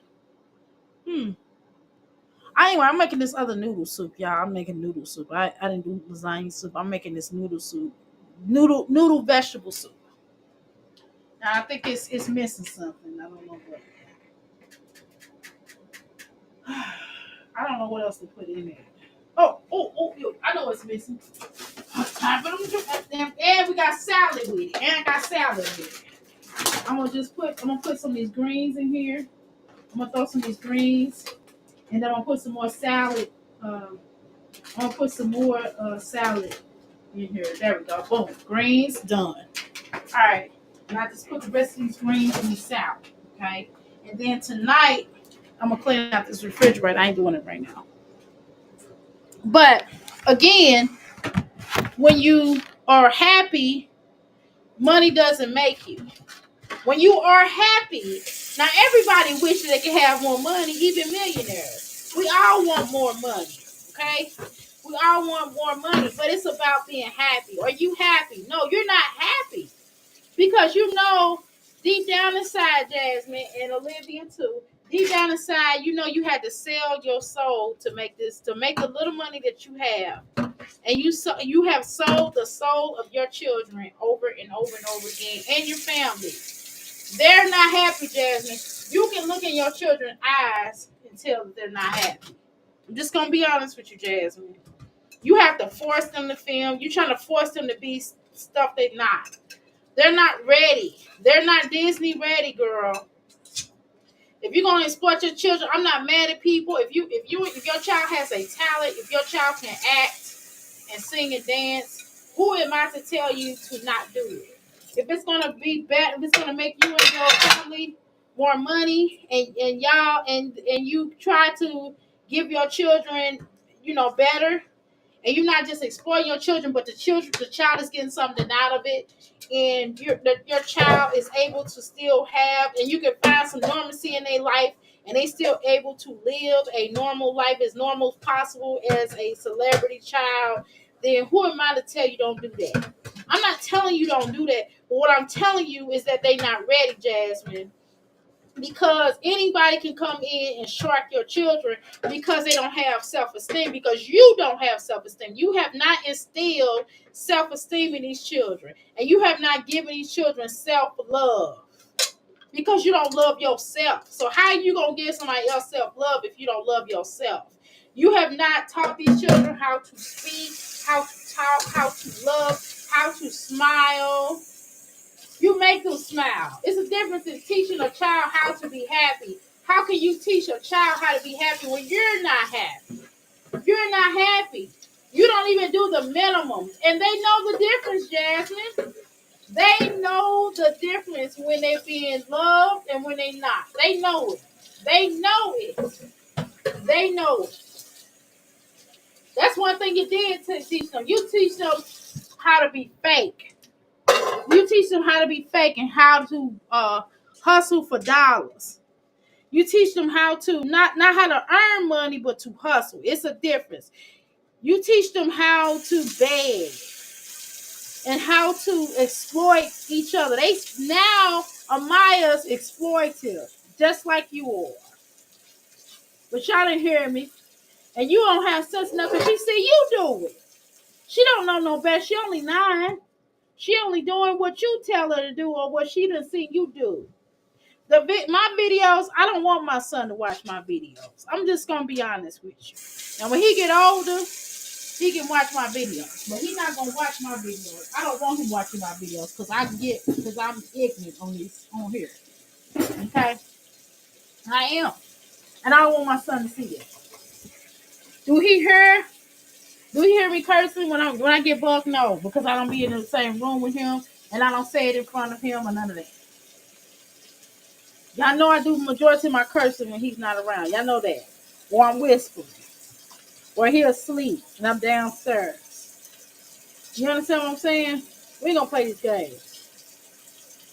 Anyway, I'm making this other noodle soup, y'all. I'm making noodle soup. I didn't do lasagna soup. I'm making this noodle soup. Noodle vegetable soup. Now, I think it's missing something. I don't know what. I don't know what else to put in there. Yo, I know what's missing. Time for them. And we got salad with it. And I got salad with it. I'm gonna put some of these greens in here. I'm gonna throw some of these greens, and then I'm gonna put some more salad. I'm gonna put some more salad in here. There we go. Boom. Greens done. All right. And I just put the rest of these greens in the salad. Okay. And then tonight, I'm gonna clean out this refrigerator. I ain't doing it right now. But again, when you are happy, money doesn't make you. When you are happy, now everybody wishes they could have more money, even millionaires. We all want more money, okay? We all want more money, but it's about being happy. Are you happy? No, you're not happy, because deep down inside, Jasmine and Olivia too, deep down inside, you had to sell your soul to make the little money that you have. And you have sold the soul of your children over and over and over again, and your family. They're not happy, Jasmine. You can look in your children's eyes and tell that they're not happy. I'm just gonna be honest with you, Jasmine. You have to force them to film. You're trying to force them to be stuff they're not. They're not ready. They're not Disney ready, girl. If you're gonna exploit your children, I'm not mad at people. If your child has a talent, if your child can act and sing and dance, who am I to tell you to not do it? If it's gonna be bad, if it's gonna make you and your family more money, and you try to give your children, better, and you're not just exploiting your children, but the child is getting something out of it, and your child is able to still have, and you can find some normalcy in their life, and they still able to live a normal life, as normal as possible as a celebrity child, then who am I to tell you don't do that? I'm not telling you don't do that, but what I'm telling you is that they not ready, Jasmine. because anybody can come in and strike your children because they don't have self-esteem, because you don't have self-esteem. You have not instilled self-esteem in these children, and you have not given these children self-love because you don't love yourself. So how are you going to give somebody else self-love if you don't love yourself? You have not taught these children how to speak, how to talk, how to love, how to smile. You make them smile. It's a difference in teaching a child how to be happy. How can you teach a child how to be happy when you're not happy? You're not happy. You don't even do the minimum. And they know the difference, Jasmine. They know the difference when they're being loved and when they're not. They know it. They know it. They know it. That's one thing you did to teach them. You teach them how to be fake. You teach them how to be fake and how to hustle for dollars. You teach them how to not how to earn money, but to hustle. It's a difference. You teach them how to beg and how to exploit each other. They now Amaya's exploitive, just like you are. But y'all didn't hear me. And you don't have sense enough because she see you do it. She don't know no better. She only 9. She only doing what you tell her to do or what she done seen you do. My videos, I don't want my son to watch my videos. I'm just gonna be honest with you. Now when he get older, he can watch my videos, but he's not gonna watch my videos. I don't want him watching my videos because I'm ignorant on here. Okay, I am, and I don't want my son to see it. Do he hear? Do he hear me cursing when I get bugged? No, because I don't be in the same room with him, and I don't say it in front of him or none of that. Y'all know I do majority of my cursing when he's not around. Y'all know that. Or I'm whispering. Or he'll asleep and I'm downstairs. You understand what I'm saying? We ain't gonna play these games.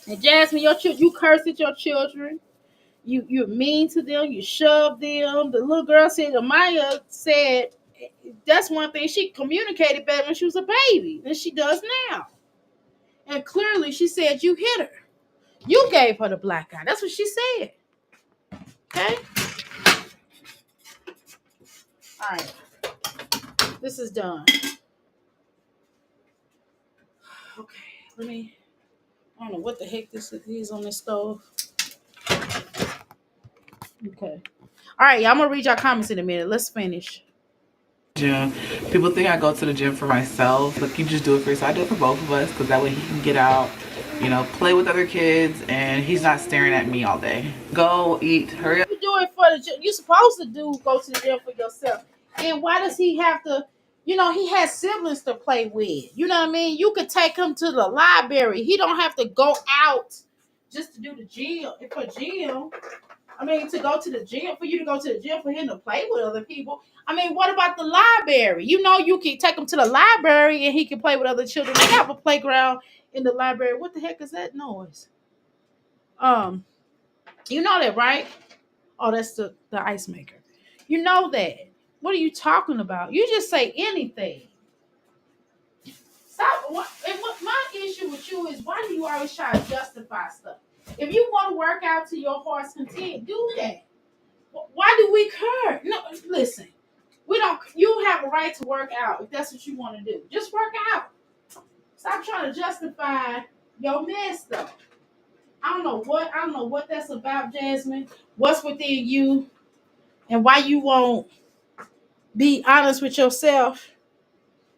And Jasmine, you curse at your children. You're mean to them. You shove them. The little girl said, Amaya said, that's one thing she communicated better when she was a baby than she does now. And clearly she said you hit her. You gave her the black eye. That's what she said. Okay? All right. This is done. Okay, I don't know what the heck this is on this stove. Okay. All right, y'all, I'm going to read y'all comments in a minute. Let's finish. Gym. People think I go to the gym for myself. Look, you just do it for yourself. I do it for both of us because that way he can get out, play with other kids, and he's not staring at me all day. Go eat. Hurry up. You do it for the gym. You're supposed to go to the gym for yourself. And why does he have to? He has siblings to play with. You know what I mean? You could take him to the library. He don't have to go out just to do the gym. For gym. To go to the gym, for you to go to the gym, for him to play with other people. What about the library? You can take him to the library and he can play with other children. They have a playground in the library. What the heck is that noise? You know that, right? Oh, that's the ice maker. You know that. What are you talking about? You just say anything. Stop. What my issue with you is, why do you always try to justify stuff? If you want to work out to your heart's content, do that. Why do we care? No, listen. We don't. You have a right to work out if that's what you want to do. Just work out. Stop trying to justify your mess, though. I don't know what that's about, Jasmine. What's within you, and why you won't be honest with yourself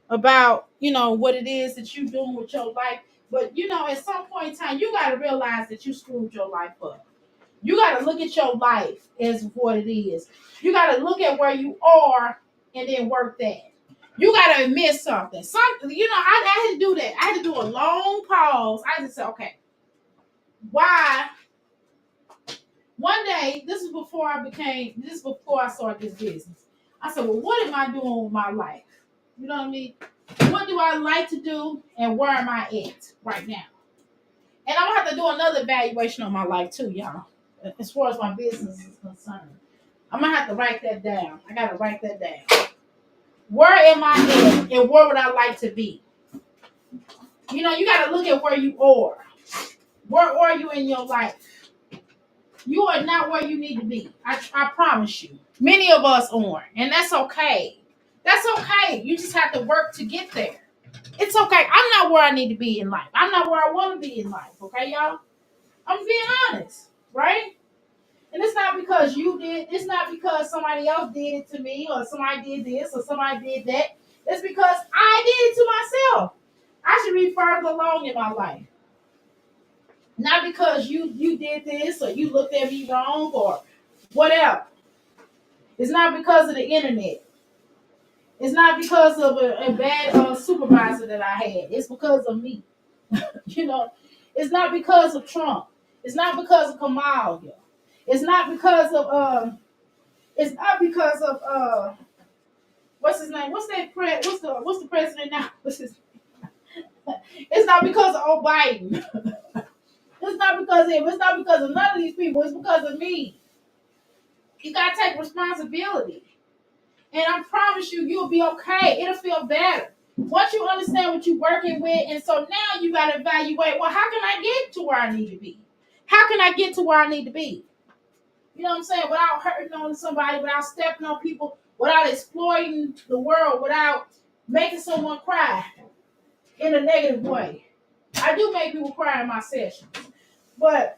about what it is that you're doing with your life. But at some point in time, you got to realize that you screwed your life up. You got to look at your life as what it is. You got to look at where you are and then work that. You got to admit something. I had to do that. I had to do a long pause. I had to say, okay, why? One day, this is before I started this business. I said, well, what am I doing with my life? You know what I mean? What do I like to do and where am I at right now? And I'm going to have to do another evaluation of my life too, y'all. As far as my business is concerned. I'm going to have to write that down. I got to write that down. Where am I at and where would I like to be? You got to look at where you are. Where are you in your life? You are not where you need to be. I promise you. Many of us aren't, and that's okay. That's okay. You just have to work to get there. It's okay. I'm not where I need to be in life. I'm not where I want to be in life. Okay, y'all? I'm being honest, right? And it's not because you did, it's not because somebody else did it to me, or somebody did this, or somebody did that. It's because I did it to myself. I should be further along in my life. Not because you did this, or you looked at me wrong, or whatever. It's not because of the internet. It's not because of a bad supervisor that I had. It's because of me. You know, it's not because of Trump. It's not because of Kamala. It's not because of it's not because of what's his name? What's the president now? It's not because of Biden. It's not because of him. It's not because of none of these people. It's because of me. You gotta take responsibility. And I promise you, you'll be okay. It'll feel better. Once you understand what you're working with, and so now you gotta evaluate, well, how can I get to where I need to be? How can I get to where I need to be? You know what I'm saying? Without hurting on somebody, without stepping on people, without exploiting the world, without making someone cry in a negative way. I do make people cry in my sessions, but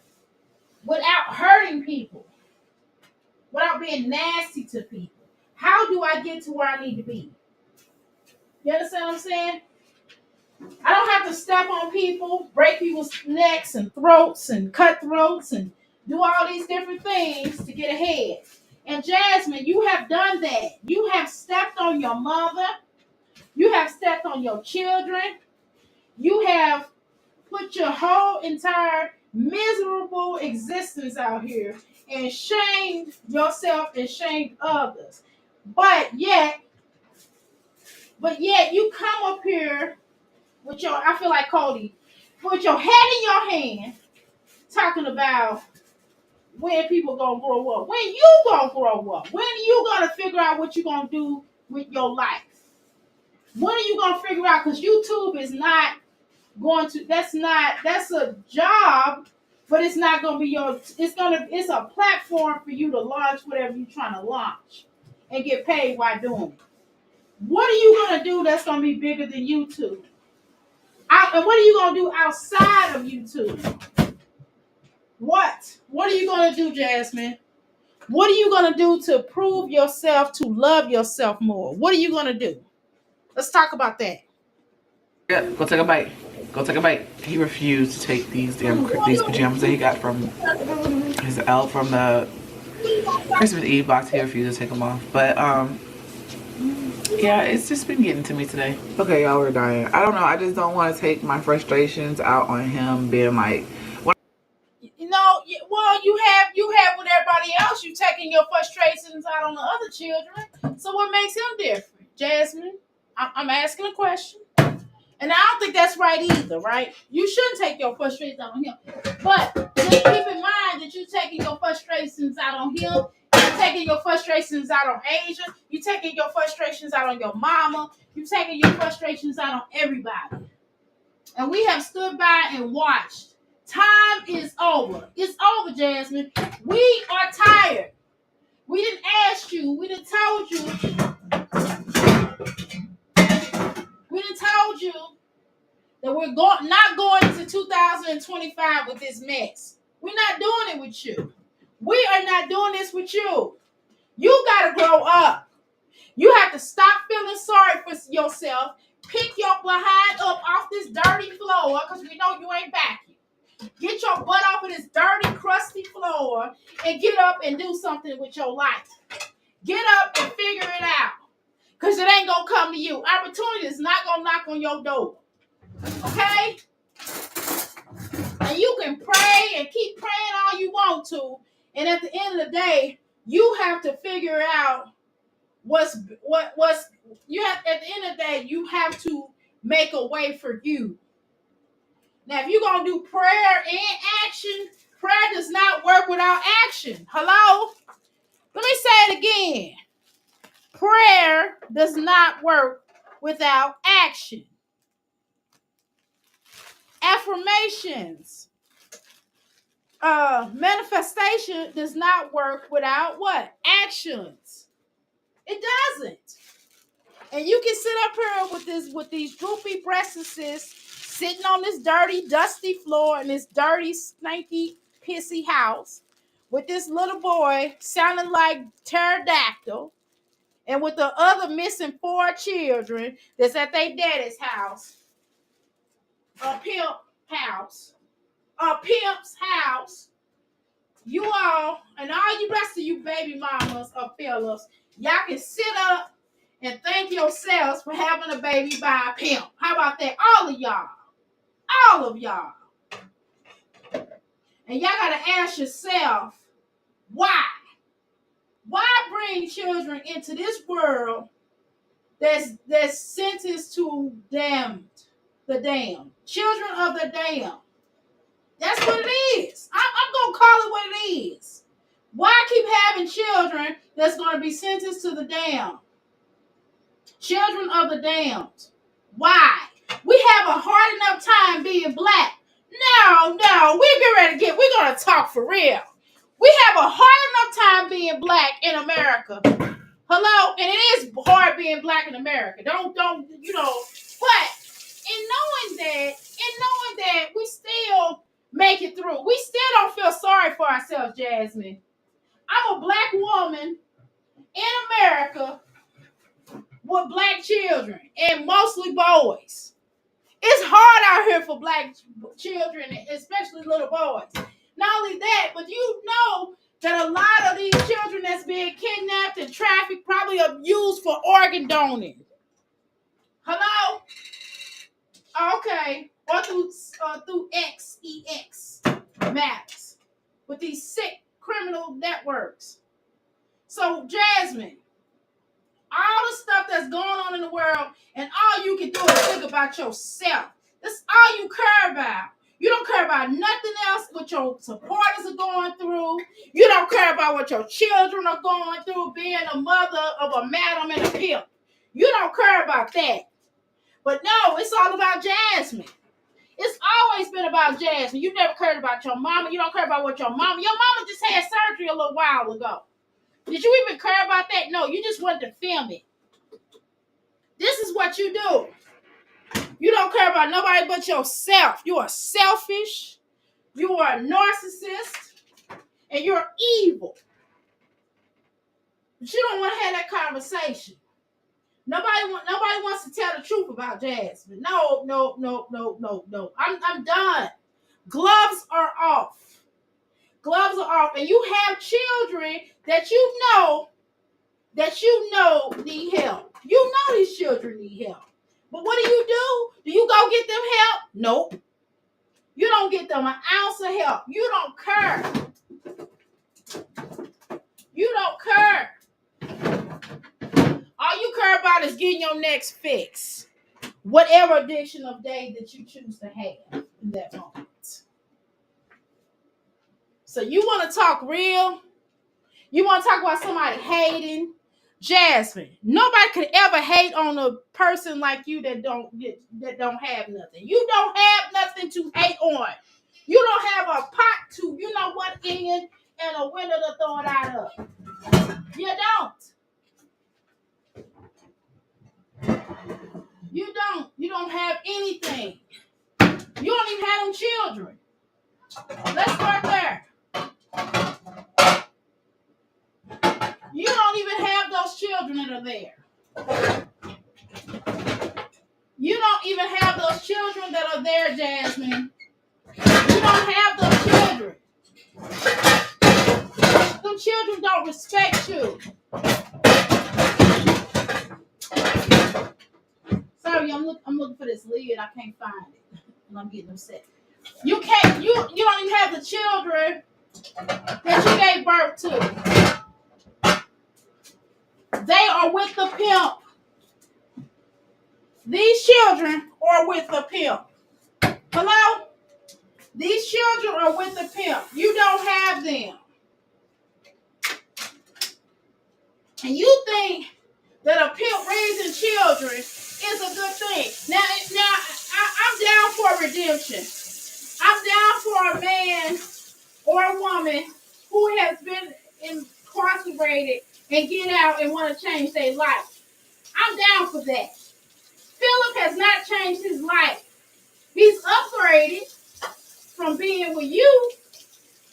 without hurting people, without being nasty to people, how do I get to where I need to be? You understand what I'm saying? I don't have to step on people, break people's necks and throats and cut throats and do all these different things to get ahead. And Jasmine, you have done that. You have stepped on your mother. You have stepped on your children. You have put your whole entire miserable existence out here and shamed yourself and shamed others. But yet you come up here with your, I feel like Cody, with your head in your hand, talking about when people gonna grow up. When you gonna grow up? When are you gonna figure out what you gonna do with your life? When are you gonna figure out? Because YouTube is not going to. That's a job, but it's not gonna be your. It's a platform for you to launch whatever you're trying to launch, and get paid while doing it. What are you gonna do that's gonna be bigger than YouTube? And what are you gonna do outside of YouTube? What? What are you gonna do, Jasmine? What are you gonna do to prove yourself, to love yourself more? What are you gonna do? Let's talk about that. Yeah, go take a bite. Go take a bite. He refused to take these pajamas that he got from his elf from the Christmas Eve box. He refused to take them off. But yeah, it's just been getting to me today. Okay, y'all, we're dying. I don't know. I just don't want to take my frustrations out on him, being like, You know, well, you have with everybody else. You taking your frustrations out on the other children. So what makes him different, Jasmine? I'm asking a question. And I don't think that's right either, right? You shouldn't take your frustrations out on him. But just keep in mind that you're taking your frustrations out on him. You're taking your frustrations out on Asia. You're taking your frustrations out on your mama. You're taking your frustrations out on everybody. And we have stood by and watched. Time is over. It's over, Jasmine. We are tired. We didn't ask you. We didn't told you. We didn't told you that we're not going into 2025 with this mess. We're not doing it with you. We are not doing this with you. You got to grow up. You have to stop feeling sorry for yourself. Pick your behind up off this dirty floor, because we know you ain't backing. Get your butt off of this dirty, crusty floor and get up and do something with your life. Get up and figure it out, because it ain't going to come to you. Opportunity is not going to knock on your door. Okay? And you can pray and keep praying all you want to. And at the end of the day, you have to figure out what's you have, at the end of the day, you have to make a way for you. Now, if you're going to do prayer and action, prayer does not work without action. Hello? Let me say it again. Prayer does not work without action. Affirmations Manifestation does not work without what? Actions. It doesn't. And you can sit up here with these droopy breastises sitting on this dirty, dusty floor in this dirty, stinky, pissy house with this little boy sounding like pterodactyl and with the other missing 4 children that's at their daddy's house, a pimp house, a pimp's house. You all and all you rest of you baby mamas or fellas, y'all can sit up and thank yourselves for having a baby by a pimp. How about that? All of y'all. All of y'all. And y'all gotta ask yourself, why? Why bring children into this world that's sentenced to damned? The damned. Children of the damned. That's what it is. I'm gonna call it what it is. Why keep having children that's gonna be sentenced to the damned? Children of the damned. Why? We have a hard enough time being black. No, we're gonna talk for real. We have a hard enough time being black in America. Hello? And it is hard being black in America. Don't, but in knowing that we still make it through. We still don't feel sorry for ourselves, Jasmine. I'm a black woman in America with black children and mostly boys. It's hard out here for black children, especially little boys. Not only that, but you know that a lot of these children that's being kidnapped and trafficked probably are used for organ donating. Hello? Okay. Or through XEX matters with these sick criminal networks. So, Jasmine, all the stuff that's going on in the world, and all you can do is think about yourself. That's all you care about. You don't care about nothing else what your supporters are going through. You don't care about what your children are going through, being a mother of a madam and a pimp. You don't care about that. But no, it's all about Jasmine. It's always been about Jasmine. You never cared about your mama. You don't care about what your mama just had surgery a little while ago. Did you even care about that? No, you just wanted to film it. This is what you do. You don't care about nobody but yourself. You are selfish. You are a narcissist. And you're evil. But you don't want to have that conversation. Nobody wants to tell the truth about Jasmine. No. I'm done. Gloves are off. Gloves are off. And you have children that you know need help. You know these children need help. But what do? Do you go get them help? Nope. You don't get them an ounce of help. You don't care. You don't care. All you care about is getting your next fix. Whatever addiction of day that you choose to have in that moment. So you want to talk real? You want to talk about somebody hating? Jasmine, nobody could ever hate on a person like you that don't have nothing. You don't have nothing to hate on. You don't have a pot to, you know what, in and a window to throw it out of. You don't. You don't have anything. You don't even have them children. Let's start there. You don't even have those children that are there. You don't even have those children that are there, Jasmine. You don't have those children. Them children don't respect you. Sorry, I'm looking for this lid. I can't find it. And I'm getting upset. You don't even have the children that you gave birth to. They are with the pimp. These children are with the pimp. Hello? These children are with the pimp. You don't have them. And you think that a pimp raising children is a good thing. Now I'm down for redemption. I'm down for a man or a woman who has been incarcerated and get out and want to change their life. I'm down for that. Philip has not changed his life. He's upgraded from being with you,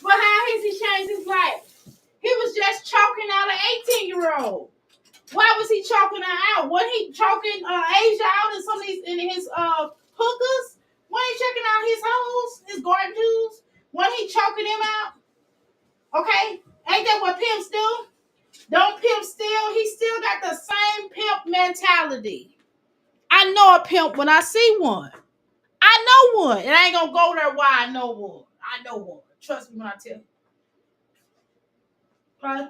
but how has he changed his life? He was just choking out an 18-year-old. Why was he choking her out? Wasn't he choking Asia out in some of these in his hookers? Wasn't he checking out his hoes, his garden tools? Wasn't he choking him out? Okay, ain't that what pimps do? Don't pimp steal. He still got the same pimp mentality. I know a pimp when I see one. I know one, and I ain't gonna go there why I know one. I know one. Trust me when I tell you. Right?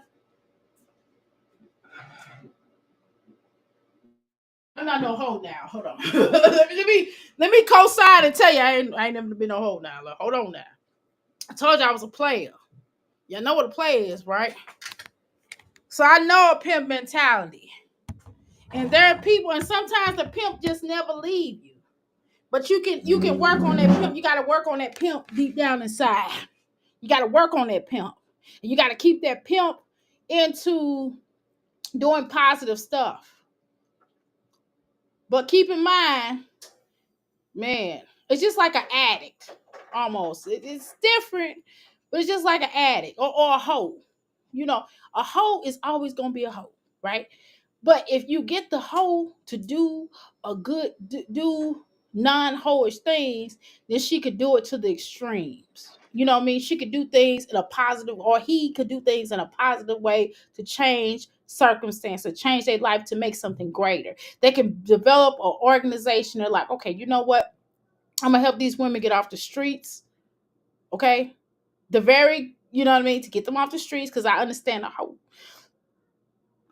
I'm not no hoe now. Hold on. let me co-sign and tell you I ain't never been no hoe now. Look, hold on now. I told you I was a player. Y'all know what a player is, right? So I know a pimp mentality. And there are people, and sometimes the pimp just never leave you. But you can work on that pimp. You gotta work on that pimp deep down inside. You gotta work on that pimp. And you gotta keep that pimp into doing positive stuff. But keep in mind, man, it's just like an addict almost. It's different, but it's just like an addict or a hoe. You know, a hoe is always gonna be a hoe, right? But if you get the hoe to do a good do non-hoish things, then she could do it to the extremes. You know what I mean? She could do things in a positive, or he could do things in a positive way to change circumstances, change their life to make something greater. They can develop an organization. They're like, okay, you know what? I'm gonna help these women get off the streets. Okay. You know what I mean? To get them off the streets, because I understand how,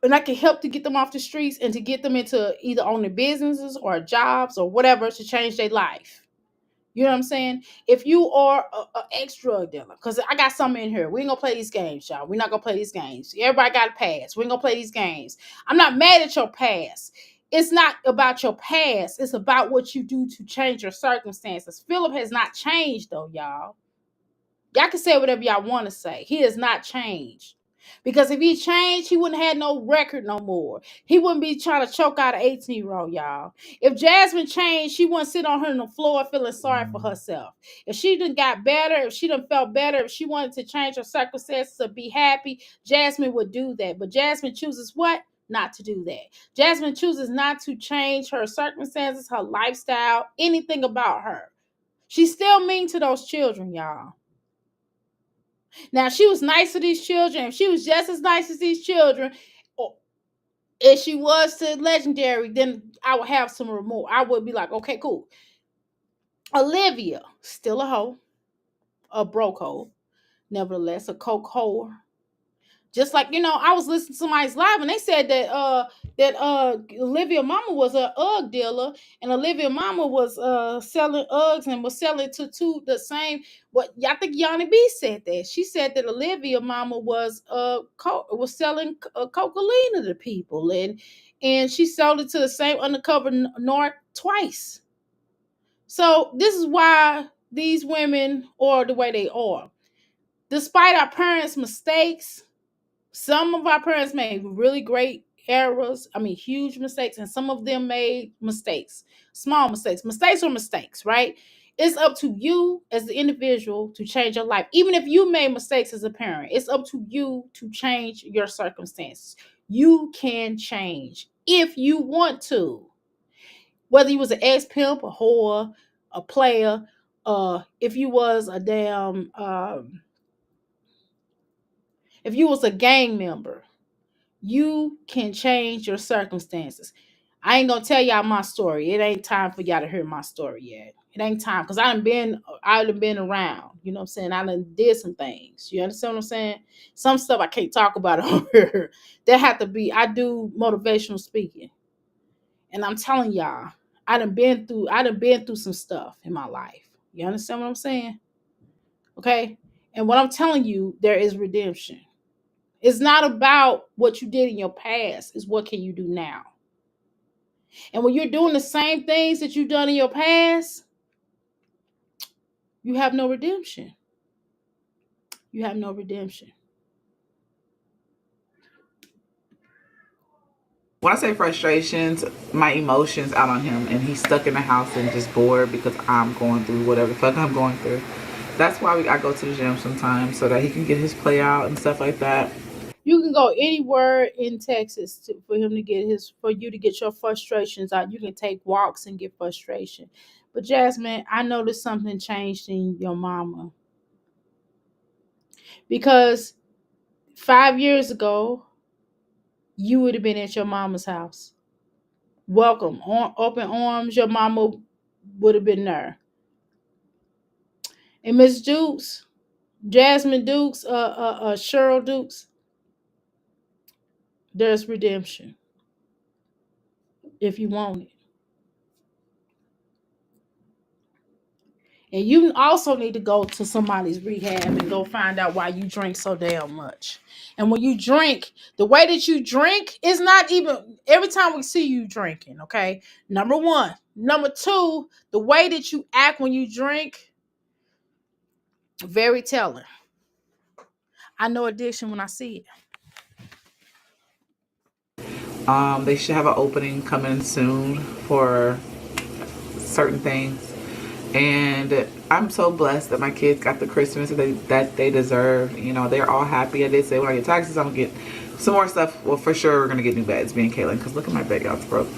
and I can help to get them off the streets and to get them into either owning businesses or jobs or whatever to change their life. You know what I'm saying? If you are an ex-drug dealer, because I got something in here. We ain't gonna play these games, y'all. We're not gonna play these games. Everybody got a pass. We ain't gonna play these games. I'm not mad at your past. It's not about your past. It's about what you do to change your circumstances. Philip has not changed, though, y'all. Y'all can say whatever y'all want to say. He has not changed. Because if he changed, he wouldn't have no record no more. He wouldn't be trying to choke out an 18-year-old, y'all. If Jasmine changed, she wouldn't sit on her on the floor feeling sorry for herself. If she done got better, if she done felt better, if she wanted to change her circumstances to be happy, Jasmine would do that. But Jasmine chooses what? Not to do that. Jasmine chooses not to change her circumstances, her lifestyle, anything about her. She's still mean to those children, y'all. Now, if she was nice to these children, if she was just as nice as these children, or if she was to Legendary, then I would have some remorse. I would be like, okay, cool. Olivia, still a hoe, a broke hoe, nevertheless, a coke whore. Just like, I was listening to somebody's live and they said that Olivia mama was a UGG dealer, and Olivia mama was selling Uggs and was selling to two the same. What I think Yanni B said that. She said that Olivia mama was was selling cocaine to people, and she sold it to the same undercover narc twice. So this is why these women are the way they are. Despite our parents' mistakes, some of our parents made really great errors. I mean, huge mistakes, and some of them made mistakes, small mistakes. Mistakes are mistakes, right? It's up to you as the individual to change your life. Even if you made mistakes as a parent, it's up to you to change your circumstances. You can change if you want to. Whether you was an ex-pimp, a whore, a player, if you was a damn, if you was a gang member, you can change your circumstances. I ain't gonna tell y'all my story. It ain't time for y'all to hear my story yet. It ain't time, because I done been around. You know what I'm saying? I done did some things. You understand what I'm saying? Some stuff I can't talk about over here. That have to be, I do motivational speaking. And I'm telling y'all, I done been through some stuff in my life. You understand what I'm saying? Okay? And what I'm telling you, there is redemption. It's not about what you did in your past. It's what can you do now. And when you're doing the same things that you've done in your past, you have no redemption. You have no redemption. When I say frustrations, my emotions out on him, and he's stuck in the house and just bored because I'm going through whatever the fuck I'm going through. That's why I go to the gym sometimes so that he can get his play out and stuff like that. You can go anywhere in Texas for him to get for you to get your frustrations out. You can take walks and get frustration. But Jasmine, I noticed something changed in your mama because 5 years ago you would have been at your mama's house. Welcome, open arms. Your mama would have been there. And Miss Dukes, Jasmine Dukes, Cheryl Dukes, there's redemption if you want it. And you also need to go to somebody's rehab and go find out why you drink so damn much. And when you drink, the way that you drink is not even every time we see you drinking, okay? Number one. Number two, the way that you act when you drink, very telling. I know addiction when I see it. They should have an opening coming soon for certain things. And I'm so blessed that my kids got the Christmas that they deserve. You know, they're all happy. I did say when I get taxes, I'm going to get some more stuff. Well, for sure, we're going to get new beds, me and Kaylin, because look at my bed, y'all, it's broke.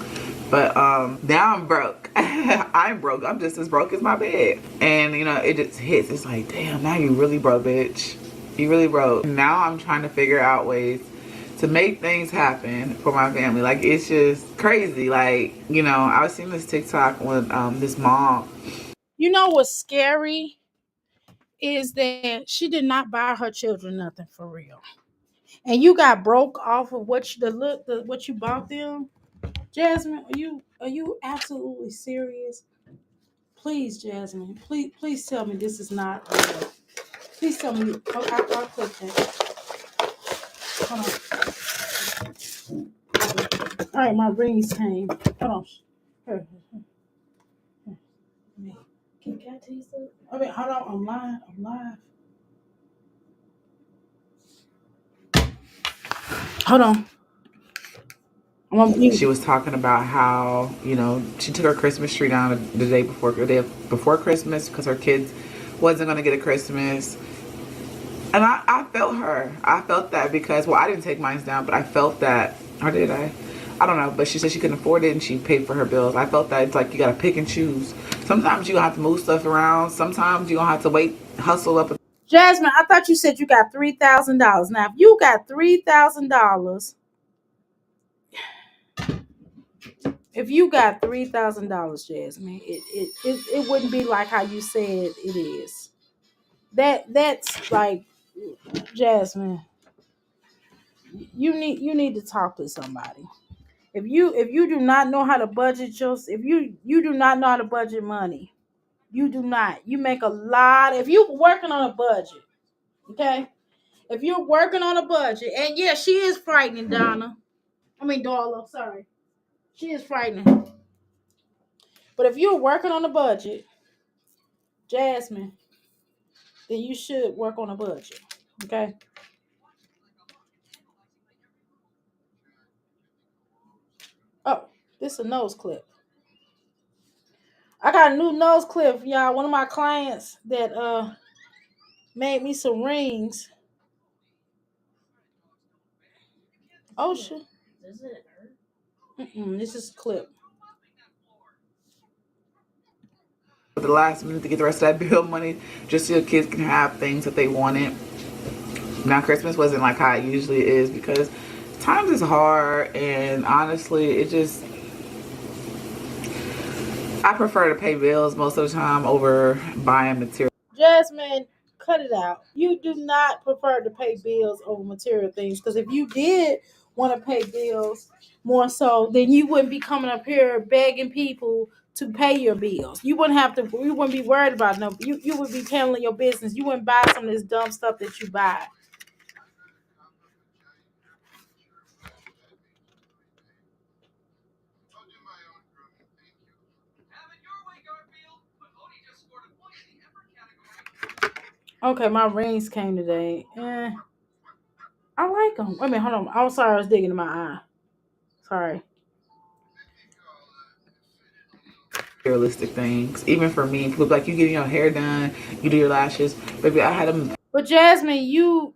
But now I'm broke. I'm broke. I'm just as broke as my bed. And, you know, it just hits. It's like, damn, now you really broke, bitch. You really broke. Now I'm trying to figure out ways to make things happen for my family. Like, it's just crazy. Like, you know, I was seeing this TikTok with this mom. You know what's scary is that she did not buy her children nothing for real. And you got broke off of what you bought them. Jasmine, are you absolutely serious? Please, Jasmine, please tell me this is not real. Please tell me. Oh, I'll click that. Hold on. All right, my rings came. Hold on. Here. Can I tell you something? I mean, hold on. I'm live. I'm live. Hold on. I'm on mute. She was talking about how, you know, she took her Christmas tree down the day before Christmas because her kids wasn't going to get a Christmas. And I felt her. I felt that because, well, I didn't take mine down, but I felt that. Or did I? I don't know. But she said she couldn't afford it and she paid for her bills. I felt that it's like you got to pick and choose. Sometimes you have to move stuff around. Sometimes you going to have to wait, hustle up. Jasmine, I thought you said you got $3,000. Now, if you got $3,000, Jasmine, it wouldn't be like how you said it is. That's like, Jasmine, you need to talk to somebody. If you do not know how to budget if you do not know how to budget money, you do not. You make a lot. If you're working on a budget, okay? If you're working on a budget, and yeah, she is frightening, Donna. I mean, Darla, sorry. She is frightening. But if you're working on a budget, Jasmine, then you should work on a budget. Okay? Oh, this is a nose clip. I got a new nose clip, y'all. One of my clients that made me some rings. Oh shit. This is a clip. The last minute to get the rest of that bill money just so your kids can have things that they wanted. Now, Christmas wasn't like how it usually is because times is hard, and honestly, I prefer to pay bills most of the time over buying material. Jasmine, cut it out. You do not prefer to pay bills over material things because if you did want to pay bills more so, then you wouldn't be coming up here begging people to pay your bills. You wouldn't have to. You wouldn't be worried about no. You would be handling your business. You wouldn't buy some of this dumb stuff that you buy. Okay, my rings came today. I like them. Wait a minute, hold on. I'm sorry, I was digging in my eye. Sorry. Realistic things. Even for me, people be like, you get your hair done, you do your lashes. Baby, I had them. But Jasmine,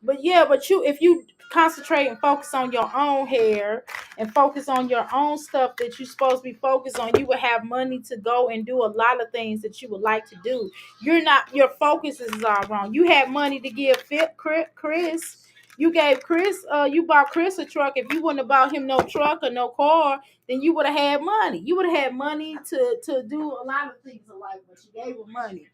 but you, if you concentrate and focus on your own hair and focus on your own stuff that you're supposed to be focused on, you will have money to go and do a lot of things that you would like to do. Your focus is all wrong. You had money to give Chris. You gave Chris, you bought Chris a truck. If you wouldn't have bought him no truck or no car, then you would have had money. You would have had money to do a lot of things in life, but you gave him money.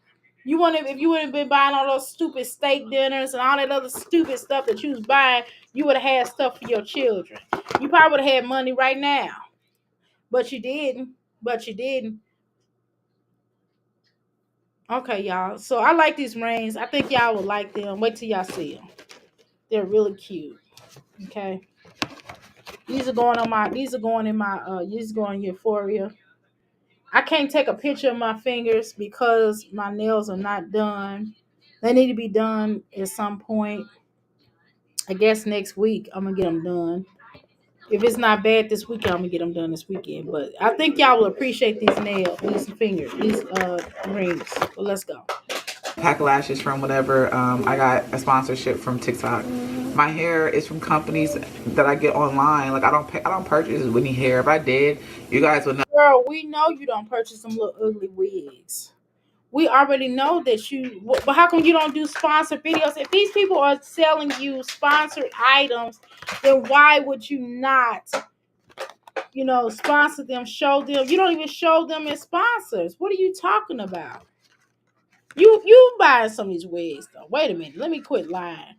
You want to, if you wouldn't have been buying all those stupid steak dinners and all that other stupid stuff that you was buying, you would have had stuff for your children. You probably would have had money right now, but you didn't. But you didn't. Okay, y'all. So I like these rings. I think y'all will like them. Wait till y'all see them. They're really cute. Okay. These are going on my. These are going in my. These are going Euphoria. I can't take a picture of my fingers because my nails are not done. They need to be done at some point. I guess next week I'm gonna get them done. If it's not bad this weekend, I'm gonna get them done this weekend. But I think y'all will appreciate these nails, these fingers, these rings. Well, let's go. Pack lashes from whatever. I got a sponsorship from TikTok. My hair is from companies that I get online. Like I don't purchase any hair. If I did, you guys would know. Girl, we know you don't purchase them little ugly wigs. We already know that you. But how come you don't do sponsored videos? If these people are selling you sponsored items, then why would you not? Sponsor them, show them. You don't even show them as sponsors. What are you talking about? You buying some of these wigs though. Wait a minute. Let me quit lying.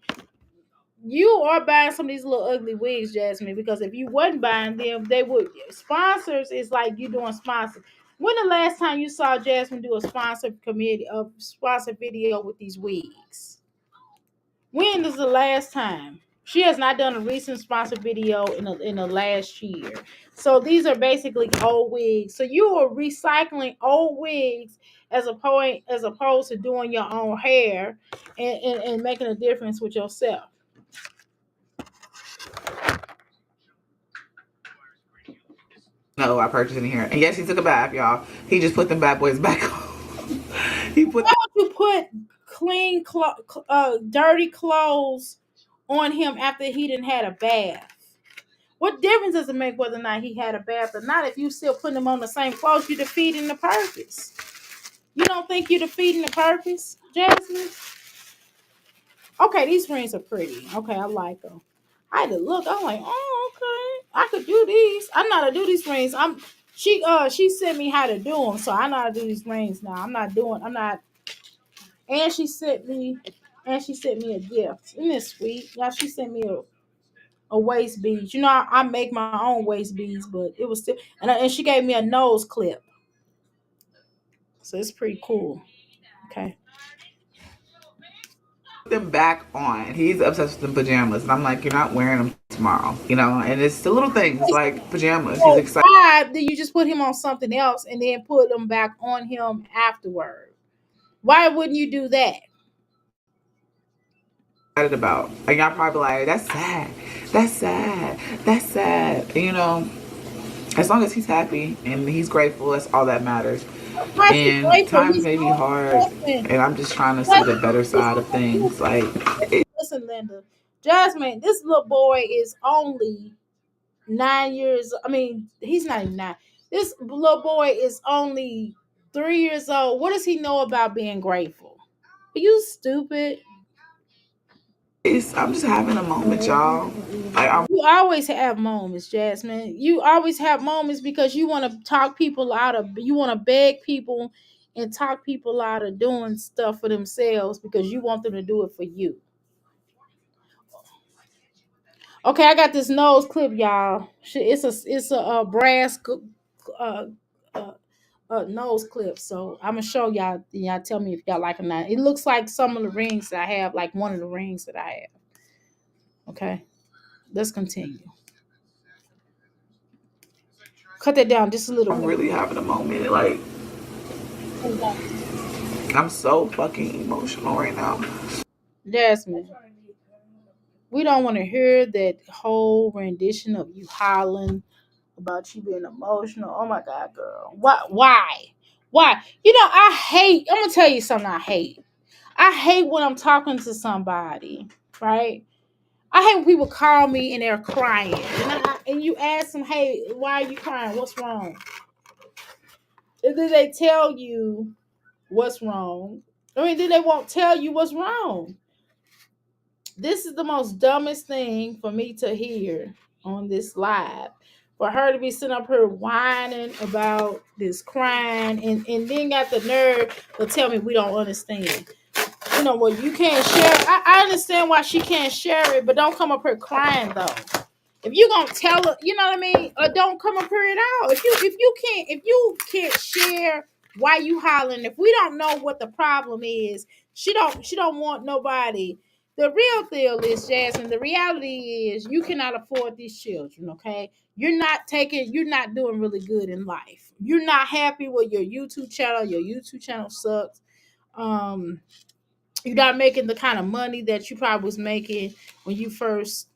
You are buying some of these little ugly wigs, Jasmine, because if you wasn't buying them, they would sponsors is like you doing sponsors. When the last time you saw Jasmine do a sponsor video with these wigs? When is the last time? She has not done a recent sponsor video in the last year. So these are basically old wigs. So you are recycling old wigs as opposed to doing your own hair and making a difference with yourself. No, I purchased any hair. And yes, he took a bath, y'all. He just put them bad boys back on. He put. Why would you put dirty clothes on him after he didn't had a bath? What difference does it make whether or not he had a bath or not? If you still putting him on the same clothes, you're defeating the purpose. You don't think you're defeating the purpose, Jasmine? Okay, these rings are pretty. Okay, I like them. I had to look. I'm like, oh, okay, I could do these. I know how to do these rings. She sent me how to do them, so I know how to do these rings now. I'm not. And she sent me a gift. Isn't this sweet? Yeah, she sent me a waist beads. I make my own waist beads, but it was still and she gave me a nose clip. So it's pretty cool. Okay. Them back on. He's obsessed with the pajamas, and I'm like, you're not wearing them tomorrow, And it's the little things like pajamas. He's So excited why did you just put him on something else and then put them back on him afterward? Why wouldn't you do that? about. And y'all probably like, that's sad. That's sad. That's sad. And, as long as he's happy and he's grateful, that's all that matters. And times may be hard, and I'm just trying to see the better side of things. Like, Listen, Linda, Jasmine, this little boy is only 9 years. I mean, he's not even 9. This little boy is only 3 years old. What does he know about being grateful? Are you stupid? I'm just having a moment, y'all. You always have moments, Jasmine. You always have moments because you want to talk people out of, you want to beg people and talk people out of doing stuff for themselves because you want them to do it for you. Okay, I got this nose clip, y'all. It's a brass uh, uh, nose clip. So I'm gonna show y'all. Y'all tell me if y'all like it or not. It looks like some of the rings that I have, like one of the rings that I have. Okay, let's continue. Cut that down just a little I'm bit. really having a moment. Like, I'm so fucking emotional right now. Jasmine, we don't want to hear that whole rendition of you hollering about you being emotional. Oh my God, girl. Why? Why? You know, I'm gonna tell you something I hate. I hate when I'm talking to somebody, right? I hate when people call me and they're crying. And you ask them, hey, why are you crying? What's wrong? And then they tell you what's wrong. Then they won't tell you what's wrong. This is the most dumbest thing for me to hear on this live. For her to be sitting up here whining about this crying and then got the nerve to tell me we don't understand. You know what? You can't share. I understand why she can't share it, but don't come up here crying though. If you gonna tell her, you know what I mean, or don't come up here at all. If you can't share why you hollering, if we don't know what the problem is, she don't want nobody. The real deal is, Jasmine, the reality is you cannot afford these children, okay? You're not doing really good in life. You're not happy with your YouTube channel. Your YouTube channel sucks. Um, you're not making the kind of money that you probably was making when you first,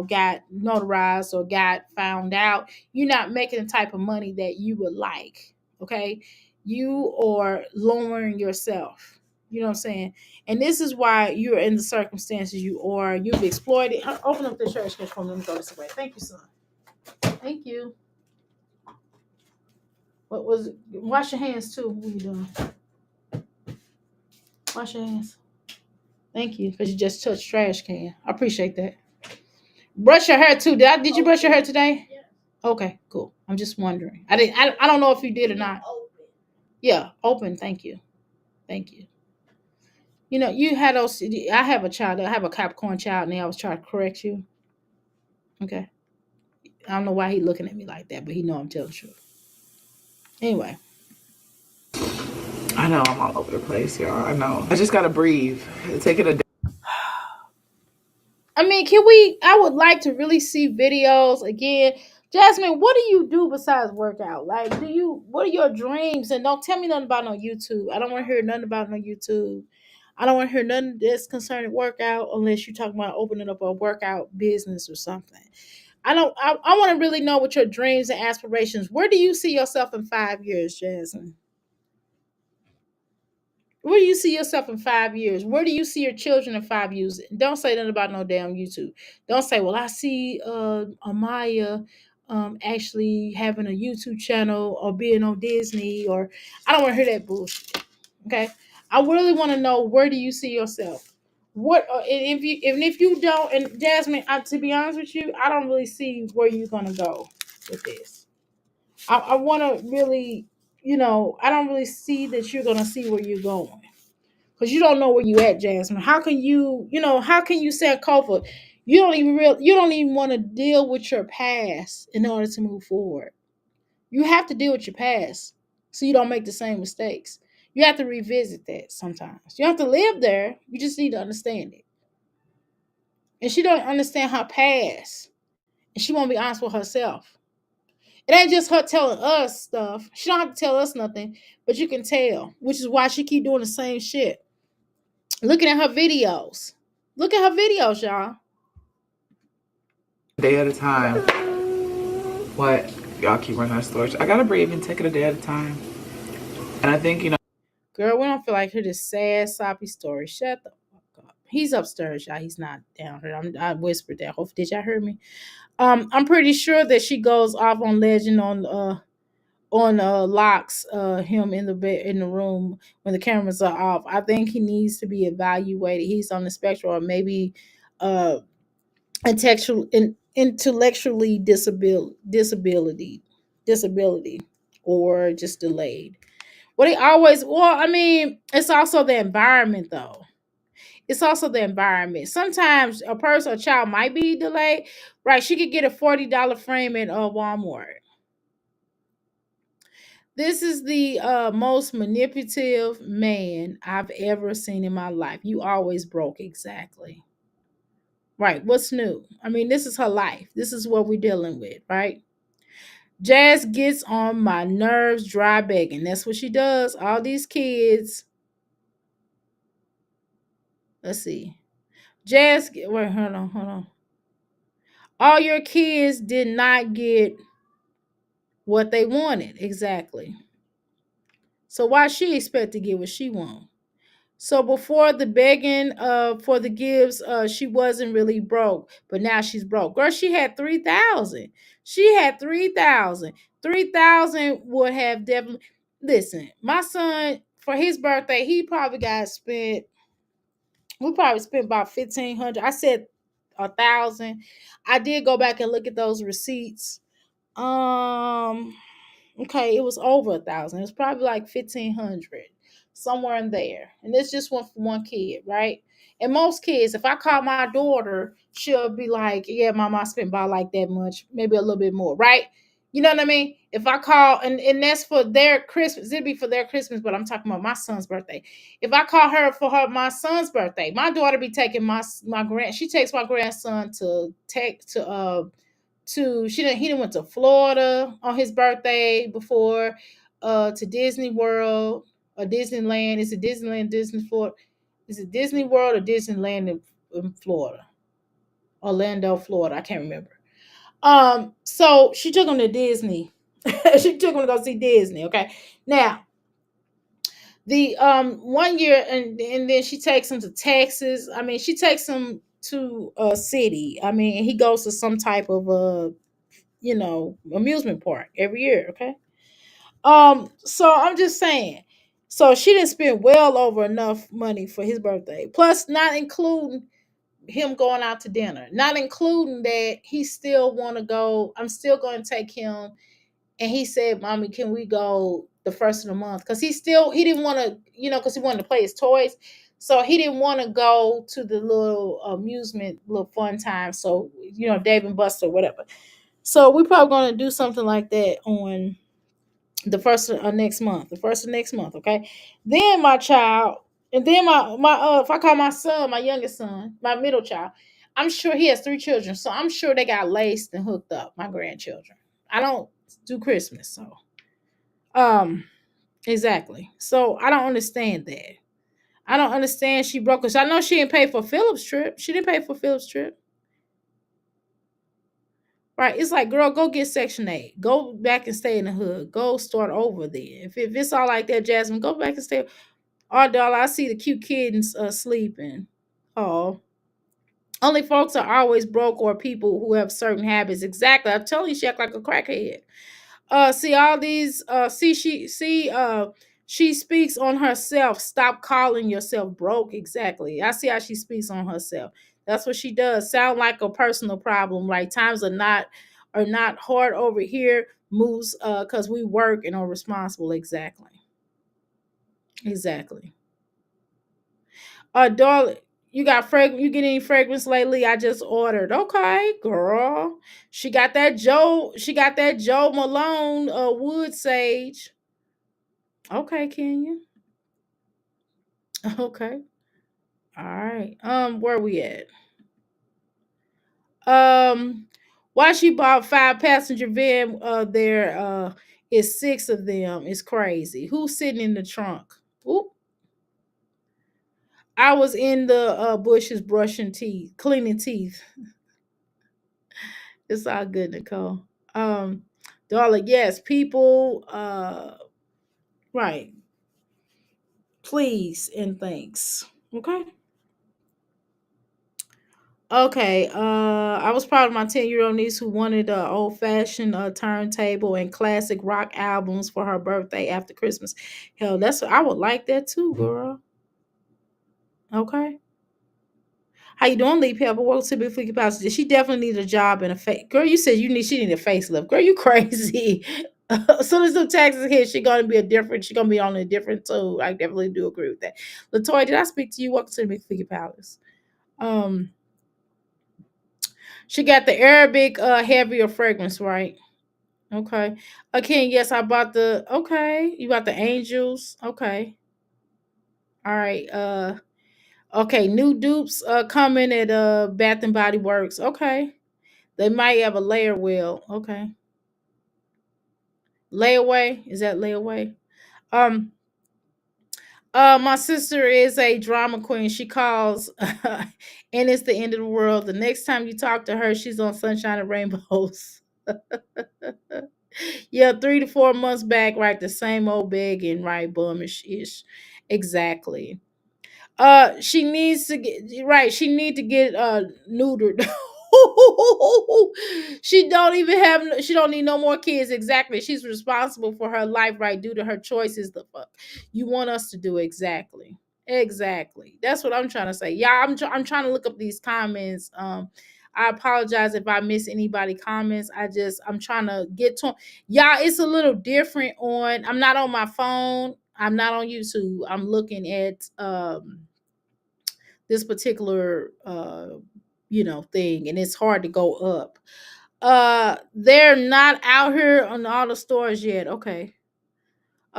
got notarized or got found out. You're not making the type of money that you would like. Okay. You are lowering yourself. You know what I'm saying? And this is why you're in the circumstances you are. You've exploited. Open up the church for me. Let me throw this away. Thank you, son. Thank you. What was it? Wash your hands too. What are you doing? Wash your hands. Thank you, because you just touched trash can. I appreciate that. Brush your hair too. Did you brush your hair today? Okay, cool. I'm just wondering. I don't know if you did or not. Yeah, open. Thank you. Thank you. You know, you had those. I have a child. I have a Capricorn child, and I was trying to correct you. Okay. I don't know why he looking at me like that, but he know I'm telling the truth. Anyway. I know I'm all over the place, y'all. I know. I just gotta breathe. Take it a day. I mean, I would like to really see videos again. Jasmine, what do you do besides workout? Like, what are your dreams? And don't tell me nothing about no YouTube. I don't want to hear nothing about no YouTube. I don't want to hear nothing that's concerning workout unless you're talking about opening up a workout business or something. I want to really know what your dreams and aspirations. Where do you see yourself in 5 years, Jasmine? Where do you see yourself in 5 years? Where do you see your children in 5 years? Don't say nothing about no damn YouTube. Don't say, well, I see Amaya actually having a YouTube channel or being on Disney, or I don't want to hear that bullshit. Okay. I really want to know, where do you see yourself? What and if you don't, and Jasmine, to be honest with you, I don't really see where you're gonna go with this. I want to really, I don't really see that you're gonna see where you're going, because you don't know where you at, Jasmine. How can you say comfort? You don't even want to deal with your past in order to move forward. You have to deal with your past so you don't make the same mistakes. You have to revisit that sometimes. You have to live there. You just need to understand it. And she don't understand her past. And she won't be honest with herself. It ain't just her telling us stuff. She don't have to tell us nothing, but you can tell, which is why she keep doing the same shit. Looking at her videos. Look at her videos, y'all. Day at a time. What? Y'all keep running our storage. I gotta breathe and take it a day at a time. And I think, Girl, we don't feel like hear this sad, soppy story. Shut the fuck up. He's upstairs, y'all. He's not down here. I whispered that. Hopefully, did y'all hear me? I'm pretty sure that she goes off on legend on locks him in the bed in the room when the cameras are off. I think he needs to be evaluated. He's on the spectrum, or maybe uh intellectually disability, or just delayed. I mean, it's also the environment though. It's also the environment. Sometimes a child might be delayed, right? She could get a $40 frame at Walmart. This is the most manipulative man I've ever seen in my life. You always broke, exactly. Right. What's new? I mean, this is her life. This is what we're dealing with, right? Jazz gets on my nerves, dry begging. That's what she does. All these kids Let's see. Jazz, wait, hold on. All your kids did not get what they wanted exactly. So why she expect to get what she want? So before the begging for the gifts, she wasn't really broke, but now she's broke. Girl, she had 3,000. She had 3,000. 3,000 would have definitely listen, my son for his birthday, he probably got spent, we probably spent about 1,500. I said 1,000. I did go back and look at those receipts. Um Okay, it was over 1,000. It was probably like 1,500, somewhere in there. And this just went for one kid, right? And most kids, if I call my daughter, she'll be like, "Yeah, mom, I spent about like that much, maybe a little bit more," right? You know what I mean? If I call, and that's for their Christmas, it'd be for their Christmas, but I'm talking about my son's birthday. If I call her for my son's birthday, my daughter be taking she takes my grandson he done went to Florida on his birthday before, to Disney World or Disneyland. Is it Disneyland, Disney Florida? Is it Disney World or Disneyland in Florida? Orlando, Florida. I can't remember. So she took him to Disney. She took him to go see Disney. Okay. Now, the one year, and then she takes him to Texas. I mean, she takes him to a city. I mean, he goes to some type of amusement park every year. Okay. So I'm just saying. So she didn't spend well over enough money for his birthday. Plus, not including him going out to dinner. Not including that he still want to go. I'm still going to take him. And he said, "Mommy, can we go the first of the month?" Because he didn't want to, because he wanted to play his toys. So he didn't want to go to the little amusement, little fun time. So, Dave and Buster, whatever. So we probably going to do something like that on the first of next month. The first of next month, okay? Then my child, and then my if I call my son, my youngest son, my middle child, I'm sure he has 3 children, so I'm sure they got laced and hooked up. My grandchildren. I don't do Christmas, so um exactly. So I don't understand that. I don't understand she broke us. I know she didn't pay for Philip's trip. She didn't pay for Philip's trip. Right. It's like, girl, go get Section 8. Go back and stay in the hood. Go start over there. If it's all like that, Jasmine, go back and stay. Oh, doll, I see the cute kittens sleeping. Oh. Only folks are always broke or people who have certain habits. Exactly. I'm telling you, she act like a crackhead. See all these she speaks on herself. Stop calling yourself broke. Exactly. I see how she speaks on herself. That's what she does. Sound like a personal problem. Like times are not hard over here. Moves because we work and are responsible. Exactly. Exactly. Darling, you get any fragrance lately? I just ordered. Okay, girl. She got that Joe Malone wood sage. Okay, Kenya. Okay. All right. Where we at? Um why she bought 5 passenger van there is 6 of them. It's crazy. Who's sitting in the trunk? Oop. I was in the bushes brushing teeth, cleaning teeth. It's all good, Nicole. Um, Darling, yes, people, right. Please and thanks. Okay. Okay. I was proud of my 10-year-old niece who wanted a old fashioned turntable and classic rock albums for her birthday after Christmas. Hell, I would like that too, girl. Okay. How you doing, Lee Pepper? Welcome to Big Freaky Pastor. She definitely needs a job and a face. Girl, you said she need a facelift. Girl, you crazy. As soon as the taxes hit, she gonna be on a different tone. I definitely do agree with that. Latoya, did I speak to you? Welcome to the Big Freaky Palace. Um, she got the Arabic heavier fragrance, right? Okay. Again, yes, I bought you bought the angels. Okay. All right. Okay, new dupes coming at Bath and Body Works. Okay. They might have a layer wheel. Okay. Layaway. Is that layaway? Um, My sister is a drama queen. She calls, and it's the end of the world. The next time you talk to her, she's on Sunshine and Rainbows. Yeah, 3 to 4 months back, right? The same old begging, right? Bumish ish. Exactly. She needs to get right. She need to get neutered. She don't even have. She don't need no more kids. Exactly. She's responsible for her life, right? Due to her choices. The fuck you want us to do exactly. Exactly. That's what I'm trying to say. Yeah, I'm trying to look up these comments. I apologize if I miss anybody comments. I'm trying to get to. Yeah, it's a little different on. I'm not on my phone. I'm not on YouTube. I'm looking at this particular thing, and it's hard to go up. They're not out here on all the stores yet. Okay.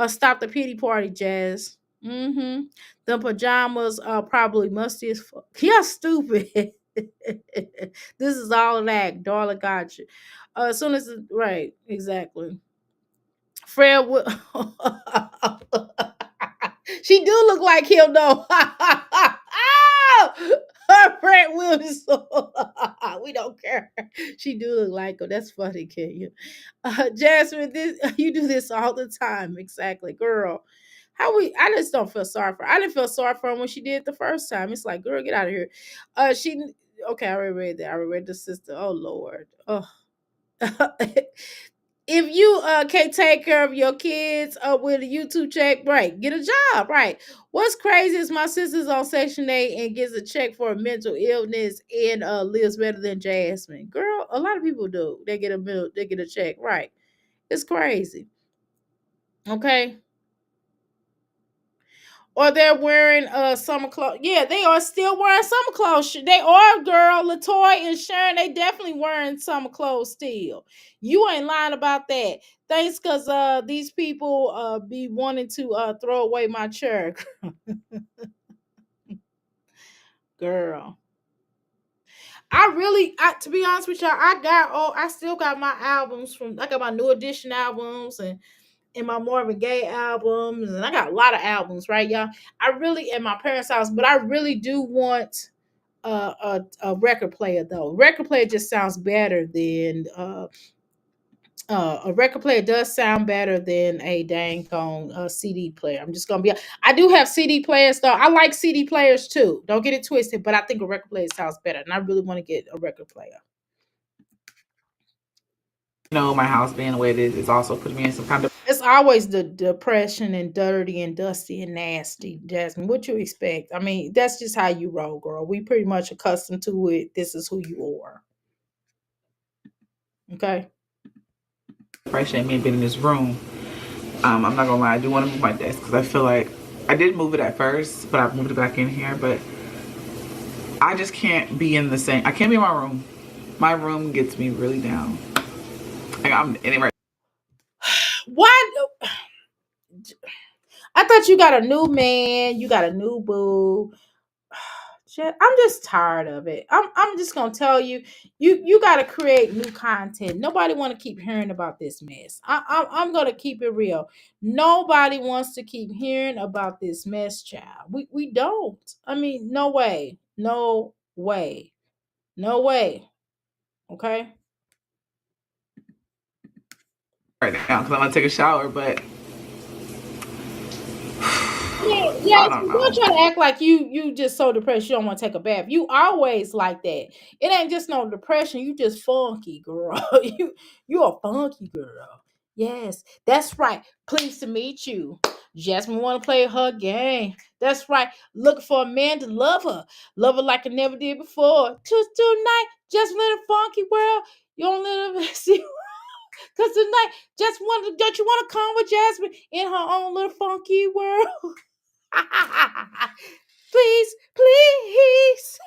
Stop the pity party, Jazz. Mm-hmm. The pajamas are probably musty as fuck. Yeah, stupid. This is all of that. Darla got you. As soon as right, exactly. Fred would. She do look like him though. Her Fred Williams. We don't care. She do look like him. That's funny, can you? Jasmine, this you do this all the time. Exactly, girl. I just don't feel sorry for her. I didn't feel sorry for her when she did it the first time. It's like, girl, get out of here. She okay, I already read that. I already read the sister. Oh Lord. Oh. If you can't take care of your kids with a YouTube check, right, get a job, right. What's crazy is my sister's on Section 8 and gets a check for a mental illness and lives better than Jasmine. Girl, a lot of people do. They get a check, right. It's crazy. Okay. Or they're wearing summer clothes. Yeah, they are still wearing summer clothes. They are, girl. Latoya and Sharon, they definitely wearing summer clothes still. You ain't lying about that. Thanks, cause these people be wanting to throw away my chair. Girl. To be honest with y'all, I still got my albums I got my New Edition albums and my Marvin Gaye albums, and I got a lot of albums, right, y'all? I really at my parents' house, but I really do want a record player though. Record player just sounds better than a record player does sound better than a dang on CD player. I'm just gonna be. I do have CD players though. I like CD players too. Don't get it twisted, but I think a record player sounds better, and I really want to get a record player. My house being the way it is also putting me in some kind of. It's always the depression and dirty and dusty and nasty, Jasmine. What you expect? I mean, that's just how you roll, girl. We pretty much accustomed to it. This is who you are. Okay. Appreciate me being in this room. I'm not gonna lie, I do want to move my desk because I feel like I did move it at first, but I've moved it back in here. But I just can't be in the same. I can't be in my room. My room gets me really down. Like I'm anywhere. Why? I thought you got a new man. You got a new boo. I'm just tired of it. I'm just gonna tell you, you got to create new content. Nobody want to keep hearing about this mess. I'm gonna keep it real. Nobody wants to keep hearing about this mess, child. We don't. I mean, no way, no way, no way. Okay. Right now because I'm gonna take a shower, but Yeah, I don't don't know. try to act like you just so depressed you don't want to take a bath. You always like that. It ain't just no depression. You just funky, girl. You a funky girl. Yes, that's right. Pleased to meet you. Jasmine want to play her game. That's right. Looking for a man to love her like I never did before. Just tonight, just little funky world. You don't let her see. Cause tonight, don't you want to come with Jasmine in her own little funky world? Please, please.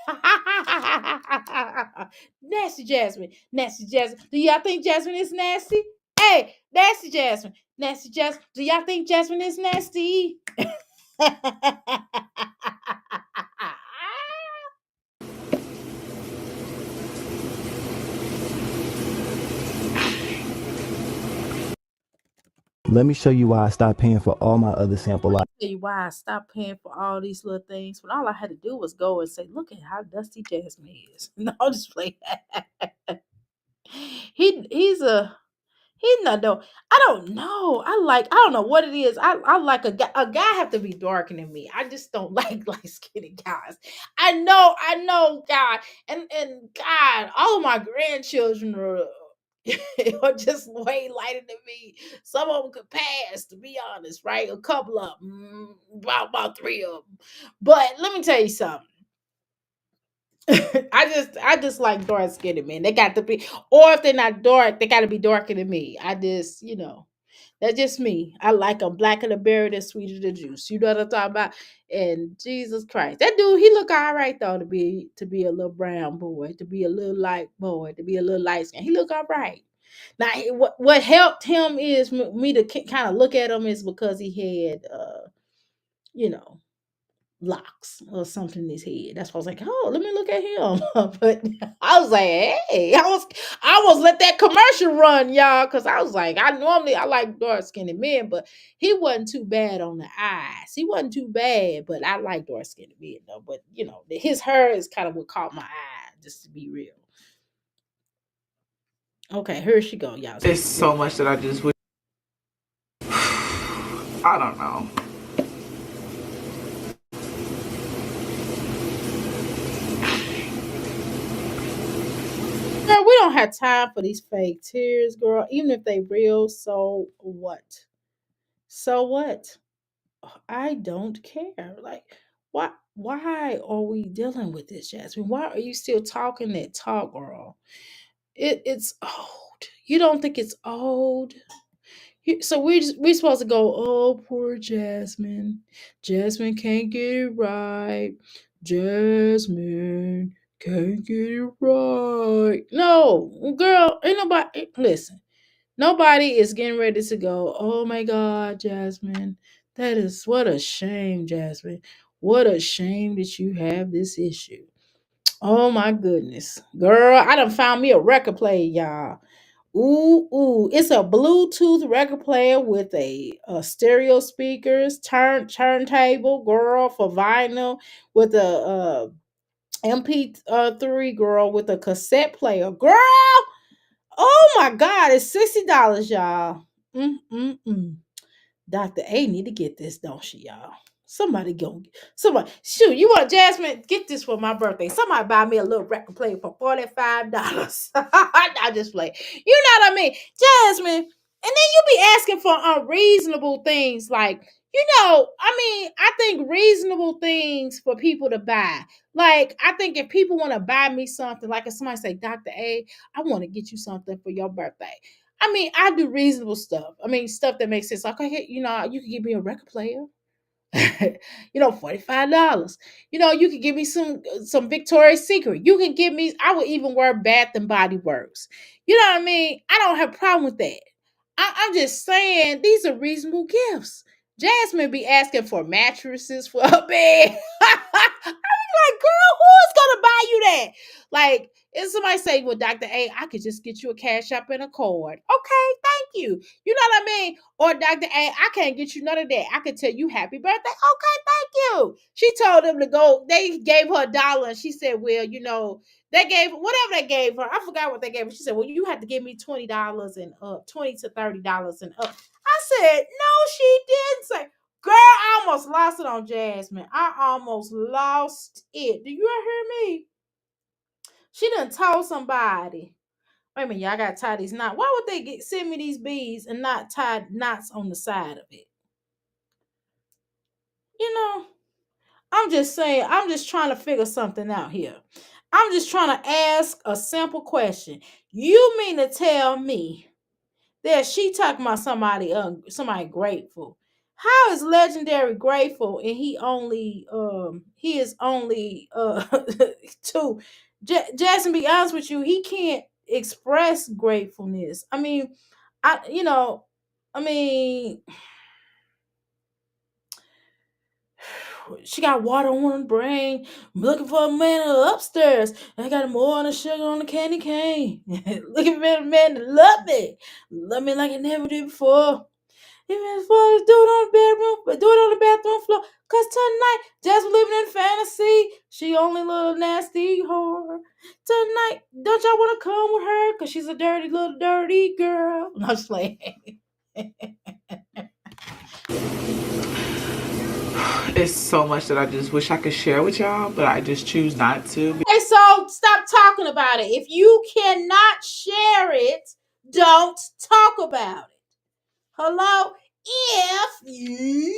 Nasty Jasmine. Nasty Jasmine. Do y'all think Jasmine is nasty? Hey, nasty Jasmine. Nasty Jasmine. Do y'all think Jasmine is nasty? Let me show you why I stopped paying for all my other sample Tell you why I stopped paying for all these little things when all I had to do was go and say, "Look at how dusty Jasmine is." No, I'll just play. He's a He's not though. I don't know. I don't know what it is. I like a guy. A guy have to be darker than me. I just don't like light skinny guys. I know, God, and God, all of my grandchildren are just way lighter than me. Some of them could pass, to be honest, right? A couple of them, about three of them. But let me tell you something. I just like dark skinned men. They got to be, or if they're not dark, they got to be darker than me. That's just me. I like them blacker the berry, than sweeter the juice. You know what I'm talking about? And Jesus Christ, that dude, he look all right though to be a little brown boy, to be a little light boy, to be a little light skin. He look all right. Now, what helped him is me to kind of look at him is because he had, you know, locks or something in his head. That's why I was like, oh, let me look at him. But I was like, hey, I was let that commercial run, y'all, because I was like, I like dark skinned men, but he wasn't too bad on the eyes. He wasn't too bad, but I like dark skinned men though. But his hair is kind of what caught my eye, just to be real. Okay, here she go, y'all. It's so much that I just would. I don't know. Girl, we don't have time for these fake tears, girl. Even if they real, so what? So what? I don't care. Like, why are we dealing with this, Jasmine? Why are you still talking that talk, girl? It's old. You don't think it's old? So we supposed to go, oh, poor Jasmine. Jasmine can't get it right. Jasmine can't get it right. No, girl, ain't nobody listen. Nobody is getting ready to go, oh my God, Jasmine. That is what a shame, Jasmine. What a shame that you have this issue. Oh my goodness. Girl, I done found me a record player, y'all. Ooh, it's a Bluetooth record player with a stereo speakers, turntable, girl, for vinyl, with a MP3, girl, with a cassette player, girl. Oh my God, it's $60, y'all. Mm. Dr. A need to get this, don't she, y'all? Somebody, shoot, you want Jasmine? Get this for my birthday. Somebody buy me a little record player for $45. I just play. You know what I mean? Jasmine, and then you be asking for unreasonable things like, I think reasonable things for people to buy. Like, I think if people want to buy me something, like if somebody say, Dr. A, I want to get you something for your birthday. I do reasonable stuff. Stuff that makes sense. Like, okay, you can give me a record player. $45. You can give me some Victoria's Secret. You can give me, I would even wear Bath and Body Works. You know what I mean? I don't have a problem with that. I'm just saying these are reasonable gifts. Jasmine be asking for mattresses for her bed. Like, girl, who's gonna buy you that? Like, if somebody say, well, Dr. A, I could just get you a cash app and a card. Okay, thank you. You know what I mean? Or Dr. A, I can't get you none of that. I could tell you happy birthday. Okay, thank you. She told them to go, they gave her $1 and she said, well, they gave whatever they gave her. I forgot what they gave her. She said, well, you have to give me $20 and up, $20 to $30 and up. I said, no, she didn't say. Girl, I almost lost it on Jasmine. I almost lost it. Do you hear me? She done told somebody. Wait a minute, y'all gotta tie these knots. Why would they send me these beads and not tie knots on the side of it? I'm just saying, I'm just trying to figure something out here. I'm just trying to ask a simple question. You mean to tell me that she talking about somebody grateful? How is legendary grateful and he is only two? Jackson, be honest with you, he can't express gratefulness. I you know, I mean she got water on her brain. I'm looking for a man upstairs. I got more on the sugar on the candy cane. Looking for a man to love me like I never did before. Even as far as do it on the bedroom, but do it on the bathroom floor. Cause tonight, just living in fantasy. She only little nasty whore. Tonight, don't y'all want to come with her? Cause she's a dirty little dirty girl. No, just like It's so much that I just wish I could share with y'all, but I just choose not to. Okay, so stop talking about it. If you cannot share it, don't talk about it. Hello? If you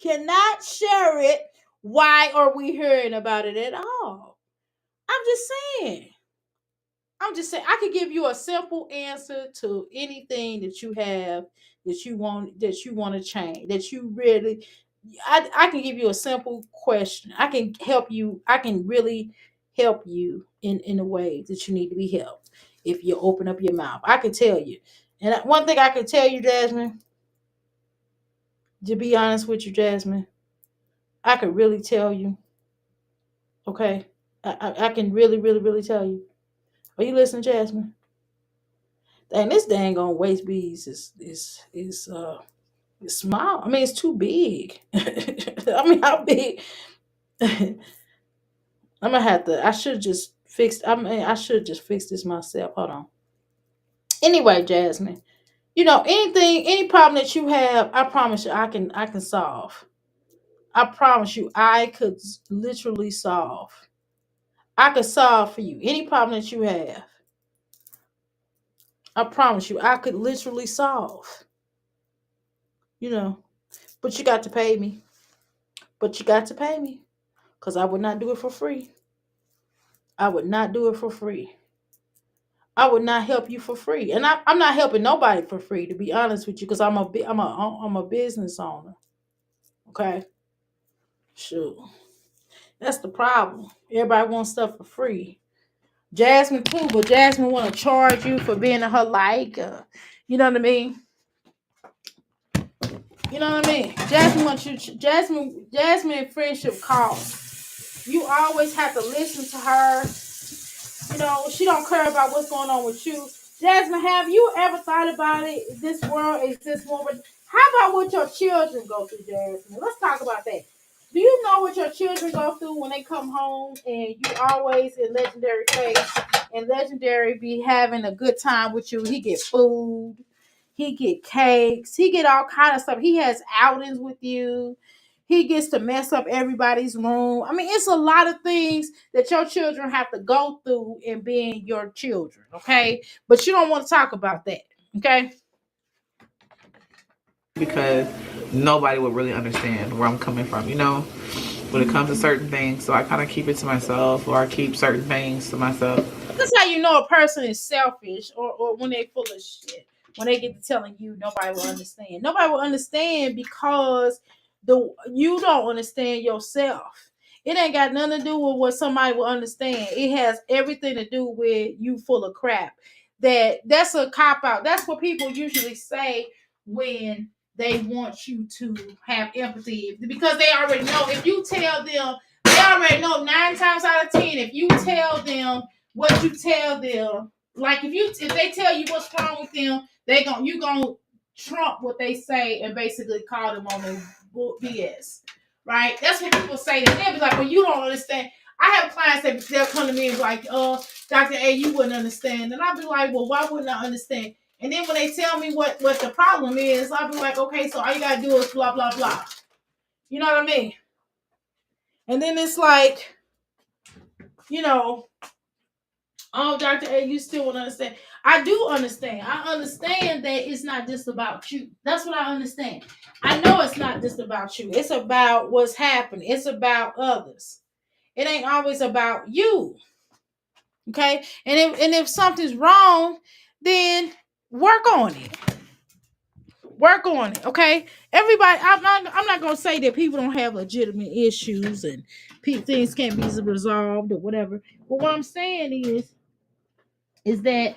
cannot share it, why are we hearing about it at all? I'm just saying. I could give you a simple answer to anything that you have that you want to change. That you really I can give you a simple question. I can help you. I can really help you in a way that you need to be helped if you open up your mouth. I can tell you. And one thing I can tell you, Jasmine, to be honest with you, Jasmine, I could really tell you. Okay? I can really, really, really tell you. Are you listening, Jasmine? Dang, this dang on waist beads is small. I mean, it's too big. I mean, how big? I'm gonna have to. I should just fix. I mean, I should just fix this myself. Hold on. Anyway, Jasmine, any problem that you have, I promise you, I can solve. I promise you, I could literally solve. I could solve for you any problem that you have. I promise you, I could literally solve. You know, but you got to pay me. But you got to pay me. Because I would not do it for free. I would not do it for free. I would not help you for free. And I'm not helping nobody for free, to be honest with you, because I'm a business owner. Okay? Sure. That's the problem. Everybody wants stuff for free. Jasmine too, but Jasmine want to charge you for being her like. You know what I mean? You know what I mean? Jasmine wants you. Jasmine friendship costs. You always have to listen to her. She don't care about what's going on with you. Jasmine, have you ever thought about it? This world is this woman. How about what your children go through, Jasmine? Let's talk about that. Do you know what your children go through when they come home and you always in Legendary face and Legendary be having a good time with you? He get food, he get cakes, he get all kind of stuff. He has outings with you. He gets to mess up everybody's room. I mean, it's a lot of things that your children have to go through in being your children, okay? But you don't want to talk about that, okay? Because nobody would really understand where I'm coming from, when it comes to certain things. So I kind of keep it to myself, or I keep certain things to myself. That's how you know a person is selfish, or when they full of shit. When they get to telling you, nobody will understand. Nobody will understand because you don't understand yourself. It ain't got nothing to do with what somebody will understand. It has everything to do with you full of crap. That's a cop out. That's what people usually say when they want you to have empathy, because they already know. If you tell them, they already know 9 times out of 10. If you tell them what you tell them, like if they tell you what's wrong with them, you gonna trump what they say and basically call them on their BS, right? That's what people say. They'll be like, well, you don't understand. I have clients that they'll come to me and be like, Dr. A, you wouldn't understand. And I'll be like, well, why wouldn't I understand? And then when they tell me what the problem is, I'll be like, okay, so all you gotta do is blah, blah, blah. You know what I mean? And then it's like, oh, Dr. A, you still won't understand. I do understand. I understand that it's not just about you. That's what I understand. I know it's not just about you. It's about what's happening. It's about others. It ain't always about you. Okay? And if something's wrong, then work on it. Work on it. Okay? Everybody, I'm not gonna say that people don't have legitimate issues and things can't be resolved or whatever. But what I'm saying is that,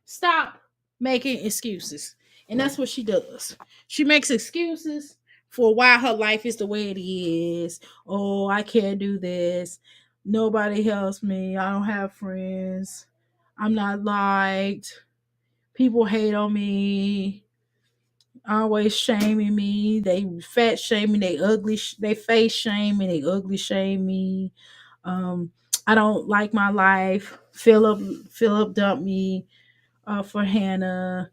stop making excuses. And that's what she does. She makes excuses for why her life is the way it is. Oh, I can't do this. Nobody helps me. I don't have friends. I'm not liked. People hate on me, always shaming me. They fat shaming, they ugly, they face shame me, they ugly shame me. Um, I don't like my life. Philip dumped me for Hannah.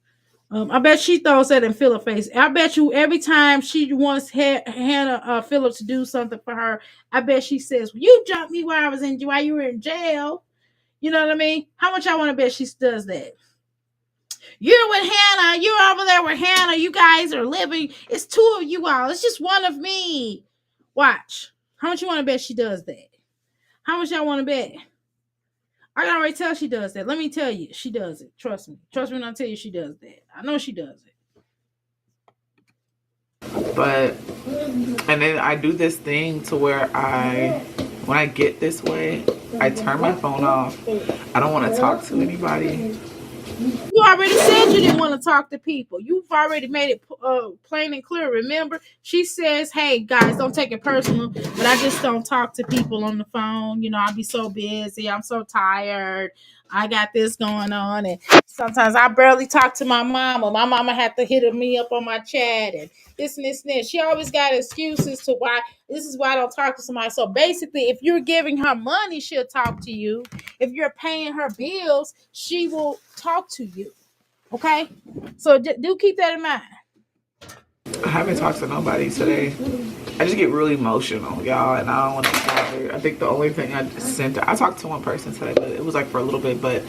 I bet she throws that in Philip's face. I bet you every time she wants Hannah Philip to do something for her, I bet she says, well, "You jumped me while you were in jail." You know what I mean? How much I want to bet she does that? You're with Hannah. You're over there with Hannah. You guys are living. It's two of you all. It's just one of me. Watch. How much you want to bet she does that? How much y'all want to bet? I can already tell she does that. Let me tell you, she does it. Trust me. Trust me when I tell you she does that. I know she does it. But, and then I do this thing to where when I get this way, I turn my phone off. I don't want to talk to anybody. You already said you didn't want to talk to people. You've already made it plain and clear. Remember, she says, "Hey guys, don't take it personal, but I just don't talk to people on the phone. You know, I'll be so busy. I'm so tired. I got this going on, and sometimes I barely talk to my mama. My mama had to hit me up on my chat and this and this and this. She always got excuses to why this is why I don't talk to somebody. So basically, if you're giving her money, she'll talk to you. If you're paying her bills, she will talk to you. Okay? So do keep that in mind. I haven't talked to nobody today. I just get really emotional, y'all, and I don't want to bother. I think the only thing I sent, I talked to one person today, but it was like for a little bit, but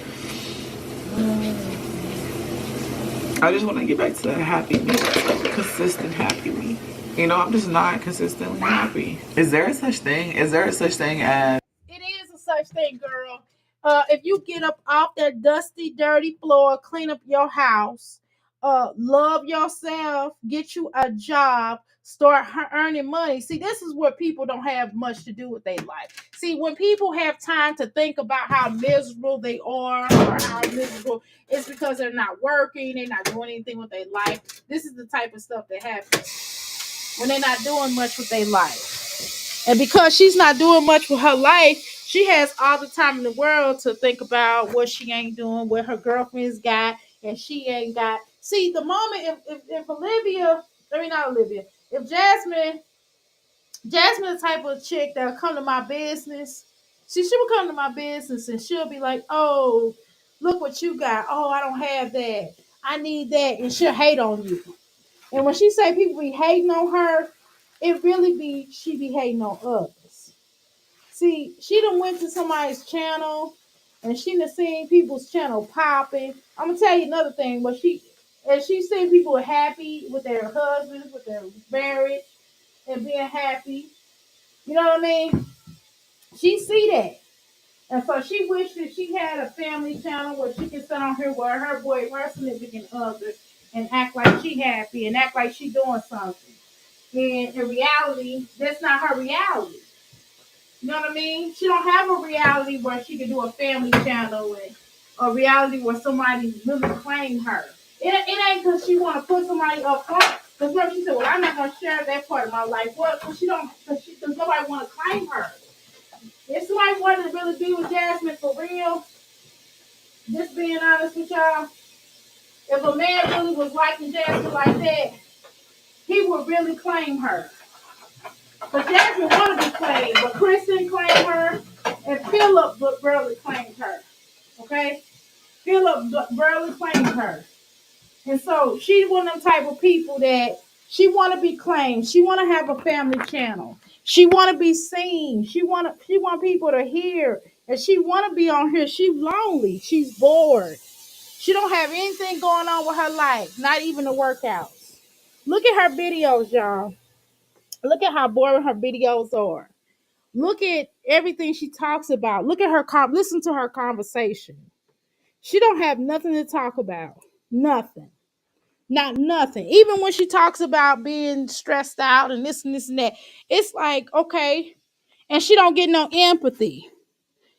I just want to get back to that happy me, like consistent happy me. You know, I'm just not consistently happy. Is there a such thing? Is there a such thing as? It is a such thing, girl. If you get up off that dusty, dirty floor, clean up your house, love yourself, get you a job, start earning money. See, this is where people don't have much to do with their life. See, when people have time to think about how miserable they are or how miserable, it's because they're not working, they're not doing anything with their life. This is the type of stuff that happens when they're not doing much with their life. And because she's not doing much with her life, she has all the time in the world to think about what she ain't doing, what her girlfriend's got, and she ain't got. See, the moment if Olivia, I mean not Olivia, if Jasmine the type of chick that'll come to my business, she will come to my business and she'll be like, "Oh, look what you got. Oh, I don't have that. I need that," and she'll hate on you. And when she say people be hating on her, it really be she be hating on others. See, she done went to somebody's channel and she done seen people's channel popping. I'm gonna tell you another thing, but she's seen people happy with their husbands, with their marriage, and being happy. You know what I mean? She see that. And so she wished that she had a family channel where she could sit on here with her significant other, and act like she happy and act like she doing something. And in reality, that's not her reality. You know what I mean? She don't have a reality where she can do a family channel and a reality where somebody really claim her. It ain't because she want to put somebody up front. Because remember, she said, "Well, I'm not gonna share that part of my life." What? Because she don't. Because nobody want to claim her. If somebody wanted to really be with Jasmine for real, just being honest with y'all, if a man really was liking Jasmine like that, he would really claim her. But Jasmine wanted to be claimed, but Kristen claimed her, and Philip barely claimed her. Okay? Philip barely claimed her. And so she's one of them type of people that she want to be claimed. She want to have a family channel. She want to be seen. She want people to hear. And she want to be on here. She's lonely. She's bored. She don't have anything going on with her life, not even the workouts. Look at her videos, y'all. Look at how boring her videos are. Look at everything she talks about. Look at listen to her conversation. She don't have nothing to talk about. Nothing. Not nothing. Even when she talks about being stressed out and this and that, it's like, okay. And she don't get no empathy.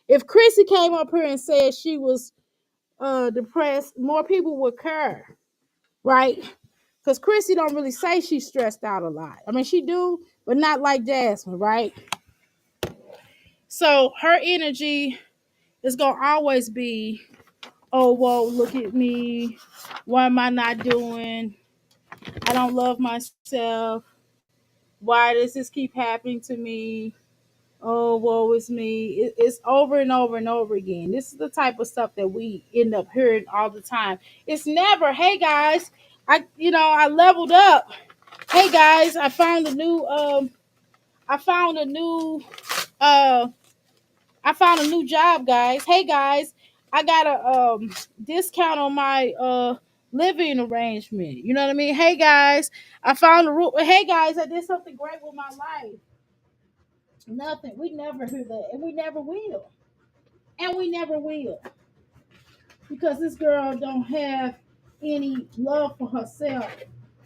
If Chrissy came up here and said she was depressed, more people would care, right? Because Chrissy don't really say she's stressed out a lot. I mean, she do, but not like Jasmine, right? So her energy is gonna always be oh, well, look at me. What am I not doing? I don't love myself. Why does this keep happening to me? Oh, woe is me. It's over and over and over again. This is the type of stuff that we end up hearing all the time. It's never, hey guys, I leveled up. Hey guys, I found a new uh I found a new job, guys. Hey guys, I got a discount on my living arrangement. You know what I mean? Hey guys, I found a rule. Hey guys, I did something great with my life. Nothing. We never hear that, and we never will, and we never will, because this girl don't have any love for herself.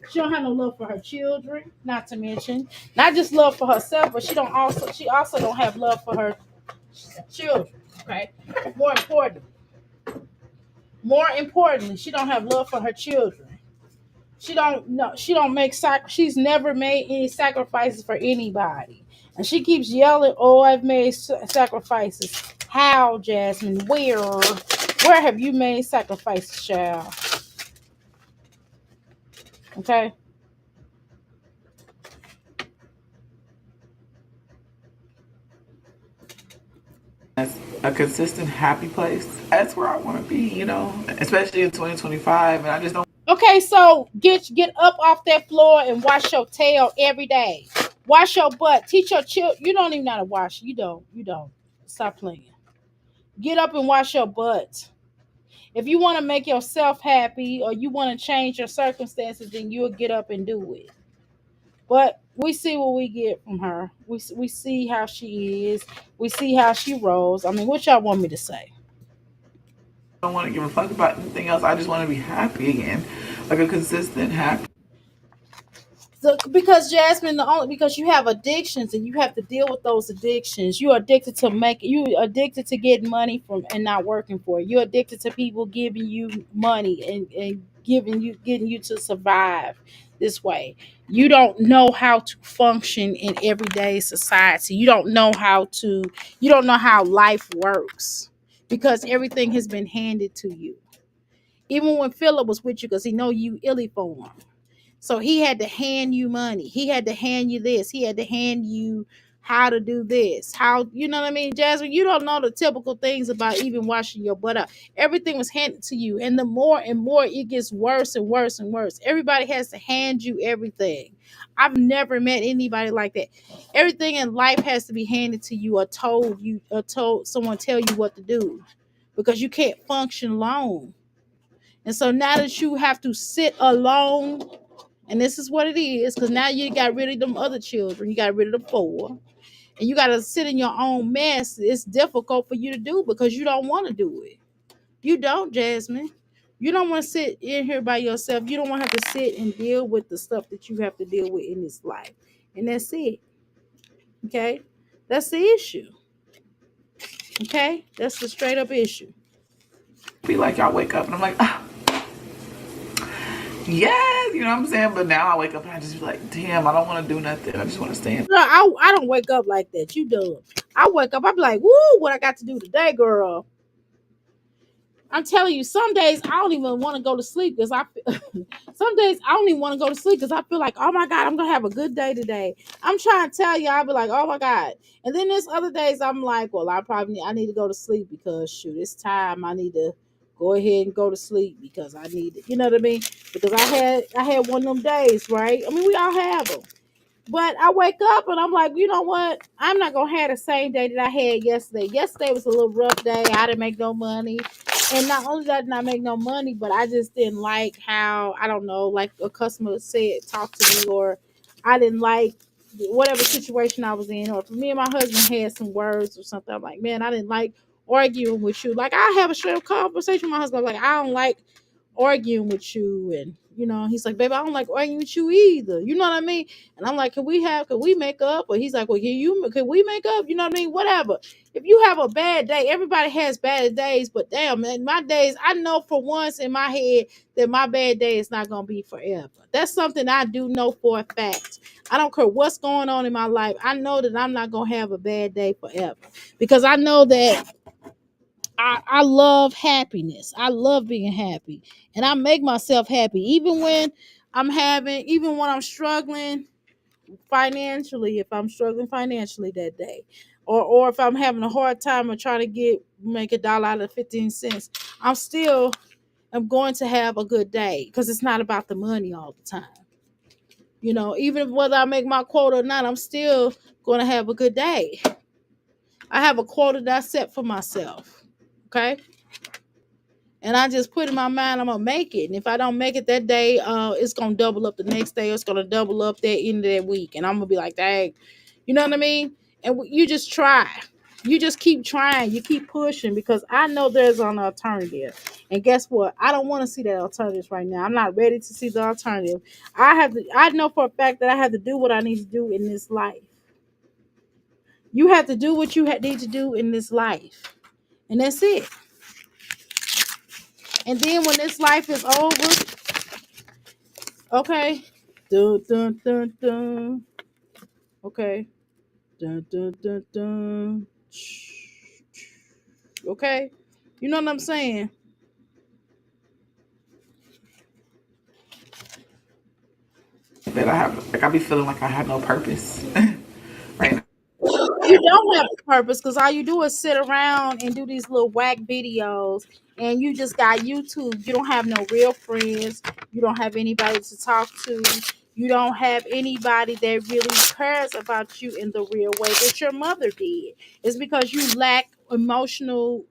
She don't have no love for her children, not to mention, not just love for herself, but she also don't have love for her children. Okay, more important. More importantly, she don't have love for her children. She don't make she's never made any sacrifices for anybody. And she keeps yelling, "Oh, I've made sacrifices." How, Jasmine? Where have you made sacrifices, child? Okay? As a consistent happy place, that's where I want to be, especially in 2025. And I just don't. Okay, so get up off that floor and wash your tail every day. Wash your butt. Teach your children. You don't even know how to wash. You don't. You don't. Stop playing. Get up and wash your butt. If you want to make yourself happy or you want to change your circumstances, then you'll get up and do it. But we see what we get from her. We see how she is. We see how she rolls. I mean, what y'all want me to say? I don't want to give a fuck about anything else. I just want to be happy again, like a consistent happy. So, because Jasmine, because you have addictions and you have to deal with those addictions. You're addicted to getting money from and not working for it. You're addicted to people giving you money and getting you to survive this way. You don't know how to function in everyday society. You don't know how life works because everything has been handed to you. Even when Philip was with you, because he know you illy for him. So he had to hand you money. He had to hand you this. He had to hand you how to do this. How, you know what I mean, Jasmine? You don't know the typical things about even washing your butt up. Everything was handed to you. And the more and more it gets worse and worse and worse. Everybody has to hand you everything. I've never met anybody like that. Everything in life has to be handed to you or told someone tell you what to do because you can't function alone. And so now that you have to sit alone, and this is what it is, because now you got rid of them other children. You got rid of the four. And you got to sit in your own mess. It's difficult for you to do because you don't want to do it. You don't, Jasmine. You don't want to sit in here by yourself. You don't want to have to sit and deal with the stuff that you have to deal with in this life. And that's it. Okay? That's the issue. Okay? That's the straight up issue. Be like, y'all wake up and I'm like, yes, you know what I'm saying? But now I wake up and I just be like, damn, I don't want to do nothing. I just want to stand. No, I don't wake up like that. You dumb. I wake up, I be like, woo, what I got to do today, girl. I'm telling you, some days I don't even want to go to sleep because some days I don't even want to go to sleep because I feel like, oh my God, I'm gonna have a good day today. I'm trying to tell you, I'll be like, oh my God. And then there's other days I'm like, well, I need to go to sleep because shoot, it's time. I need to go ahead and go to sleep because I need it. You know what I mean? Because I had one of them days, right? I mean, we all have them. But I wake up and I'm like, you know what? I'm not gonna have the same day that I had yesterday. Yesterday was a little rough day. I didn't make no money. And not only did I not make no money, but I just didn't like how, I don't know, like a customer said, talk to me, or I didn't like whatever situation I was in, or if me and my husband had some words or something. I'm like, man, I didn't like arguing with you. Like I have a straight up conversation with my husband. I'm like, I don't like arguing with you. And he's like, baby, I don't like arguing with you either. You know what I mean? And I'm like, can we make up? Or he's like, well, can we make up? You know what I mean? Whatever. If you have a bad day, everybody has bad days, but damn, man, my days, I know for once in my head that my bad day is not going to be forever. That's something I do know for a fact. I don't care what's going on in my life. I know that I'm not going to have a bad day forever because I know that I love happiness. I love being happy. And I make myself happy. Even when I'm struggling financially, if I'm struggling financially that day. Or if I'm having a hard time of trying to make $1 out of 15 cents, I'm going to have a good day because it's not about the money all the time. Even whether I make my quota or not, I'm still going to have a good day. I have a quota that I set for myself. Okay. And I just put in my mind I'm gonna make it. And if I don't make it that day, it's gonna double up the next day. Or it's gonna double up that end of that week, and I'm gonna be like, "Dang," you know what I mean? And you just try. You just keep trying. You keep pushing because I know there's an alternative. And guess what? I don't want to see that alternative right now. I'm not ready to see the alternative. I know for a fact that I have to do what I need to do in this life. You have to do what you need to do in this life, and that's it. And then when this life is over, okay. Dun, dun, dun, dun. Okay. Dun, dun, dun, dun. Okay. You know what I'm saying? That I be feeling like I have no purpose right now. You don't have a purpose because all you do is sit around and do these little whack videos and you just got YouTube. You don't have no real friends. You don't have anybody to talk to. You don't have anybody that really cares about you in the real way that your mother did. It's because you lack emotional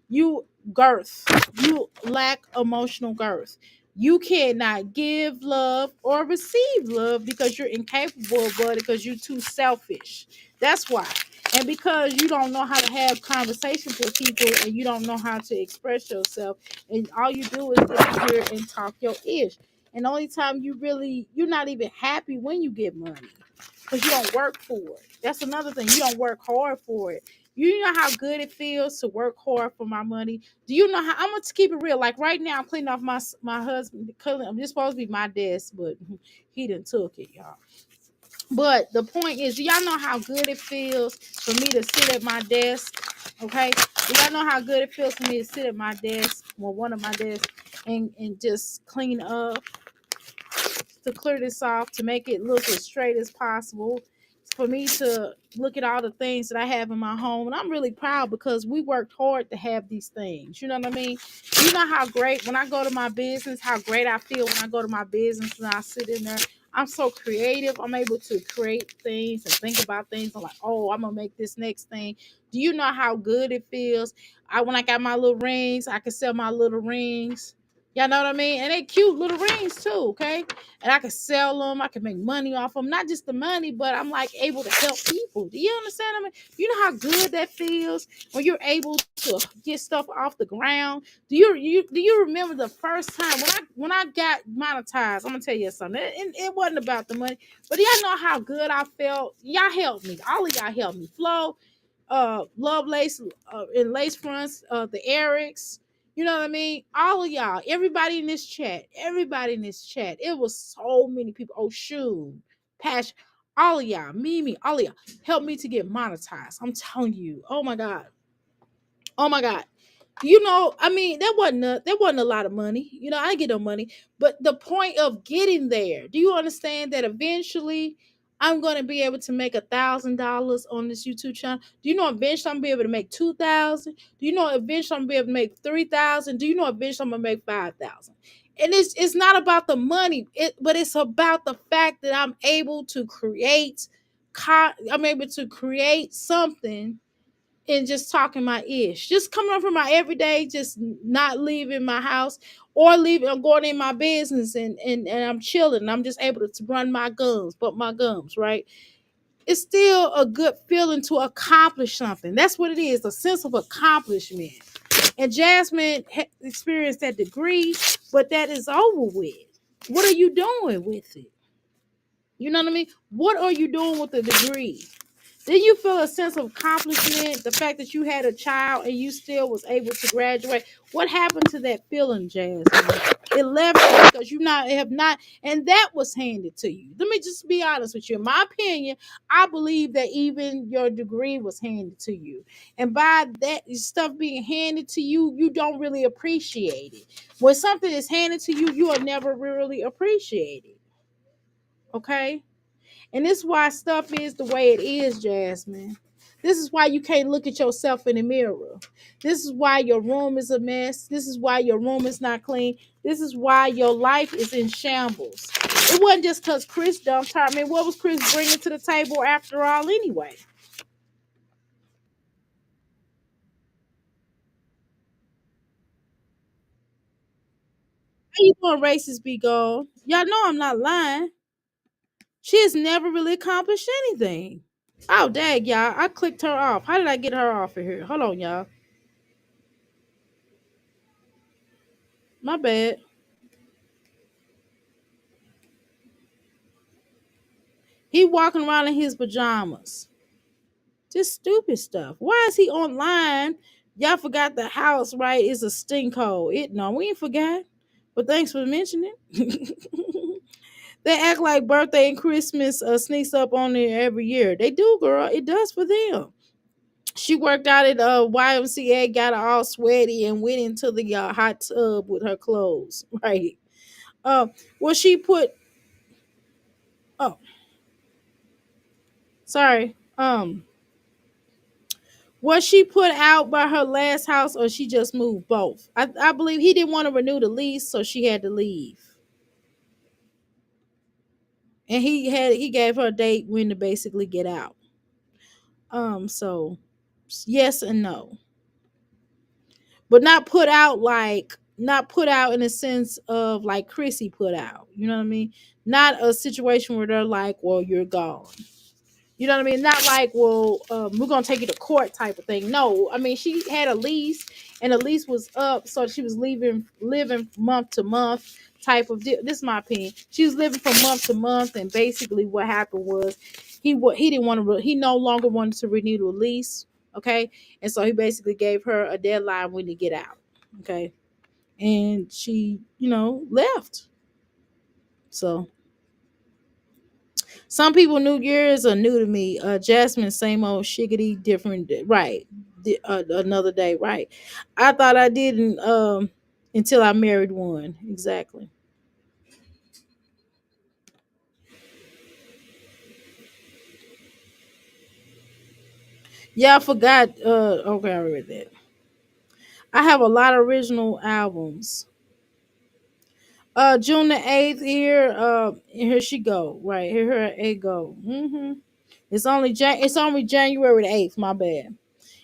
you girth. You lack emotional girth. You cannot give love or receive love because you're incapable of it because you're too selfish. That's why. And because you don't know how to have conversations with people and you don't know how to express yourself, and all you do is sit here and talk your ish. And the only time you're not even happy when you get money because you don't work for it. That's another thing. You don't work hard for it. You know how good it feels to work hard for my money. Do you know how I'm gonna keep it real? Like right now, I'm cleaning off my husband. I'm just supposed to be my desk, but he done took it, y'all. But the point is, do y'all know how good it feels for me to sit at my desk? Okay, do y'all know how good it feels for me to sit at my desk, well, one of my desks, and just clean up, to clear this off, to make it look as straight as possible, for me to look at all the things that I have in my home. And I'm really proud because we worked hard to have these things. You know what I mean? You know how great when I go to my business, how great I feel when I go to my business and I sit in there. I'm so creative. I'm able to create things and think about things. I'm like, oh, I'm gonna make this next thing. Do you know how good it feels? When I got my little rings, I can sell my little rings. Y'all know what I mean? And they cute little rings too, okay? And I can sell them. I can make money off them. Not just the money, but I'm like able to help people. Do you understand? I mean, you know how good that feels when you're able to get stuff off the ground. Do you remember the first time when I got monetized? I'm gonna tell you something. It wasn't about the money, but y'all know how good I felt. Y'all helped me. All of y'all helped me. Flo, Love Lace, and Lace Fronts, the Erics. You know what I mean? All of y'all, everybody in this chat. It was so many people. Oh, shoot, Passion, all of y'all, Mimi, all of y'all helped me to get monetized. I'm telling you. Oh my God. Oh my God. I mean, that wasn't a lot of money. I didn't get no money. But the point of getting there, do you understand that eventually I'm gonna be able to make $1,000 on this YouTube channel? Do you know eventually I'm gonna be able to make 2,000? Do you know eventually I'm gonna be able to make 3,000? Do you know eventually I'm gonna make 5,000? And it's not about the money, but it's about the fact that I'm able to create something and just talking my ish, just coming up from my everyday, just not leaving my house or leaving or going in my business and I'm chilling. I'm just able to run my gums, right? It's still a good feeling to accomplish something. That's what it is, a sense of accomplishment. And Jasmine experienced that degree, but that is over with. What are you doing with it? You know what I mean? What are you doing with the degree? Did you feel a sense of accomplishment? The fact that you had a child and you still was able to graduate. What happened to that feeling, Jasmine? It left you because you not have not, and that was handed to you. Let me just be honest with you. In my opinion, I believe that even your degree was handed to you, and by that stuff being handed to you, you don't really appreciate it. When something is handed to you, you will never really appreciate it. Okay. And this is why stuff is the way it is, Jasmine. This is why you can't look at yourself in the mirror. This is why your room is a mess. This is why your room is not clean. This is why your life is in shambles. It wasn't just because Chris dumped her. I mean, what was Chris bringing to the table after all, anyway? How you doing, racist be gone? Y'all know I'm not lying. She has never really accomplished anything. Oh, dang, y'all. I clicked her off. How did I get her off of here? Hold on, y'all. My bad. He walking around in his pajamas. Just stupid stuff. Why is he online? Y'all forgot the house, right? It's a stink hole. It no, we ain't forgot. But thanks for mentioning it. They act like birthday and Christmas sneaks up on there every year. They do, girl. It does for them. She worked out at YMCA, got all sweaty, and went into the hot tub with her clothes. Right. Uh, well, she put. Oh, sorry. Was she put out by her last house or she just moved? Both. I believe he didn't want to renew the lease, so she had to leave. And he gave her a date when to basically get out. So yes and no. But not put out in a sense of like Chrissy put out. You know what I mean? Not a situation where they're like, well, you're gone. You know what I mean? Not like, well, we're gonna take you to court type of thing. No, I mean she had a lease, and the lease was up, so she was living month to month type of deal. This is my opinion. She was living from month to month, and basically what happened was he didn't want to he no longer wanted to renew the lease. Okay, and so he basically gave her a deadline when to get out. Okay, and she left. So some people New Year's are new to me. Jasmine, same old shiggity, different. Right, another day. Right. I thought I didn't until I married one. Exactly. Yeah, I forgot. Okay, I read that. I have a lot of original albums. June the 8th here. Here she go. Right here, her A go. It's only January the 8th. My bad.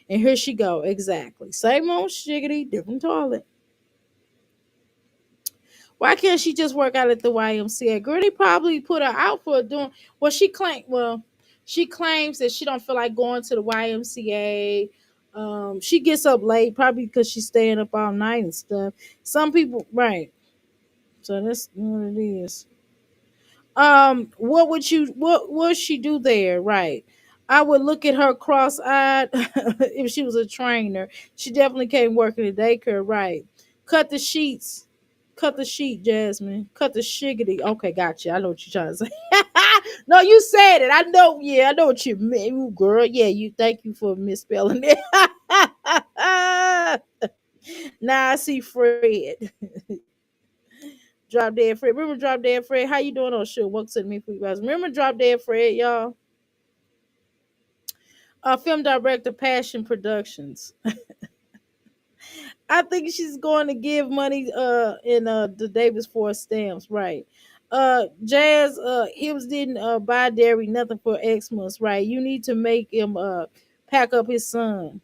And here she go. Exactly. Same old shiggity, different toilet. Why can't she just work out at the YMCA? Girl, they probably put her out for doing she claims that she don't feel like going to the YMCA. She gets up late, probably because she's staying up all night and stuff. Some people right. So that's what it is. What would she do there? Right. I would look at her cross-eyed if she was a trainer. She definitely can't work in the daycare, right? Cut the sheets. Cut the sheet, Jasmine. Cut the shiggity. Okay, gotcha. I know what you're trying to say. No, you said it. I know. Yeah, I know what you mean, ooh, girl. Yeah, you. Thank you for misspelling it. Now I see Fred. Drop Dead Fred. Remember Drop Dead Fred? How you doing on show? Welcome to me for you guys. Remember Drop Dead Fred, y'all? Film director, Passion Productions. I think she's going to give money in the Davis Ford stamps, right? Jazz Hibbs didn't buy dairy nothing for Xmas, right? You need to make him pack up his son.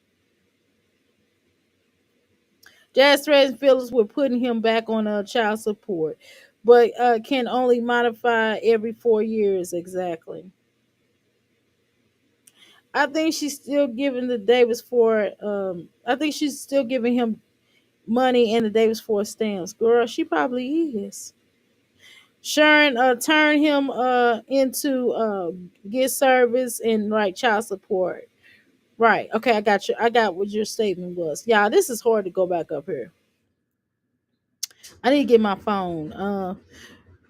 Jazz threatens Phillips with putting him back on child support, but can only modify every 4 years exactly. I think she's still giving the Davis Ford. I think she's still giving him money and the Davis Ford stamps. Girl, she probably is. Sharon turned him into get service and like child support. Right. Okay, I got you. I got what your statement was. Yeah, this is hard to go back up here. I need to get my phone.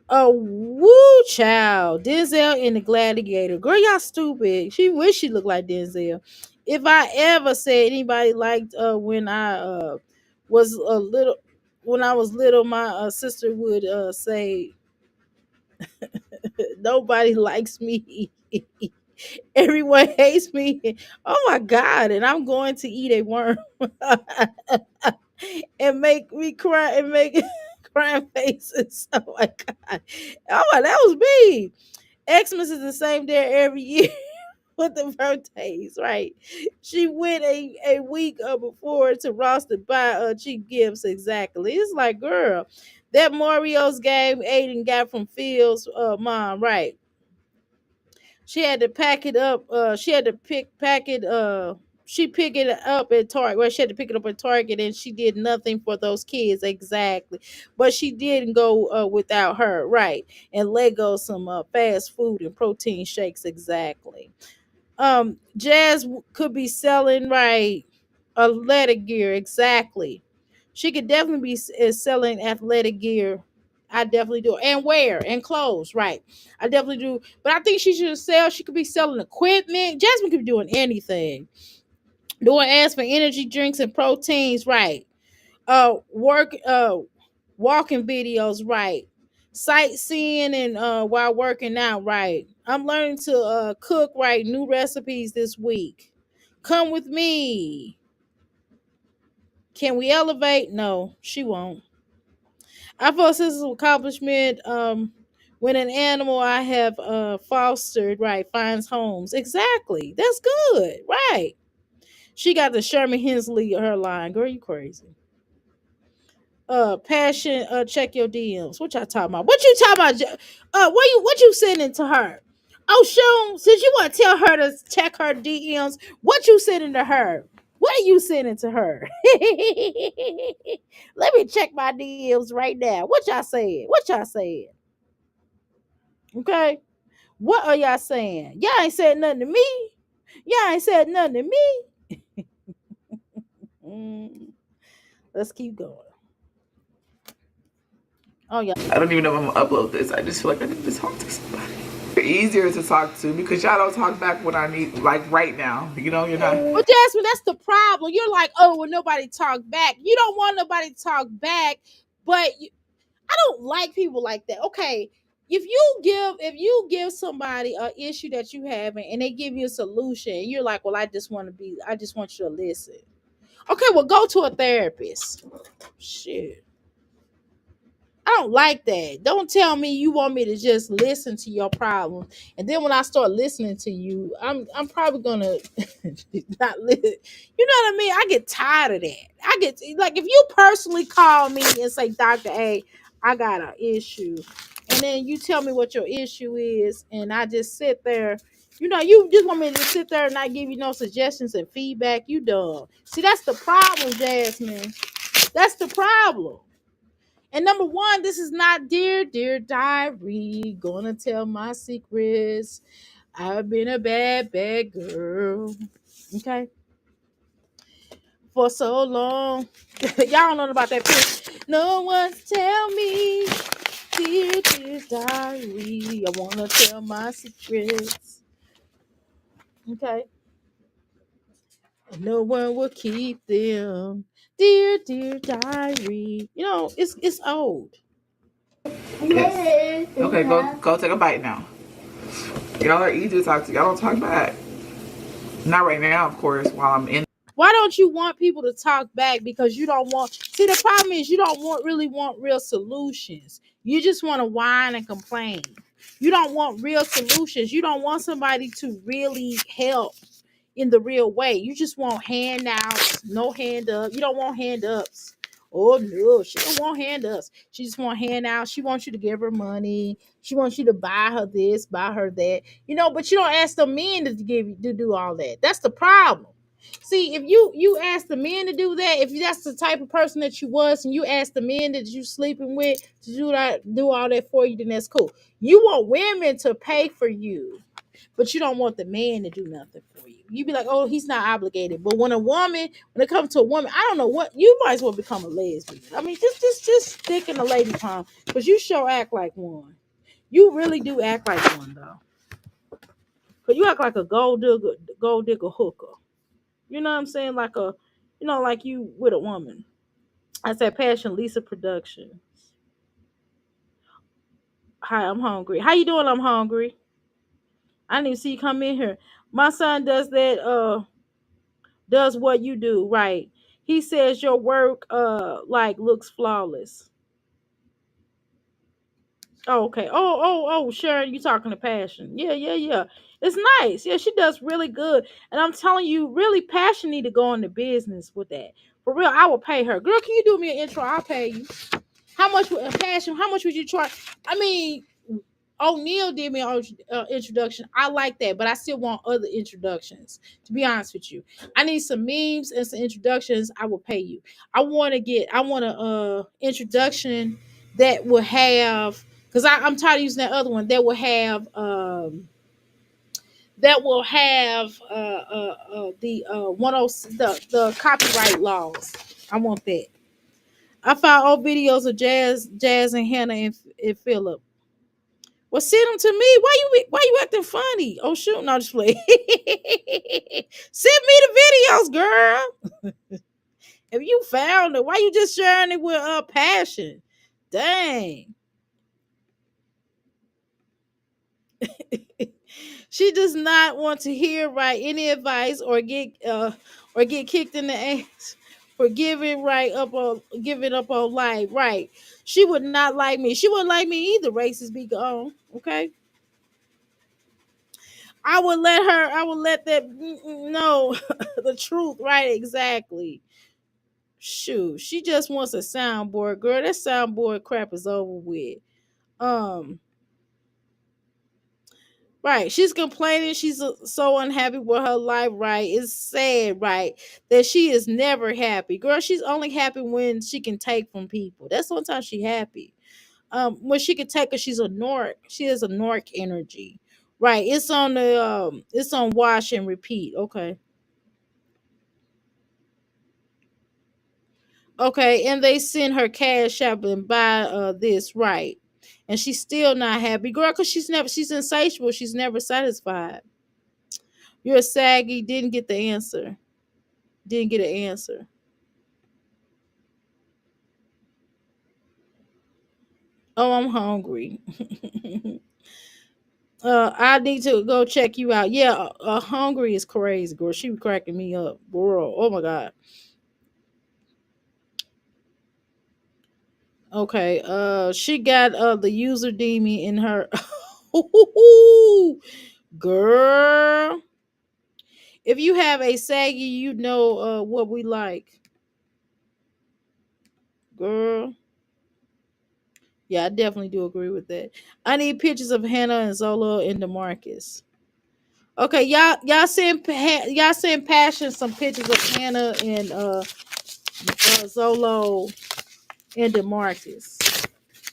Woo child. Denzel in the Gladiator. Girl, y'all stupid. She wish she looked like Denzel. If I ever said anybody liked when I was a little when I was little, my sister would say nobody likes me. Everyone hates me. Oh my god, and I'm going to eat a worm and make me cry and make crying faces. Oh my god. Oh, that was me. Xmas is the same day every year with the birthdays, right? She went a week before to Ross to buy cheap gifts. Exactly. It's like, girl, that Mario's game Aiden got from Phil's mom, right? She had to pack it up. She had to pack it. She picked it up at Target. Well, she had to pick it up at Target, and she did nothing for those kids exactly. But she didn't go without her, right? And Lego some fast food and protein shakes exactly. Jazz could be selling right athletic gear exactly. She could definitely be selling athletic gear. I definitely do, and wear and clothes, right? I definitely do, but I think she should sell. She could be selling equipment. Jasmine could be doing anything, doing ads for energy drinks and proteins, right? Work, walking videos, right? Sightseeing and while working out, right? I'm learning to cook, right? New recipes this week. Come with me. Can we elevate? No, she won't. I feel a sense of accomplishment when an animal I have fostered, right, finds homes. Exactly. That's good. Right. She got the Sherman Hensley her line. Girl, you crazy. Passion, check your DMs. What y'all talking about? What you talking about? What you sending to her? Oh, Sean, since you want to tell her to check her DMs, what you sending to her? What are you sending to her? Let me check my DMs right now. What y'all saying? What y'all saying? Okay. What are y'all saying? Y'all ain't said nothing to me. Y'all ain't said nothing to me. Let's keep going. Oh yeah. I don't even know if I'm gonna upload this. I just feel like I need to talk to somebody. They're easier to talk to because y'all don't talk back when I need, like right now. You know, you're not. Well, Jasmine, that's the problem. You're like, oh, well, nobody talk back. You don't want nobody to talk back, but I don't like people like that. Okay, if you give somebody an issue that you have and they give you a solution, you're like, well, I just want you to listen. Okay, well, go to a therapist. Shit. I don't like that. Don't tell me you want me to just listen to your problem, and then when I start listening to you, I'm probably gonna not listen. You know what I mean? I get tired of that. I get like if you personally call me and say, Doctor A, I got an issue, and then you tell me what your issue is, and I just sit there. You know, you just want me to just sit there and not give you no suggestions and feedback. You dumb. See, that's the problem, Jasmine. That's the problem. And number one, this is not dear diary. Gonna tell my secrets. I've been a bad girl. Okay. For so long. Y'all don't know about that pitch. No one tell me. Dear diary. I wanna tell my secrets. Okay. No one will keep them. Dear diary. You know, it's old. Yes. Okay, go take a bite now. Y'all are easy to talk to. Y'all don't talk back. Not right now, of course, while I'm in. Why don't you want people to talk back? Because you don't want. See, the problem is you don't really want real solutions. You just want to whine and complain. You don't want real solutions. You don't want somebody to really help in the real way. You just want handouts, no hand up. You don't want hand ups. Oh no, she don't want hand ups. She just want handouts. She wants you to give her money. She wants you to buy her this, buy her that. You know, but you don't ask the men to give you to do all that. That's the problem. See, if you ask the men to do that, if that's the type of person that you was, and you ask the men that you sleeping with to do all that for you, then that's cool. You want women to pay for you, but you don't want the man to do nothing for you. You be like, oh, he's not obligated. But when it comes to a woman, I don't know what, you might as well become a lesbian. I mean, just stick in the lady palm, because you sure act like one. You really do act like one though. Cause you act like a gold digger hooker. You know what I'm saying? Like like you with a woman. I said Passion Lisa Productions. Hi, I'm hungry. How you doing? I'm hungry. I didn't even see you come in here. My son does that, does what you do, right? He says your work like looks flawless. Oh, okay. Oh, Sharon, you talking to Passion. Yeah. It's nice. Yeah, she does really good. And I'm telling you, really, Passion need to go into business with that. For real, I will pay her. Girl, can you do me an intro? I'll pay you. How much would Passion? How much would you charge? I mean, O'Neal did me an introduction. I like that, but I still want other introductions. To be honest with you, I need some memes and some introductions. I will pay you. I want a introduction that will have, because I'm tired of using that other one. That will have the 10 the copyright laws. I want that. I found old videos of Jazz and Hannah and Philip. Well, send them to me. Why you acting funny? Oh shoot, no, just play. Send me the videos, girl. If you found it, why you just sharing it with Passion? Dang. She does not want to hear any advice or get kicked in the ass for giving up on life. Right. She would not like me. She wouldn't like me either. Races be gone. Okay. I would let that know the truth, right? Exactly. Shoot, she just wants a soundboard, girl. That soundboard crap is over with. Um, right. She's complaining. She's so unhappy with her life, right? It's sad, right? That she is never happy. Girl, she's only happy when she can take from people. That's sometimes she happy. When she can take her, she's a narc. She has a narc energy. Right. It's on wash and repeat. Okay. Okay, and they send her cash app and buy this, right? And she's still not happy, girl, because she's insatiable. She's never satisfied. You're a saggy. Didn't get the answer. Didn't get an answer. Oh, I'm hungry. I need to go check you out. Yeah, hungry is crazy, girl. She was cracking me up, girl. Oh my god. Okay, she got the user demon in her. Girl. If you have a saggy, you know what we like. Girl. Yeah, I definitely do agree with that. I need pictures of Hannah and Zola and DeMarcus. Okay, y'all send Passion some pictures of Hannah and Zolo and DeMarcus.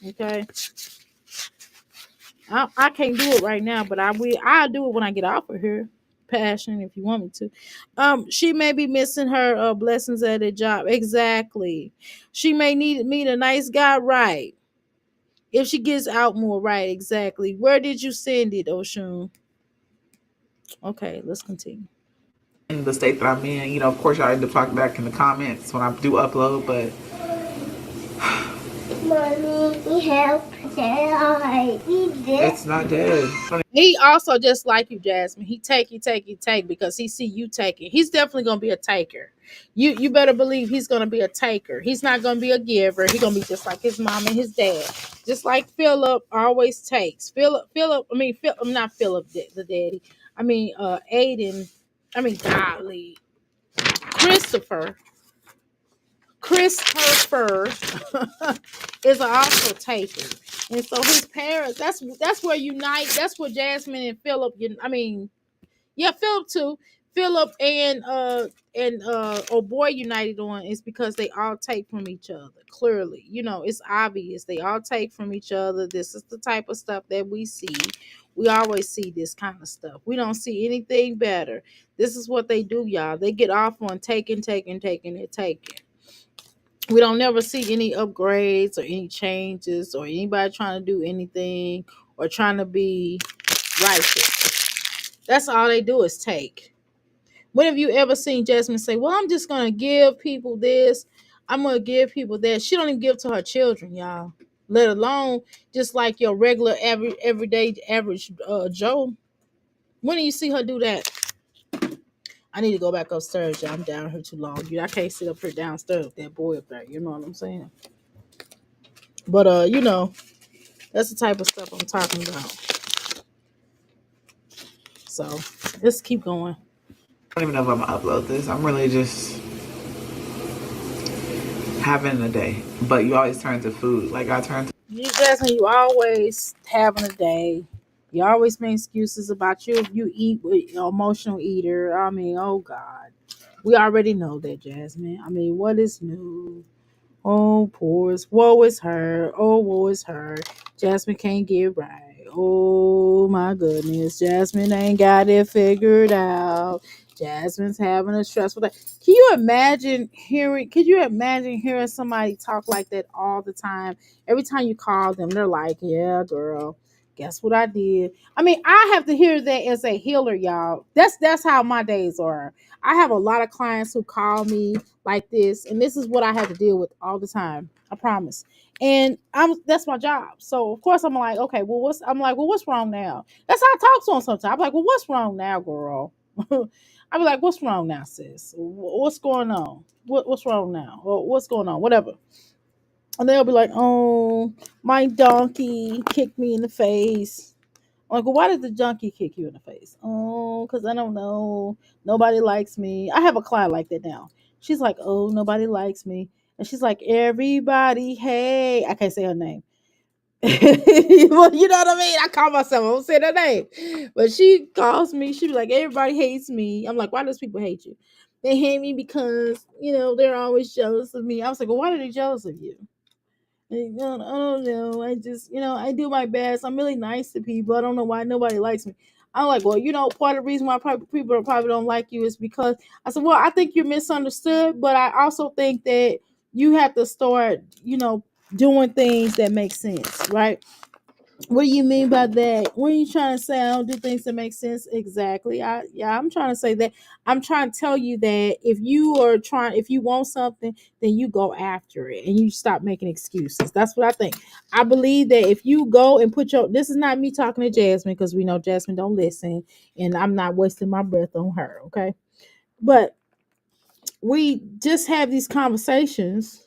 Okay. I can't do it right now, but I'll do it when I get off of here. Passion, if you want me to. She may be missing her blessings at a job. Exactly. She may meet a nice guy, right? If she gets out more, right? Exactly. Where did you send it, Oshun? Okay, let's continue. In the state that I'm in, of course, y'all need to talk back in the comments when I do upload, but Mommy, help. it's not dead. He also just like you, Jasmine. He take because he see you taking. He's definitely gonna be a taker. You better believe he's gonna be a taker. He's not gonna be a giver. He's gonna be just like his mom and his dad. Just like Philip always takes. Not Philip, the daddy. Aiden. Golly, Christopher is also taken, and so his parents. That's where unite. That's where Jasmine and Philip. Yeah, Philip too. Philip and oh boy united on is because they all take from each other. Clearly, it's obvious they all take from each other. This is the type of stuff that we see. We always see this kind of stuff. We don't see anything better. This is what they do, y'all. They get off on taking, taking, taking, and taking. We don't never see any upgrades or any changes or anybody trying to do anything or trying to be righteous. That's all they do is take. When have you ever seen Jasmine say, well, I'm just going to give people this, I'm going to give people that? She don't even give to her children, y'all, let alone just like your regular everyday average Joe. When do you see her do that? I need to go back upstairs, y'all. I'm down here too long. I can't sit up here downstairs with that boy up there. You know what I'm saying? But that's the type of stuff I'm talking about. So let's keep going. I don't even know if I'm gonna upload this. I'm really just having a day. But you always turn to food. Like I turn to Jasmine, you always having a day. You always make excuses about you eat with emotional eater. I mean, oh God. We already know that, Jasmine. I mean, what is new? Oh, woe is her. Oh, woe is her. Jasmine can't get right. Oh my goodness. Jasmine ain't got it figured out. Jasmine's having a stressful day. Could you imagine hearing somebody talk like that all the time? Every time you call them, they're like, yeah, girl, guess what I did? I mean, I have to hear that as a healer, y'all. That's how my days are. I have a lot of clients who call me like this, and this is what I have to deal with all the time. I promise. And that's my job. So of course I'm like, okay, well, what's wrong now? That's how I talk to them sometimes. I'm like, well, what's wrong now, girl? I'll be like, what's wrong now, sis? What's going on? What's wrong now? Or what's going on? Whatever. And they'll be like, oh, my donkey kicked me in the face. I'm like, well, why did the donkey kick you in the face? Oh, because I don't know. Nobody likes me. I have a client like that now. She's like, oh, nobody likes me. And she's like, everybody, hey. I can't say her name. Well, you know what I mean? I call myself, I won't say her name. But she calls me, she be like, everybody hates me. I'm like, why does people hate you? They hate me because, they're always jealous of me. I was like, well, why are they jealous of you? And, I don't know. I just, I do my best. I'm really nice to people. I don't know why nobody likes me. I'm like, well, part of the reason why people probably don't like you is because I said, well, I think you're misunderstood, but I also think that you have to start, doing things that make sense, right? What do you mean by that? What are you trying to say? I don't do things that make sense. Exactly. I'm trying to say that. I'm trying to tell you that if you want something, then you go after it and you stop making excuses. That's what I think. I believe that if you go and this is not me talking to Jasmine because we know Jasmine don't listen and I'm not wasting my breath on her. Okay. But we just have these conversations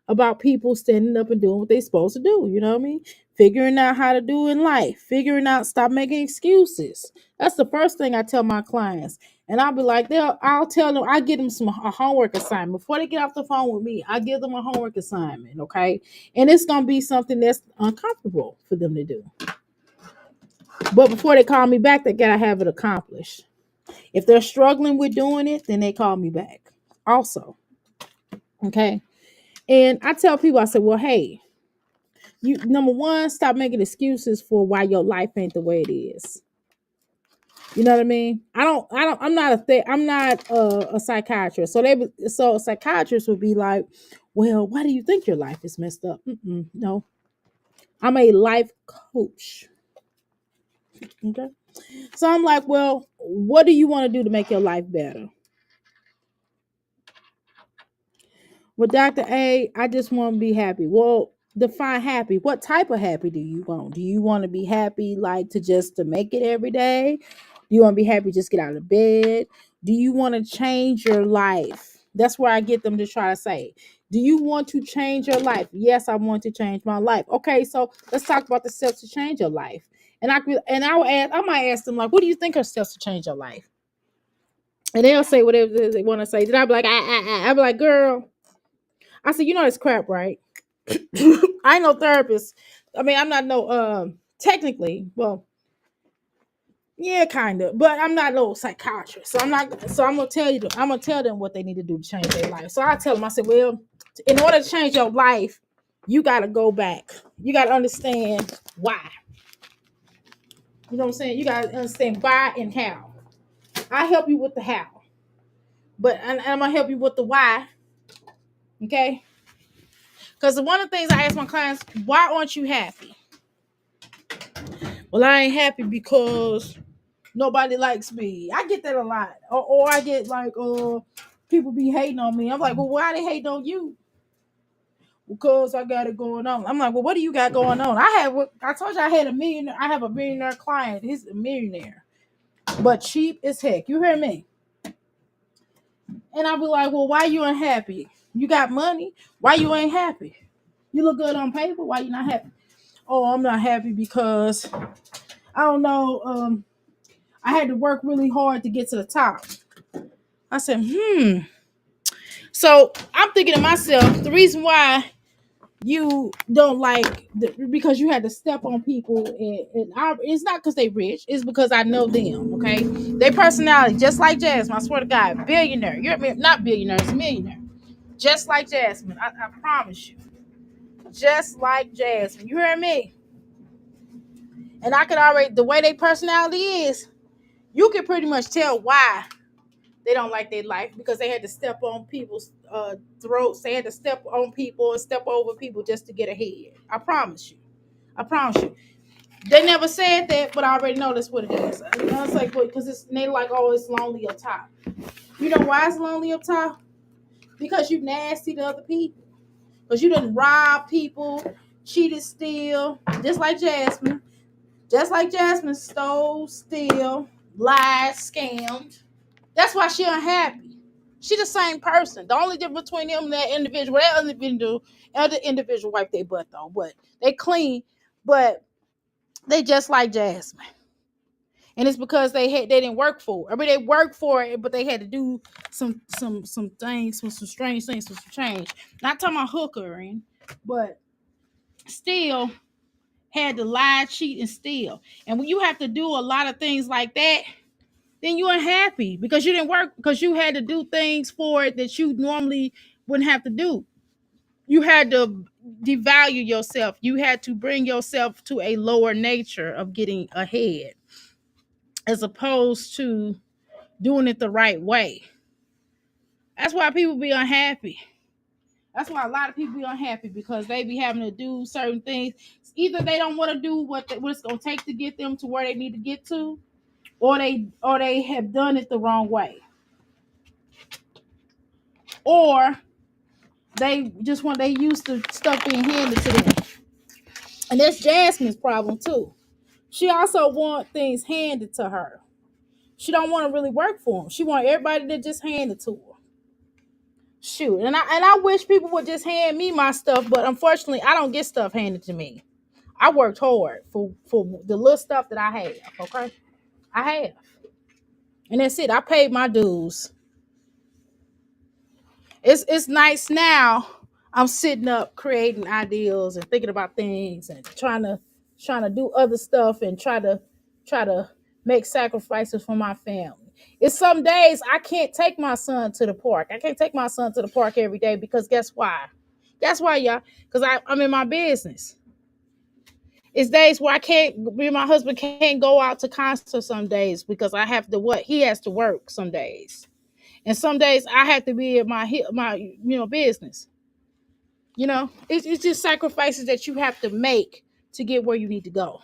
about people standing up and doing what they're supposed to do. You know what I mean? Figuring out how to do in life, figuring out, stop making excuses. That's the first thing I tell my clients. And I'll be like, I'll tell them, I give them a homework assignment. Before they get off the phone with me, I give them a homework assignment, okay? And it's going to be something that's uncomfortable for them to do. But before they call me back, they got to have it accomplished. If they're struggling with doing it, then they call me back also. Okay. And I tell people, I say, well, hey, you number one, stop making excuses for why your life ain't the way it is. You know what I mean? I'm not a psychiatrist. So a psychiatrist would be like, well, why do you think your life is messed up? No, I'm a life coach. Okay. So I'm like, well, what do you want to do to make your life better? Well, Dr. A, I just want to be happy. Well, define happy. What type of happy do you want? Do you want to be happy like to make it every day? Do you want to be happy just get out of bed? Do you want to change your life? That's where I get them to try to say, do you want to change your life? Yes, I want to change my life. Okay, so let's talk about the steps to change your life. And I might ask them like, what do you think are steps to change your life? And they'll say whatever they want to say. Then I'll be like, I'll be like, girl, I said, it's crap, right? I ain't no therapist. I mean, I'm not no technically, well, Yeah, kind of. But I'm not no psychiatrist, so I'm not. So I'm gonna tell you. I'm gonna tell them what they need to do to change their life. So I tell them. I said, well, in order to change your life, you got to go back. You got to understand why. You know what I'm saying? You got to understand why and how. I help you with the how, but I'm gonna help you with the why. Okay? Because one of the things I ask my clients, why aren't you happy? Well, I ain't happy because nobody likes me. I get that a lot. Or I get like, people be hating on me. I'm like, well, why they hating on you? Because I got it going on. I'm like, well, what do you got going on? I told you I had a millionaire. I have a millionaire client. He's a millionaire, but cheap as heck. You hear me? And I'll be like, well, why you unhappy? You got money. Why you ain't happy? You look good on paper. Why you not happy? Oh, I'm not happy because I don't know. I had to work really hard to get to the top. I said, So I'm thinking to myself, the reason why you don't like because you had to step on people, and it's not because they rich, it's because I know them. Okay, their personality, just like Jasmine. I swear to God, billionaire. You're not billionaire, it's a millionaire. Just like Jasmine, I promise you. Just like Jasmine, you hear me? And I can already, the way their personality is, you can pretty much tell why they don't like their life, because they had to step on people's throats. They had to step on people and step over people just to get ahead. I promise you. I promise you. They never said that, but I already know that's what it is. I was like, because they like, oh, it's lonely up top. You know why it's lonely up top? Because you nasty to other people. Because you done rob people, cheated, steal, just like Jasmine. Just like Jasmine stole, steal, lied, scammed. That's why she unhappy. She the same person. The only difference between them and other individual wipe their butt though. But they clean, but they just like Jasmine. And it's because they didn't work for it. I mean, they worked for it, but they had to do some things, some strange things, some change. Not talking about hookering, but still had to lie, cheat, and steal. And when you have to do a lot of things like that, then you're unhappy because you didn't work, because you had to do things for it that you normally wouldn't have to do. You had to devalue yourself. You had to bring yourself to a lower nature of getting ahead, as opposed to doing it the right way. That's why people be unhappy. That's why a lot of people be unhappy, because they be having to do certain things. Either they don't want to do what it's gonna take to get them to where they need to get to, or they have done it the wrong way, or they used to stuff being handed to them. And that's Jasmine's problem too. She also want things handed to her. She don't want to really work for them. She want everybody to just hand it to her. Shoot, and I wish people would just hand me my stuff, but unfortunately, I don't get stuff handed to me. I worked hard for the little stuff that I have. Okay, I have, and that's it. I paid my dues. It's nice now. I'm sitting up creating ideals and thinking about things and trying to do other stuff and try to make sacrifices for my family. It's some days I can't take my son to the park. I can't take my son to the park every day, because guess why? That's why, y'all. Because I'm in my business. It's days where I can't. Me and my husband can't go out to concerts some days, because I have to what? He has to work some days. And some days I have to be at my business. It's just sacrifices that you have to make to get where you need to go.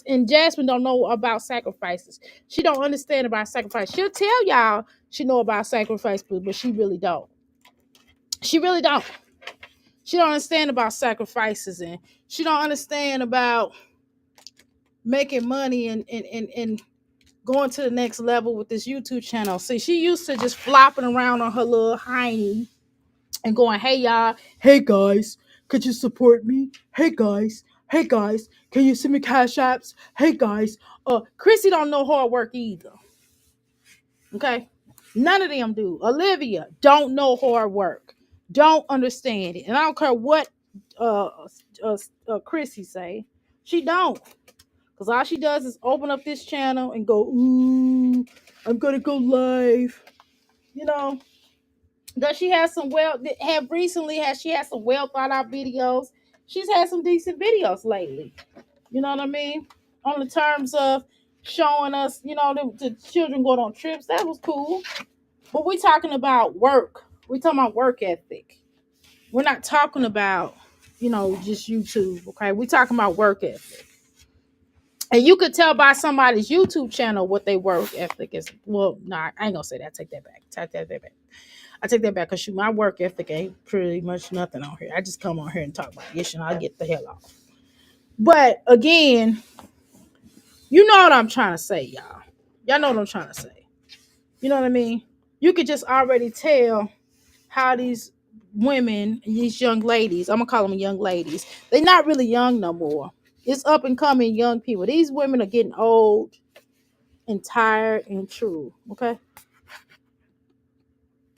And Jasmine don't know about sacrifices. She don't understand about sacrifice. She'll tell y'all she know about sacrifice, but she really don't. She really don't. She don't understand about sacrifices, and she don't understand about making money and going to the next level with this YouTube channel. See, she used to just flopping around on her little hiney and going, hey y'all, hey guys, could you support me? Hey guys, can you send me cash apps? Hey guys, Chrissy don't know hard work either. Okay, none of them do. Olivia don't know hard work, don't understand it, and I don't care what Chrissy say, she don't. Because all she does is open up this channel and go, ooh, I'm gonna go live. You know, does she have some has she had some well thought out videos? She's had some decent videos lately. You know what I mean? On the terms of showing us, you know, the children going on trips. That was cool. But we're talking about work. We're talking about work ethic. We're not talking about, you know, just YouTube. Okay. We're talking about work ethic. And you could tell by somebody's YouTube channel what their work ethic is. Well, nah, I ain't gonna say that. Take that back. Take that back. I take that back because my work ethic ain't pretty much nothing on here. I just come on here and talk about this and I'll get the hell off. But again, you know what I'm trying to say, y'all. Y'all know what I'm trying to say. You know what I mean? You could just already tell how these women, these young ladies, I'm gonna call them young ladies, they're not really young no more. It's up and coming young people. These women are getting old and tired and true. Okay.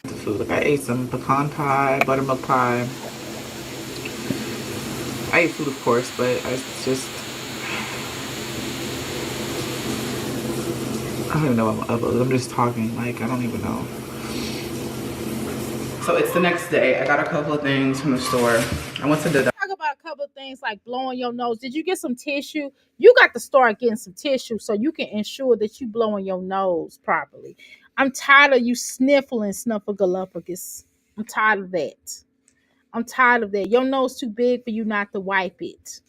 Food. Like I ate some pecan pie, buttermilk pie. I ate food, of course, but I don't even know what I'm just talking. Like, I don't even know. So it's the next day. I got a couple of things from the store. I went to the Talk about a couple of things like blowing your nose. Did you get some tissue? You got to start getting some tissue so you can ensure that you blowing your nose properly. I'm tired of you sniffling snuffleupagus. I'm tired of that. I'm tired of that. Your nose too big for you not to wipe it.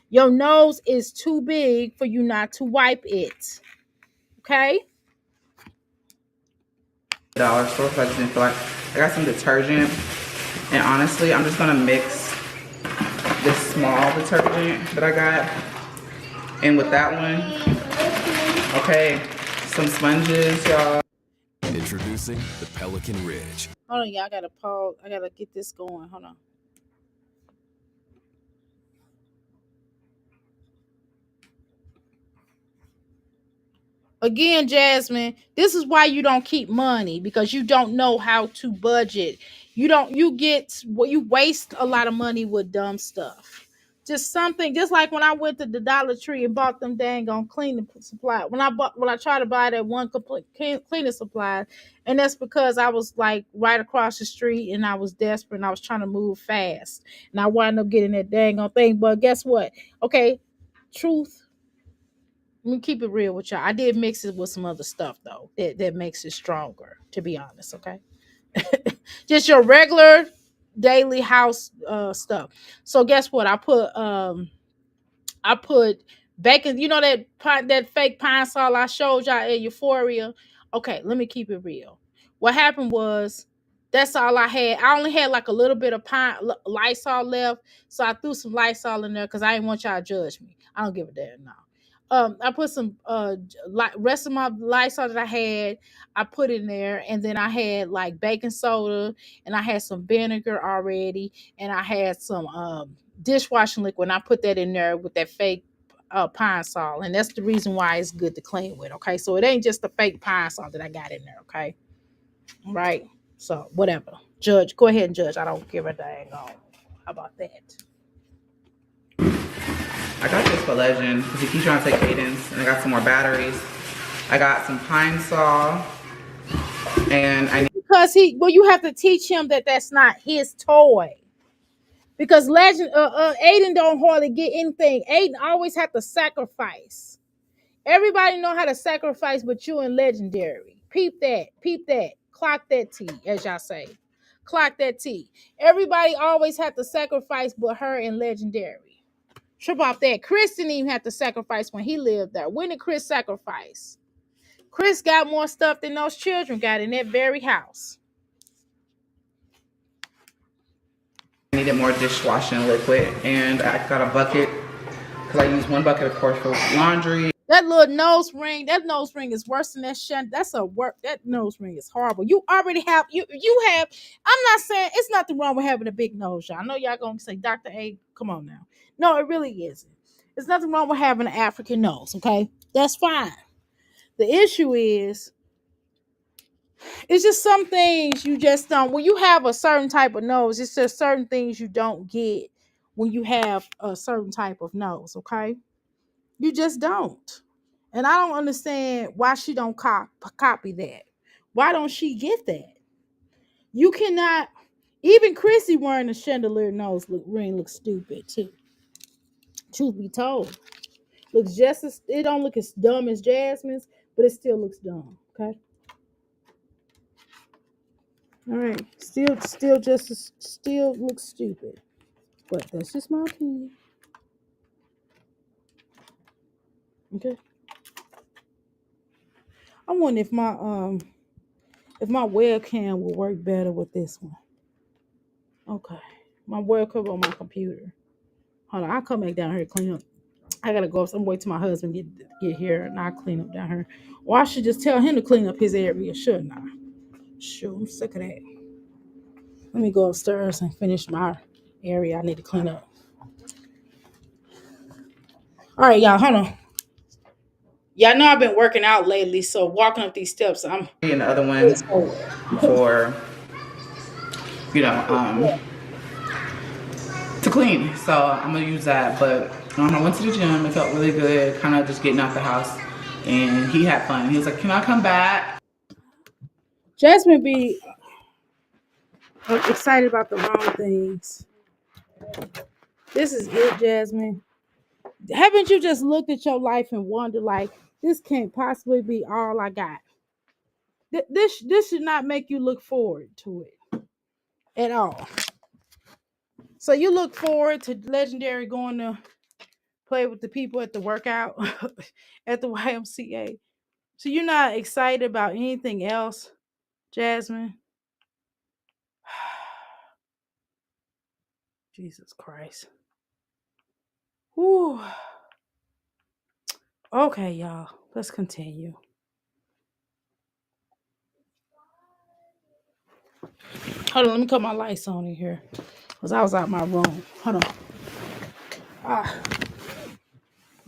Your nose is too big for you not to wipe it. Okay? dollar store because I just didn't feel like I got some detergent. And honestly, I'm just gonna mix this small detergent that I got in with that one. Okay, some sponges, y'all. Introducing the Pelican Ridge. Hold on, y'all. I gotta pause. I gotta get this going. Hold on. Again, Jasmine, this is why you don't keep money, because you don't know how to budget. You waste a lot of money with dumb stuff. Just something, just like when I went to the Dollar Tree and bought them dang on cleaning supply. When I tried to buy that one complete cleaning supply, and that's because I was like right across the street and I was desperate and I was trying to move fast. And I wound up getting that dang on thing. But guess what? Okay, truth. Let me keep it real with y'all. I did mix it with some other stuff though that makes it stronger, to be honest. Okay. Just your regular daily house stuff. So guess what? I put bacon, you know that fake pine sol I showed y'all at Euphoria. Okay, let me keep it real. What happened was that's all I had. I only had like a little bit of Lysol left, so I threw some Lysol in there because I didn't want y'all to judge me. I don't give a damn now. I put some rest of my Lysol that I had. I put in there, and then I had like baking soda, and I had some vinegar already, and I had some dishwashing liquid, and I put that in there with that fake pine sol, and that's the reason why it's good to clean with. Okay, so it ain't just the fake pine sol that I got in there. Okay, right? So whatever, judge, go ahead and judge. I don't give a dang on. How about that? I got this for Legend because he keeps trying to take Cadence, and I got some more batteries. I got some pine saw, and because you have to teach him that that's not his toy. Because Legend, Aiden don't hardly get anything. Aiden always have to sacrifice. Everybody know how to sacrifice, but you and Legendary. Peep that, clock that T, as y'all say. Clock that T. Everybody always have to sacrifice, but her and Legendary. Trip off that. Chris didn't even have to sacrifice when he lived there. When did Chris sacrifice? Chris got more stuff than those children got in that very house. I needed more dishwashing liquid, and I got a bucket because I used one bucket, of course, for laundry. That little nose ring is worse than that shit. That nose ring is horrible. You already have, you have, I'm not saying it's nothing wrong with having a big nose, y'all. I know y'all gonna say, Dr. A, come on now. No, it really isn't. There's nothing wrong with having an African nose, okay? That's fine. The issue is, it's just some things you just don't, when you have a certain type of nose, it's just certain things you don't get when you have a certain type of nose, okay? You just don't. And I don't understand why she don't copy that. Why don't she get that? You cannot. Even Chrissy wearing a chandelier ring looks stupid too. Truth be told, looks just as it don't look as dumb as Jasmine's, but it still looks dumb. Okay. All right. Still looks stupid. But that's just my opinion. Okay. I wonder if my webcam will work better with this one. Okay. My webcam on my computer. Hold on, I'll come back down here and clean up. I gotta go. I'm wait till my husband get here and I'll clean up down here. Or I should just tell him to clean up his area, shouldn't I? Sure, I'm sick of that. Let me go upstairs and finish my area I need to clean up. All right, y'all, hold on. Y'all know I've been working out lately, so walking up these steps, I'm And the other one for, to clean. So I'm gonna use that. But I went to the gym. It felt really good, kind of just getting out the house. And he had fun. He was like, "Can I come back?" Jasmine be excited about the wrong things. This is it, Jasmine. Haven't you just looked at your life and wondered, like, this can't possibly be all I got? This should not make you look forward to it at all. So you look forward to Legendary going to play with the people at the workout at the YMCA. So you're not excited about anything else, Jasmine? Jesus Christ. Whew. Okay, y'all. Let's continue. Hold on, let me cut my lights on in here. Because I was out my room. Hold on.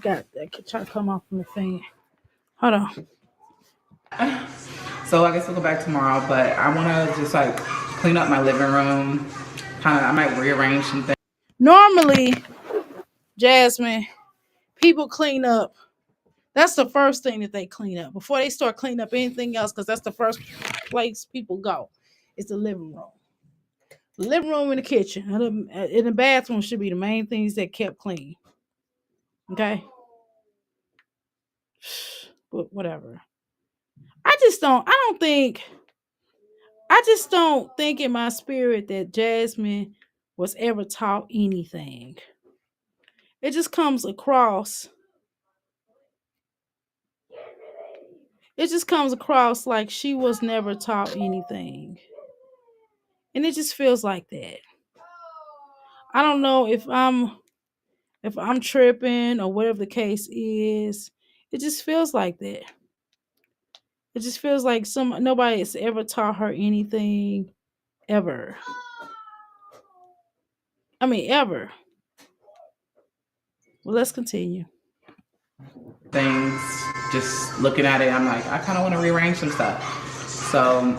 Got that try to come off from the fan. Hold on. So I guess we'll go back tomorrow. But I want to just like clean up my living room. I might rearrange some things. Normally, Jasmine, people clean up. That's the first thing that they clean up before they start cleaning up anything else, because that's the first place people go. It's the living room. The living room and the kitchen and the bathroom should be the main things that kept clean. Okay? But whatever. I just don't think in my spirit that Jasmine was ever taught anything. It just comes across like she was never taught anything. And it just feels like that. I don't know if I'm tripping or whatever the case is. It just feels like that. It just feels like nobody has ever taught her anything ever. I mean, ever. Well, let's continue. Things, just looking at it, I'm like, I kind of want to rearrange some stuff. So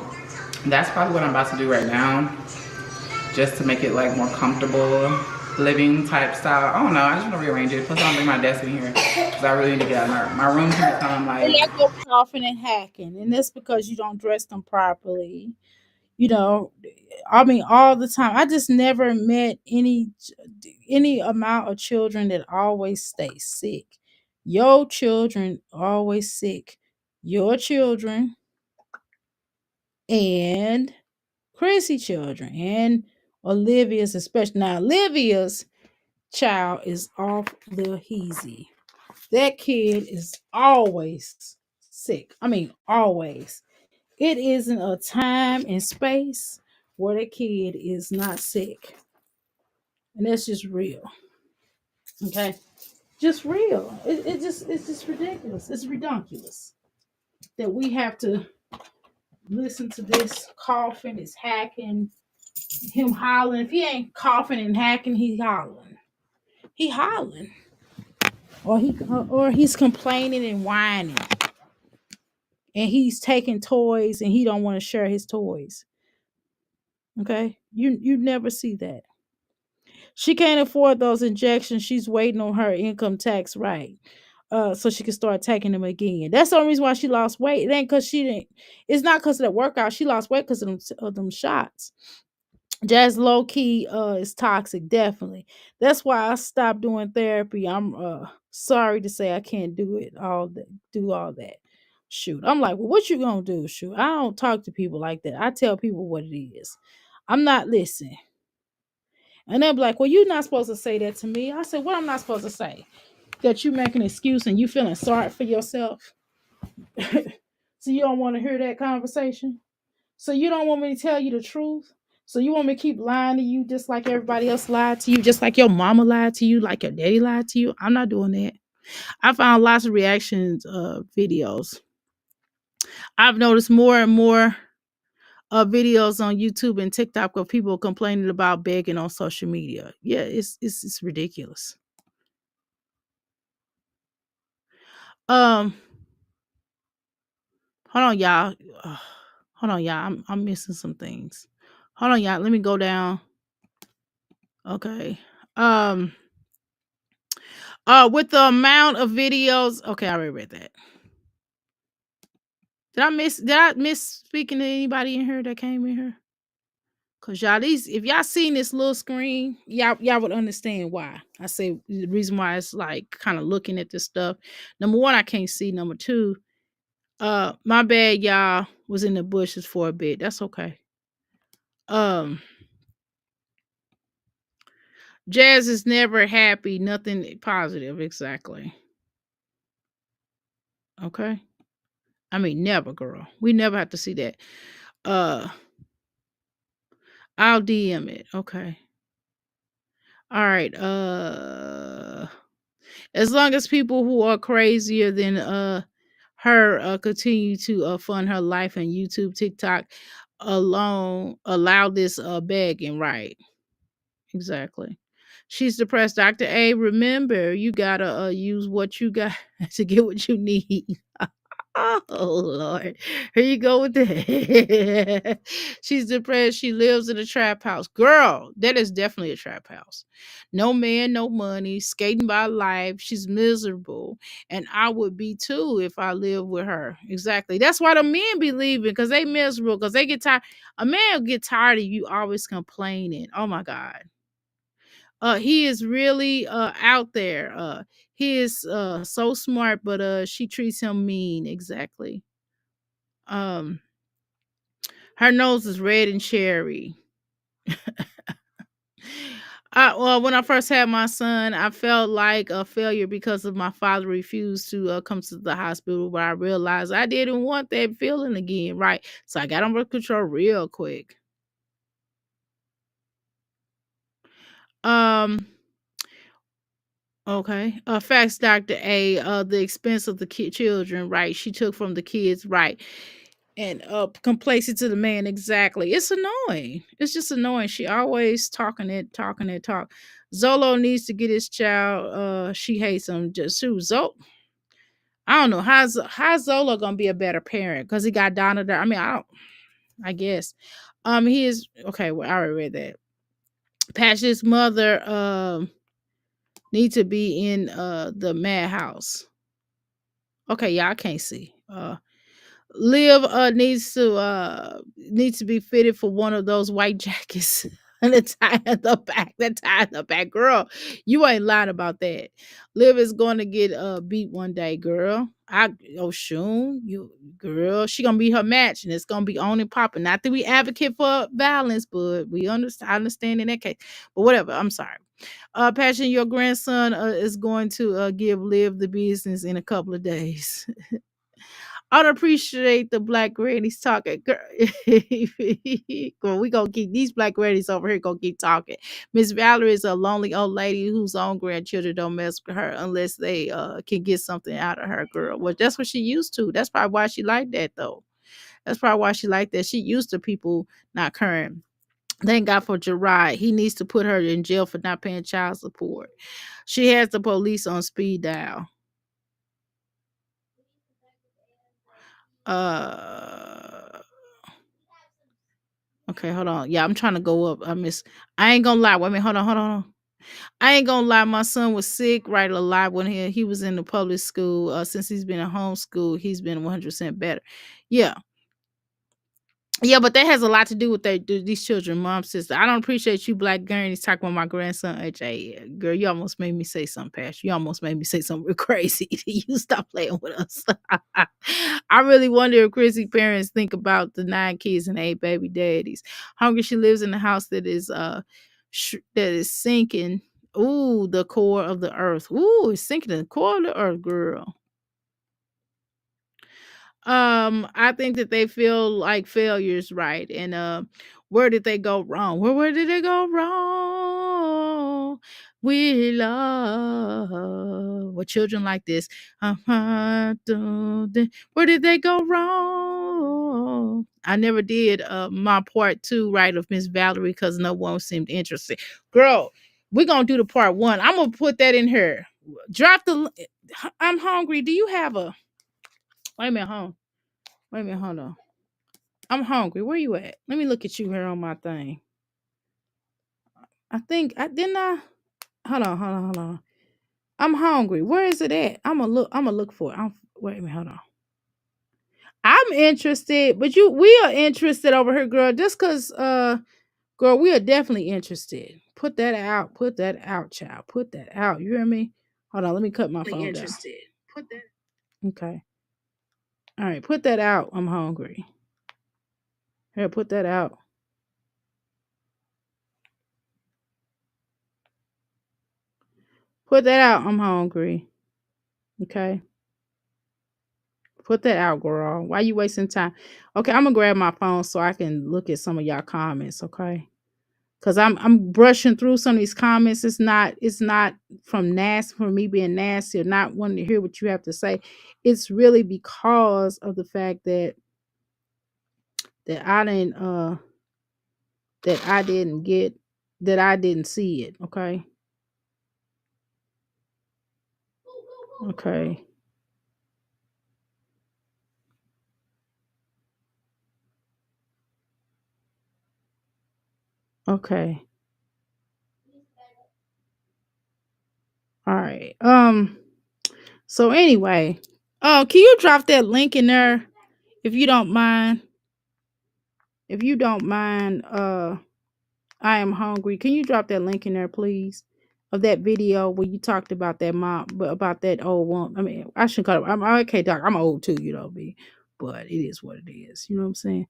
that's probably what I'm about to do right now, just to make it like more comfortable living type style. I don't know, I just want to rearrange it. Plus I'm bring my desk in here because I really need to get out my room here. I'm like, I go coughing and hacking, and that's because you don't dress them properly. You know, I mean, all the time. I just never met any amount of children that always stay sick. Your children always sick. Your children and Chrissy children and Olivia's, especially. Now Olivia's child is off the heezy. That kid is always sick. I mean, always. It isn't a time and space where the kid is not sick. And that's just real. Okay? Just real. It's just ridiculous. It's redonkulous that we have to listen to this coughing, is hacking, him hollering. If he ain't coughing and hacking, he's hollering. He hollering. Or he's complaining and whining. And he's taking toys and he don't want to share his toys. Okay? You never see that. She can't afford those injections. She's waiting on her income tax right. so she could start taking them again. That's the only reason why she lost weight. It ain't because she didn't. It's not because of that workout. She lost weight because of them shots. Jazz low key is toxic, definitely. That's why I stopped doing therapy. I'm sorry to say I can't do it all that do all that. Shoot. I'm like, well, what you gonna do? Shoot. I don't talk to people like that. I tell people what it is. I'm not listening. And they'll be like, well, you're not supposed to say that to me. I said, what I'm not supposed to say? That you make an excuse and you feeling sorry for yourself. So you don't want to hear that conversation? So you don't want me to tell you the truth? So you want me to keep lying to you just like everybody else lied to you, just like your mama lied to you, like your daddy lied to you? I'm not doing that. I found lots of reactions videos. I've noticed more and more videos on YouTube and TikTok of people complaining about begging on social media. Yeah, it's ridiculous. Um, hold on, y'all. Hold on, y'all. I'm missing some things. Hold on, y'all. Let me go down. Okay. Um. With the amount of videos. Okay, I already read that. Did I miss speaking to anybody in here that came in here? Cause y'all, if y'all seen this little screen, y'all would understand why. I say the reason why it's like kind of looking at this stuff. Number one, I can't see. Number two, my bad, y'all was in the bushes for a bit. That's okay. Jazz is never happy, nothing positive, exactly. Okay. I mean, never, girl. We never have to see that. I'll DM it. Okay. All right. As long as people who are crazier than her continue to fund her life and YouTube, TikTok alone, allow this begging, right? Exactly. She's depressed. Dr. A, remember, you gotta use what you got to get what you need. Oh Lord. Here you go with that. She's depressed. She lives in a trap house. Girl, that is definitely a trap house. No man, no money, skating by life. She's miserable. And I would be too if I lived with her. Exactly. That's why the men be leaving, because they miserable, because they get tired. A man will get tired of you always complaining. Oh my God. He is really out there. He is so smart, but she treats him mean. Exactly. Um, her nose is red and cherry. Well, when I first had my son, I felt like a failure because of my father refused to come to the hospital. But I realized I didn't want that feeling again, right? So I got on birth control real quick. Okay. Facts, Dr. A. The expense of the children, right? She took from the kids, right? And complacent to the man, exactly. It's annoying. It's just annoying. She always talking that talk. Zolo needs to get his child. She hates him. Just who I don't know how's Zolo gonna be a better parent because he got Donna there. I mean, I guess. He is okay. Well, I already read that. Patch's mother need to be in the madhouse. Okay, yeah, I can't see. Liv needs to be fitted for one of those white jackets and the tie in the back. The tie in the back, girl. You ain't lying about that. Liv is going to get beat one day, girl. Shun, you girl, she gonna be her match, and it's gonna be on and popping. Not that we advocate for violence, but we understand in that case. But whatever. I'm sorry. Passion, your grandson is going to give Liv the business in a couple of days. I don't appreciate the black grannies talking. Girl, we gonna keep these black grannies over here. Gonna keep talking. Miss Valerie is a lonely old lady whose own grandchildren don't mess with her unless they can get something out of her. Girl, well, that's what she used to. That's probably why she like that though. That's probably why she like that. She used to people not caring. Thank God for Gerard. He needs to put her in jail for not paying child support. She has the police on speed dial. Okay, hold on. Yeah, I'm trying to go up. I ain't gonna lie. Wait a minute. Hold on. I ain't gonna lie, my son was sick right a lot when he was in the public school. Since he's been in homeschool, he's been 100% better. Yeah. Yeah, but that has a lot to do with these children, mom, sister. I don't appreciate you, Black Gurney's talking about my grandson, HA. Yeah, girl, you almost made me say something, Pastor. You almost made me say something real crazy. You stop playing with us. I really wonder if Chrissy parents think about the 9 kids and 8 baby daddies. Hungry, she lives in a house that is that is sinking. Ooh, the core of the earth. Ooh, it's sinking in the core of the earth, girl. I think that they feel like failures, right? And where did they go wrong? Where did they go wrong? We love with children like this. Where did they go wrong? I never did my part 2 right of Miss Valerie because no one seemed interested. Girl, we're gonna do the part 1. I'm gonna put that in here. Drop the I'm hungry. Do you have a wait a minute, home? Wait a minute, hold on. I'm hungry. Where you at? Let me look at you here on my thing. I think I didn't I. Hold on. I'm hungry. Where is it at? I'm gonna look for it. Wait a minute, hold on. I'm interested, but we are interested over here, girl. Just cause girl, we are definitely interested. Put that out. Put that out, child. Put that out. You hear me? Hold on, let me cut my phone down. Put that. Okay. All right, put that out. I'm hungry. Here, put that out. Put that out. I'm hungry. Okay. Put that out, girl. Why you wasting time? Okay, I'm gonna grab my phone so I can look at some of y'all comments, okay? Cause I'm brushing through some of these comments. It's not from me being nasty or not wanting to hear what you have to say. It's really because of the fact that I didn't that I didn't get that I didn't see it. Okay. Okay. Okay. All right. So anyway, can you drop that link in there if you don't mind? If you don't mind, I am hungry. Can you drop that link in there, please? Of that video where you talked about that mom, but about that old woman. I mean, I shouldn't call it. I'm okay, Doc. I'm old too, you know me, but it is what it is. You know what I'm saying?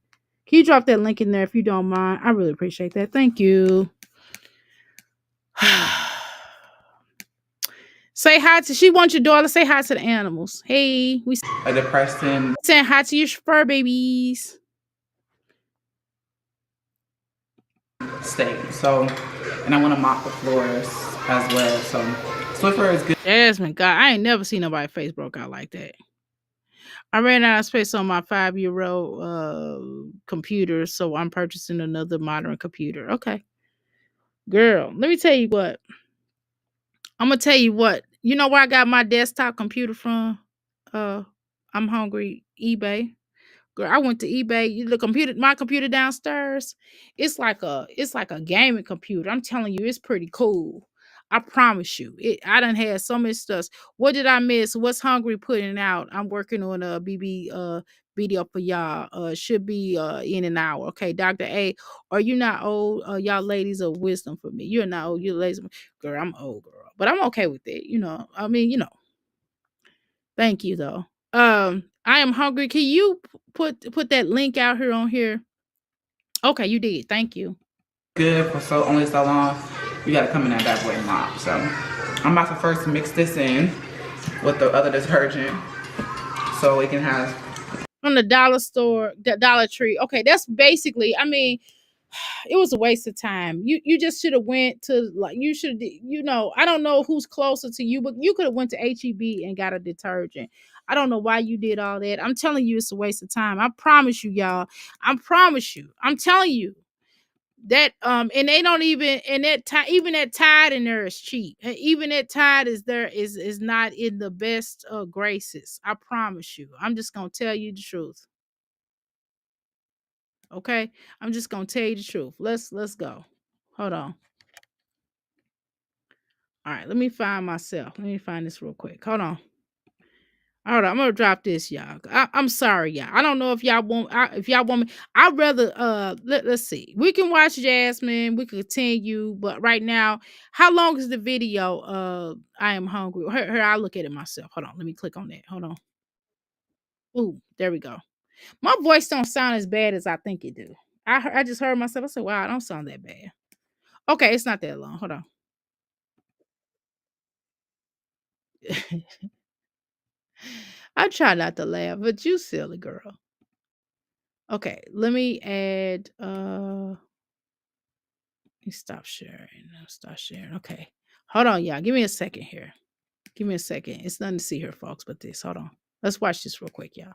Can you drop that link in there if you don't mind? I really appreciate that. Thank you. Say hi to. She wants your daughter. Say hi to the animals. Hey, we A depressing saying hi to your fur babies. state. So, and I want to mop the floors as well. So, Swiffer is good. Jasmine, God, I ain't never seen nobody face broke out like that. I ran out of space on my 5-year-old computer, so I'm purchasing another modern computer. Okay. Girl, let me tell you what. I'm gonna tell you what. You know where I got my desktop computer from? I'm hungry. eBay. Girl, I went to eBay. My computer downstairs. It's like a gaming computer. I'm telling you, it's pretty cool. I promise you. I done had so much stuff. What did I miss? What's hungry putting out? I'm working on a BB video for y'all. Should be in an hour. Okay, Dr. A, are you not old? Y'all ladies of wisdom for me. You're not old. You're ladies. Girl, I'm old, girl. But I'm okay with it. I mean, thank you though. I am hungry. Can you put that link out here on here? Okay, you did. Thank you. Good for only so long. You got to come in that bad boy and mop. So, I'm about to first mix this in with the other detergent so it can have From the dollar store, the Dollar Tree. Okay, that's basically. I mean, it was a waste of time. You just should have went to you should I don't know who's closer to you, but you could have went to HEB and got a detergent. I don't know why you did all that. I'm telling you, it's a waste of time. I promise you, y'all. I promise you. I'm telling you that and they don't even and even that Tide in there is cheap. And even that Tide is not in the best graces. I promise you. I'm just gonna tell you the truth. Okay, I'm just gonna tell you the truth. Let's go. Hold on. All right, let me find myself. Let me find this real quick. Hold on. All right, I'm gonna drop this, y'all. I'm sorry, y'all. I don't know if y'all want. If y'all want me, I'd rather. Let's see. We can watch Jasmine. We can continue, but right now, how long is the video? I am hungry. Here, I'll look at it myself. Hold on. Let me click on that. Hold on. Ooh, there we go. My voice don't sound as bad as I think it do. I just heard myself. I said, "Wow, I don't sound that bad." Okay, it's not that long. Hold on. I try not to laugh, but you silly girl. Okay, let me add let me stop sharing. Stop sharing. Okay. Hold on, y'all. Give me a second here. Give me a second. It's nothing to see here, folks, but this. Hold on. Let's watch this real quick, y'all.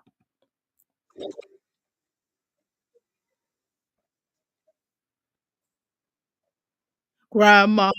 Grandma.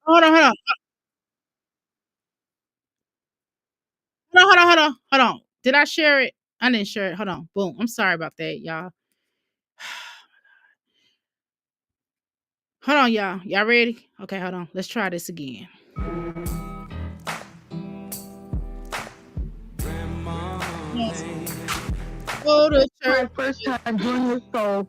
Hold on, hold on. Hold on. Did I share it? I didn't share it. Hold on. Boom. I'm sorry about that, y'all. Hold on, y'all. Y'all ready? Okay, hold on. Let's try this again. Yes. Go to church. My first time doing this, so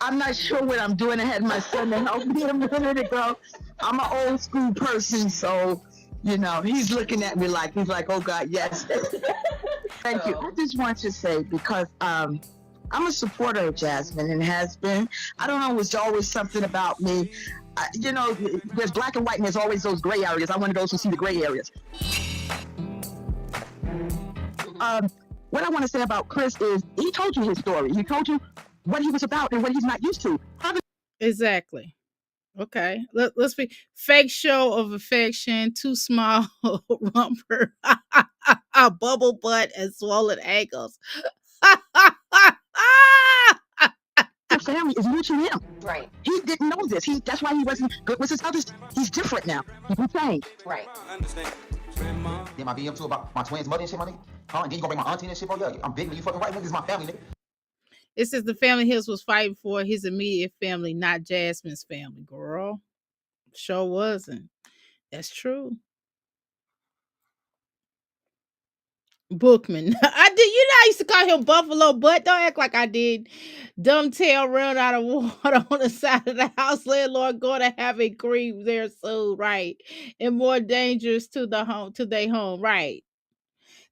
I'm not sure what I'm doing. I had my son to help me a minute ago. I'm an old school person, so he's looking at me like he's like, "Oh God, yes." Thank you. I just want to say because I'm a supporter of Jasmine and has been. I don't know. It's always something about me. There's black and white, and there's always those gray areas. I'm one of those who see the gray areas. What I want to say about Chris is he told you his story. He told you what he was about and what he's not used to. Exactly. Okay. Let's be fake show of affection, too small rumper, a bubble butt, and swollen ankles. Family is new to him. Right. He didn't know this. That's why he wasn't good with his others. He's different now. He's changed. Right. Then my BM too about my twins' mother and shit, my nigga. Huh? And then you gonna bring my auntie and shit, bro? Yeah, I'm big, nigga. You fucking right, nigga. This is my family, nigga. It says the family Hills was fighting for his immediate family, not Jasmine's family, girl. Sure wasn't. That's true. Bookman. I did. I used to call him Buffalo Butt. Don't act like I did. Dumb tail run out of water on the side of the house. Landlord going to have it cream there soon, right? And more dangerous to the home, to their home, right?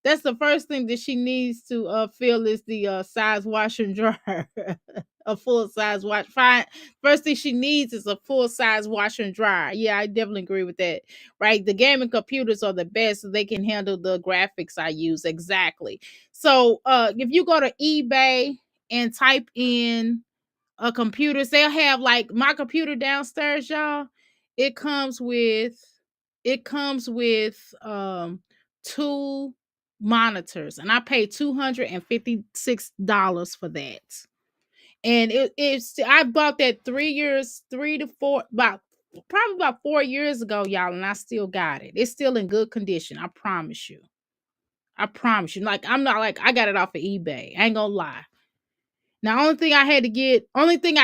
That's the first thing that she needs to fill is the size washer and dryer. A full size wash. Fine. First thing she needs is a full size washer and dryer. Yeah, I definitely agree with that. Right. The gaming computers are the best, so they can handle the graphics I use. Exactly. So if you go to eBay and type in a computer, they'll have like my computer downstairs, y'all. It comes with two monitors, and I paid $256 for that. And it's I bought that 3 years, 3 to 4, probably about 4 years ago, y'all, and I still got it. It's still in good condition. I promise you. I promise you. Like, I'm not like I got it off of eBay. I ain't gonna lie. Now, only thing I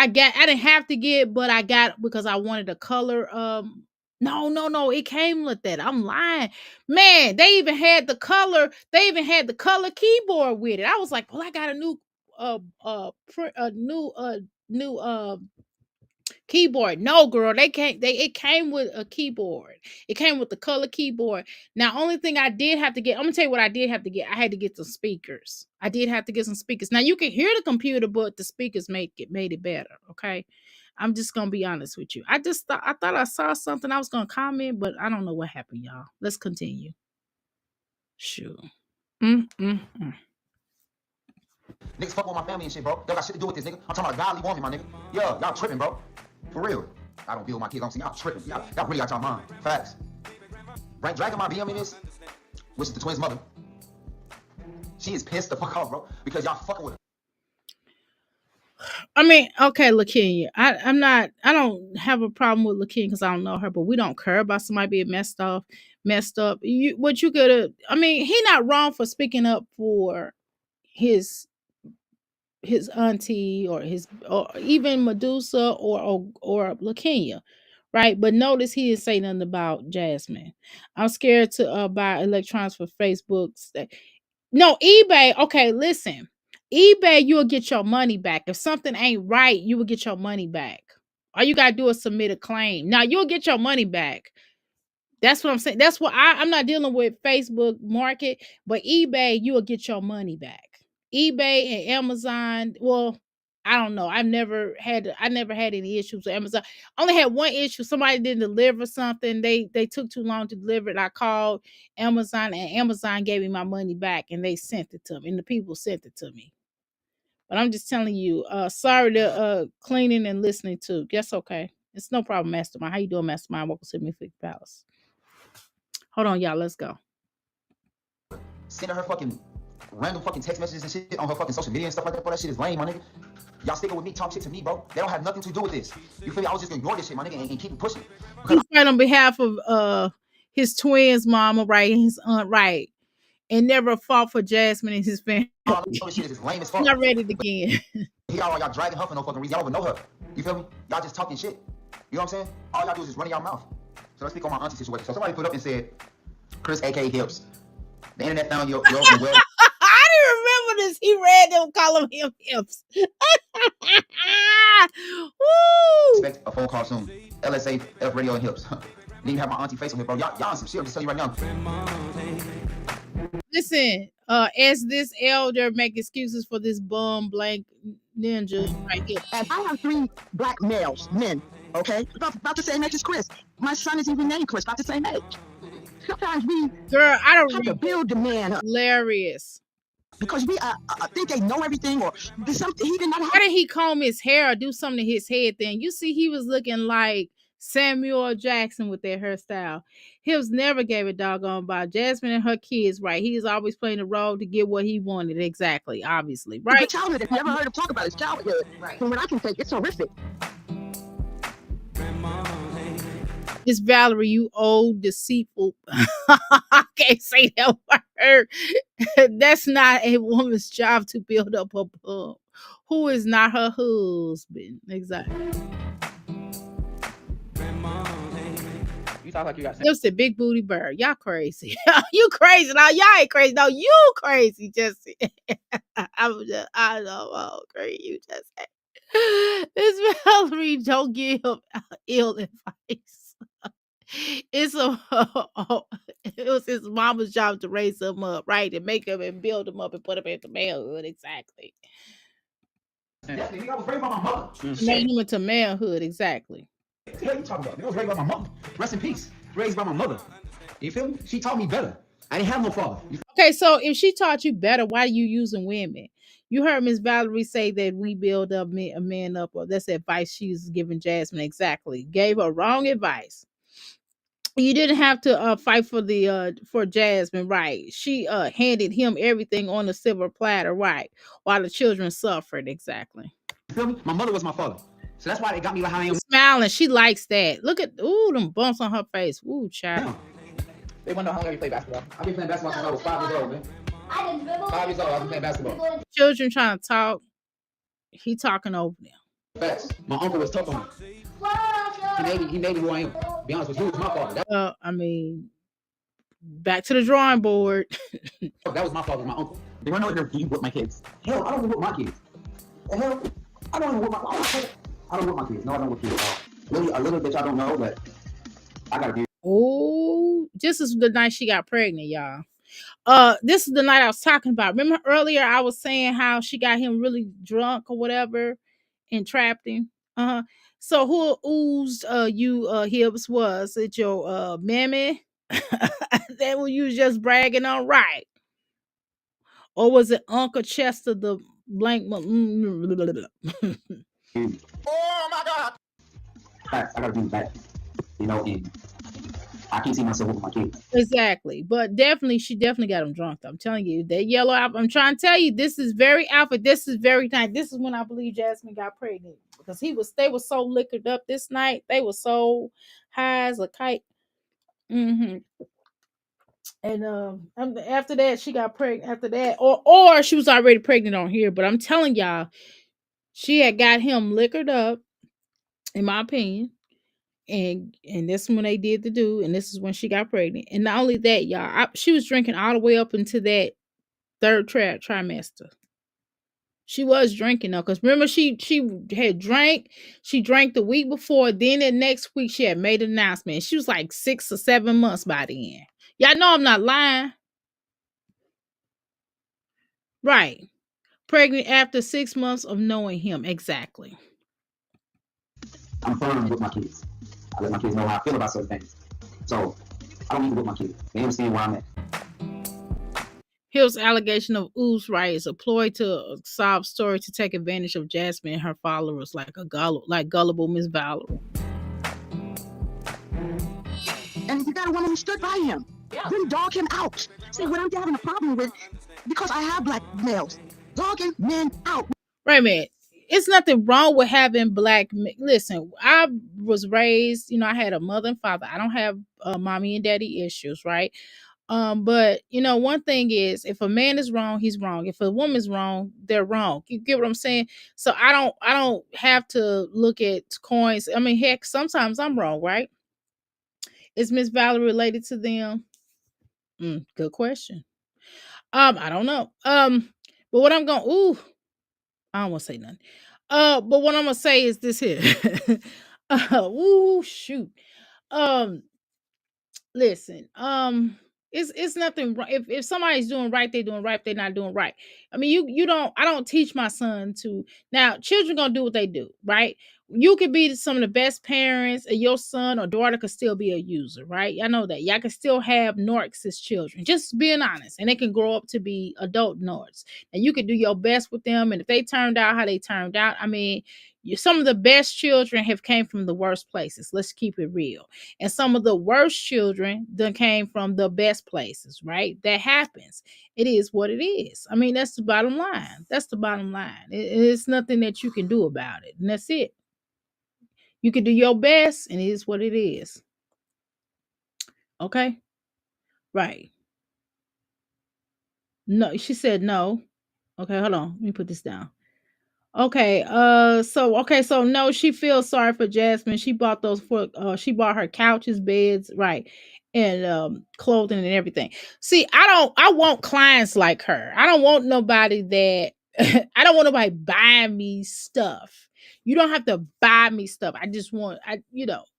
got, I didn't have to get, but I got because I wanted a color. No, it came with that. I'm lying, man. They even had the color. They even had the color keyboard with it. I was like, well, I got a new, new keyboard. No, girl, it came with a keyboard. It came with the color keyboard. Now, only thing I did have to get, I'm gonna tell you what I did have to get. I had to get some speakers. I did have to get some speakers. Now you can hear the computer, but the speakers made it better. Okay. I'm just gonna be honest with you. I thought I saw something. I was gonna comment, but I don't know what happened, y'all. Let's continue. Sure. Niggas fuck with my family and shit, bro. Y'all got shit to do with this, nigga. I'm talking about a godly woman, my nigga. Yeah, y'all tripping, bro. For real. I don't deal with my kids. I'm saying y'all tripping. Y'all really got y'all mind. Facts. Dragging my BM in this, which is the twins' mother. She is pissed the fuck off, bro, because y'all fucking with her. I mean, okay, LaKenya. I don't have a problem with LaKenya because I don't know her, but we don't care about somebody being messed up. You could I mean, he not wrong for speaking up for his auntie or even Medusa or LaKenya, right? But notice he didn't say nothing about Jasmine. I'm scared to buy electronics for Facebook's. No, eBay. Okay, listen. eBay, you'll get your money back. If something ain't right, you will get your money back. All you gotta do is submit a claim. Now you'll get your money back. That's what I'm saying. That's what I'm not dealing with Facebook market, but eBay, you will get your money back. eBay and Amazon, well, I don't know. I never had any issues with Amazon. I only had one issue. Somebody didn't deliver something. They took too long to deliver it. I called Amazon and Amazon gave me my money back and they sent it to me. And the people sent it to me. But I'm just telling you, sorry to cleaning and listening to. That's okay. It's no problem, Mastermind. How you doing, Mastermind? Welcome to Mythic Palace. Hold on, y'all. Let's go. Sending her fucking random fucking text messages and shit on her fucking social media and stuff like that, bro. That shit is lame, my nigga. Y'all sticking with me, talk shit to me, bro. They don't have nothing to do with this. You feel me? I was just gonna ignore this shit, my nigga, and keep it pushing. He's right on behalf of his twins' mama, right, and his aunt, right, and never fought for Jasmine and his family. All this shit is lame as fuck. Not ready again. Y'all dragging her for no fucking reason. Y'all don't even know her. You feel me? Y'all just talking shit. You know what I'm saying? All y'all do is just run your mouth. So let's speak on my auntie situation. So somebody put up and said, Chris, aka Hips, the internet found your well. I didn't remember this. He read them, call him Hips. Expect a phone call soon. LSA, F Radio, and Hips. Didn't even have my auntie face on here, bro. Y'all on some shit. I'm just telling you right now. Listen, as this elder make excuses for this bum blank ninja right here. And I have 3 black males, men, okay? About the same age as Chris. My son is even named Chris, about the same age. Sometimes we Girl, I don't have to build the man up. Hilarious. Because we think they know everything, or there's something he did not have. Why did he comb his hair or do something to his head then? You see, he was looking like Samuel Jackson with that hairstyle. Hills never gave a doggone about Jasmine and her kids, right? He is always playing the role to get what he wanted, exactly, obviously, right? The childhood, if you ever heard him talk about his childhood, right. From what I can take, it's horrific. It's Valerie, you old, deceitful. I can't say that word. That's not a woman's job to build up a bum. Who is not her husband? Exactly. You talk like you got. It's a big booty bird. Y'all crazy. You crazy. Now y'all ain't crazy. No, you crazy, Jesse. I know how crazy you just said. This Valerie don't give ill advice. It was his mama's job to raise him up, right? And make him and build him up and put him into manhood, exactly. Yeah, I was raised by my mother. Made him into manhood, exactly. What the hell you talking about? I was raised by my mother. Rest in peace. Raised by my mother. You feel me? She taught me better. I didn't have no father. Okay, so if she taught you better, why are you using women? You heard Miss Valerie say that we build up a man up, or that's advice she's giving Jasmine. Exactly. Gave her wrong advice. You didn't have to fight for Jasmine, right? She handed him everything on a silver platter, right? While the children suffered, exactly. You feel me? My mother was my father. So that's why they got me like how I am. Smiling, she likes that. Look at them bumps on her face. Ooh, child. They want to know how long you play basketball. I've been playing basketball since I was 5 years old, man. 5 years old, I've been playing basketball. Children trying to talk. He talking over them. Facts. My uncle was tough on me. He made me who I am. To be honest with you, he was my father. I mean, back to the drawing board. That was my father, my uncle. They want to know if you whip my kids. Hell, I don't even whip my kids. Hell, I don't even whip my I don't whip my kids. No, I don't whip kids at all. Really, a little bit I don't know, but I gotta be. Oh, this is the night she got pregnant, y'all. This is the night I was talking about. Remember earlier I was saying how she got him really drunk or whatever and trapped him. So who oozed you Hibbs? Was it your mammy? That were you just bragging on, right? Or was it Uncle Chester the blank? Oh my God! I gotta do that, you know, and I can't see myself with my kids. Exactly. But definitely, she definitely got him drunk. I'm telling you, that yellow alpha. I'm trying to tell you, this is very alpha. This is very nice. This is when I believe Jasmine got pregnant because they were so liquored up this night. They were so high as a kite. Hmm. And after that, she got pregnant. After that, or she was already pregnant on here. But I'm telling y'all, she had got him liquored up, in my opinion. And this is when they did the do, and this is when she got pregnant. And not only that, y'all, she was drinking all the way up into that third trimester. She was drinking though, because remember she had drank. She drank the week before. Then the next week she had made an announcement. She was like 6 or 7 months by the end. Y'all know I'm not lying, right? Pregnant after 6 months of knowing him exactly. I'm firm with my kids. I let my kids know how I feel about certain things. So I don't need to whip my kids. They understand where I'm at. Hill's allegation of ooze right is a ploy to sob story to take advantage of Jasmine and her followers like gullible Miss Valerie. And you got a woman who stood by him. Didn't dog him out. See, what I'm having a problem with, because I have black males, dogging men out. Right, man. It's nothing wrong with having black men. Listen, I was raised, I had a mother and father. I don't have mommy and daddy issues, right? But one thing is, if a man is wrong, he's wrong. If a woman's wrong, they're wrong. You get what I'm saying? So I don't have to look at coins. I mean, heck, sometimes I'm wrong, right? Is Miss Valerie related to them? Good question. I don't know. But what I'm going, I don't want to say nothing. But what I'm gonna say is this here. Shoot. Um, Listen, it's nothing wrong. If somebody's doing right, they're doing right. If they're not doing right. I mean, you don't. I don't teach my son to. Now, children gonna do what they do, right? You could be some of the best parents, and your son or daughter could still be a user, right? I know that y'all can still have narcs as children. Just being honest, and they can grow up to be adult narcs, and you can do your best with them. And if they turned out how they turned out, I mean, some of the best children have came from the worst places. Let's keep it real. And some of the worst children that came from the best places, right? That happens. It is what it is. I mean, that's the bottom line. That's the bottom line. It's nothing that you can do about it. And that's it. You can do your best, and it is what it is. Okay? Right. No, she said no. Okay, hold on. Let me put this down. Okay, so no, she feels sorry for Jasmine. She bought she bought her couches, beds, right, and clothing and everything. See, I want clients like her. I don't want nobody that I don't want nobody buying me stuff. You don't have to buy me stuff. I just want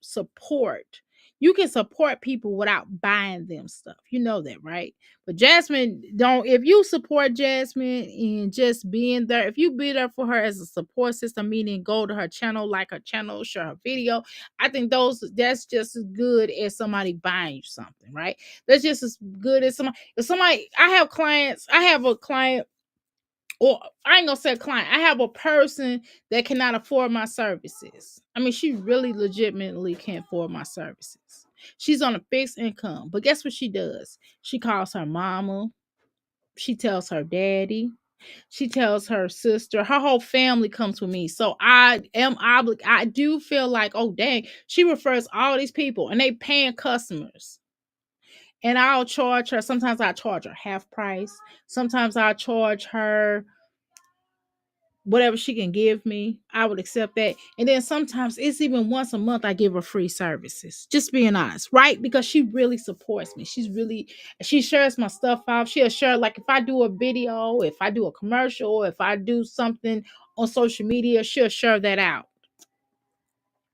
support. You can support people without buying them stuff. You know that, right? But Jasmine, don't, if you support Jasmine and just being there, if you be there for her as a support system, meaning go to her channel, like her channel, share her video, I think that's just as good as somebody buying you something, right? That's just as good as somebody, I have a client, or I ain't gonna say a client, I have a person that cannot afford my services. I mean, she really legitimately can't afford my services. She's on a fixed income, but guess what she does? She calls her mama. She tells her daddy. She tells her sister. Her whole family comes with me. So I am obligated. I do feel like, oh, dang, she refers all these people and they paying customers. And I'll charge her. Sometimes I charge her half price. Sometimes I charge her whatever she can give me. I would accept that. And then sometimes it's even once a month I give her free services. Just being honest, right? Because she really supports me. She shares my stuff out. She'll share, like, if I do a video, if I do a commercial, if I do something on social media, she'll share that out.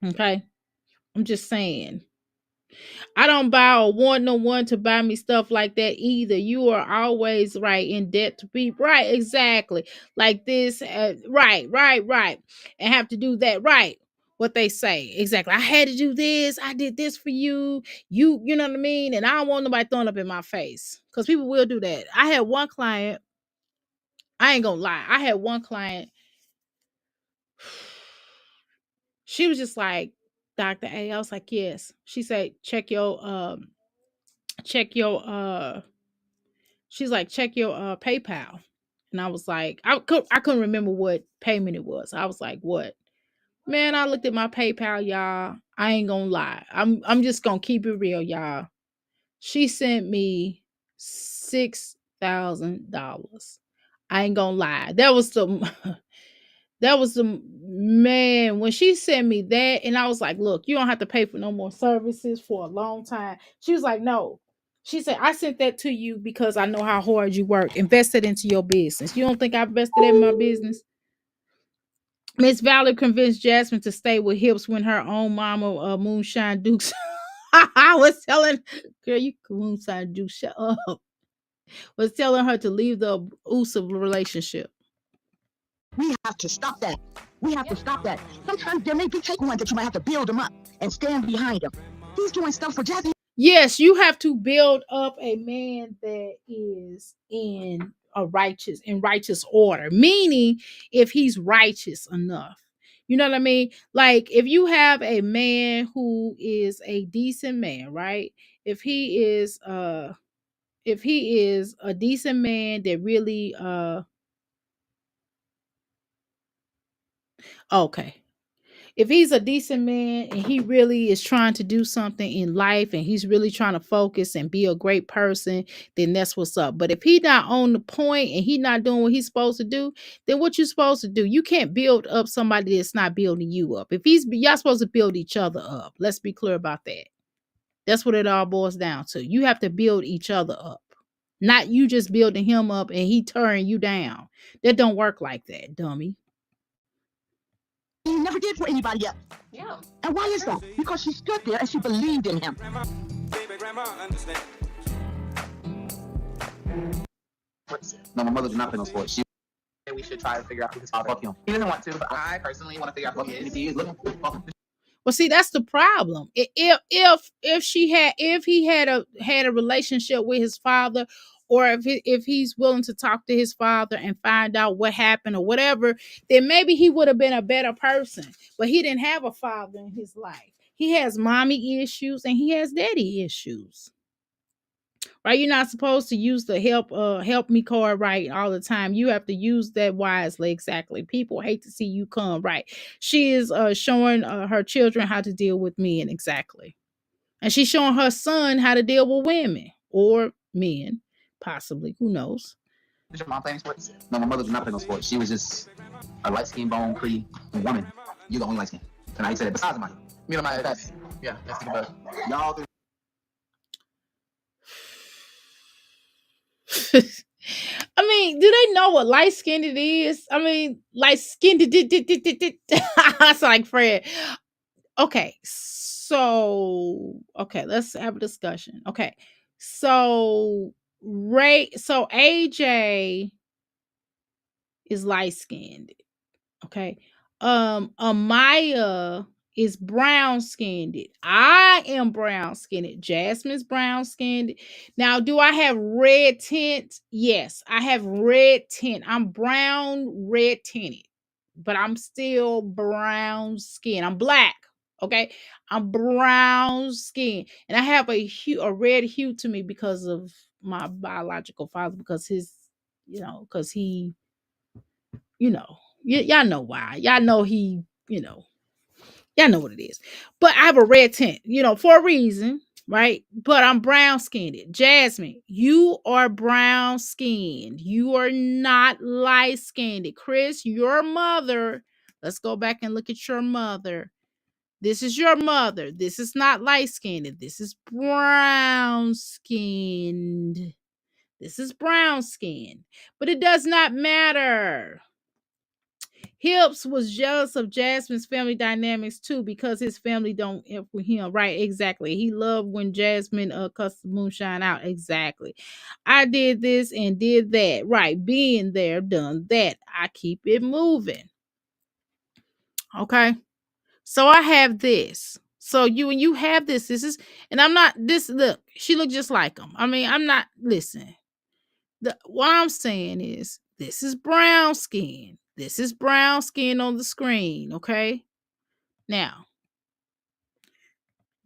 Okay. I'm just saying. I don't buy or want no one to buy me stuff like that either. You are always right in debt to people. Right, exactly. Like this, right. And have to do that, right. What they say. Exactly. I had to do this. I did this for you. You know what I mean? And I don't want nobody throwing up in my face. Because people will do that. I had one client, I ain't gonna lie. I had one client, she was just like, Dr. A. I was like, yes. She said, check your she's like, check your PayPal. And I was like, I couldn't remember what payment it was. I was like, what? Man, I looked at my PayPal, y'all. I ain't gonna lie. I'm just gonna keep it real, y'all. She sent me $6,000. I ain't gonna lie. That was the that was the man when she sent me that, and I was like, look, you don't have to pay for no more services for a long time. She was like, no. She said, I sent that to you because I know how hard you work. Invest it into your business. You don't think I invested in my business? Miss Valerie convinced Jasmine to stay with Hips when her own mama, Moonshine Dukes. I was telling, girl, you Moonshine Dukes, shut up. Was telling her to leave the abusive relationship. We have to stop that. We have to stop that. Sometimes there may be take one that you might have to build them up and stand behind them. He's doing stuff for Jazzy. Yes, you have to build up a man that is in righteous order. Meaning, if he's righteous enough. You know what I mean? Like if you have a man who is a decent man, right? If he is a decent man that really okay. If he's a decent man and he really is trying to do something in life and he's really trying to focus and be a great person, then that's what's up. But if he not on the point and he not doing what he's supposed to do, then what you supposed to do? You can't build up somebody that's not building you up. If y'all supposed to build each other up. Let's be clear about that. That's what it all boils down to. You have to build each other up. Not you just building him up and he turning you down. That don't work like that, dummy. He never did for anybody else. Yeah. And why is that? Because she stood there and she believed in him. No, my mother did not play no sports. She We should try to figure out who his father fuck him. He doesn't want to, but I personally want to figure out who he If is. he is looking, fuck him. Well, see, that's the problem. If he had a relationship with his father, or if he's willing to talk to his father and find out what happened or whatever, then maybe he would have been a better person. But he didn't have a father in his life. He has mommy issues and he has daddy issues. Right? You're not supposed to use the help me card right all the time. You have to use that wisely. Exactly. People hate to see you come right. She is showing her children how to deal with men. Exactly. And she's showing her son how to deal with women or men, possibly. Who knows? Is your mom playing sports? No, my mother did not play no sports. She was just a light skinned, bone, pretty woman. You're the only light skin. And I said that besides mine. Me and my that's yeah, that's the best. Y'all three. I mean, do they know what light skinned it is? I mean, light skinned it's like Fred. Okay, let's have a discussion. Okay, so AJ is light skinned. Okay, Amaya is brown skinned. I am brown skinned. Jasmine's brown skinned. Now, do I have red tint? Yes, I have red tint. I'm brown, red tinted, but I'm still brown skin. I'm black. Okay, I'm brown skin, and I have a red hue to me because of my biological father. Because because he, y'all know why. Y'all know he, y'all know what it is. But I have a red tint, for a reason, right? But I'm brown skinned. Jasmine, you are brown skinned. You are not light skinned. Chris, your mother, let's go back and look at your mother. This is your mother. This is not light skinned. This is brown skinned. This is brown skinned. But it does not matter. Hips was jealous of Jasmine's family dynamics too because his family don't F with him. Right, exactly. He loved when Jasmine cussed Moonshine out. Exactly. I did this and did that. Right, being there, done that. I keep it moving. Okay. So I have this. So when you have this is, and I'm not this. Look, she looked just like him. I mean, I'm not. Listen, what I'm saying is, this is brown skin. This is brown skin on the screen. Okay. Now,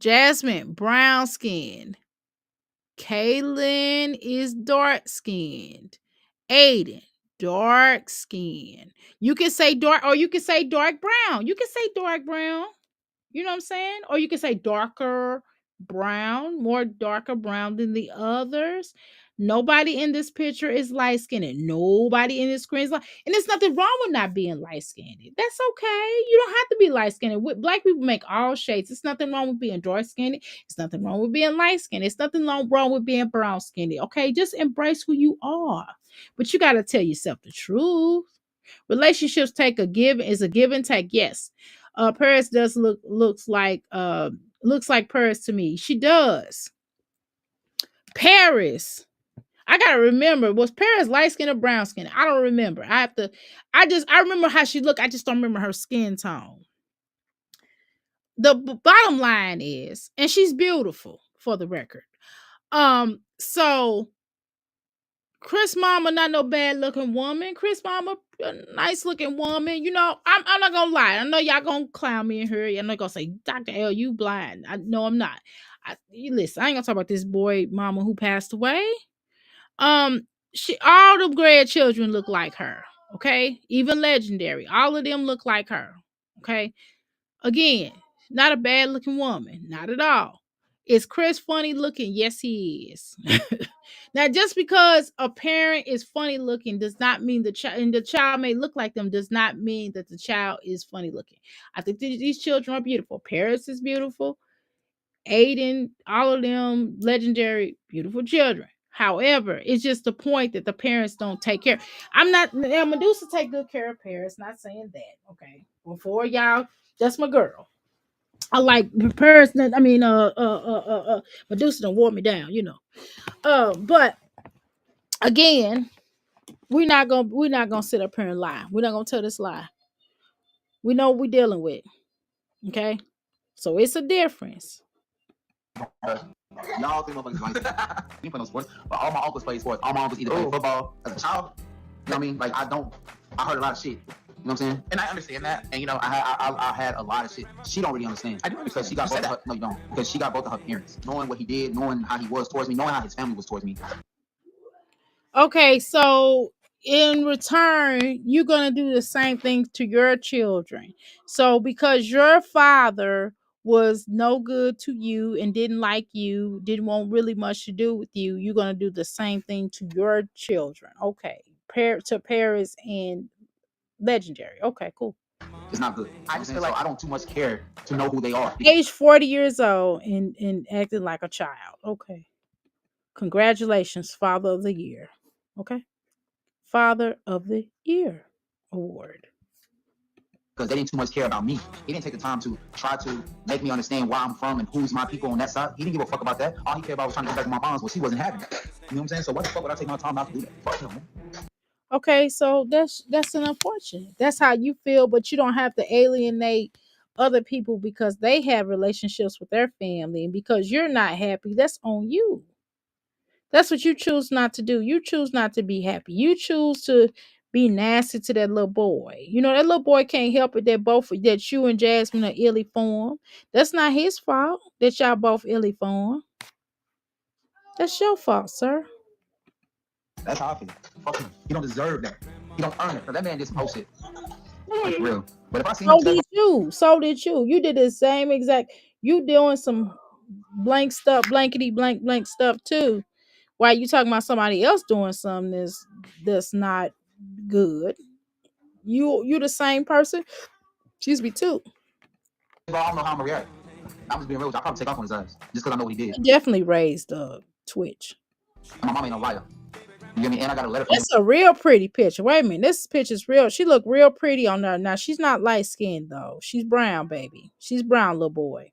Jasmine, brown skin. Kaylin is dark skinned. Aiden, dark skin. You can say dark, or you can say dark brown. You can say dark brown. You know what I'm saying? Or you can say darker brown, more darker brown than the others. Nobody in this picture is light skinned. Nobody in this screen is light. And there's nothing wrong with not being light skinned. That's okay. You don't have to be light skinned. Black people make all shades. It's nothing wrong with being dark skinned. It's nothing wrong with being light skinned. It's nothing wrong with being brown skinned. Okay, just embrace who you are. But you got to tell yourself the truth. Relationships take a give is a give and take. Yes. Paris does looks like Paris to me. She does. Paris. I gotta remember, was Paris light skin or brown skin? I don't remember. I remember how she looked. I just don't remember her skin tone. The bottom line is, and she's beautiful for the record. So Chris mama not no bad looking woman. Chris mama a nice looking woman. You know, I'm not gonna lie. I know y'all gonna clown me in here. Y'all not gonna say, Dr. L, you blind. No, I'm not. You listen, I ain't gonna talk about this boy mama who passed away. She all the grandchildren look like her. Okay, even legendary. All of them look like her. Okay. Again, not a bad looking woman. Not at all. Is Chris funny looking? Yes, he is. Now, just because a parent is funny looking does not mean the child, and the child may look like them, does not mean that the child is funny looking. I think these children are beautiful. Paris is beautiful. Aiden, all of them, legendary, beautiful children. However, it's just the point that the parents don't take care. Medusa take good care of Paris. Not saying that. Okay. Before y'all, that's my girl. I like Paris. I mean, Medusa done wore me down, you know. But again, we're not gonna sit up here and lie. We're not gonna tell this lie. We know what we're dealing with. Okay, so it's a difference. Y'all three motherfuckers like you play no sports, but all my uncles play sports. All my uncles either play football as a child. You know what I mean? Like I heard a lot of shit. You know what I'm saying? And I understand that. And you know, I had a lot of shit. She don't really understand. I do understand. Because she got both of her, no, you don't. Because she got both of her parents. Knowing what he did, knowing how he was towards me, knowing how his family was towards me. Okay, so in return, you're gonna do the same thing to your children. So because your father was no good to you and didn't like you, didn't want really much to do with you, you're gonna do the same thing to your children. Okay, to Paris and legendary. Okay, cool. It's not good. I just feel like I don't too much care to know who they are. Age 40 years old and acting like a child. Okay. Congratulations, Father of the Year. Okay. Father of the Year award. Because they didn't too much care about me. He didn't take the time to try to make me understand where I'm from and who's my people on that side. He didn't give a fuck about that. All he cared about was trying to get back my moms, which he wasn't having. You know what I'm saying? So what the fuck would I take my time out to do that? Fuck him, man. Okay, so that's an unfortunate. That's how you feel, but you don't have to alienate other people because they have relationships with their family, and because you're not happy, that's on you. That's what you choose not to do. You choose not to be happy. You choose to be nasty to that little boy. You know, that little boy can't help it that you and Jasmine are illy formed. That's not his fault that y'all both illy formed. That's your fault, sir. That's how I feel. Fuck him. He don't deserve that. He don't earn it. Because that man did some whole shit. Like, for real. But if I see him today, So did you. You did the same exact. You doing some blank stuff, blankety blank stuff too. Why you talking about somebody else doing something that's not good? You the same person. Excuse me too. bro, I don't know how I'm gonna react. I'm just being real with you. I'll probably take off on his ass. Just because I know what he did. Definitely raised Twitch. My mom ain't no liar. You get me? And I got a letter from him. It's a real pretty picture. Wait a minute. This picture's real. She look real pretty on there. Now she's not light skinned though. She's brown, baby. She's brown, little boy.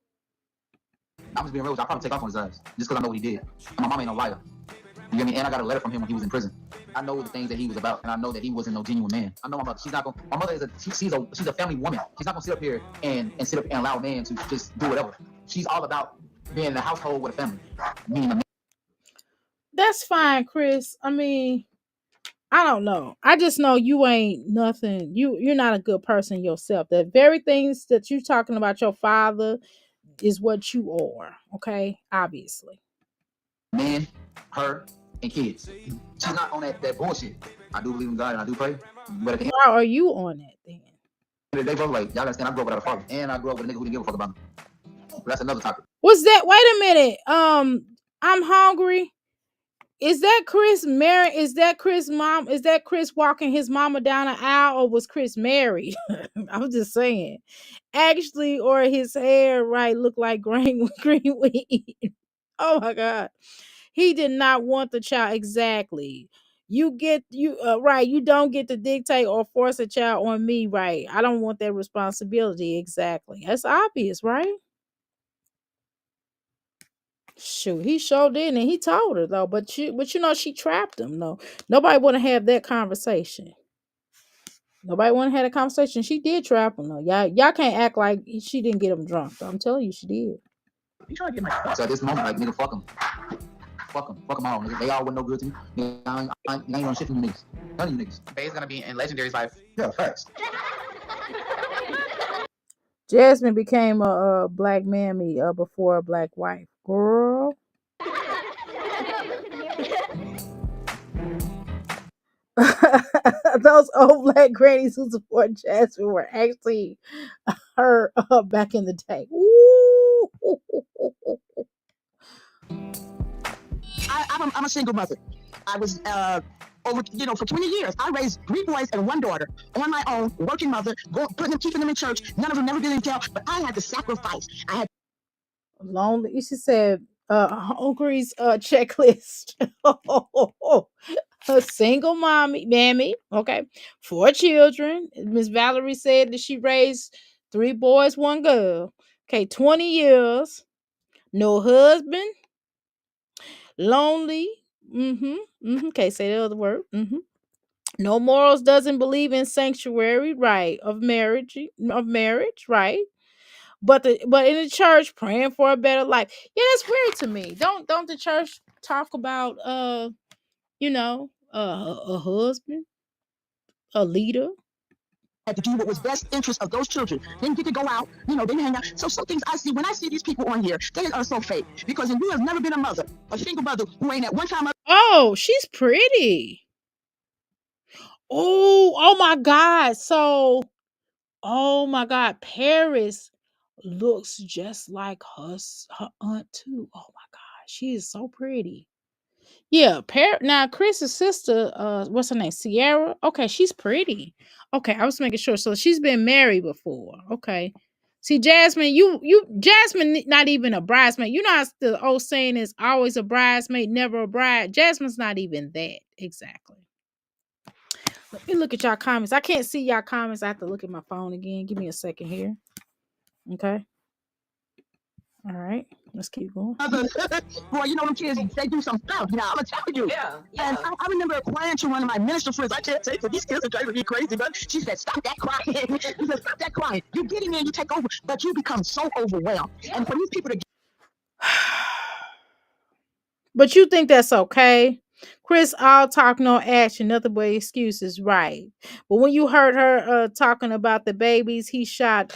I'm just being real with you. I'll probably take off on his ass. Just because I know what he did. My mom ain't no liar. You get me? And I got a letter from him when he was in prison. I know the things that he was about, and I know that he wasn't no genuine man. I know my mother. She's not gonna. My mother is she's a family woman. She's not gonna sit up here and sit up and allow a man to just do whatever. She's all about being in the household with a family. Meaning a man. That's fine, Chris. I mean, I don't know. I just know you ain't nothing. You're not a good person yourself. The very things that you talking about your father, is what you are. Okay, obviously. Man, her, and kids. She's not on that bullshit. I do believe in God and I do pray. But at the end Why are you on that then? of the day, bro, like, y'all understand, I grew up without a father. And I grew up with a nigga who didn't give a fuck about me. But that's another topic. What's that? Wait a minute. I'm hungry. Is that Chris married? Is that Chris mom? Is that Chris walking his mama down the aisle, or was Chris married? I'm just saying. Actually, or his hair right look like green weed. Oh my god. He did not want the child. Exactly. You get you right. You don't get to dictate or force a child on me, right? I don't want that responsibility. Exactly. That's obvious, right? Shoot, he showed in and he told her though, but you know she trapped him. No, nobody want to have that conversation. Nobody want to have a conversation. She did trap him though. Y'all can't act like she didn't get him drunk. Though. I'm telling you, she did. You trying to get my so at this moment, like, nigga, fuck them. Fuck them all, nigga. They all were no good to me. Nigga, I ain't on shit from you niggas. None of you niggas. Faye's gonna be in Legendary's life. Yeah, facts. Jasmine became a black mammy before a black wife. Girl. Those old black grannies who support Jasmine were actually her back in the day. Ooh. I'm a single mother. I was over, for 20 years. I raised 3 boys and 1 daughter on my own, working mother, keeping them in church. None of them never been in jail, but I had to sacrifice. I had Lonely. She said, Hungary's checklist. A single mammy. Okay, 4 children. Miss Valerie said that she raised 3 boys, 1 girl. Okay, 20 years. No husband. Lonely. Okay, say the other word. No morals, doesn't believe in sanctuary, right? Of marriage, right? But in the church, praying for a better life. Yeah, that's weird to me. Don't the church talk about a husband, a leader? had to do what was best interest of those children. Didn't get to go out, didn't hang out. So some things I see when I see these people on here, they are so fake. Because if you have never been a single mother who ain't at one time. Oh, she's pretty. Oh my God. So, oh my God, Paris looks just like her aunt too. Oh my God, she is so pretty. Yeah, now Chris's sister, what's her name? Sierra. Okay, she's pretty. Okay, I was making sure. So she's been married before. Okay. See, Jasmine, Jasmine not even a bridesmaid. You know how the old saying is always a bridesmaid, never a bride. Jasmine's not even that. Exactly. Let me look at y'all comments. I can't see y'all comments. I have to look at my phone again. Give me a second here. Okay. All right. Let's keep going. Boy, them kids, they do some stuff. I'm gonna tell you. Yeah. And I remember crying to one of my minister friends. I can't take it. These kids are driving me crazy. But she said, "Stop that crying." She said, "Stop that crying. You get in there, you take over, but you become so overwhelmed." And for these people to But you think that's okay? Chris, all talk, no action, nothing but excuses, right? But when you heard her talking about the babies he shot,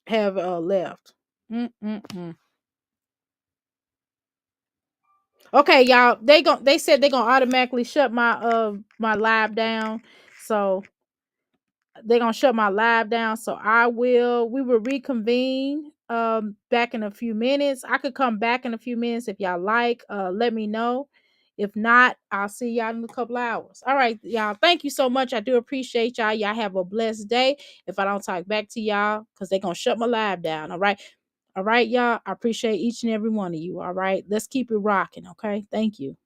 have left. Okay, y'all. They said they're gonna automatically shut my live down. So they're gonna shut my live down. So we will reconvene back in a few minutes. I could come back in a few minutes if y'all like. Let me know. If not, I'll see y'all in a couple hours. All right, y'all. Thank you so much. I do appreciate y'all. Y'all have a blessed day. If I don't talk back to y'all, because they're gonna shut my live down. All right. All right, y'all. I appreciate each and every one of you. All right. Let's keep it rocking. Okay. Thank you.